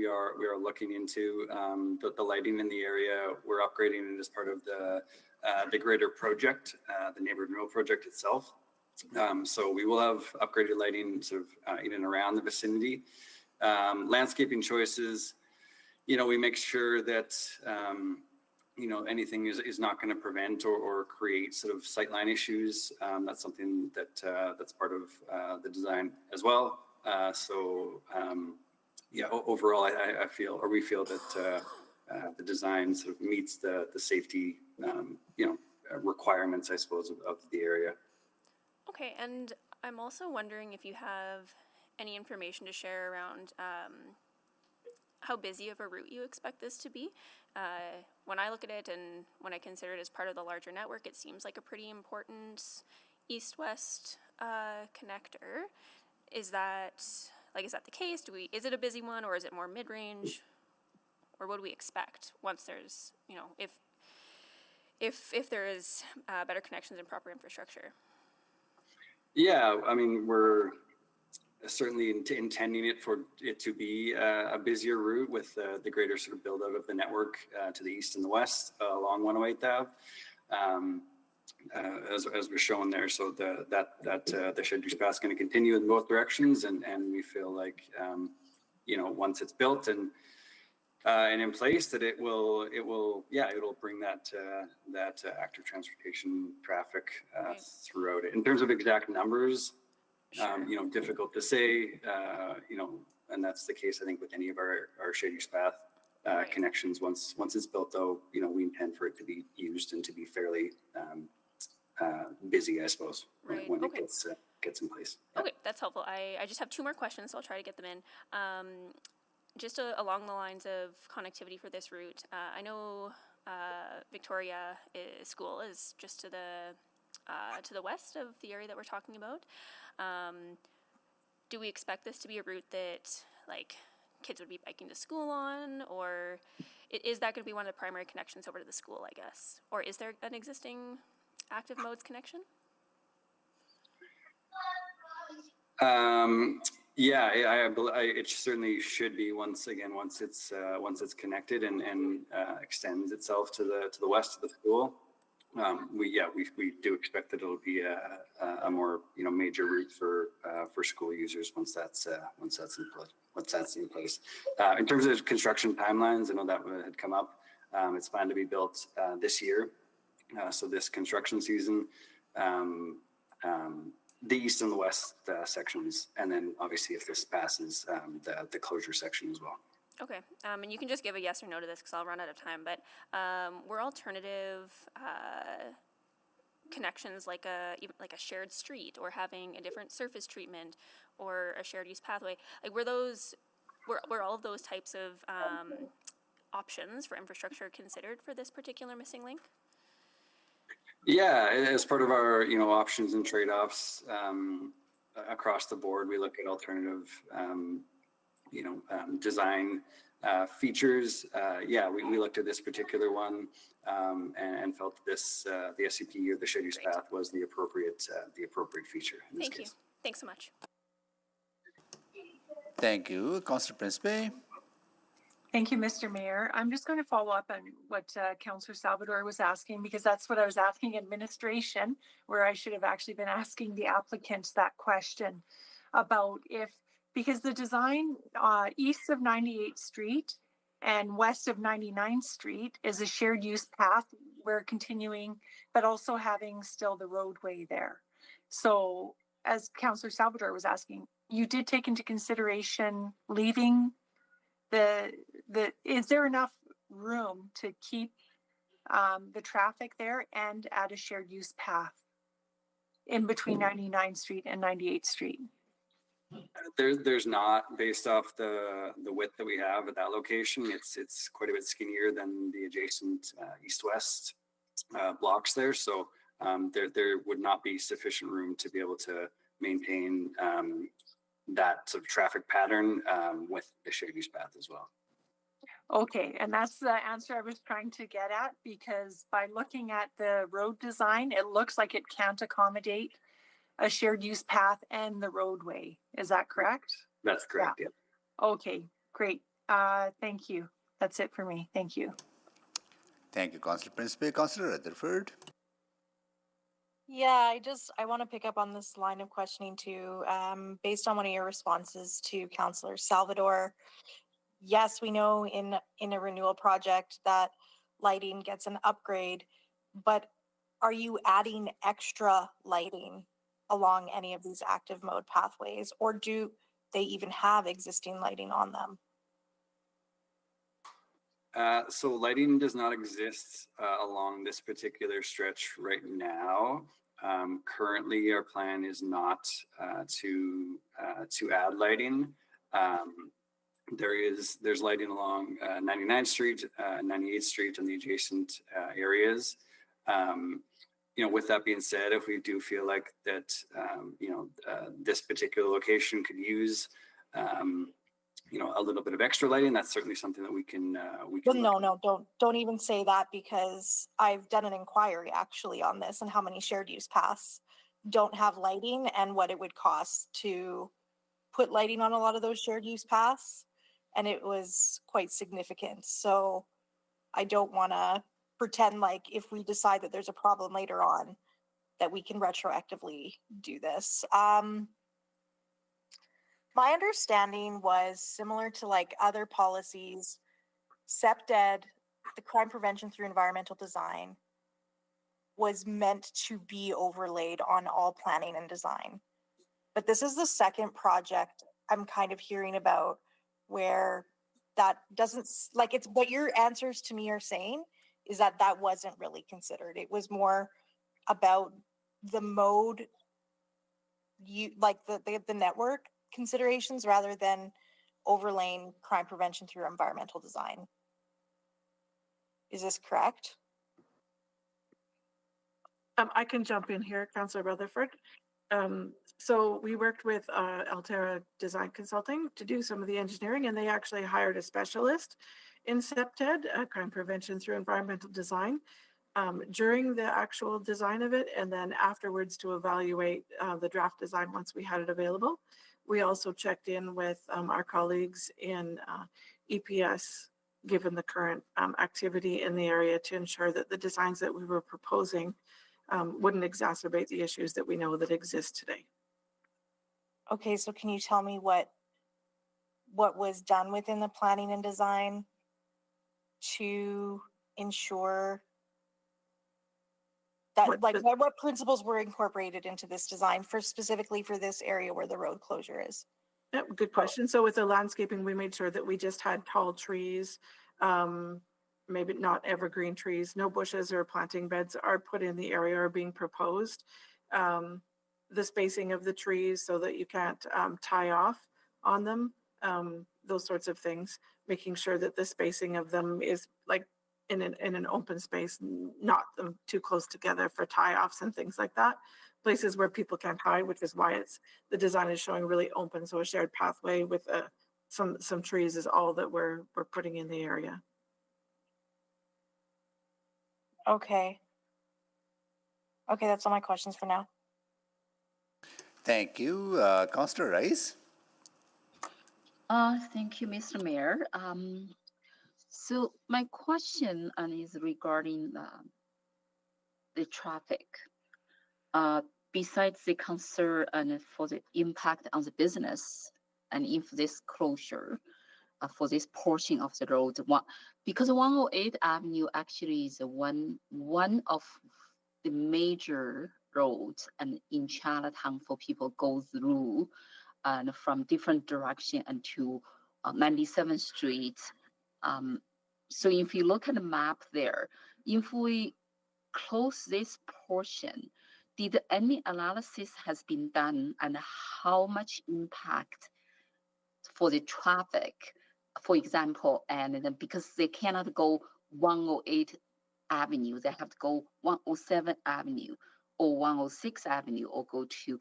are looking into. The lighting in the area, we're upgrading it as part of the greater project, the neighborhood renewal project itself. So we will have upgraded lighting sort of in and around the vicinity. Landscaping choices, we make sure that anything is not going to prevent or create sort of sightline issues. That's something that's part of the design as well. Overall, I feel, or we feel that the design sort of meets the safety requirements, I suppose, of the area. Okay, and I'm also wondering if you have any information to share around how busy of a route you expect this to be. When I look at it and when I consider it as part of the larger network, it seems like a pretty important east-west connector. Is that the case? Is it a busy one, or is it more mid-range? Or what do we expect once there's, if there is better connections and proper infrastructure? Yeah, I mean, certainly intending it for it to be a busier route with the greater sort of build out of the network to the east and the west along 108th Ave. As we're showing there, so the shared use path is going to continue in both directions, and we feel like once it's built and in place, that it'll bring that active transportation traffic throughout it. In terms of exact numbers, difficult to say, and that's the case I think with any of our shared use path connections. Once it's built, though, we intend for it to be used and to be fairly busy, I suppose, when it gets in place. Okay, that's helpful. I just have two more questions, so I'll try to get them in. Just along the lines of connectivity for this route, I know Victoria School is just to the west of the area that we're talking about. Do we expect this to be a route that kids would be biking to school on, or is that going to be one of the primary connections over to the school, I guess? Or is there an existing active modes connection? It certainly should be once it's connected and extends itself to the west of the school. We do expect that it'll be a more major route for school users once that's in place. In terms of construction timelines, I know that had come up. It's planned to be built this year, so this construction season. The east and the west sections, and then obviously if this passes, the closure section as well. Okay, and you can just give a yes or no to this because I'll run out of time, but were alternative connections like a shared street or having a different surface treatment or a shared use pathway, were all of those types of options for infrastructure considered for this particular missing link? Yeah, as part of our options and trade-offs across the board, we look at alternative design features. We looked at this particular one and felt this the SCP or the shared use path was the appropriate feature in this case. Thank you. Thanks so much. Thank you, Councillor Principe. Thank you, Mr. Mayor. I'm just going to follow up on what Councillor Salvador was asking, because that's what I was asking administration, where I should have actually been asking the applicant that question about because the design east of 98th Street and west of 99th Street is a shared use path. We're continuing, but also having still the roadway there. So as Councillor Salvador was asking, you did take into consideration leaving is there enough room to keep the traffic there and add a shared use path in between 99th Street and 98th Street? There's not, based off the width that we have at that location. It's quite a bit skinnier than the adjacent east-west blocks there. So there would not be sufficient room to be able to maintain that sort of traffic pattern with the shared use path as well. Okay, and that's the answer I was trying to get at, because by looking at the road design, it looks like it can't accommodate a shared use path and the roadway. Is that correct? That's correct, yeah. Okay, great. Thank you. That's it for me. Thank you. Thank you, Councillor Principe. Councillor Rutherford. Yeah, I want to pick up on this line of questioning too, based on one of your responses to Councillor Salvador. Yes, we know in a renewal project that lighting gets an upgrade, but are you adding extra lighting along any of these active mode pathways, or do they even have existing lighting on them? So lighting does not exist along this particular stretch right now. Currently, our plan is not to add lighting. There's lighting along 99th Street, 98th Street, and the adjacent areas. With that being said, if we do feel like that, this particular location could use, a little bit of extra lighting, that's certainly something that we can. Well, no, don't even say that, because I've done an inquiry actually on this and how many shared use paths don't have lighting and what it would cost to put lighting on a lot of those shared use paths, and it was quite significant. So I don't want to pretend like if we decide that there's a problem later on, that we can retroactively do this. My understanding was similar to like other policies, CEPDED, the crime prevention through environmental design, was meant to be overlaid on all planning and design. But this is the second project I'm kind of hearing about where that doesn't, like, it's what your answers to me are saying is that that wasn't really considered. It was more about the mode, you like the network considerations rather than overlaying crime prevention through environmental design. Is this correct? I can jump in here, Councillor Rutherford. So we worked with Altera Design Consulting to do some of the engineering, and they actually hired a specialist in CEPTED, crime prevention through environmental design, during the actual design of it, and then afterwards to evaluate the draft design once we had it available. We also checked in with our colleagues in EPS, given the current activity in the area, to ensure that the designs that we were proposing wouldn't exacerbate the issues that we know that exist today. Okay, so can you tell me what was done within the planning and design to ensure that, what principles were incorporated into this design for specifically for this area where the road closure is? Yep, good question. So with the landscaping, we made sure that we just had tall trees, maybe not evergreen trees, no bushes or planting beds are put in the area or being proposed. The spacing of the trees so that you can't tie off on them, those sorts of things, making sure that the spacing of them is like in an open space, not them too close together for tie-offs and things like that. Places where people can't hide, which is why the design is showing really open. So a shared pathway with some trees is all that we're putting in the area. Okay. Okay, that's all my questions for now. Thank you. Councillor Rice? Thank you, Mr. Mayor. So my question is regarding the traffic. Besides the concern for the impact on the business and if this closure for this portion of the road, because 108 Avenue actually is one of the major roads and in Chinatown for people go through and from different direction and to 97th Street. So if you look at the map there, if we close this portion, did any analysis has been done and how much impact for the traffic, for example, and then because they cannot go 108 Avenue, they have to go 107 Avenue or 106 Avenue or go to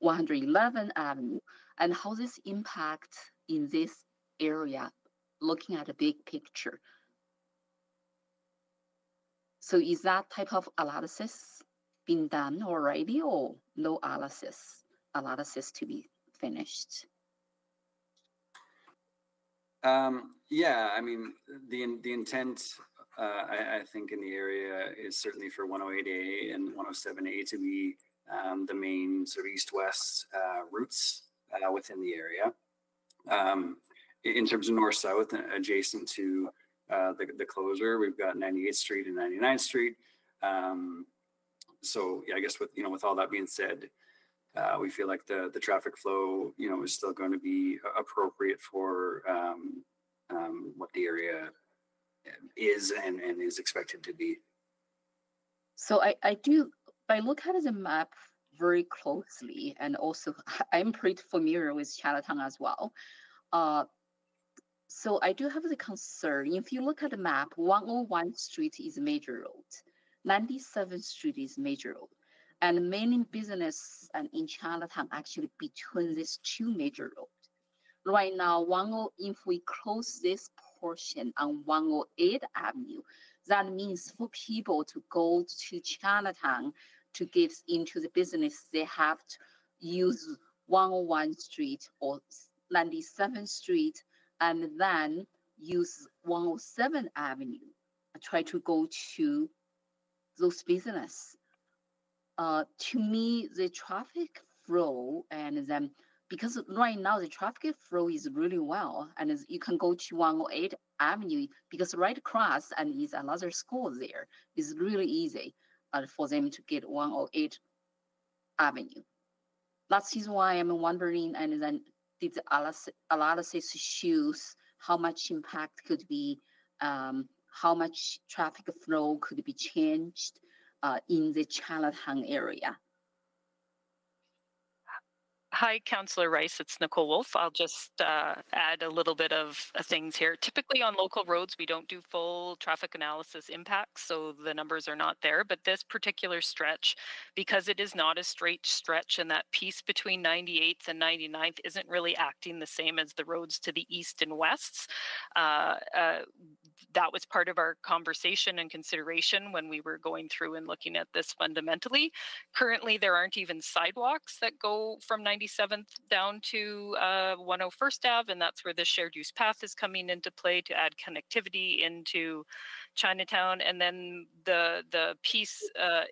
111 Avenue, and how this impact in this area, looking at the big picture. So is that type of analysis been done already or no analysis to be finished? Yeah, I mean, the intent, I think in the area is certainly for 108A and 107A to be the main sort of east-west routes within the area. In terms of north-south, adjacent to the closure, we've got 98th Street and 99th Street. So yeah, I guess with all that being said, we feel like the traffic flow, is still going to be appropriate for what the area is and is expected to be. So I look at the map very closely, and also I'm pretty familiar with Chinatown as well. So I do have the concern, if you look at the map, 101 Street is a major road, 97th Street is major road, and many business and in Chinatown actually between these two major roads. Right now, if we close this portion on 108 Avenue, that means for people to go to Chinatown to get into the business, they have to use 101 Street or 97th Street, and then use 107 Avenue. Try to go to those business. To me, the traffic flow and then because right now the traffic flow is really well, and you can go to 108 Avenue because right across and is another school there. It's really easy for them to get 108 Avenue. That's why I'm wondering, and then did the analysis shows how much impact could be, how much traffic flow could be changed in the Chinatown area. Hi, Councillor Rice. It's Nicole Wolf. I'll just add a little bit of things here. Typically on local roads, we don't do full traffic analysis impacts, so the numbers are not there. But this particular stretch, because it is not a straight stretch and that piece between 98th and 99th isn't really acting the same as the roads to the east and wests, that was part of our conversation and consideration when we were going through and looking at this fundamentally. Currently, there aren't even sidewalks that go from 97th down to 101st Ave, and that's where the shared use path is coming into play to add connectivity into Chinatown. And then the piece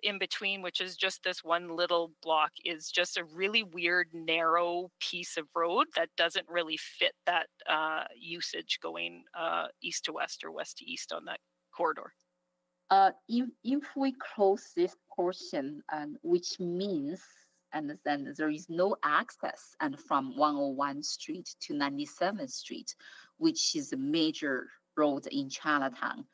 in between, which is just this one little block, is just a really weird, narrow piece of road that doesn't really fit that usage going east to west or west to east on that corridor. If we close this portion, which means, and then there is no access, and from 101 Street to 97th Street, which is a major road in Chinatown,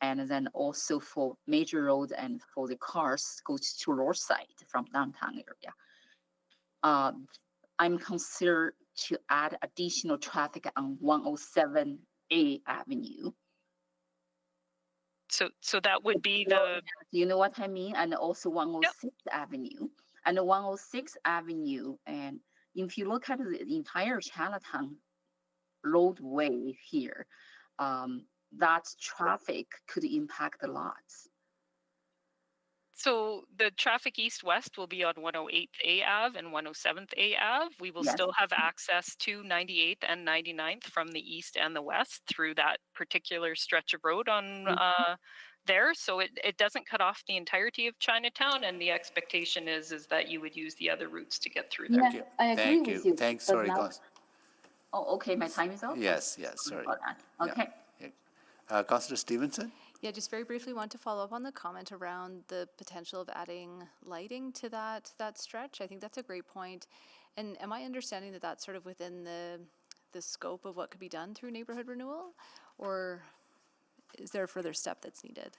and then also for major road and for the cars go to north side from downtown area. I'm considered to add additional traffic on 107A Avenue. So that would be the... You know what I mean? And also 106 Avenue. And 106 Avenue, and if you look at the entire Chinatown roadway here, that traffic could impact a lot. So the traffic east-west will be on 108th Ave and 107th Ave. We will Yes. still have access to 98th and 99th from the east and the west through that particular stretch of road on there. So it doesn't cut off the entirety of Chinatown, and the expectation is that you would use the other routes to get through there. Yeah, I agree Thank with you. you. Thanks, but sorry, now- Cons- Oh, okay, my time is up? Yes, sorry. About that. Yeah. Okay. Councillor Stevenson? Yeah, just very briefly want to follow up on the comment around the potential of adding lighting to that stretch. I think that's a great point. And am I understanding that that's sort of within the scope of what could be done through neighborhood renewal? Or is there a further step that's needed?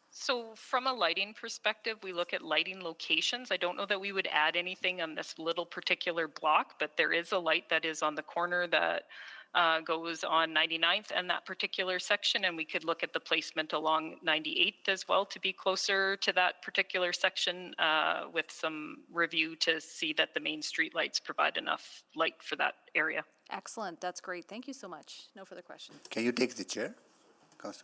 So from a lighting perspective, we look at lighting locations. I don't know that we would add anything on this little particular block, but there is a light that is on the corner that goes on 99th and that particular section, and we could look at the placement along 98th as well to be closer to that particular section with some review to see that the main street lights provide enough light for that area. Excellent, that's great. Thank you so much. No further questions. Can you take the chair?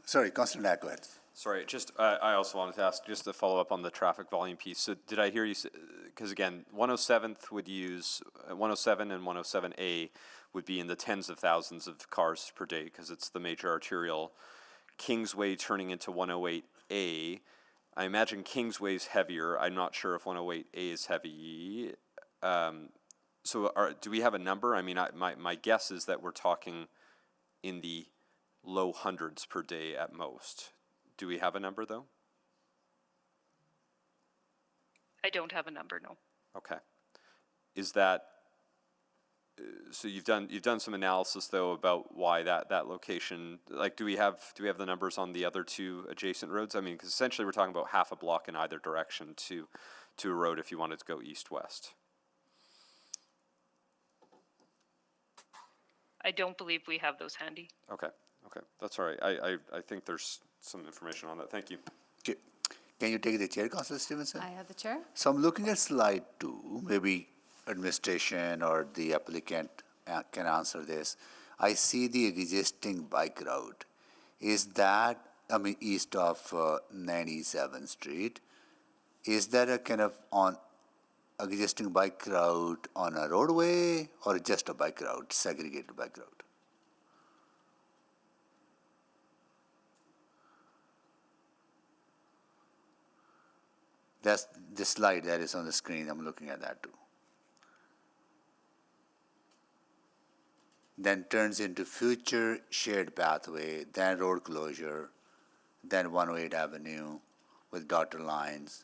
Sorry, Councillor Knack, go ahead. Sorry, just I also wanted to ask, just to follow up on the traffic volume piece. So did I hear you say, because again, 107th would use, 107 and 107A would be in the tens of thousands of cars per day because it's the major arterial. Kingsway turning into 108A. I imagine Kingsway's heavier. I'm not sure if 108A is heavy. So do we have a number? I mean, my guess is that we're talking in the low hundreds per day at most. Do we have a number though? I don't have a number, no. Okay. Is that so? You've done some analysis though about why that location. Like, do we have the numbers on the other two adjacent roads? I mean, because essentially we're talking about half a block in either direction to a road if you wanted to go east-west. I don't believe we have those handy. Okay, that's all right. I think there's some information on that. Thank you. Okay. Can you take the chair, Councillor Stevenson? I have the chair. So I'm looking at slide 2. Maybe administration or the applicant can answer this. I see the existing bike route. Is that, I mean, east of 97th Street? Is that a kind of existing bike route on a roadway or just a bike route, segregated bike route? That's the slide that is on the screen. I'm looking at that too. Then turns into future shared pathway, then road closure, then 108 Avenue with dotted lines.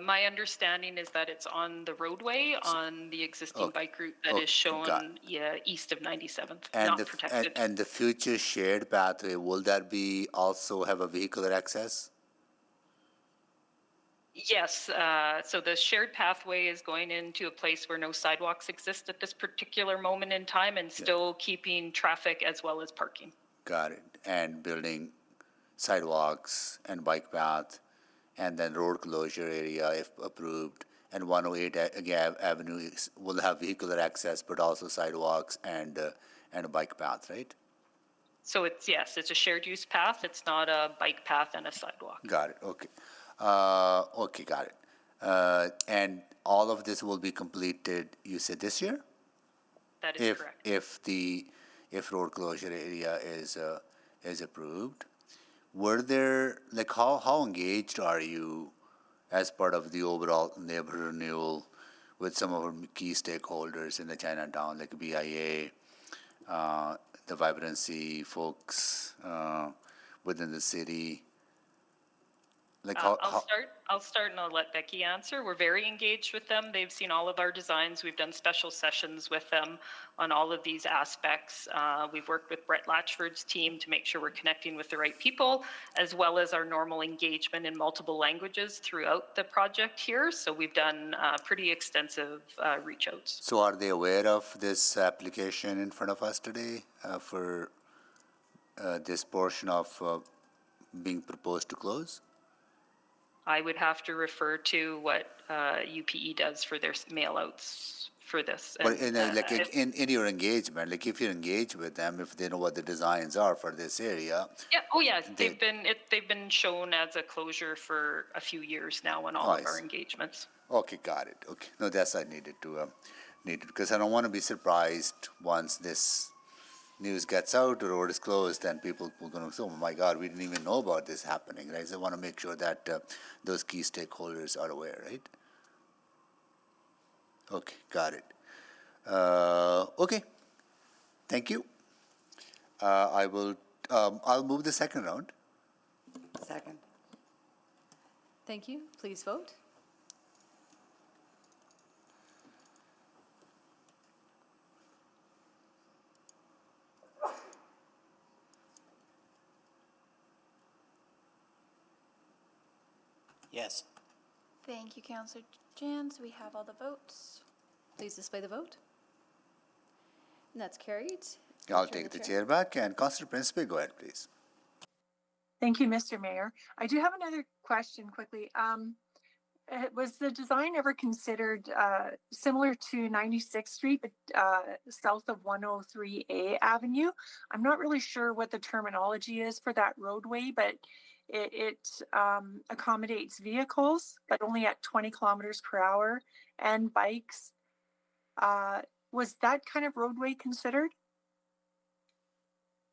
My understanding is that it's on the roadway on the existing bike route that is shown east of 97th, not protected. And the future shared pathway, will that be also have a vehicular access? Yes, so the shared pathway is going into a place where no sidewalks exist at this particular moment in time and still keeping traffic as well as parking. Got it. And building sidewalks and bike path, and then road closure area if approved. And 108 Avenue will have vehicular access, but also sidewalks and a bike path, right? So it's, yes, it's a shared use path. It's not a bike path and a sidewalk. Got it. Okay. Okay, got it. And all of this will be completed, you said, this year? That is correct. If road closure area is approved. Were there, like, how engaged are you as part of the overall neighborhood renewal with some of our key stakeholders in the Chinatown, like BIA, the vibrancy folks within the city? Like I'll start and I'll let Becky answer. We're very engaged with them. They've seen all of our designs. We've done special sessions with them on all of these aspects. We've worked with Brett Latchford's team to make sure we're connecting with the right people, as well as our normal engagement in multiple languages throughout the project here. So we've done pretty extensive reach outs. So are they aware of this application in front of us today for this portion of being proposed to close? I would have to refer to what UPE does for their mail outs for this. But in your engagement, like if you engage with them, if they know what the designs are for this area. Yeah. Oh, yeah. They've been shown as a closure for a few years now in all of our engagements. Okay, got it. Okay, no, that's I needed because I don't want to be surprised once this news gets out, the road is closed, then people are going to say, oh my God, we didn't even know about this happening, right? So I want to make sure that those key stakeholders are aware, right? Okay, got it. Okay, thank you. I'll move the second round. Second. Thank you. Please vote. Yes. Thank you, Councillor Jans. We have all the votes. Please display the vote. And that's carried. I'll take the chair back, and Councillor Principe, go ahead, please. Thank you, Mr. Mayor. I do have another question quickly. Was the design ever considered similar to 96th Street, but south of 103A Avenue? I'm not really sure what the terminology is for that roadway, but it accommodates vehicles, but only at 20 kilometers per hour, and bikes. Was that kind of roadway considered?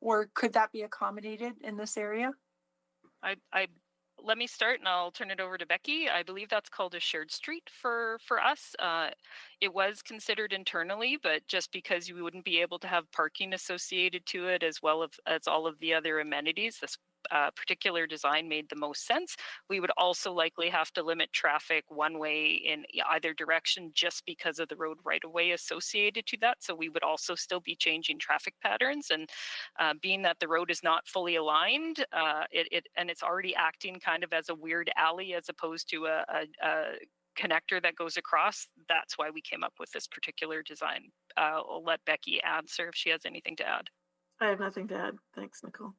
Or could that be accommodated in this area? Let me start and I'll turn it over to Becky. I believe that's called a shared street for us. It was considered internally, but just because you wouldn't be able to have parking associated to it as well as all of the other amenities, this particular design made the most sense. We would also likely have to limit traffic one way in either direction just because of the road right-of-way associated to that. So we would also still be changing traffic patterns, and being that the road is not fully aligned, and it's already acting kind of as a weird alley as opposed to a connector that goes across. That's why we came up with this particular design. I'll let Becky answer if she has anything to add. I have nothing to add. Thanks, Nicole.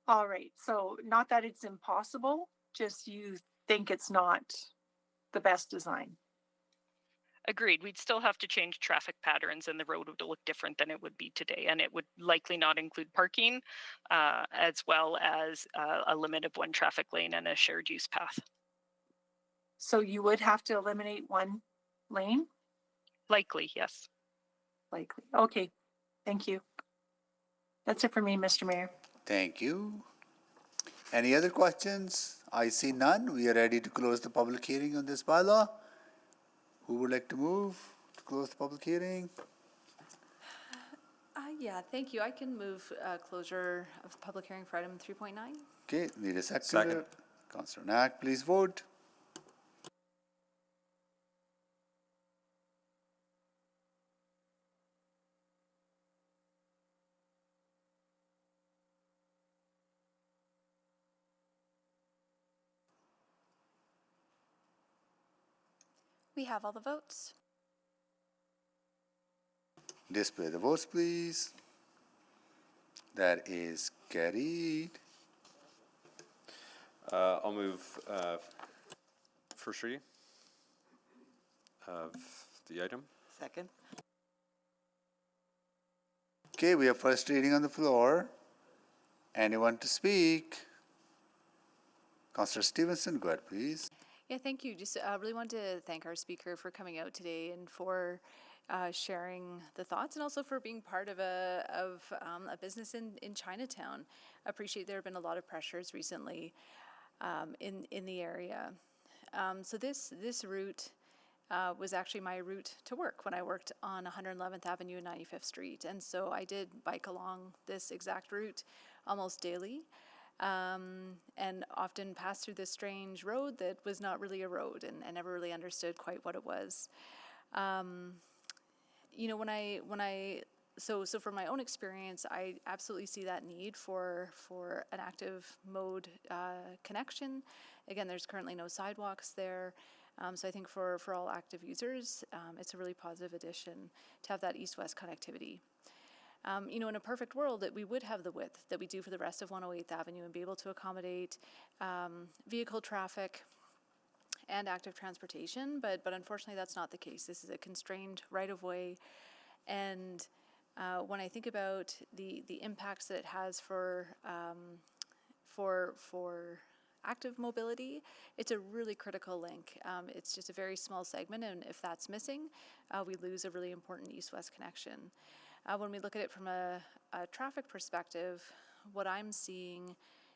All right, so not that it's impossible, just you think it's not the best design. Agreed. We'd still have to change traffic patterns and the road would look different than it would be today. And it would likely not include parking, as well as a limit of one traffic lane and a shared use path. So you would have to eliminate one lane? Likely, yes. Likely. Okay, thank you. That's it for me, Mr. Mayor. Thank you. Any other questions? I see none. We are ready to close the public hearing on this bylaw. Who would like to move to close the public hearing? Yeah, thank you. I can move closure of the public hearing for item 3.9. Okay, need a second. Second. Councillor Knack, please vote. We have all the votes. Display the votes, please. That is carried. I'll move first reading of the item. Second. Okay, we have first reading on the floor. Anyone to speak? Councillor Stevenson, go ahead, please. Yeah, thank you. Just really want to thank our speaker for coming out today and for sharing the thoughts and also for being part of a business in Chinatown. I appreciate there have been a lot of pressures recently in the area. So this route was actually my route to work when I worked on 111th Avenue and 95th Street. And so I did bike along this exact route almost daily. And often passed through this strange road that was not really a road and never really understood quite what it was. You know, so from my own experience, I absolutely see that need for an active mode connection. Again, there's currently no sidewalks there. So I think for all active users, it's a really positive addition to have that east-west connectivity. You know, in a perfect world, that we would have the width that we do for the rest of 108th Avenue and be able to accommodate vehicle traffic and active transportation, but unfortunately that's not the case. This is a constrained right-of-way, and when I think about the impacts that it has for active mobility, it's a really critical link. It's just a very small segment, and if that's missing, we lose a really important east-west connection. When we look at it from a traffic perspective, what I'm seeing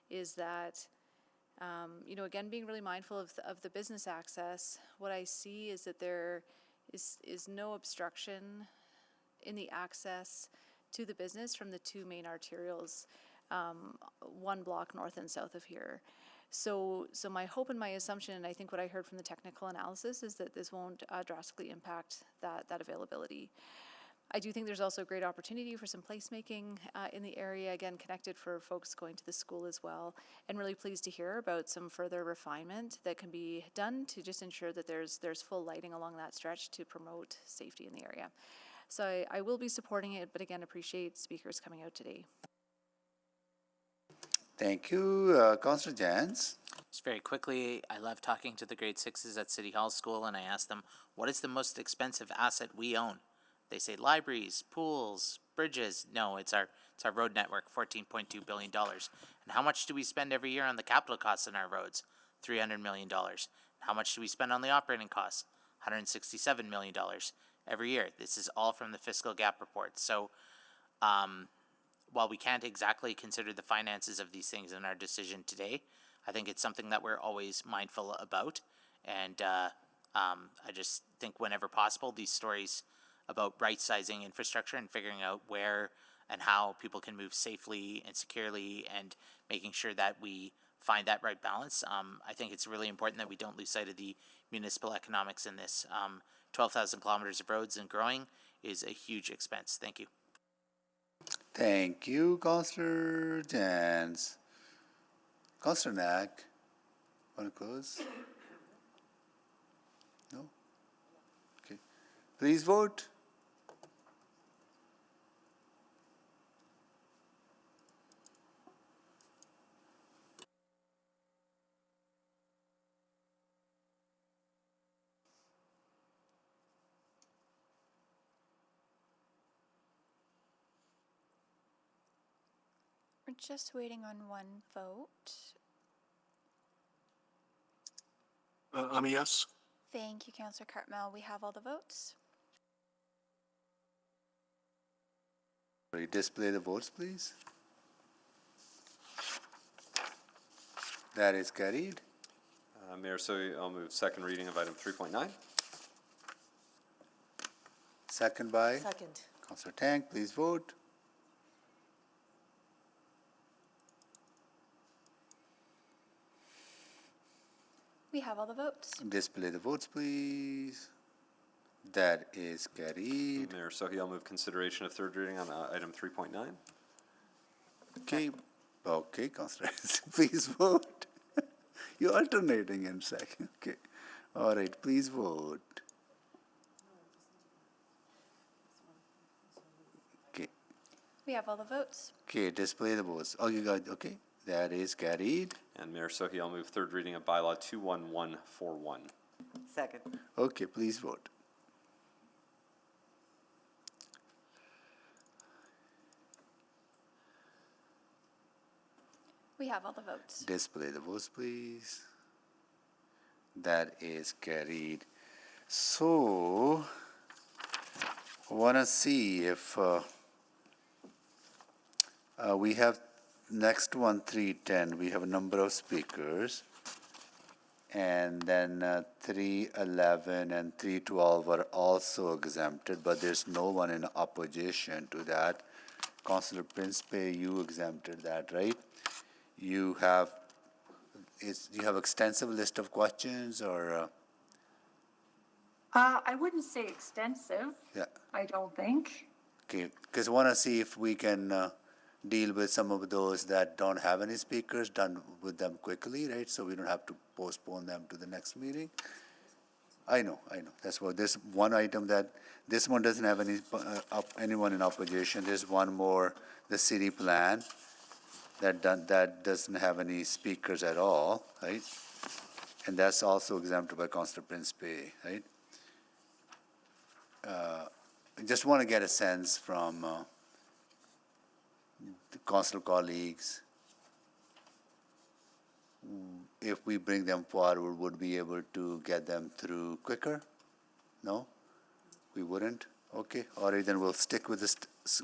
is that, you know, again, being really mindful of the business access, what I see is that there is no obstruction in the access to the business from the two main arterials, one block north and south of here. So my hope and my assumption, and I think what I heard from the technical analysis, is that this won't drastically impact that availability. I do think there's also a great opportunity for some placemaking in the area, again, connected for folks going to the school as well, and really pleased to hear about some further refinement that can be done to just ensure that there's full lighting along that stretch to promote safety in the area. So I will be supporting it, but again, appreciate speakers coming out today. Thank you. Councillor Jans. Just very quickly, I love talking to the grade 6s at City Hall School, and I ask them, what is the most expensive asset we own? They say libraries, pools, bridges. No, it's our road network, $14.2 billion. And how much do we spend every year on the capital costs in our roads? $300 million. How much do we spend on the operating costs? $167 million every year. This is all from the fiscal gap report. So while we can't exactly consider the finances of these things in our decision today, I think it's something that we're always mindful about. And I just think whenever possible, these stories about right-sizing infrastructure and figuring out where and how people can move safely and securely and making sure that we find that right balance. I think it's really important that we don't lose sight of the municipal economics in this. 12,000 kilometers of roads and growing is a huge expense. Thank you. Thank you, Councillor Jans. Councillor Knack, want to close? No? Okay. Please vote. We're just waiting on one vote. I'm a yes. Thank you, Councillor Cartmel. We have all the votes. Will you display the votes, please? That is carried. Mayor, so I'll move second reading of item 3.9. Second by Second. Councillor Tank. Please vote. We have all the votes. Display the votes, please. That is carried. Mayor Sohi, I'll move consideration of third reading on item 3.9. Okay. Okay, Councillor. Please vote. You're alternating in second. Okay. All right, please vote. Okay. We have all the votes. Okay, display the votes. Oh, you got, okay. That is carried. And Mayor Sohi, I'll move third reading of bylaw 21141. Second. Okay, please vote. We have all the votes. Display the votes, please. That is carried. So, want to see if we have next one, 310. We have a number of speakers. And then 311 and 312 are also exempted, but there's no one in opposition to that. Councillor Principe, you exempted that, right? You have extensive list of questions, or I wouldn't say extensive. yeah, I don't think. okay. Because I want to see if we can deal with some of those that don't have any speakers, done with them quickly, right? So we don't have to postpone them to the next meeting. I know. That's what this one item that this one doesn't have anyone in opposition. There's one more, the city plan. That doesn't have any speakers at all, right? And that's also exempted by Councillor Principe, right? I just want to get a sense from the council colleagues, if we bring them forward, would we be able to get them through quicker? No? We wouldn't? Okay, all right, then we'll stick with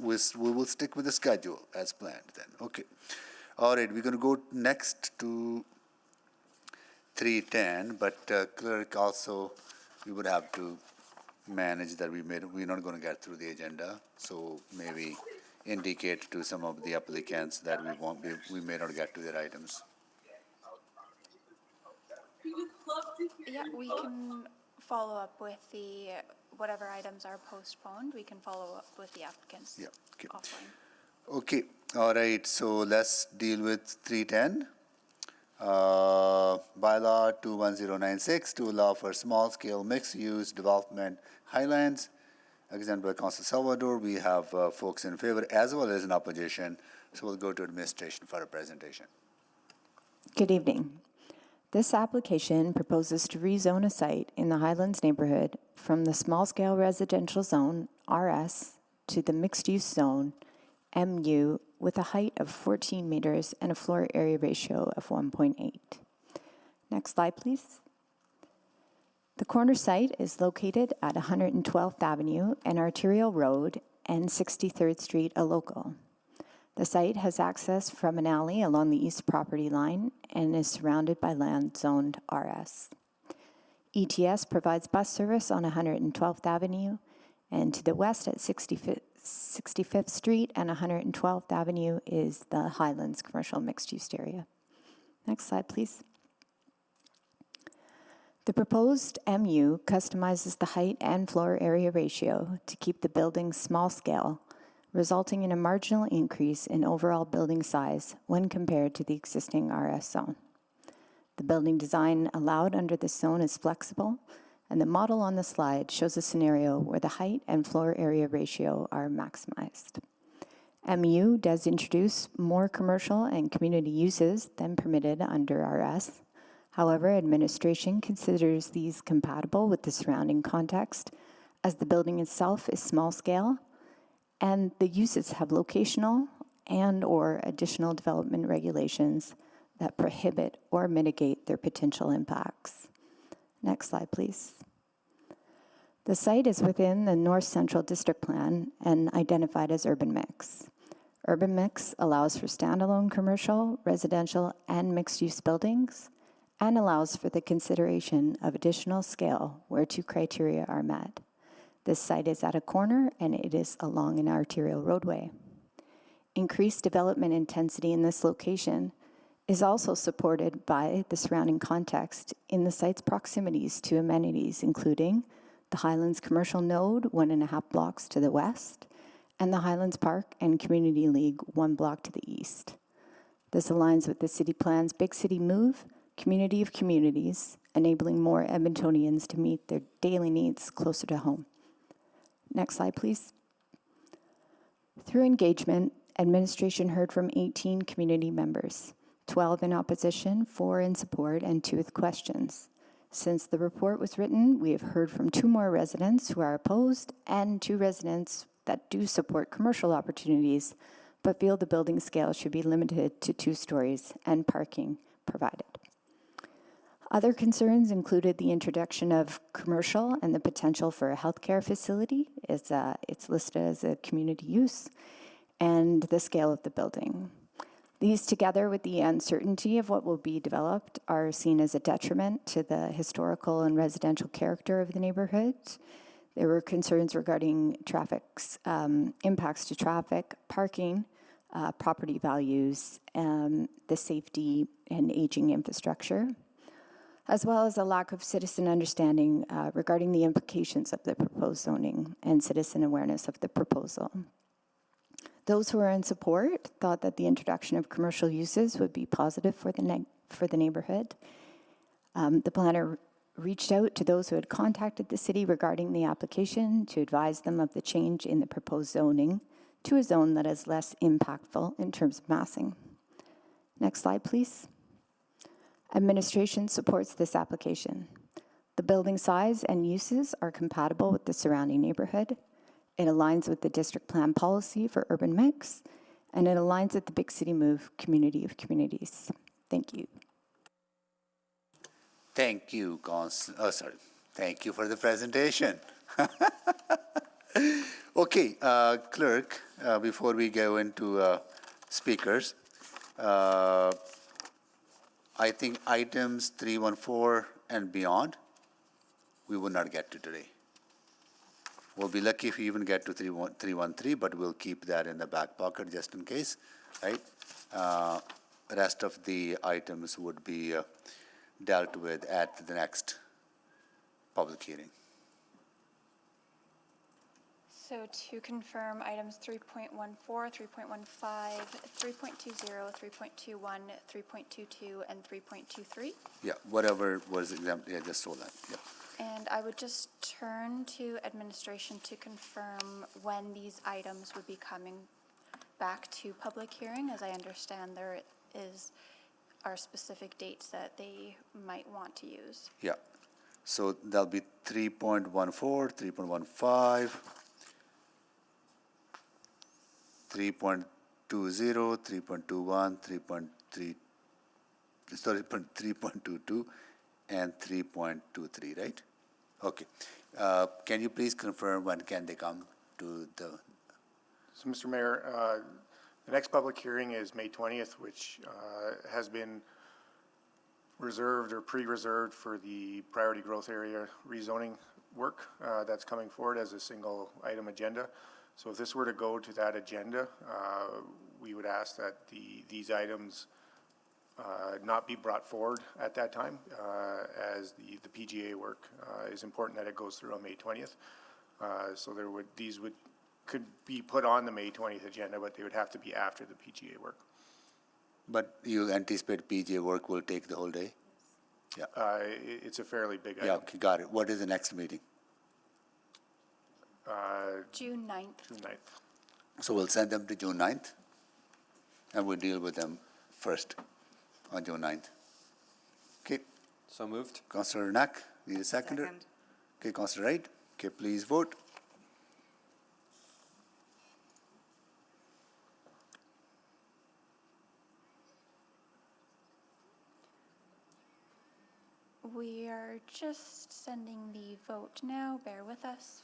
we will stick with the schedule as planned then, okay. All right, we're going to go next to 310, but clerk also, we would have to manage that we're not going to get through the agenda, so maybe indicate to some of the applicants that we may not get to their items. Yeah, we can follow up with whatever items are postponed, we can follow up with the applicants offline. Okay, all right, so let's deal with 310. Bylaw 21096 to allow for small-scale mixed-use development Highlands, exempted by Council Salvador. We have folks in favor as well as in opposition, so we'll go to administration for a presentation. Good evening. This application proposes to rezone a site in the Highlands neighborhood from the small-scale residential zone, RS, to the mixed-use zone, MU, with a height of 14 meters and a floor area ratio of 1.8. Next slide, please. The corner site is located at 112th Avenue and Arterial Road and 63rd Street, a local. The site has access from an alley along the east property line and is surrounded by land zoned RS. ETS provides bus service on 112th Avenue, and to the west at 65th Street and 112th Avenue is the Highlands Commercial Mixed-Use Area. Next slide, please. The proposed MU customizes the height and floor area ratio to keep the building small scale, resulting in a marginal increase in overall building size when compared to the existing RS zone. The building design allowed under this zone is flexible, and the model on the slide shows a scenario where the height and floor area ratio are maximized. MU does introduce more commercial and community uses than permitted under RS. However, administration considers these compatible with the surrounding context, as the building itself is small scale and the uses have locational and/or additional development regulations that prohibit or mitigate their potential impacts. Next slide, please. The site is within the North Central District Plan and identified as urban mix. Urban mix allows for standalone commercial, residential, and mixed-use buildings, and allows for the consideration of additional scale where two criteria are met. This site is at a corner and it is along an arterial roadway. Increased development intensity in this location is also supported by the surrounding context in the site's proximities to amenities, including the Highlands Commercial Node, 1.5 blocks to the west, and the Highlands Park and Community League, 1 block to the east. This aligns with the city plan's Big City Move, community of communities, enabling more Edmontonians to meet their daily needs closer to home. Next slide, please. Through engagement, administration heard from 18 community members, 12 in opposition, 4 in support, and 2 with questions. Since the report was written, we have heard from 2 more residents who are opposed and 2 residents that do support commercial opportunities, but feel the building scale should be limited to 2 stories and parking provided. Other concerns included the introduction of commercial and the potential for a healthcare facility. It's listed as a community use, and the scale of the building. These, together with the uncertainty of what will be developed, are seen as a detriment to the historical and residential character of the neighborhood. There were concerns regarding traffic's impacts to traffic, parking, property values, the safety and aging infrastructure, as well as a lack of citizen understanding regarding the implications of the proposed zoning and citizen awareness of the proposal. Those who are in support thought that the introduction of commercial uses would be positive for the neighborhood. The planner reached out to those who had contacted the city regarding the application to advise them of the change in the proposed zoning to a zone that is less impactful in terms of massing. Next slide, please. Administration supports this application. The building size and uses are compatible with the surrounding neighborhood. It aligns with the district plan policy for urban mix, and it aligns with the Big City Move community of communities. Thank you. Thank you, Thank you for the presentation. Okay, clerk, before we go into speakers, I think items 314 and beyond, we will not get to today. We'll be lucky if we even get to 313, but we'll keep that in the back pocket just in case, right? Rest of the items would be dealt with at the next public hearing. So to confirm, items 3.14, 3.15, 3.20, 3.21, 3.22, and 3.23. Yeah, whatever was exempt, yeah, just hold that, yeah. And I would just turn to administration to confirm when these items would be coming back to public hearing. As I understand, there are specific dates that they might want to use. Yeah, so there'll be 3.14, 3.15, 3.20, 3.21, 3.22, and 3.23, right? Okay. Can you please confirm when can they come to the... So, Mr. Mayor, the next public hearing is May 20th, which has been reserved or pre-reserved for the priority growth area rezoning work that's coming forward as a single item agenda. So if this were to go to that agenda, we would ask that these items not be brought forward at that time, as the PGA work is important that it goes through on May 20th. So these could be put on the May 20th agenda, but they would have to be after the PGA work. But you anticipate PGA work will take the whole day? Yeah. It's a fairly big item. Yeah, okay, got it. What is the next meeting? June 9th. June 9th. So we'll send them to June 9th, and we'll deal with them first on June 9th. Okay. So moved. Councillor Knack, need a seconder? Second. Okay, Councillor Wright. Okay, please vote. We are just sending the vote now. Bear with us.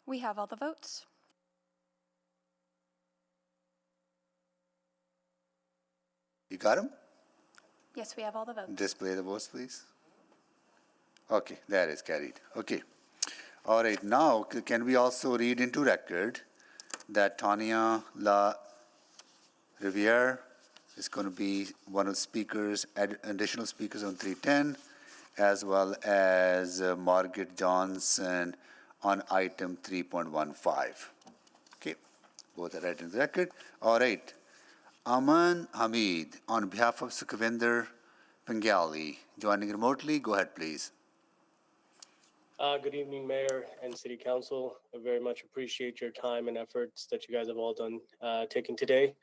We have all the votes. You got them? Yes, we have all the votes. Display the votes, please. Okay, that is carried. Okay. All right, now can we also read into record that Tanya La Riviere is going to be one of the speakers, additional speakers on 310, as well as Margaret Johnson on item 3.15. Okay, both are read into the record. All right. Aman Hamid, on behalf of Sukhvinder Pangali, joining remotely. Go ahead, please. Good evening, Mayor and City Council. I very much appreciate your time and efforts that you guys have all taken today.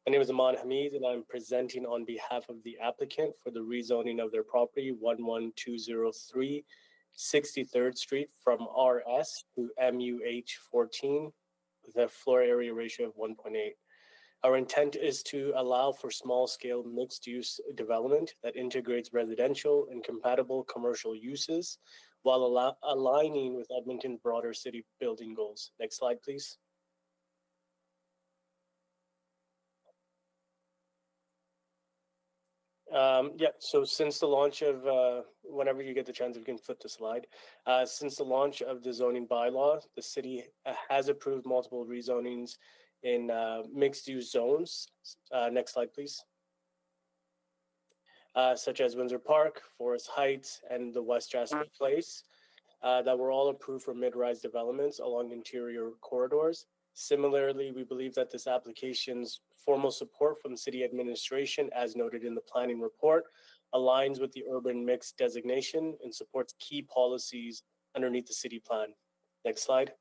My name is Aman Hamid, and I'm presenting on behalf of the applicant for the rezoning of their property, 11203 63rd Street from RS to MUH 14, with a floor area ratio of 1.8. Our intent is to allow for small-scale mixed-use development that integrates residential and compatible commercial uses while aligning with Edmonton's broader city building goals. Next slide, please. So since the launch of, whenever you get the chance, if you can flip the slide. Since the launch of the zoning bylaw, the city has approved multiple rezonings in mixed-use zones. Next slide, please. Such as Windsor Park, Forest Heights, and the West Jasper Place, that were all approved for mid-rise developments along interior corridors. Similarly, we believe that this application's formal support from city administration, as noted in the planning report, aligns with the urban mix designation and supports key policies underneath the city plan. Next slide.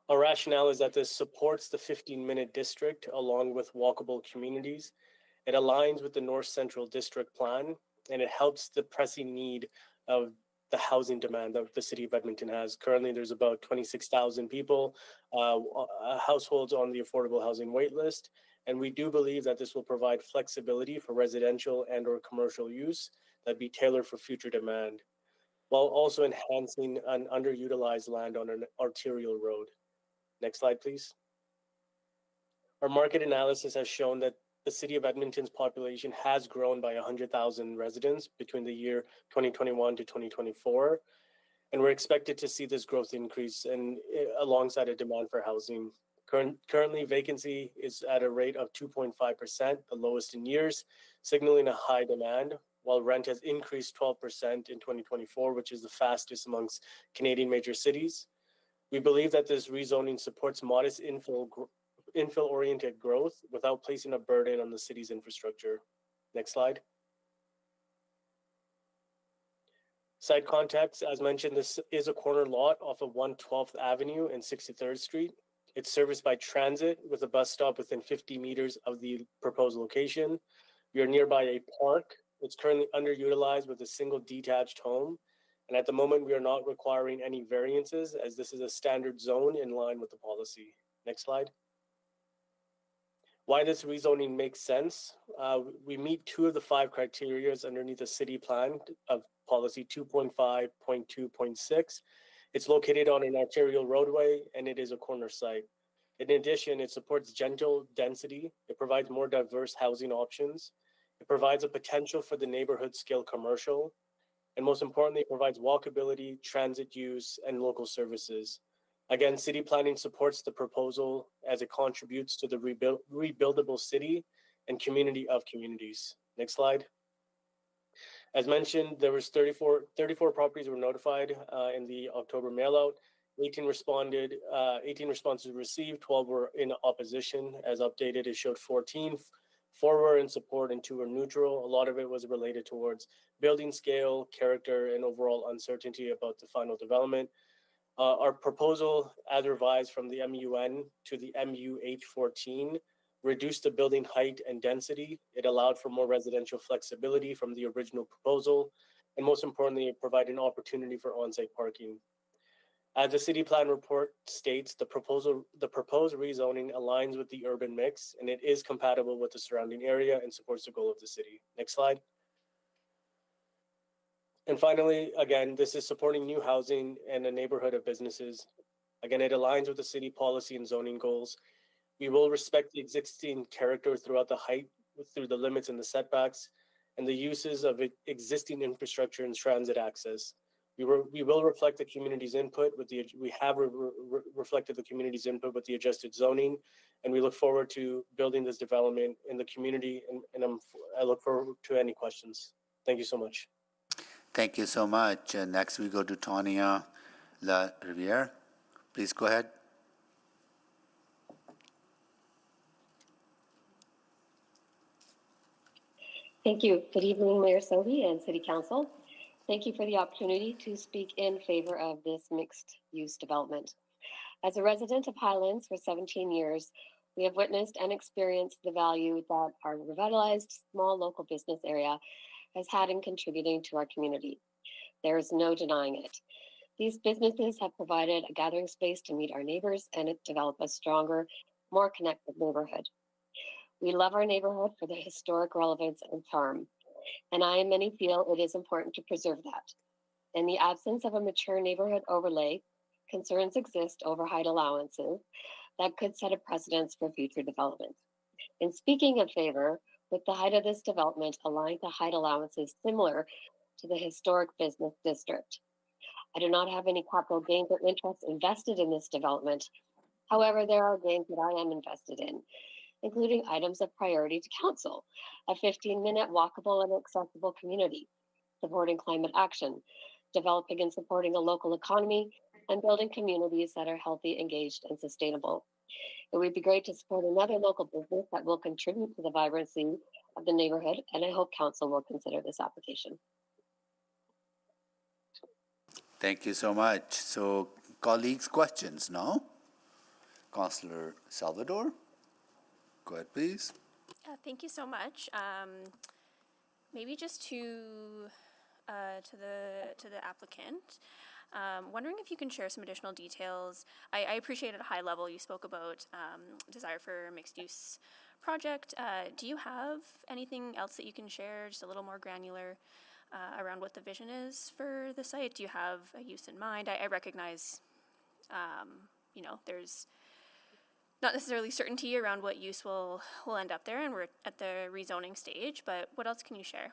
Our rationale is that this supports the 15-minute district along with walkable communities. It aligns with the North Central District Plan, and it helps the pressing need of the housing demand that the city of Edmonton has. Currently, there's about 26,000 people, households on the affordable housing wait list, and we do believe that this will provide flexibility for residential and or commercial use that be tailored for future demand, while also enhancing an underutilized land on an arterial road. Next slide, please. Our market analysis has shown that the city of Edmonton's population has grown by 100,000 residents between the year 2021 to 2024, and we're expected to see this growth increase alongside a demand for housing. Currently, vacancy is at a rate of 2.5%, the lowest in years, signaling a high demand, while rent has increased 12% in 2024, which is the fastest amongst Canadian major cities. We believe that this rezoning supports modest infill-oriented growth without placing a burden on the city's infrastructure. Next slide. Side context, as mentioned, this is a corner lot off of 112th Avenue and 63rd Street. It's serviced by transit with a bus stop within 50 meters of the proposed location. We are nearby a park. It's currently underutilized with a single detached home. And at the moment, we are not requiring any variances as this is a standard zone in line with the policy. Next slide. Why this rezoning makes sense. We meet 2 of the 5 criteria underneath the city plan of policy 2.5.2.6. It's located on an arterial roadway and it is a corner site. In addition, it supports gentle density. It provides more diverse housing options. It provides a potential for the neighborhood scale commercial. And most importantly, it provides walkability, transit use, and local services. Again, city planning supports the proposal as it contributes to the rebuildable city and community of communities. Next slide. As mentioned, there was 34 properties were notified in the October mailout. 18 responses received, 12 were in opposition. As updated, it showed 14. 4 were in support and 2 were neutral. A lot of it was related towards building scale, character, and overall uncertainty about the final development. Our proposal, as revised from the MUN to the MUH14, reduced the building height and density. It allowed for more residential flexibility from the original proposal, and most importantly, it provided an opportunity for on-site parking. As the city plan report states, the proposed rezoning aligns with the urban mix, and it is compatible with the surrounding area and supports the goal of the city. Next slide. And finally, again, this is supporting new housing and a neighborhood of businesses. Again, it aligns with the city policy and zoning goals. We will respect the existing character throughout the height, through the limits and the setbacks, and the uses of existing infrastructure and transit access. We will reflect the community's input with the, we have reflected the community's input with the adjusted zoning, and we look forward to building this development in the community, and I look forward to any questions. Thank you so much. Thank you so much. Next we go to Tania La Riviere. Please go ahead. Thank you. Good evening, Mayor Sohi and City Council. Thank you for the opportunity to speak in favor of this mixed-use development. As a resident of Highlands for 17 years, we have witnessed and experienced the value that our revitalized small local business area has had in contributing to our community. There is no denying it. These businesses have provided a gathering space to meet our neighbors and develop a stronger, more connected neighborhood. We love our neighborhood for the historic relevance and charm, and I and many feel it is important to preserve that. In the absence of a mature neighborhood overlay, concerns exist over height allowances that could set a precedence for future development. In speaking in favor, with the height of this development aligned to height allowances similar to the historic business district. I do not have any capital gains or interest invested in this development. However, there are gains that I am invested in, including items of priority to council, a 15-minute walkable and accessible community, supporting climate action, developing and supporting a local economy, and building communities that are healthy, engaged, and sustainable. It would be great to support another local business that will contribute to the vibrancy of the neighborhood, and I hope council will consider this application. Thank you so much. So, colleagues, questions now? Councillor Salvador, go ahead, please. Thank you so much. Maybe just to the applicant. Wondering if you can share some additional details. I appreciate at a high level you spoke about desire for a mixed-use project. Do you have anything else that you can share, just a little more granular around what the vision is for the site? Do you have a use in mind? I recognize, there's not necessarily certainty around what use will end up there, and we're at the rezoning stage, but what else can you share?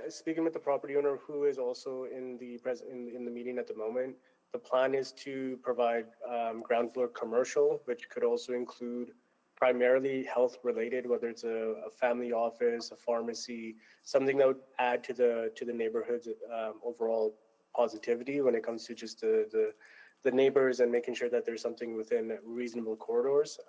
Speaking with the property owner who is also in the meeting at the moment, the plan is to provide ground floor commercial, which could also include primarily health related, whether it's a family office, a pharmacy, something that would add to the neighborhood's overall positivity when it comes to just the neighbors and making sure that there's something within reasonable corridors.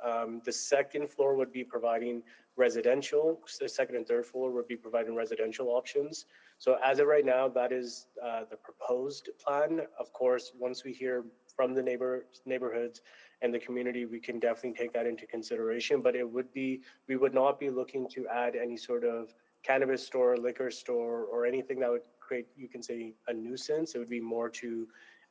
The second floor would be providing residential. The second and third floor would be providing residential options. So as of right now, that is the proposed plan. Of course, once we hear from the neighborhoods and the community, we can definitely take that into consideration. But we would not be looking to add any sort of cannabis store, liquor store, or anything that would create, you can say, a nuisance. It would be more to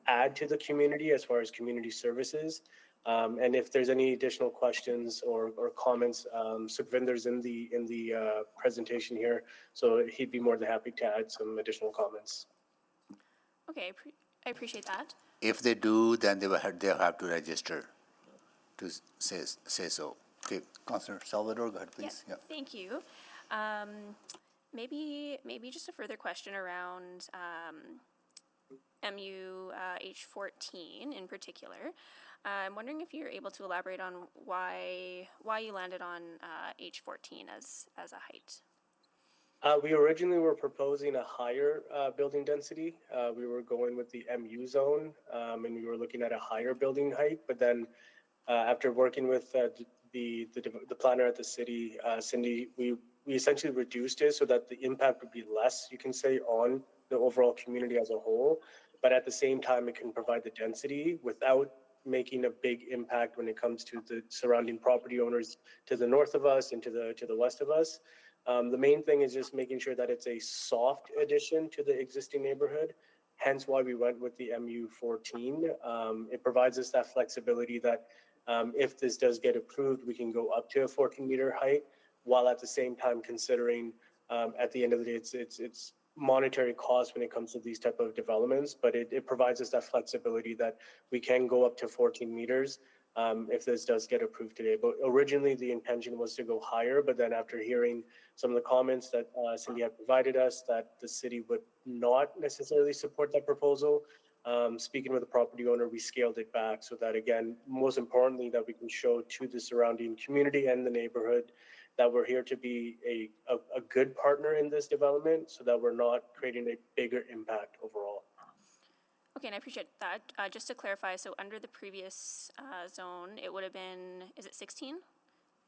add to the community as far as community services. And if there's any additional questions or comments, Sukhvinder's in the presentation here, so he'd be more than happy to add some additional comments. Okay, I appreciate that. If they do, then they'll have to register to say so. Okay, Councillor Salvador, go ahead, please. Yeah. Thank you. Maybe just a further question around MUH14 in particular. I'm wondering if you're able to elaborate on why you landed on H14 as a height. We originally were proposing a higher building density. We were going with the MU zone, and we were looking at a higher building height. But then, after working with the planner at the city, Cindy, we essentially reduced it so that the impact would be less, you can say, on the overall community as a whole. but at the same time, it can provide the density without making a big impact when it comes to the surrounding property owners to the north of us and to the west of us. The main thing is just making sure that it's a soft addition to the existing neighborhood, hence why we went with the MU14. It provides us that flexibility that if this does get approved, we can go up to a 14-meter height, while at the same time considering at the end of the day, it's monetary cost when it comes to these type of developments, but it provides us that flexibility that we can go up to 14 meters if this does get approved today. But originally the intention was to go higher, but then after hearing some of the comments that Cindy had provided us, that the city would not necessarily support that proposal, speaking with the property owner, we scaled it back so that, again, most importantly, that we can show to the surrounding community and the neighborhood that we're here to be a good partner in this development so that we're not creating a bigger impact overall. Okay, and I appreciate that. Just to clarify, so under the previous zone, it would have been, is it 16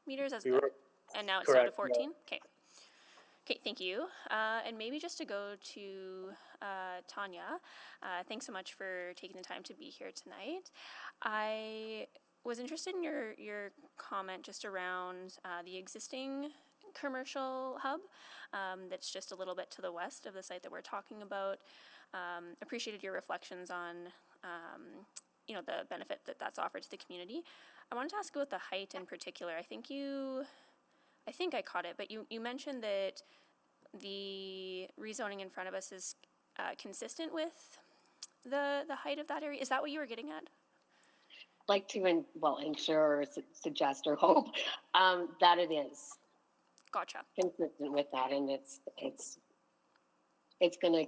meters? And now it's down to 14? Okay. Okay, thank you. And maybe just to go to Tanya, thanks so much for taking the time to be here tonight. I was interested in your comment just around the existing commercial hub that's just a little bit to the west of the site that we're talking about. Appreciated your reflections on the benefit that's offered to the community. I wanted to ask about the height in particular. I think I caught it, but you mentioned that the rezoning in front of us is consistent with the height of that area. Is that what you were getting at? Like to ensure or suggest or hope that it is. Gotcha. Consistent with that, and it's going to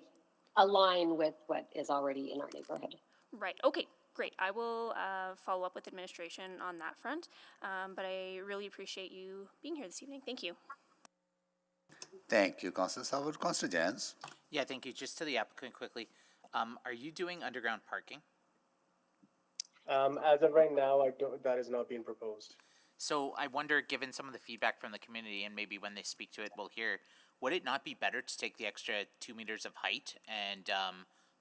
align with what is already in our neighborhood. Right. Okay. Great. I will follow up with administration on that front, but I really appreciate you being here this evening. Thank you. Thank you, Councillor Salvador. Councillor Jans. Yeah, thank you. Just to the applicant quickly, are you doing underground parking? As of right now, that is not being proposed. So I wonder, given some of the feedback from the community, and maybe when they speak to it, we'll hear, would it not be better to take the extra 2 meters of height and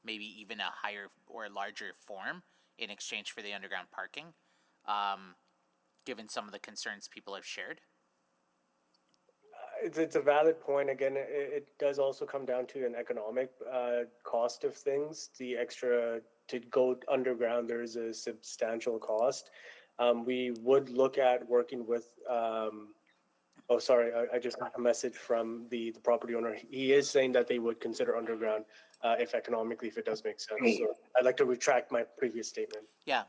maybe even a higher or larger form in exchange for the underground parking, given some of the concerns people have shared? It's a valid point. Again, it does also come down to an economic cost of things. The extra to go underground, there is a substantial cost. We would look at working with, I just got a message from the property owner. He is saying that they would consider underground if it does make sense. So I'd like to retract my previous statement. Yeah,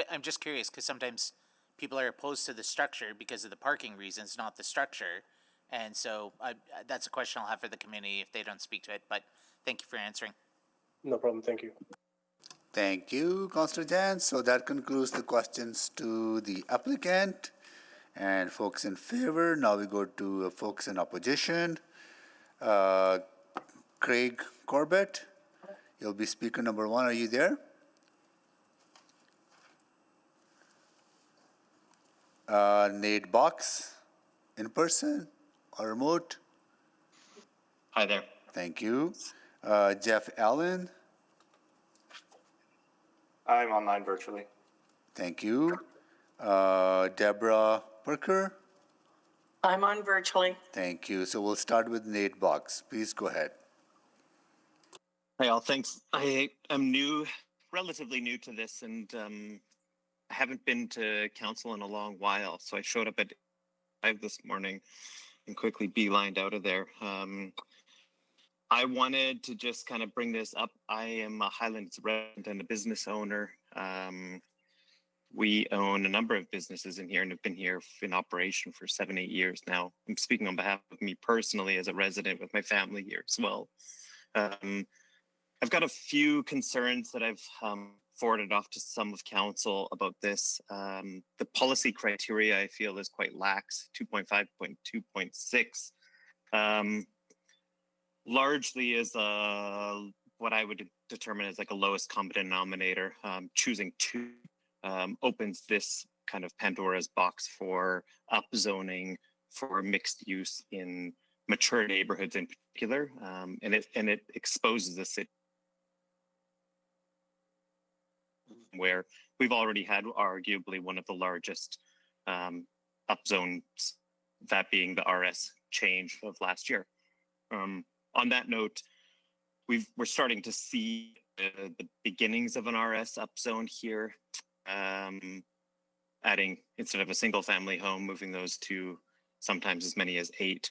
I'm just curious because sometimes people are opposed to the structure because of the parking reasons, not the structure. And so that's a question I'll have for the community if they don't speak to it, but thank you for answering. No problem, thank you. Thank you, Councillor Jans. So that concludes the questions to the applicant and folks in favor. Now we go to folks in opposition. Craig Corbett, you'll be speaker number 1. Are you there? Nate Box, in person or remote? Hi there. Thank you. Jeff Allen. I'm online virtually. Thank you. Deborah Parker. I'm on virtually. Thank you. So we'll start with Nate Box. Please go ahead. Hey all, thanks. I am relatively new to this, and I haven't been to council in a long while. So I showed up at 5 this morning and quickly beelined out of there. I wanted to just kind of bring this up. I am a Highlands resident and a business owner. We own a number of businesses in here and have been here in operation for 7-8 years now. I'm speaking on behalf of me personally as a resident with my family here as well. I've got a few concerns that I've forwarded off to some of council about this. The policy criteria I feel is quite lax, 2.5.2.6. Largely is what I would determine as like a lowest common denominator. Choosing 2 opens this kind of Pandora's box for upzoning for mixed use in mature neighborhoods in particular, and it exposes the city where we've already had arguably one of the largest upzones, that being the RS change of last year. On that note, we're starting to see the beginnings of an RS upzone here, adding, instead of a single family home, moving those to sometimes as many as 8.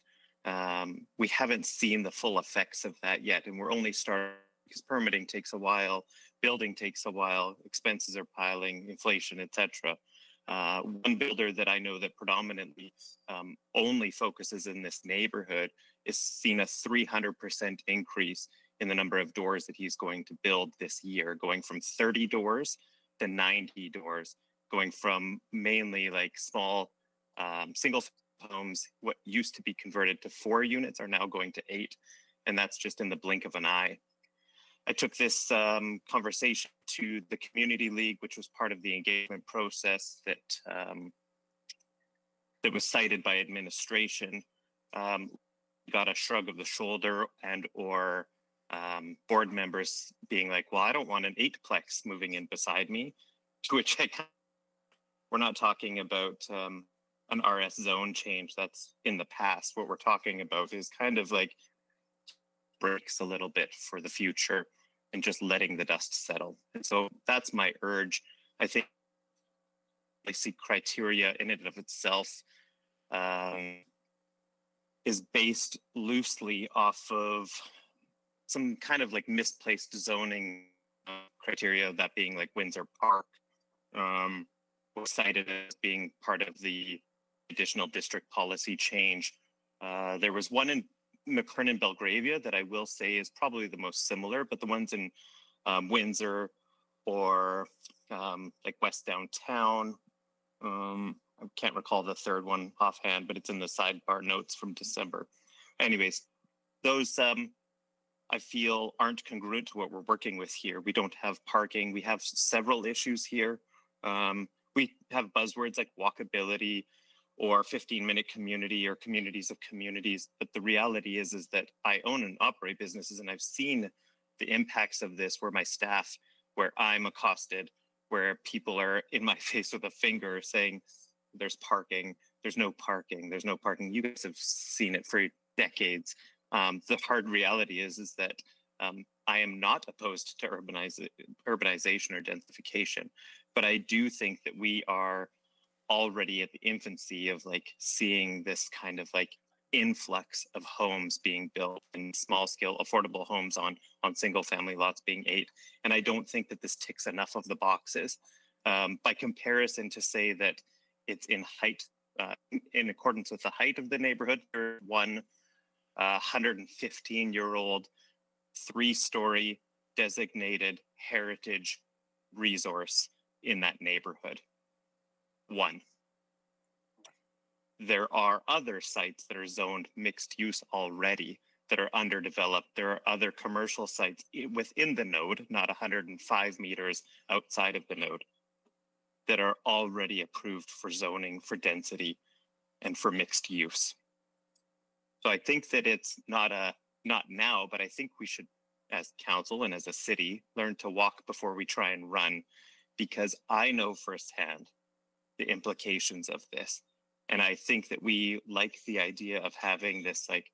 We haven't seen the full effects of that yet, and we're only starting because permitting takes a while, building takes a while, expenses are piling, inflation, etc. One builder that I know that predominantly only focuses in this neighborhood is seen a 300% increase in the number of doors that he's going to build this year, going from 30 doors to 90 doors, going from mainly like small single homes, what used to be converted to 4 units are now going to 8. And that's just in the blink of an eye. I took this conversation to the Community League, which was part of the engagement process that that was cited by administration. Got a shrug of the shoulder and or board members being like, well, I don't want an 8-plex moving in beside me, to which we're not talking about an RS zone change that's in the past. What we're talking about is kind of like breaks a little bit for the future and just letting the dust settle. And so that's my urge. I think I see criteria in and of itself is based loosely off of some kind of like misplaced zoning criteria, that being like Windsor Park was cited as being part of the additional district policy change. There was one in McKernan Belgravia that I will say is probably the most similar, but the ones in Windsor or like West Downtown, I can't recall the third one offhand, but it's in the sidebar notes from December. Anyways, those I feel aren't congruent to what we're working with here. We don't have parking. We have several issues here. We have buzzwords like walkability or 15-minute community or communities of communities. But the reality is that I own and operate businesses, and I've seen the impacts of this where my staff, where I'm accosted, where people are in my face with a finger saying, there's parking, there's no parking, there's no parking. You guys have seen it for decades. The hard reality is that I am not opposed to urbanization or densification, but I do think that we are already at the infancy of like seeing this kind of like influx of homes being built and small scale affordable homes on single family lots being 8. And I don't think that this ticks enough of the boxes. By comparison, to say that it's in height, in accordance with the height of the neighborhood, there's one 115-year-old 3-story designated heritage resource in that neighborhood. One. There are other sites that are zoned mixed use already that are underdeveloped. There are other commercial sites within the node, not 105 meters outside of the node, that are already approved for zoning, for density, and for mixed use. So I think that it's not now, but I think we should, as council and as a city, learn to walk before we try and run, because I know firsthand the implications of this. And I think that we like the idea of having this like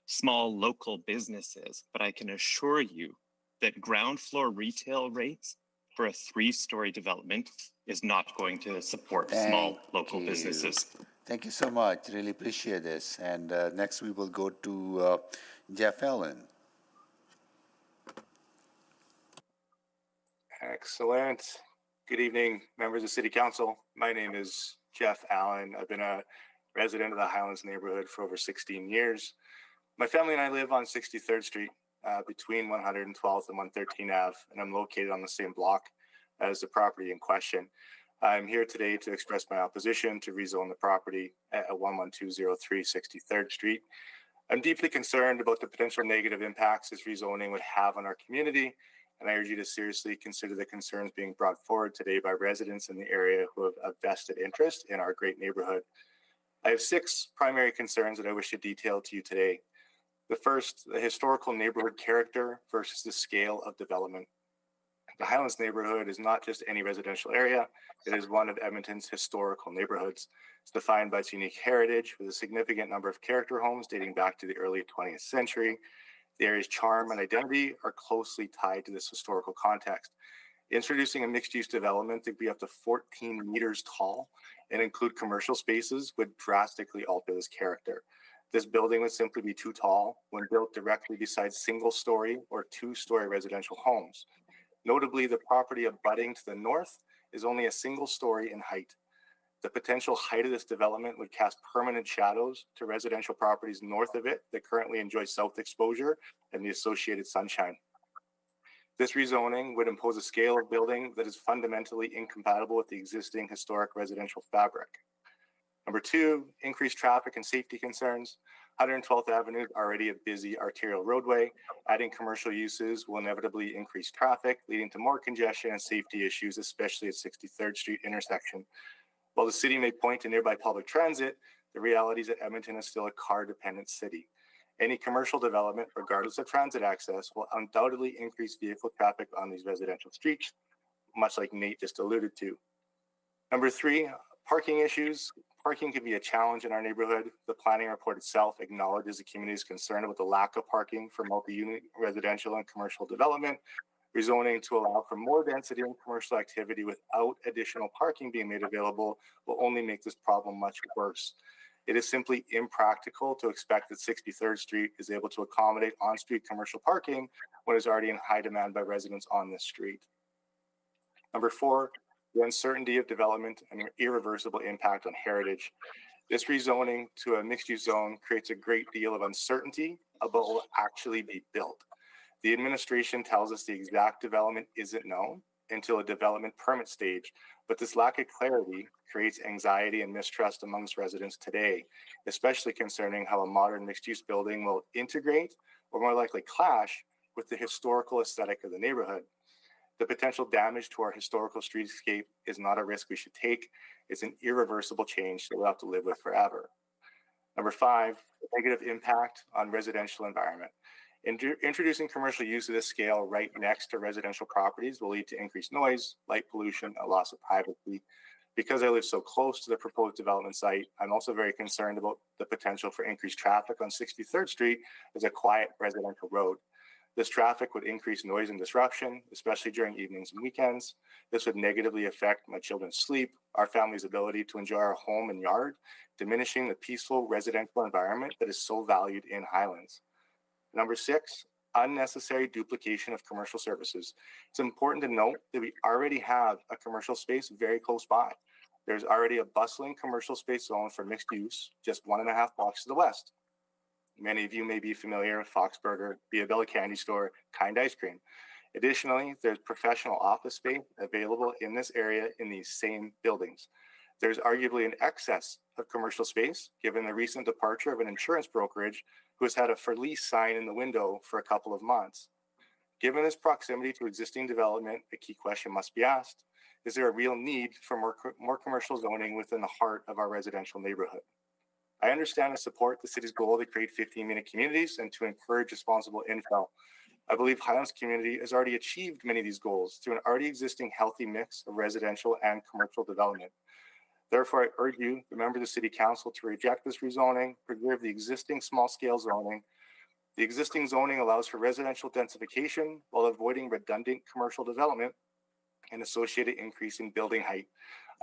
small local businesses, but I can assure you that ground floor retail rates for a 3-story development is not going to support small local businesses. Thank you so much. Really appreciate this. And next we will go to Jeff Allen. Excellent. Good evening, members of City Council. My name is Jeff Allen. I've been a resident of the Highlands neighborhood for over 16 years. My family and I live on 63rd Street between 112th and 113 Ave, and I'm located on the same block as the property in question. I'm here today to express my opposition to rezone the property at 11203 63rd Street. I'm deeply concerned about the potential negative impacts this rezoning would have on our community, and I urge you to seriously consider the concerns being brought forward today by residents in the area who have a vested interest in our great neighborhood. I have 6 primary concerns that I wish to detail to you today. The first, the historical neighborhood character versus the scale of development. The Highlands neighborhood is not just any residential area. It is one of Edmonton's historical neighborhoods. It's defined by its unique heritage with a significant number of character homes dating back to the early 20th century. The area's charm and identity are closely tied to this historical context. Introducing a mixed-use development that could be up to 14 meters tall and include commercial spaces would drastically alter this character. This building would simply be too tall when built directly beside single-story or two-story residential homes. Notably, the property abutting to the north is only a single story in height. The potential height of this development would cast permanent shadows to residential properties north of it that currently enjoy south exposure and the associated sunshine. This rezoning would impose a scale of building that is fundamentally incompatible with the existing historic residential fabric. Number two, increased traffic and safety concerns. 112th Avenue is already a busy arterial roadway. Adding commercial uses will inevitably increase traffic, leading to more congestion and safety issues, especially at 63rd Street intersection. While the city may point to nearby public transit, the reality is that Edmonton is still a car-dependent city. Any commercial development, regardless of transit access, will undoubtedly increase vehicle traffic on these residential streets, much like Nate just alluded to. Number three, parking issues. Parking can be a challenge in our neighborhood. The planning report itself acknowledges the community's concern about the lack of parking for multi-unit residential and commercial development. Rezoning to allow for more density and commercial activity without additional parking being made available will only make this problem much worse. It is simply impractical to expect that 63rd Street is able to accommodate on-street commercial parking when it's already in high demand by residents on this street. Number four, the uncertainty of development and irreversible impact on heritage. This rezoning to a mixed-use zone creates a great deal of uncertainty about what will actually be built. The administration tells us the exact development isn't known until a development permit stage, but this lack of clarity creates anxiety and mistrust amongst residents today, especially concerning how a modern mixed-use building will integrate or more likely clash with the historical aesthetic of the neighborhood. The potential damage to our historical streetscape is not a risk we should take. It's an irreversible change that we'll have to live with forever. Number five, negative impact on residential environment. Introducing commercial use of this scale right next to residential properties will lead to increased noise, light pollution, and loss of privacy. Because I live so close to the proposed development site, I'm also very concerned about the potential for increased traffic on 63rd Street as a quiet residential road. This traffic would increase noise and disruption, especially during evenings and weekends. This would negatively affect my children's sleep, our family's ability to enjoy our home and yard, diminishing the peaceful residential environment that is so valued in Highlands. Number six, unnecessary duplication of commercial services. It's important to note that we already have a commercial space very close by. There's already a bustling commercial space zone for mixed use, just 1.5 blocks to the west. Many of you may be familiar with Foxburger, Via Bella Candy Store, Kind Ice Cream. Additionally, there's professional office space available in this area in these same buildings. There's arguably an excess of commercial space given the recent departure of an insurance brokerage who has had a for lease sign in the window for a couple of months. Given this proximity to existing development, a key question must be asked. Is there a real need for more commercial zoning within the heart of our residential neighborhood? I understand and support the city's goal to create 15-minute communities and to encourage responsible infill. I believe Highlands community has already achieved many of these goals through an already existing healthy mix of residential and commercial development. Therefore, I urge you, the members of the City Council, to reject this rezoning, preserve the existing small-scale zoning. The existing zoning allows for residential densification while avoiding redundant commercial development and associated increase in building height.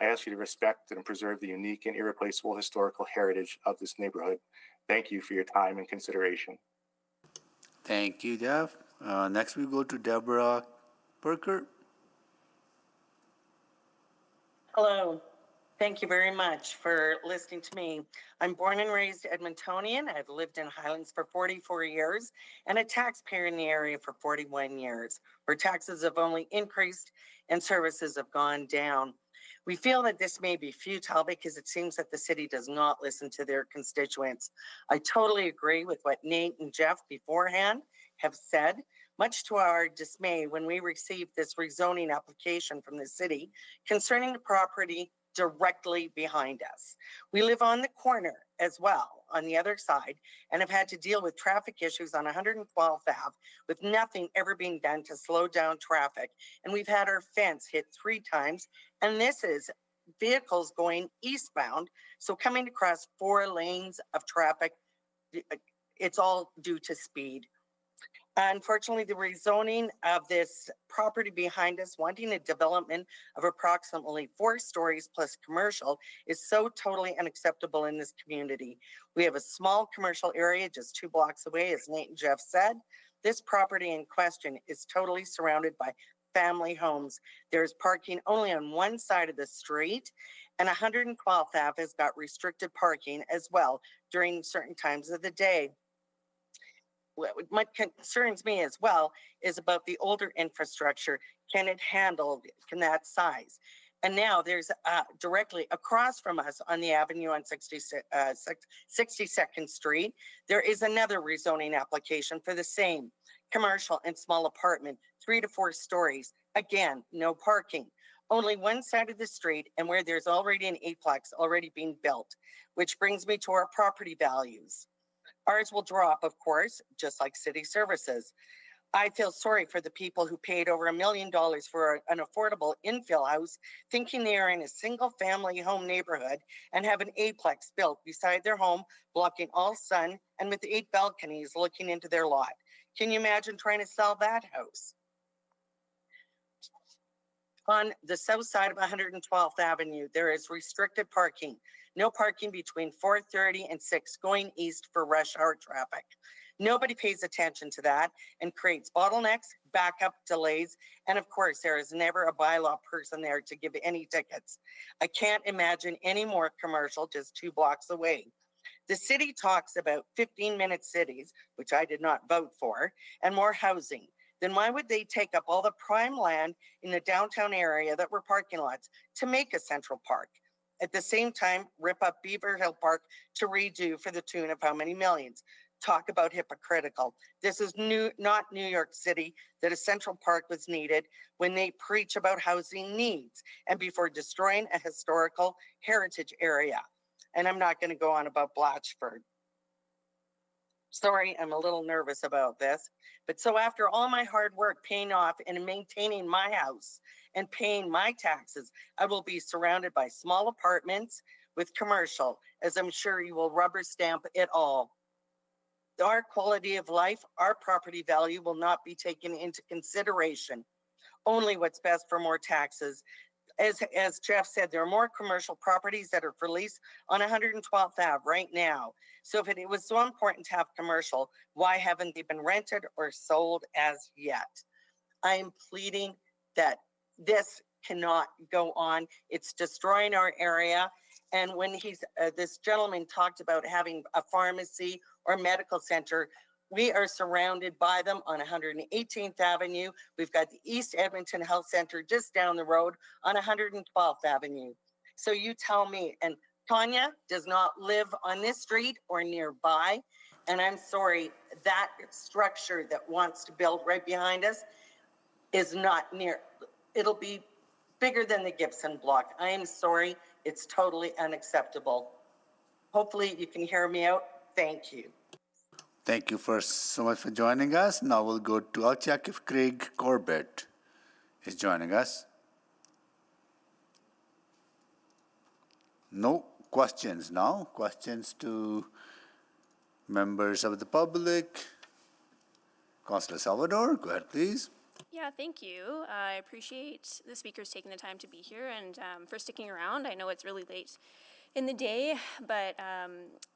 I ask you to respect and preserve the unique and irreplaceable historical heritage of this neighborhood. Thank you for your time and consideration. Thank you, Jeff. Next, we go to Deborah Perker. Hello. Thank you very much for listening to me. I'm born and raised Edmontonian. I've lived in Highlands for 44 years and a taxpayer in the area for 41 years, where taxes have only increased and services have gone down. We feel that this may be futile because it seems that the city does not listen to their constituents. I totally agree with what Nate and Jeff beforehand have said. Much to our dismay, when we received this rezoning application from the city concerning the property directly behind us. We live on the corner as well, on the other side, and have had to deal with traffic issues on 112th Ave with nothing ever being done to slow down traffic. And we've had our fence hit 3 times, and this is vehicles going eastbound, so coming across 4 lanes of traffic. It's all due to speed. Unfortunately, the rezoning of this property behind us, wanting a development of approximately 4 stories plus commercial, is so totally unacceptable in this community. We have a small commercial area just 2 blocks away, as Nate and Jeff said. This property in question is totally surrounded by family homes. There's parking only on one side of the street, and 112th Ave has got restricted parking as well during certain times of the day. What concerns me as well is about the older infrastructure. Can it handle that size? And now there's directly across from us on the avenue on 62nd Street, there is another rezoning application for the same commercial and small apartment, 3 to 4 stories. Again, no parking. Only one side of the street, and where there's already an 8-plex already being built, which brings me to our property values. Ours will drop, of course, just like city services. I feel sorry for the people who paid over $1 million for an affordable infill house, thinking they are in a single family home neighborhood and have an 8-plex built beside their home, blocking all sun and with 8 balconies looking into their lot. Can you imagine trying to sell that house? On the south side of 112th Avenue, there is restricted parking. No parking between 4:30 and 6 going east for rush hour traffic. Nobody pays attention to that and creates bottlenecks, backup delays, and of course, there is never a bylaw person there to give any tickets. I can't imagine any more commercial just 2 blocks away. The city talks about 15-minute cities, which I did not vote for, and more housing. Then why would they take up all the prime land in the downtown area that were parking lots to make a central park? At the same time, rip up Beaver Hill Park to redo for the tune of how many millions? Talk about hypocritical. This is not New York City that a central park was needed when they preach about housing needs and before destroying a historical heritage area. And I'm not going to go on about Blatchford. Sorry, I'm a little nervous about this. But so after all my hard work paying off and maintaining my house and paying my taxes, I will be surrounded by small apartments with commercial, as I'm sure you will rubber stamp it all. Our quality of life, our property value will not be taken into consideration. Only what's best for more taxes. As Jeff said, there are more commercial properties that are for lease on 112th Ave right now. So if it was so important to have commercial, why haven't they been rented or sold as yet? I am pleading that this cannot go on. It's destroying our area. And when this gentleman talked about having a pharmacy or medical center, we are surrounded by them on 118th Avenue. We've got the East Edmonton Health Center just down the road on 112th Avenue. So you tell me, and Tanya does not live on this street or nearby. And I'm sorry, that structure that wants to build right behind us is not near, it'll be bigger than the Gibson block. I am sorry, it's totally unacceptable. Hopefully you can hear me out. Thank you. Thank you so much for joining us. Now we'll go to, I'll check if Craig Corbett is joining us. No questions now. Questions to members of the public. Councillor Salvador, go ahead, please. Yeah, thank you. I appreciate the speakers taking the time to be here and for sticking around. I know it's really late in the day, but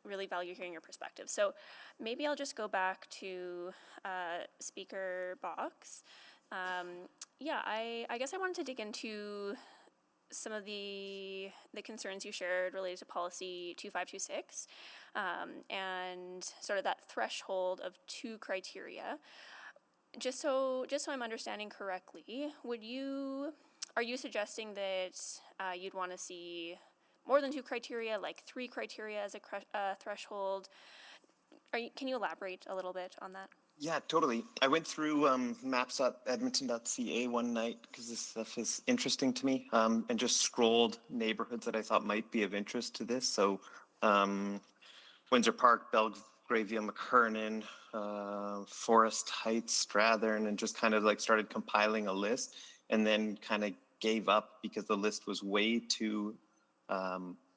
really value hearing your perspective. So maybe I'll just go back to Speaker Box. Yeah, I guess I wanted to dig into some of the concerns you shared related to policy 2526 and sort of that threshold of 2 criteria. Just so I'm understanding correctly, are you suggesting that you'd want to see more than 2 criteria, like 3 criteria as a threshold? Can you elaborate a little bit on that? Yeah, totally. I went through maps.edmonton.ca one night because this stuff is interesting to me, and just scrolled neighborhoods that I thought might be of interest to this. So Windsor Park, Belgravia, McKernan, Forest Heights, Strathern, and just kind of like started compiling a list, and then kind of gave up because the list was way too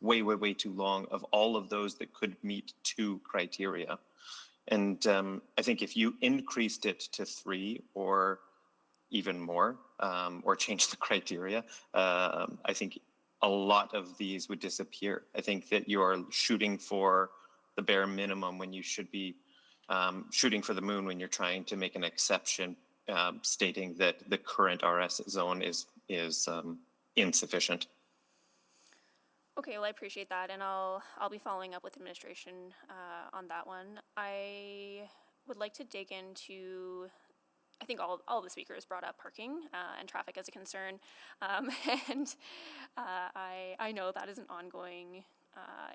way too long of all of those that could meet 2 criteria. And I think if you increased it to 3 or even more, or changed the criteria, I think a lot of these would disappear. I think that you're shooting for the bare minimum when you should be shooting for the moon when you're trying to make an exception, stating that the current RS zone is insufficient. Okay, well, I appreciate that, and I'll be following up with administration on that one. I would like to dig into. I think all the speakers brought up parking and traffic as a concern, and I know that is an ongoing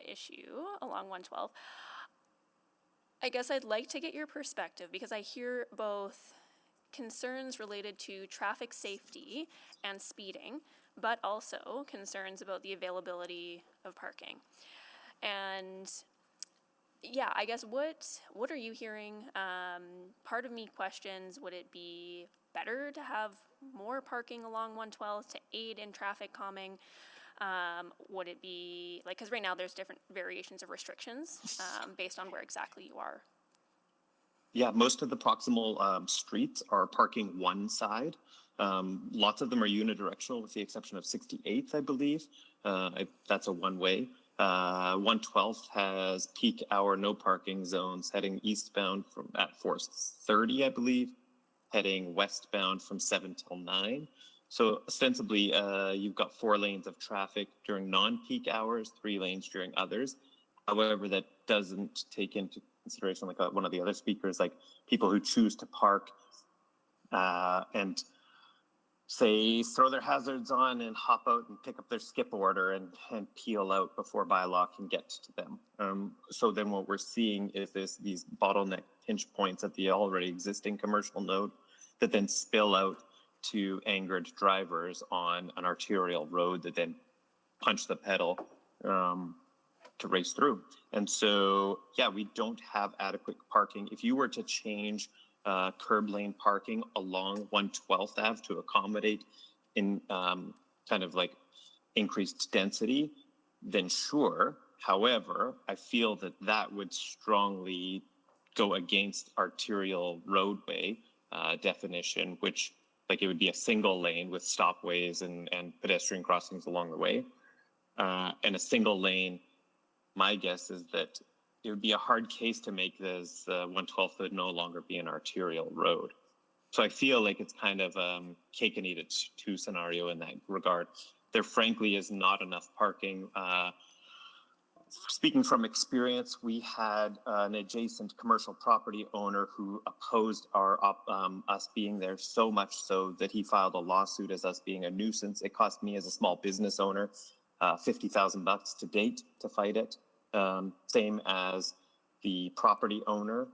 issue along 112. I guess I'd like to get your perspective because I hear both concerns related to traffic safety and speeding, but also concerns about the availability of parking. And yeah, I guess what are you hearing? Part of me questions, would it be better to have more parking along 112 to aid in traffic calming? Would it be, like, because right now there's different variations of restrictions based on where exactly you are. Yeah, most of the proximal streets are parking one side. Lots of them are unidirectional with the exception of 68th, I believe. That's a one-way. 112th has peak hour no parking zones heading eastbound at 4:30, I believe, heading westbound from 7 till 9. So ostensibly, you've got 4 lanes of traffic during non-peak hours, 3 lanes during others. However, that doesn't take into consideration, like one of the other speakers, like people who choose to park and say throw their hazards on and hop out and pick up their skip order and peel out before bylaw can get to them. So then what we're seeing is these bottleneck pinch points at the already existing commercial node that then spill out to angered drivers on an arterial road that then punch the pedal to race through. And so, yeah, we don't have adequate parking. If you were to change curb lane parking along 112th Ave to accommodate in kind of like increased density, then sure. However, I feel that that would strongly go against arterial roadway definition, which like it would be a single lane with stopways and pedestrian crossings along the way. And a single lane, my guess is that it would be a hard case to make this 112th would no longer be an arterial road. So I feel like it's kind of cake and eat it too scenario in that regard. There frankly is not enough parking. Speaking from experience, we had an adjacent commercial property owner who opposed us being there so much so that he filed a lawsuit as us being a nuisance. It cost me as a small business owner $50,000 to date to fight it. Same as the property owner.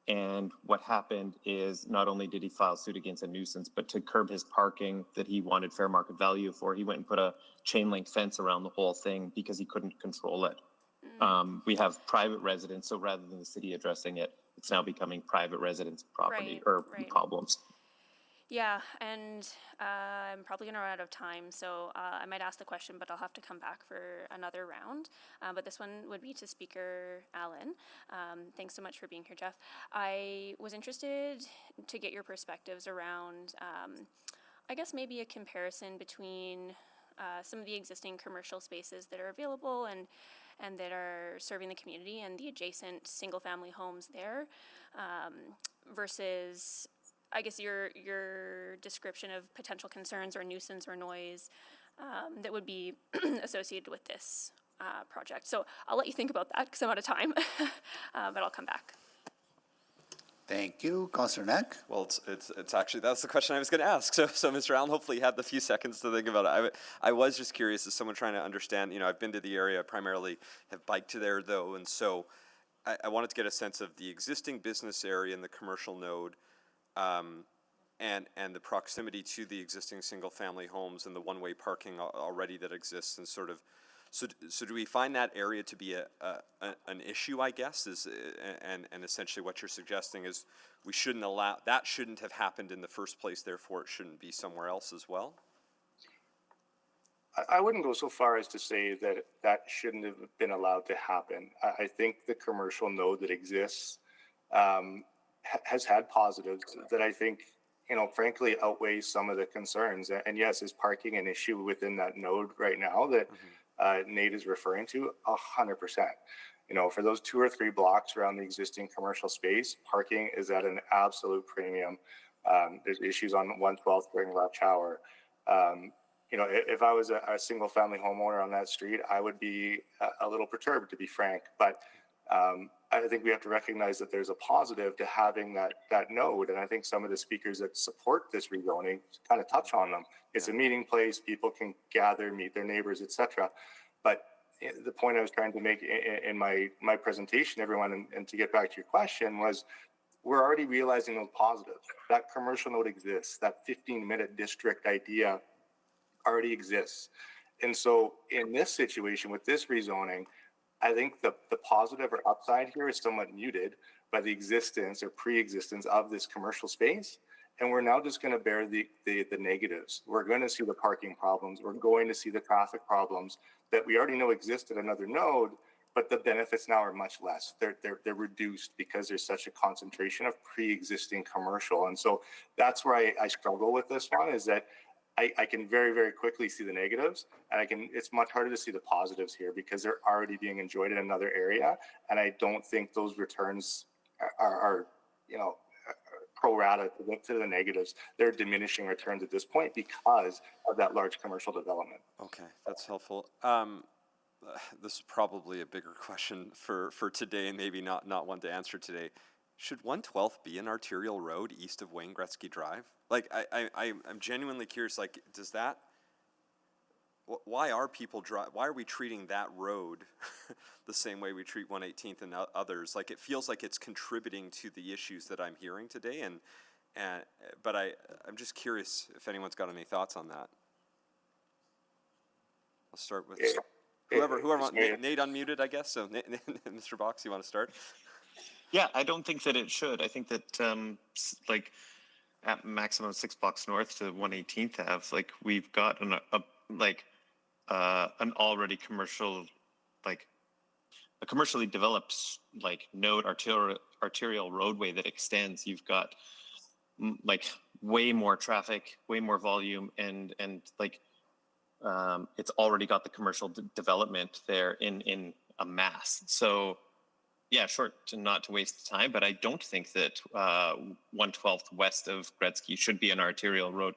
And what happened is not only did he file suit against a nuisance, but to curb his parking that he wanted fair market value for, he went and put a chain link fence around the whole thing because he couldn't control it. We have private residents, so rather than the city addressing it, it's now becoming private residents' property problems. Yeah, and I'm probably going to run out of time, so I might ask the question, but I'll have to come back for another round. But this one would be to Speaker Allen. Thanks so much for being here, Jeff. I was interested to get your perspectives around, I guess maybe a comparison between some of the existing commercial spaces that are available and that are serving the community and the adjacent single-family homes there versus, I guess, your description of potential concerns or nuisance or noise that would be associated with this project. So I'll let you think about that because I'm out of time, but I'll come back. Thank you. Councillor Knack? Well, it's actually, that's the question I was going to ask. So Mr. Allen, hopefully you had the few seconds to think about it. I was just curious as someone trying to understand, I've been to the area, primarily have biked to there though, and so I wanted to get a sense of the existing business area and the commercial node, and the proximity to the existing single-family homes and the one-way parking already that exists, and sort of, so do we find that area to be an issue, I guess, and essentially what you're suggesting is we shouldn't allow, that shouldn't have happened in the first place, therefore it shouldn't be somewhere else as well? I wouldn't go so far as to say that that shouldn't have been allowed to happen. I think the commercial node that exists has had positives that I think, frankly, outweighs some of the concerns. And yes, is parking an issue within that node right now that Nate is referring to? 100%. For those 2 or 3 blocks around the existing commercial space, parking is at an absolute premium. There's issues on 112th during rush hour. If I was a single family homeowner on that street, I would be a little perturbed, to be frank. But I think we have to recognize that there's a positive to having that node. And I think some of the speakers that support this rezoning kind of touch on them. It's a meeting place, people can gather, meet their neighbors, etc. But the point I was trying to make in my presentation, everyone, and to get back to your question, was we're already realizing those positives. That commercial node exists, that 15-minute district idea already exists. And so in this situation with this rezoning, I think the positive or upside here is somewhat muted by the existence or pre-existence of this commercial space. And we're now just going to bear the negatives. We're going to see the parking problems. We're going to see the traffic problems that we already know exist at another node, but the benefits now are much less. They're reduced because there's such a concentration of pre-existing commercial. And so that's where I struggle with this one, is that I can very, very quickly see the negatives, and it's much harder to see the positives here because they're already being enjoyed in another area. And I don't think those returns are pro rata to the negatives. They're diminishing returns at this point because of that large commercial development. Okay, that's helpful. This is probably a bigger question for today, maybe not one to answer today. Should 112th be an arterial road east of Wayne Gretzky Drive? Like, I'm genuinely curious, like, does that, why are we treating that road the same way we treat 118th and others? Like, it feels like it's contributing to the issues that I'm hearing today, but I'm just curious if anyone's got any thoughts on that. I'll start with whoever Nate unmuted, I guess. So Mr. Box, you want to start? Yeah, I don't think that it should. I think that at maximum 6 blocks north to 118th Ave, like, we've got an already commercial, like a commercially developed node arterial roadway that extends. You've got way more traffic, way more volume, and it's already got the commercial development there in a mass. So yeah, not to waste the time, but I don't think that 112th west of Gretzky should be an arterial road.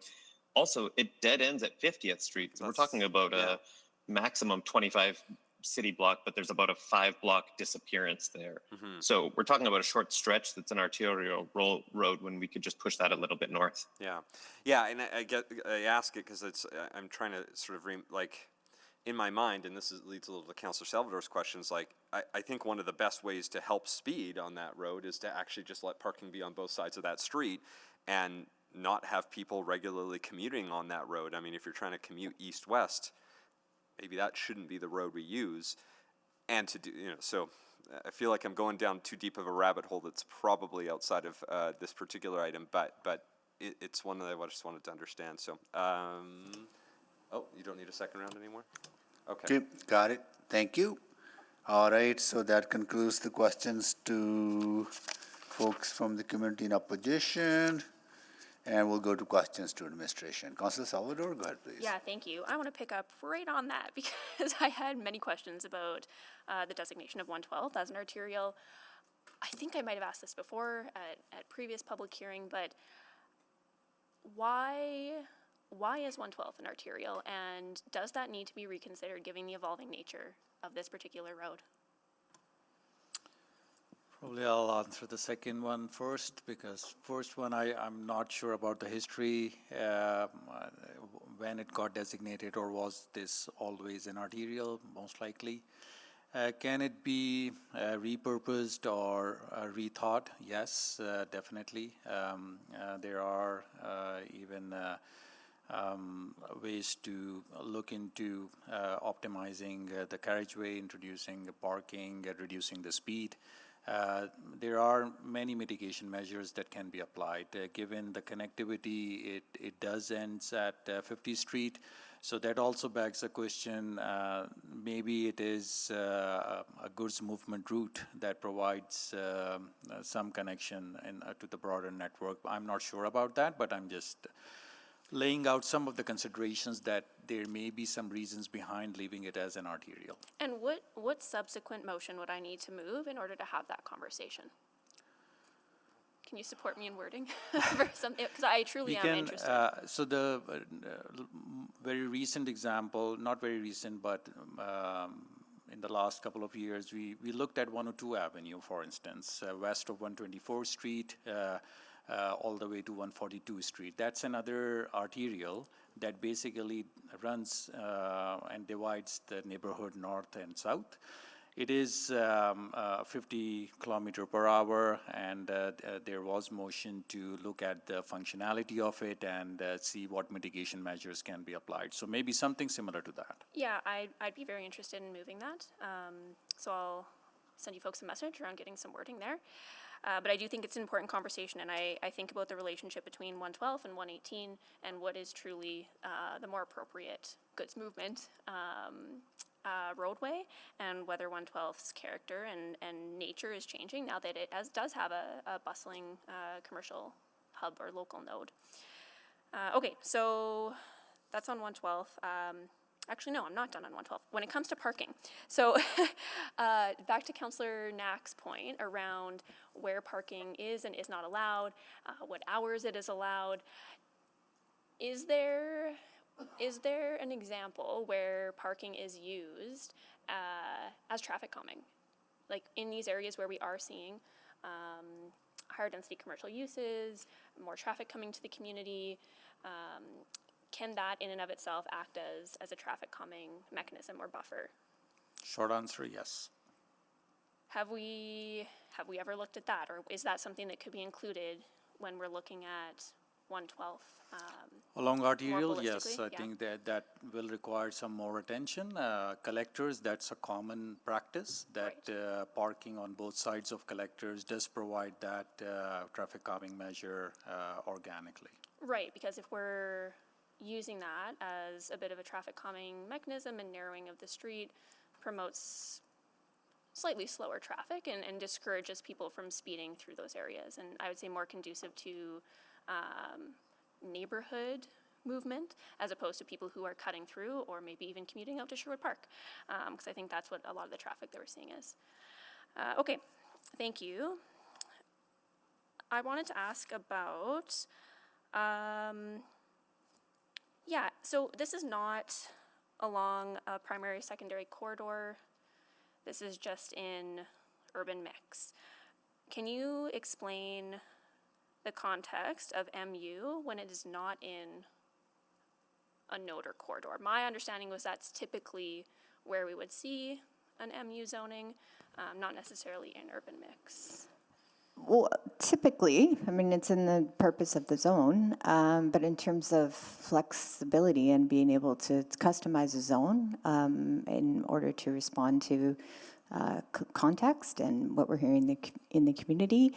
Also, it dead ends at 50th Street. So we're talking about a maximum 25 city block, but there's about a 5-block disappearance there. Mm-hmm. So we're talking about a short stretch that's an arterial road when we could just push that a little bit north. Yeah, and I ask it because I'm trying to sort of in my mind, and leads a little to Councillor Salvador's questions, I think one of the best ways to help speed on that road is to actually just let parking be on both sides of that street and not have people regularly commuting on that road. I mean, if you're trying to commute east-west, maybe that shouldn't be the road we use. And to do, so I feel like I'm going down too deep of a rabbit hole that's probably outside of this particular item, but it's one that I just wanted to understand. So, oh, you don't need a second round anymore? Okay, got it. Thank you. All right, so that concludes the questions to folks from the community in opposition. And we'll go to questions to administration. Councillor Salvador, go ahead, please. Yeah, thank you. I want to pick up right on that because I had many questions about the designation of 112th as an arterial. I think I might have asked this before at previous public hearing, but why is 112th an arterial, and does that need to be reconsidered given the evolving nature of this particular road? Probably I'll answer the second one first, because first one I'm not sure about the history, when it got designated, or was this always an arterial? Most likely. Can it be repurposed or rethought? Yes, definitely. There are even ways to look into optimizing the carriageway, introducing parking, reducing the speed. There are many mitigation measures that can be applied. Given the connectivity, it does end at 50th Street. So that also begs the question, maybe it is a goods movement route that provides some connection to the broader network. I'm not sure about that, but I'm just laying out some of the considerations that there may be some reasons behind leaving it as an arterial. And what subsequent motion would I need to move in order to have that conversation? Can you support me in wording for something? Because I truly am interested. So the very recent example, not very recent, but in the last couple of years, we looked at 102 Avenue, for instance, west of 124th Street, all the way to 142 Street. That's another arterial that basically runs and divides the neighborhood north and south. It is 50 kilometer per hour, and there was motion to look at the functionality of it and see what mitigation measures can be applied. So maybe something similar to that. Yeah, I'd be very interested in moving that. So I'll send you folks a message around getting some wording there. But I do think it's an important conversation, and I think about the relationship between 112 and 118 and what is truly the more appropriate goods movement roadway, and whether 112's character and nature is changing now that it does have a bustling commercial hub or local node. Okay, so that's on 112. Actually, no, I'm not done on 112. When it comes to parking, so back to Councillor Knack's point around where parking is and is not allowed, what hours it is allowed. Is there an example where parking is used as traffic calming? Like in these areas where we are seeing higher density commercial uses, more traffic coming to the community, can that in and of itself act as a traffic calming mechanism or buffer? Short answer, yes. Have we ever looked at that, or is that something that could be included when we're looking at 112? Along arterial, more yes, I yeah. think that will require some more attention. Collectors, that's a common practice, that parking on both sides of collectors does provide that traffic calming measure organically. Right, because if we're using that as a bit of a traffic calming mechanism and narrowing of the street promotes slightly slower traffic and discourages people from speeding through those areas. And I would say more conducive to neighborhood movement as opposed to people who are cutting through or maybe even commuting out to Sherwood Park, because I think that's what a lot of the traffic that we're seeing is. Okay, thank you. I wanted to ask about yeah, so this is not along a primary secondary corridor. This is just in urban mix. Can you explain the context of MU when it is not in a node or corridor? My understanding was that's typically where we would see an MU zoning, not necessarily in urban mix. Well, typically, I mean, it's in the purpose of the zone, but in terms of flexibility and being able to customize a zone in order to respond to context and what we're hearing in the community,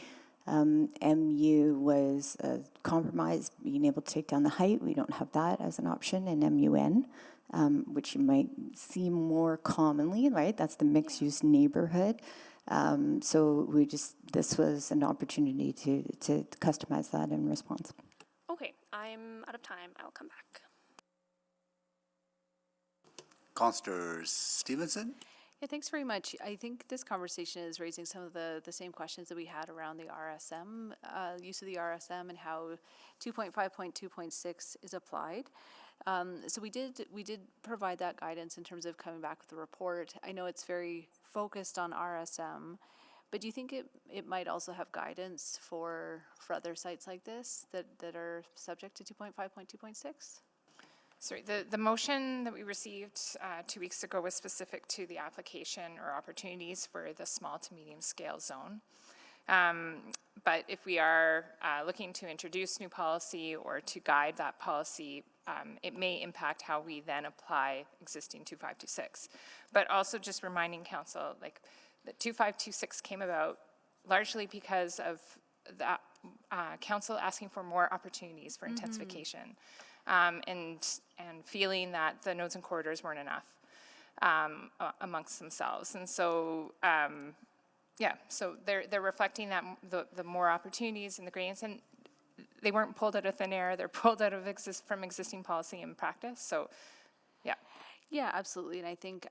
MU was a compromise, being able to take down the height. We don't have that as an option in MUN, which you might see more commonly, right? That's the mixed-use neighborhood. So this was an opportunity to customize that in response. Okay, I'm out of time. I'll come back. Councillor Stevenson? Yeah, thanks very much. I think this conversation is raising some of the same questions that we had around the RSM, use of the RSM and how 2.5.2.6 is applied. So we did provide that guidance in terms of coming back with the report. I know it's very focused on RSM, but do you think it might also have guidance for other sites like this that are subject to 2.5.2.6? Sorry, the motion that we received 2 weeks ago was specific to the application or opportunities for the small to medium scale zone. But if we are looking to introduce new policy or to guide that policy, it may impact how we then apply existing 2526. But also just reminding council, like the 2526 came about largely because of the council asking for more opportunities for intensification. And feeling that the nodes and corridors weren't enough amongst themselves. And so, so they're reflecting that the more opportunities and the grants, and they weren't pulled out of thin air, they're pulled out of from existing policy and practice, so, yeah. Yeah, absolutely, and I think,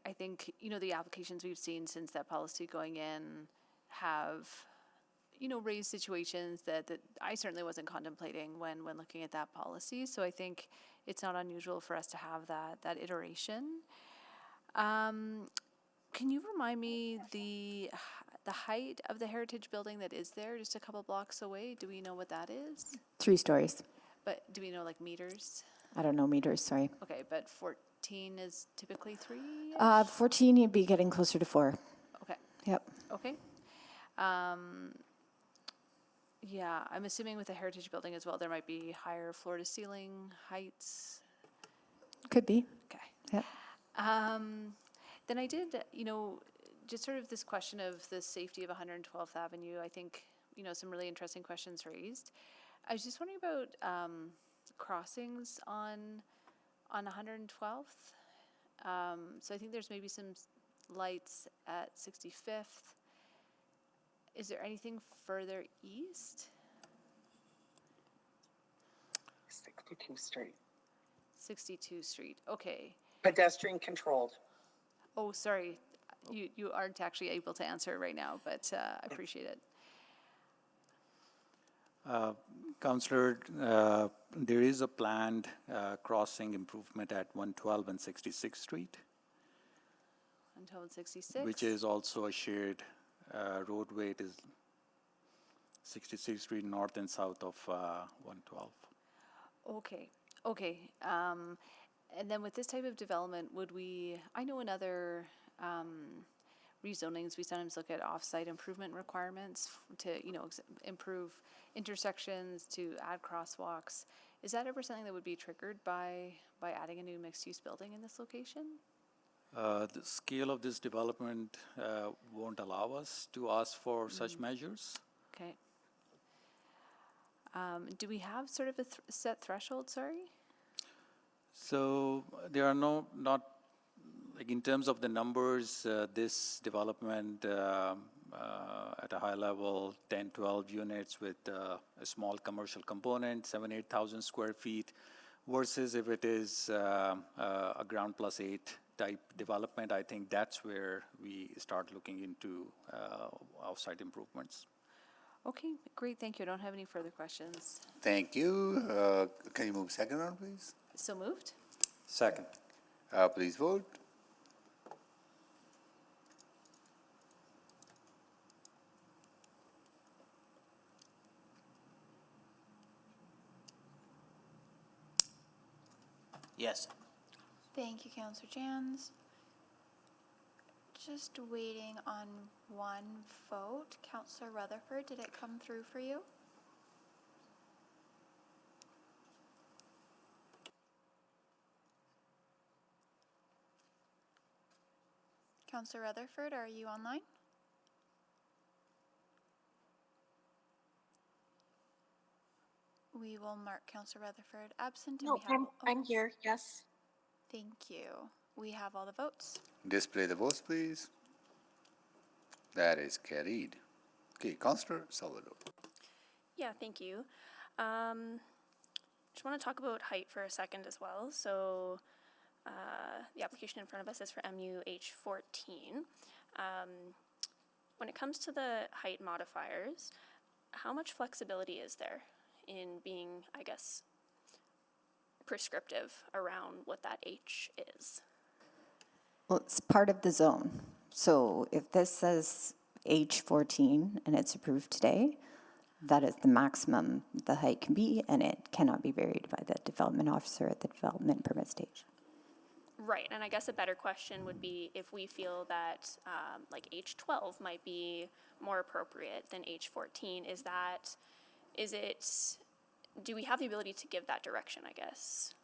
you know, the applications we've seen since that policy going in have, you know, raised situations that I certainly wasn't contemplating when looking at that policy. So I think it's not unusual for us to have that iteration. Can you remind me the height of the heritage building that is there, just a couple blocks away? Do we know what that is? 3 stories. But do we know like meters? I don't know meters, sorry. Okay, but 14 is typically 3? 14, you'd be getting closer to 4. Okay. Yep. Okay. Yeah, I'm assuming with the heritage building as well, there might be higher floor to ceiling heights. Could be. Okay. Yep. Then I did, you know, just sort of this question of the safety of 112th Avenue. I think, you know, some really interesting questions raised. I was just wondering about crossings on 112th. So I think there's maybe some lights at 65th. Is there anything further east? 62 Street. 62 Street, okay. Pedestrian controlled. Oh, sorry, you aren't actually able to answer right now, but I appreciate it. Councillor, there is a planned crossing improvement at 112 and 66th Street. 112 and 66? Which is also a shared roadway. It is 66th Street north and south of 112. Okay, okay. And then with this type of development, would we, I know in other rezonings, we sometimes look at off-site improvement requirements to, you know, improve intersections, to add crosswalks. Is that ever something that would be triggered by adding a new mixed-use building in this location? The scale of this development won't allow us to ask for such measures. Okay. Do we have sort of a set threshold, sorry? So there are not, like in terms of the numbers, this development at a high level, 10, 12 units with a small commercial component, 8,000 square feet, versus if it is a ground plus 8 type development, I think that's where we start looking into off-site improvements. Okay, great, thank you. I don't have any further questions. Thank you. Can you move second round, please? So moved? Second. Please vote. Yes. Thank you, Councillor Jans. Just waiting on one vote. Councillor Rutherford, did it come through for you? Councillor Rutherford, are you online? We will mark Councillor Rutherford absent. And No, we have I'm here, yes. Thank you. We have all the votes. Display the votes, please. That is carried. Okay, Councillor Salvador. Yeah, thank you. Just want to talk about height for a second as well. So the application in front of us is for MUH 14. When it comes to the height modifiers, how much flexibility is there in being, I guess, prescriptive around what that H is? Well, it's part of the zone. So if this says H14 and it's approved today, that is the maximum the height can be, and it cannot be varied by the development officer at the development permit stage. Right, and I guess a better question would be if we feel that like H12 might be more appropriate than H14, do we have the ability to give that direction, I guess?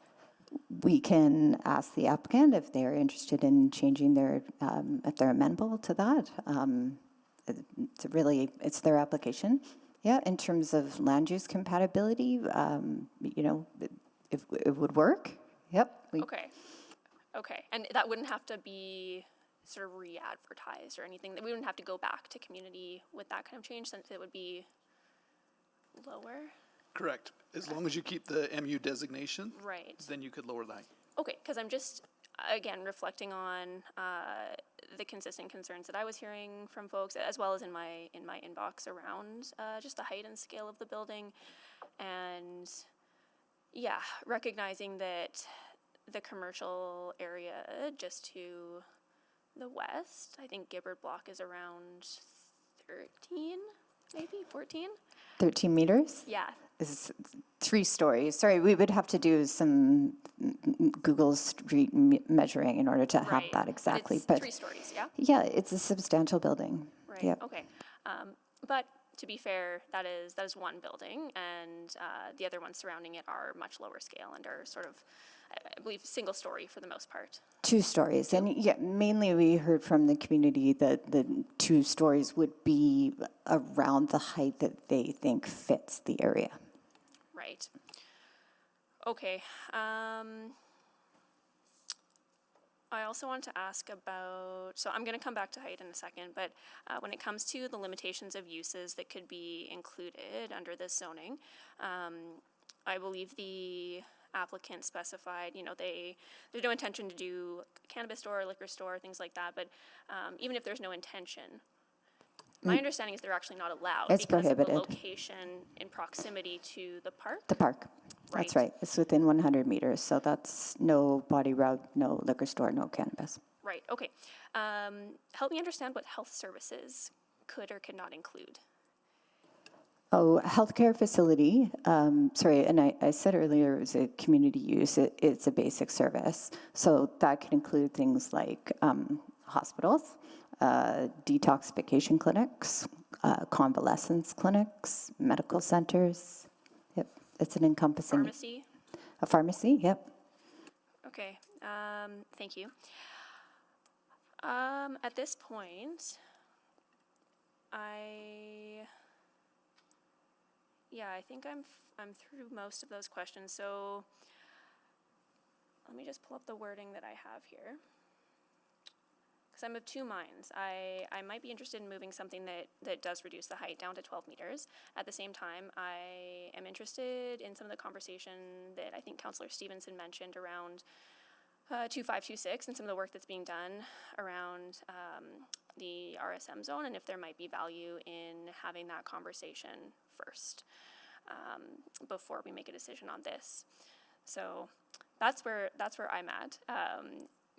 We can ask the applicant if they're interested in changing their, if they're amenable to that. It's their application. Yeah, in terms of land use compatibility, you know, if it would work, yep. Okay, and that wouldn't have to be sort of re-advertised or anything, that we wouldn't have to go back to community with that kind of change, since it would be lower? Correct. As long as you keep the MU designation, Right. then you could lower the height. Okay, because I'm just, again, reflecting on the consistent concerns that I was hearing from folks, as well as in my inbox around just the height and scale of the building. And yeah, recognizing that the commercial area just to the west, I think Gibbard Block is around 13, maybe 14? 13 meters? Yeah. Is 3 stories. Sorry, we would have to do some Google Street measuring in order to have Right. that exactly. But it's 3 stories, yeah? Yeah, it's a substantial building. Right, Yep. okay. But to be fair, that is one building, and the other ones surrounding it are much lower scale and are sort of, I believe, single story for the most part. 2 stories. And yeah, mainly we heard from the community that the 2 stories would be around the height that they think fits the area. Right. Okay. I also want to ask about, so I'm going to come back to height in a second, but when it comes to the limitations of uses that could be included under this zoning, I believe the applicant specified, you know, there's no intention to do cannabis store, liquor store, things like that, but even if there's no intention, my understanding is they're actually not allowed It's because prohibited. of the location in proximity to the park. The park. That's right. It's within 100 meters. So that's no body rub, no liquor store, no cannabis. Right, okay. Help me understand what health services could or could not include. Oh, healthcare facility, sorry, and I said earlier it was a community use, it's a basic service. So that can include things like hospitals, detoxification clinics, convalescence clinics, medical centers. Yep, it's an encompassing. Pharmacy? A pharmacy, yep. Okay, thank you. At this point, I think I'm through most of those questions. So let me just pull up the wording that I have here, because I'm of 2 minds. I might be interested in moving something that does reduce the height down to 12 meters. At the same time, I am interested in some of the conversation that I think Councillor Stevenson mentioned around 2526 and some of the work that's being done around the RSM zone, and if there might be value in having that conversation first before we make a decision on this. So that's where I'm at.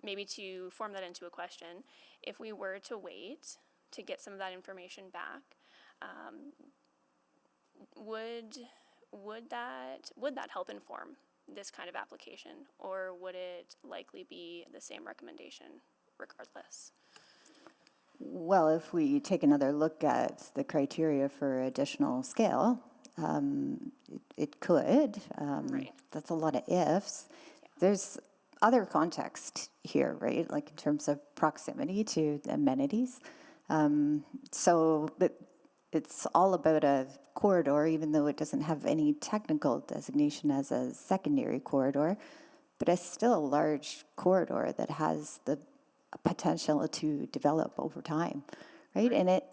Maybe to form that into a question, if we were to wait to get some of that information back, would that help inform this kind of application, or would it likely be the same recommendation regardless? Well, if we take another look at the criteria for additional scale, it could. Right. That's a lot of ifs. Yeah. There's other context here, right? Like in terms of proximity to amenities. So it's all about a corridor, even though it doesn't have any technical designation as a secondary corridor, but it's still a large corridor that has the potential to develop over time, right? And it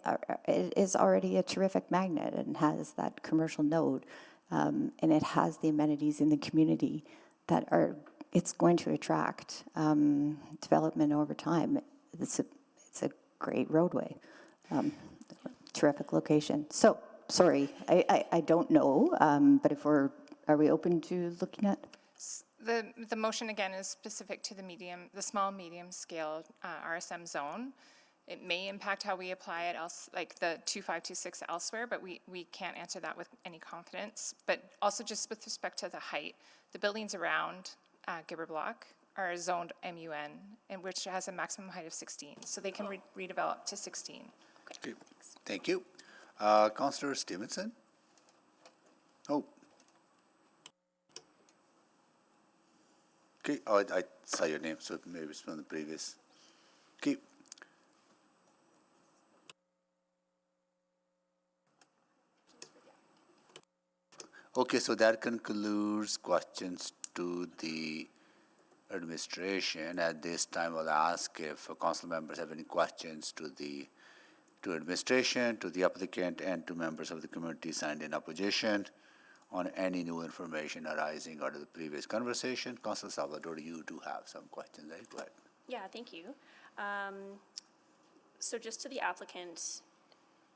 is already a terrific magnet and has that commercial node, and it has the amenities in the community that it's going to attract development over time. It's a great roadway, terrific location. So, sorry, I don't know, but are we open to looking at? The motion again is specific to the small medium scale RSM zone. It may impact how we apply it else, like the 2526 elsewhere, but we can't answer that with any confidence. But also just with respect to the height, the buildings around Gibber Block are zoned MUN, and which has a maximum height of 16, so they can redevelop to 16. Okay, thank you. Councillor Stevenson? Oh. Okay, oh, I saw your name, so maybe it's from the previous. Okay. Okay, so that concludes questions to the administration. At this time, I'll ask if council members have any questions to administration, to the applicant, and to members of the community signed in opposition on any new information arising out of the previous conversation. Councilor Salvador, you do have some questions, right? Go ahead. Yeah, thank you. So just to the applicant,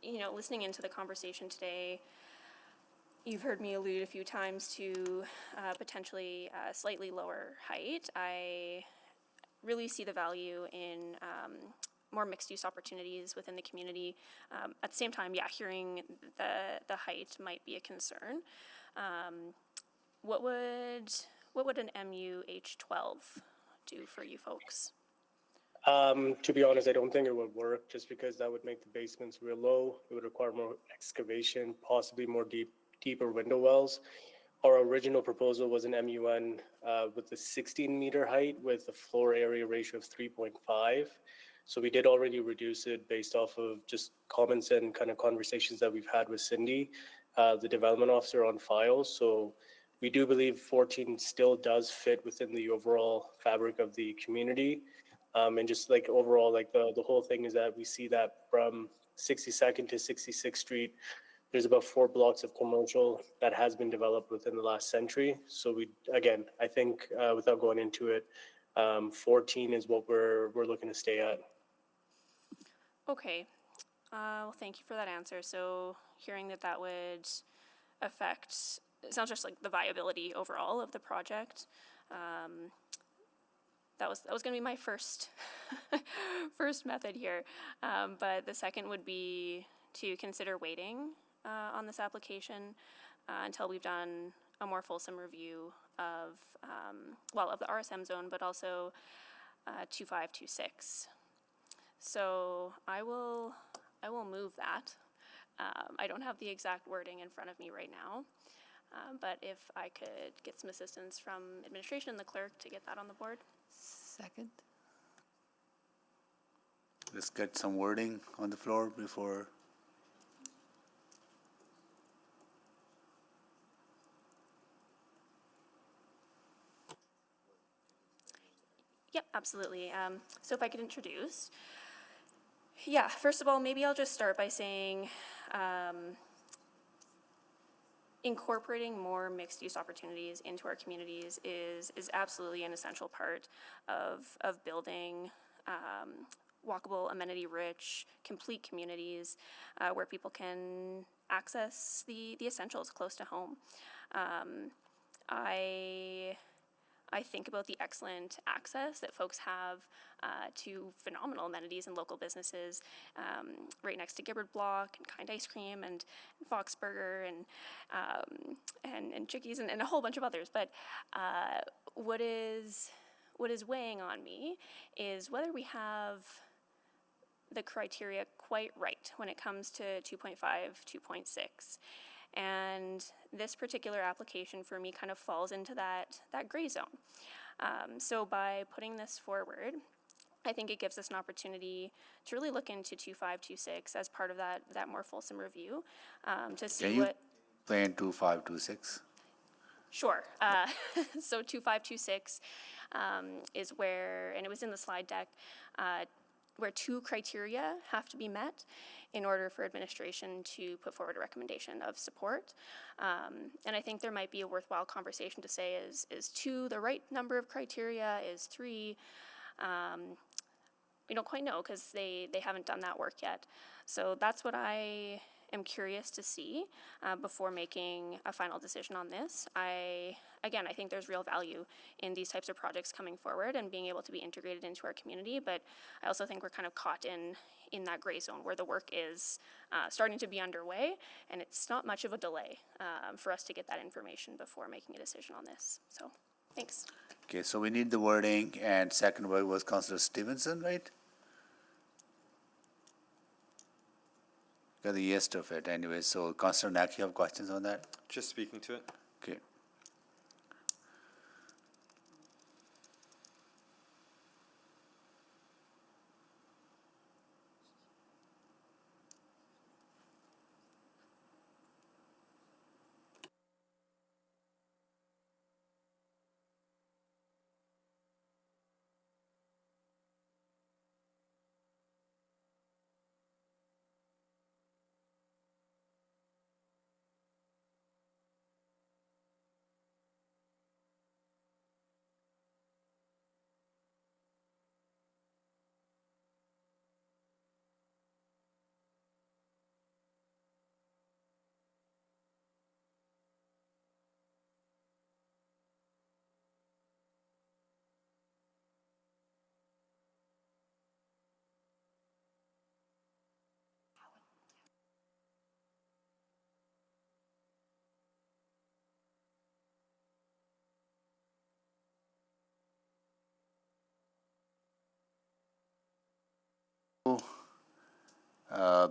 you know, listening into the conversation today, you've heard me allude a few times to potentially slightly lower height. I really see the value in more mixed-use opportunities within the community. At the same time, yeah, hearing the height might be a concern. What would an MUH12 do for you folks? To be honest, I don't think it would work just because that would make the basements real low. It would require more excavation, possibly more deeper window wells. Our original proposal was an MUN with the 16-meter height with a floor area ratio of 3.5. So we did already reduce it based off of just comments and kind of conversations that we've had with Cindy, the development officer on file. So we do believe 14 still does fit within the overall fabric of the community. And just like overall, like the whole thing is that we see that from 62nd to 66th Street, there's about 4 blocks of commercial that has been developed within the last century. So again, I think without going into it, 14 is what we're looking to stay at. Okay, well, thank you for that answer. So hearing that would affect, it sounds just like the viability overall of the project. That was going to be my first method here, but the second would be to consider waiting on this application until we've done a more fulsome review of of the RSM zone, but also 2526. So I will move that. I don't have the exact wording in front of me right now, but if I could get some assistance from administration and the clerk to get that on the board. Second. Let's get some wording on the floor before. Yep, absolutely. So if I could introduce. Yeah, first of all, maybe I'll just start by saying incorporating more mixed-use opportunities into our communities is absolutely an essential part of building walkable, amenity-rich, complete communities where people can access the essentials close to home. I think about the excellent access that folks have to phenomenal amenities and local businesses right next to Gibbard Block and Kind Ice Cream and Fox Burger and Chickies and a whole bunch of others. But what is weighing on me is whether we have the criteria quite right when it comes to 2.5, 2.6. And this particular application for me kind of falls into that gray zone. So by putting this forward, I think it gives us an opportunity to really look into 2526 as part of that more fulsome review to see Can you plan 2526? Sure. So 2526 is where, and it was in the slide deck, where 2 criteria have to be met in order for administration to put forward a recommendation of support. And I think there might be a worthwhile conversation to say, is 2 the right number of criteria? Is 3? We don't quite know because they haven't done that work yet. So that's what I am curious to see before making a final decision on this. I again, I think there's real value in these types of projects coming forward and being able to be integrated into our community. But I also think we're kind of caught in that gray zone where the work is starting to be underway, and it's not much of a delay for us to get that information before making a decision on this. So, thanks. Okay, so we need the wording, and second word was Councillor Stevenson, right? Got the gist of it anyway. So, Councillor Nack, you have questions on that? Just speaking to it. Okay.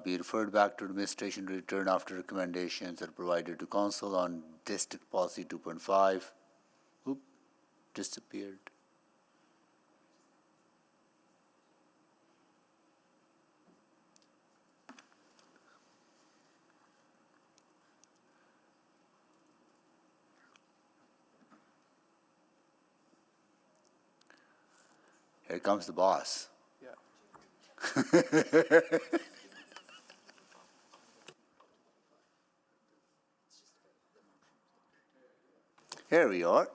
Be referred back to administration to return after recommendations are provided to council on district policy 2.5. Oop, disappeared. Here comes the boss. Here we are.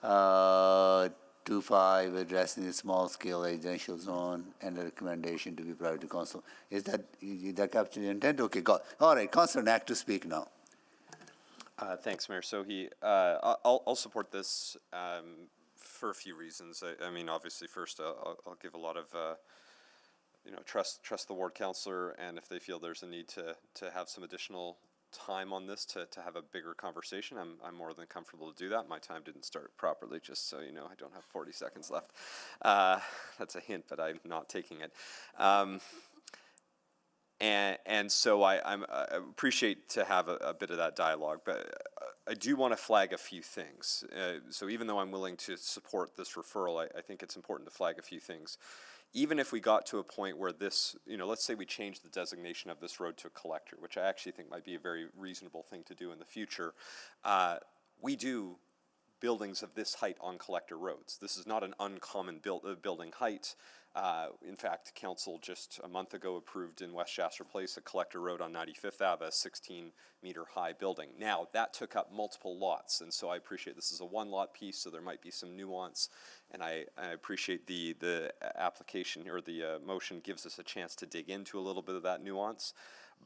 2.5, addressing the small scale residential zone and the recommendation to be provided to council. Is that capture the intent? Okay, got. All right, Councillor Nack to speak now. Thanks, Mayor Sohi. I'll support this for a few reasons. I mean, obviously, first, I'll give a lot of trust the ward councillor, and if they feel there's a need to have some additional time on this to have a bigger conversation, I'm more than comfortable to do that. My time didn't start properly, just so you know. I don't have 40 seconds left. That's a hint, but I'm not taking it. And so I appreciate to have a bit of that dialogue, but I do want to flag a few things. So even though I'm willing to support this referral, I think it's important to flag a few things. Even if we got to a point where this, let's say we change the designation of this road to a collector, which I actually think might be a very reasonable thing to do in the future, we do buildings of this height on collector roads. This is not an uncommon building height. In fact, council just a month ago approved in West Jasper Place a collector road on 95th Ave, a 16-meter high building. Now, that took up multiple lots, and so I appreciate this is a one-lot piece, so there might be some nuance, and I appreciate the application or the motion gives us a chance to dig into a little bit of that nuance,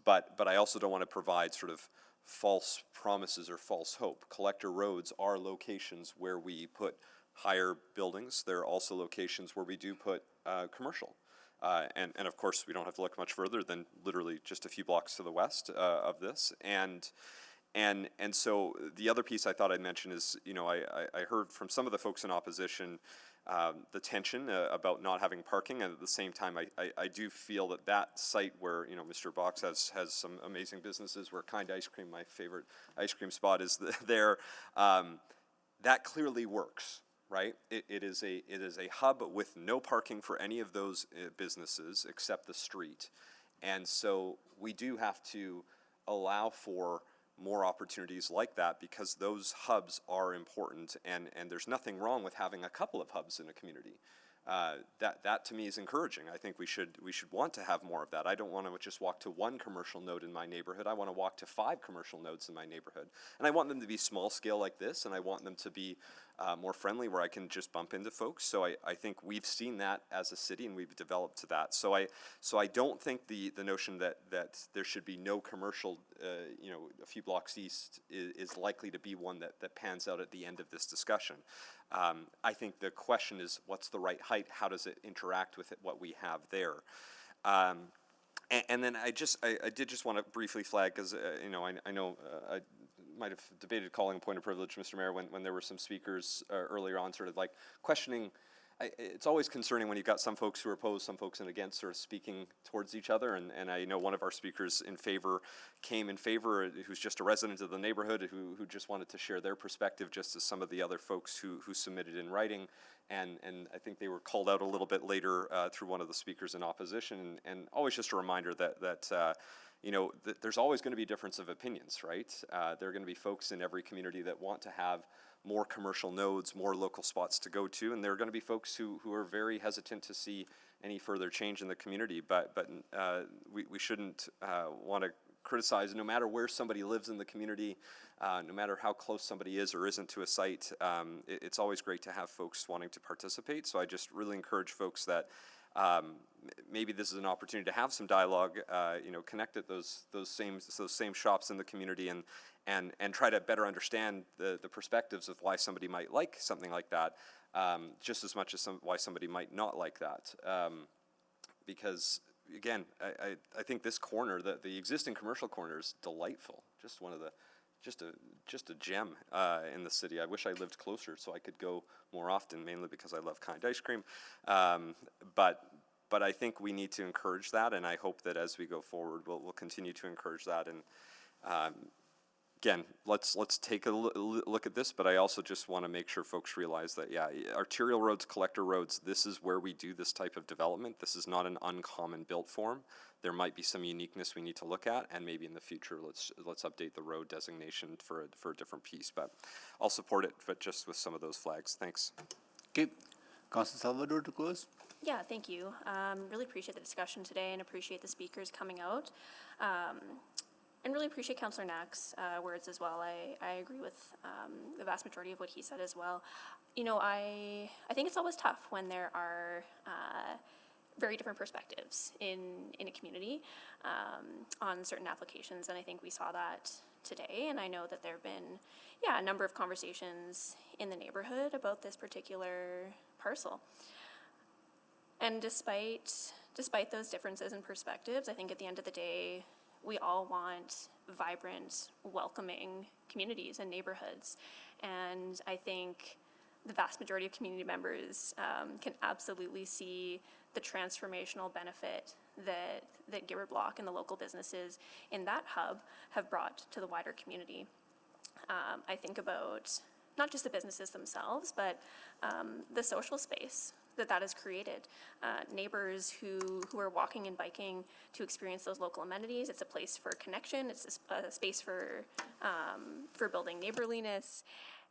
but I also don't want to provide sort of false promises or false hope. Collector roads are locations where we put higher buildings. There are also locations where we do put commercial. And of course, we don't have to look much further than literally just a few blocks to the west of this. And so the other piece I thought I'd mention is, I heard from some of the folks in opposition the tension about not having parking, and at the same time, I do feel that site where Mr. Box has some amazing businesses, where Kind Ice Cream, my favorite ice cream spot, is there. That clearly works, right? It is a hub with no parking for any of those businesses except the street, and so we do have to allow for more opportunities like that, because those hubs are important, and there's nothing wrong with having a couple of hubs in a community. That to me is encouraging. I think we should want to have more of that. I don't want to just walk to one commercial node in my neighborhood. I want to walk to 5 commercial nodes in my neighborhood, and I want them to be small scale like this, and I want them to be more friendly where I can just bump into folks. So I think we've seen that as a city, and we've developed to that. So I don't think the notion that there should be no commercial, a few blocks east is likely to be one that pans out at the end of this discussion. I think the question is, what's the right height? How does it interact with what we have there? And then I did just want to briefly flag, because I know I might have debated calling a point of privilege, Mr. Mayor, when there were some speakers earlier on sort of like questioning. It's always concerning when you've got some folks who are opposed, some folks and against, sort of speaking towards each other. And I know one of our speakers came in favor, who's just a resident of the neighborhood, who just wanted to share their perspective, just as some of the other folks who submitted in writing. And I think they were called out a little bit later through one of the speakers in opposition. And always just a reminder that there's always going to be a difference of opinions, right? There are going to be folks in every community that want to have more commercial nodes, more local spots to go to, and there are going to be folks who are very hesitant to see any further change in the community. But we shouldn't want to criticize, no matter where somebody lives in the community, no matter how close somebody is or isn't to a site. It's always great to have folks wanting to participate. So I just really encourage folks that maybe this is an opportunity to have some dialogue, connect at those same shops in the community, and try to better understand the perspectives of why somebody might like something like that, just as much as why somebody might not like that. Because again, I think this corner, the existing commercial corner, is delightful. Just one of the just a gem in the city. I wish I lived closer so I could go more often, mainly because I love Kind ice cream. But I think we need to encourage that, and I hope that as we go forward, we'll continue to encourage that. And again, let's take a look at this, but I also just want to make sure folks realize that, arterial roads, collector roads, this is where we do this type of development. This is not an uncommon built form. There might be some uniqueness we need to look at, and maybe in the future, let's update the road designation for a different piece. But I'll support it, but just with some of those flags. Thanks. Okay, Councilor Salvador to close. Yeah, thank you. Really appreciate the discussion today and appreciate the speakers coming out. And really appreciate Councillor Knack's words as well. I agree with the vast majority of what he said as well. I think it's always tough when there are very different perspectives in a community on certain applications, and I think we saw that today. And I know that there have been, a number of conversations in the neighborhood about this particular parcel. And despite those differences in perspectives, I think at the end of the day, we all want vibrant, welcoming communities and neighborhoods. And I think the vast majority of community members can absolutely see the transformational benefit that Gibbard Block and the local businesses in that hub have brought to the wider community. I think about not just the businesses themselves, but the social space that has created. Neighbors who are walking and biking to experience those local amenities. It's a place for connection. It's a space for building neighborliness,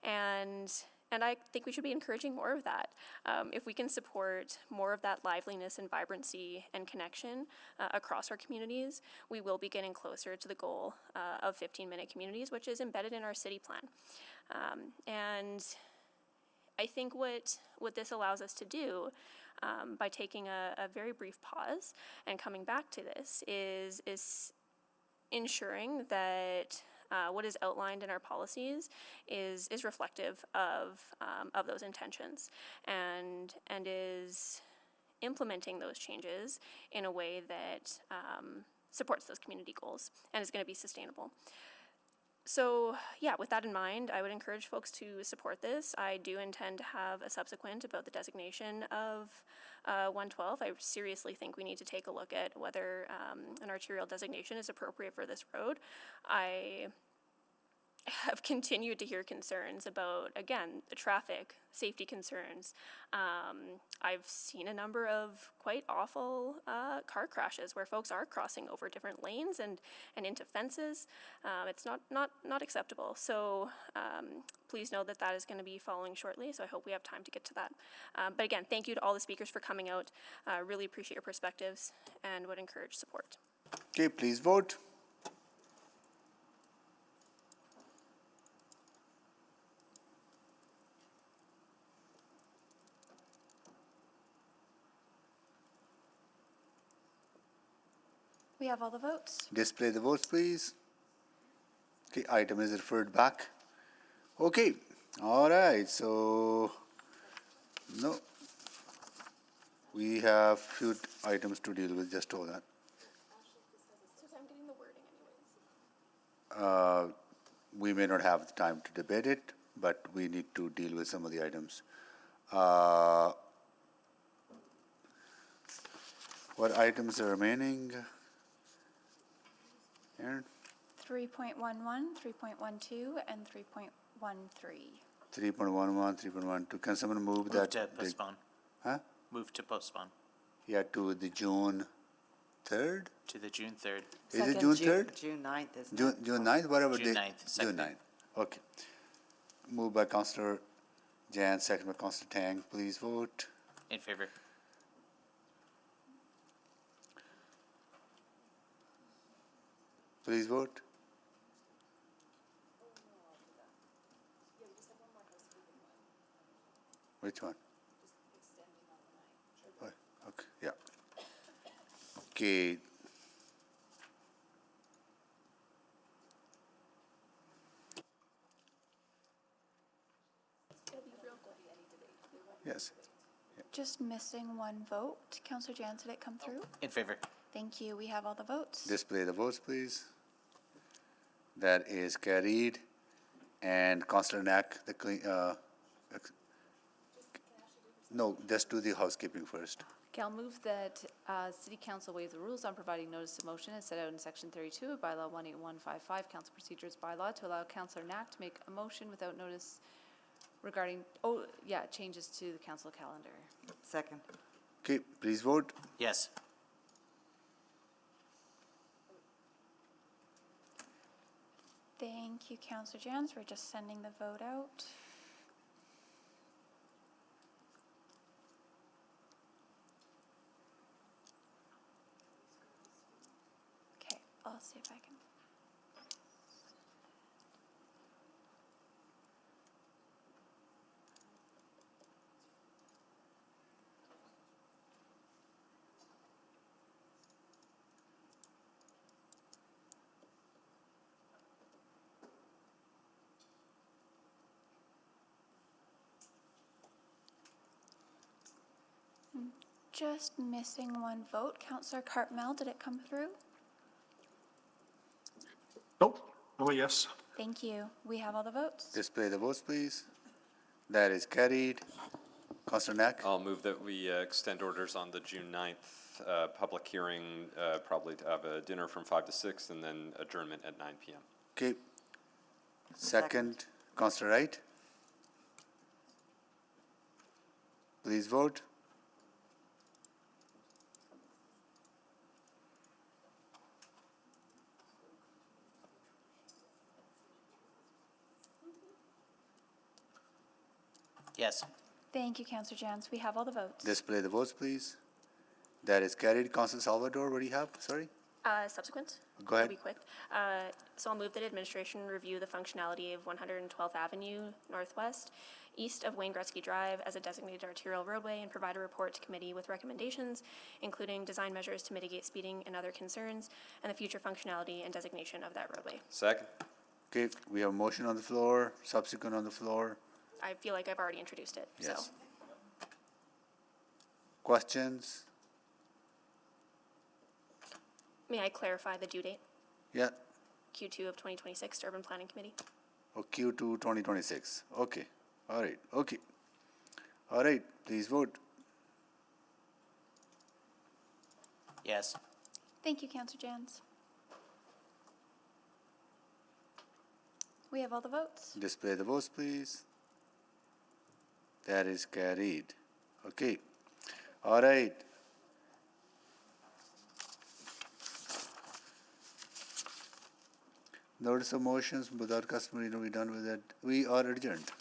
and I think we should be encouraging more of that. If we can support more of that liveliness and vibrancy and connection across our communities, we will be getting closer to the goal of 15-minute communities, which is embedded in our city plan. And I think what this allows us to do, by taking a very brief pause and coming back to this, is ensuring that what is outlined in our policies is reflective of those intentions, and is implementing those changes in a way that supports those community goals and is going to be sustainable. So, with that in mind, I would encourage folks to support this. I do intend to have a subsequent about the designation of 112. I seriously think we need to take a look at whether an arterial designation is appropriate for this road. I have continued to hear concerns about, again, the traffic, safety concerns. I've seen a number of quite awful car crashes where folks are crossing over different lanes and into fences. It's not acceptable. So please know that is going to be following shortly. So I hope we have time to get to that. But again, thank you to all the speakers for coming out. Really appreciate your perspectives and would encourage support. Okay, please vote. We have all the votes. Display the votes, please. Okay, item is referred back. Okay, all right, so, no. We have few items to deal with, just hold on. We may not have the time to debate it, but we need to deal with some of the items. What items are remaining? Aaron? 3.11, 3.12, and 3.13. 3.11, 3.12. Can someone move Move that? to postpone. Huh? Move to postpone Yeah, to the June 3rd? to the June 3rd. Is it June 3rd? June 9th, isn't June, it? June 9th, whatever June day. 9th, June seconded. 9th. Okay. Moved by Councillor Jan, second by Councillor Tang. Please vote. In favor. Please vote. Which one? Oh, okay, yeah. Okay. Yes. Just missing one vote. Councillor Jan, did it come through? In favor. Thank you. We have all the votes. Display the votes, please. That is carried. And Councillor Knack, no, just do the housekeeping first. Okay, I'll move that City Council waive the rules on providing notice of motion as set out in Section 32 of Bylaw 18155, Council Procedures Bylaw, to allow Councillor Knack to make a motion without notice regarding, changes to the council calendar. Second. Okay, please vote. Yes. Thank you, Councillor Jans. We're just sending the vote out. Okay, I'll see if I can. Just missing one vote. Councillor Cartmel, did it come through? Nope. Oh, yes. Thank you. We have all the votes. Display the votes, please. That is carried. Councillor Knack? I'll move that we extend orders on the June 9th public hearing, probably to have a dinner from 5 to 6 and then adjournment at 9 p.m. Okay. Second, Councillor Wright? Please vote. Yes. Thank you, Councillor Jans. We have all the votes. Display the votes, please. That is carried. Councillor Salvador, what do you have? Sorry? Subsequent. Go ahead. I'll be quick. So I'll move that administration review the functionality of 112th Avenue Northwest, east of Wayne Gretzky Drive, as a designated arterial roadway and provide a report to committee with recommendations, including design measures to mitigate speeding and other concerns, and the future functionality and designation of that roadway. Second. Okay, we have a motion on the floor, subsequent on the floor. I feel like I've already introduced it, so. Yes. Questions? May I clarify the due date? Yeah. Q2 of 2026 to Urban Planning Committee. Or Q2 2026. Okay. All right. Okay. All right. Please vote. Yes. Thank you, Councillor Jans. We have all the votes. Display the votes, please. That is carried. Okay. All right. Notice of motions without customary, we're done with that. We are adjourned.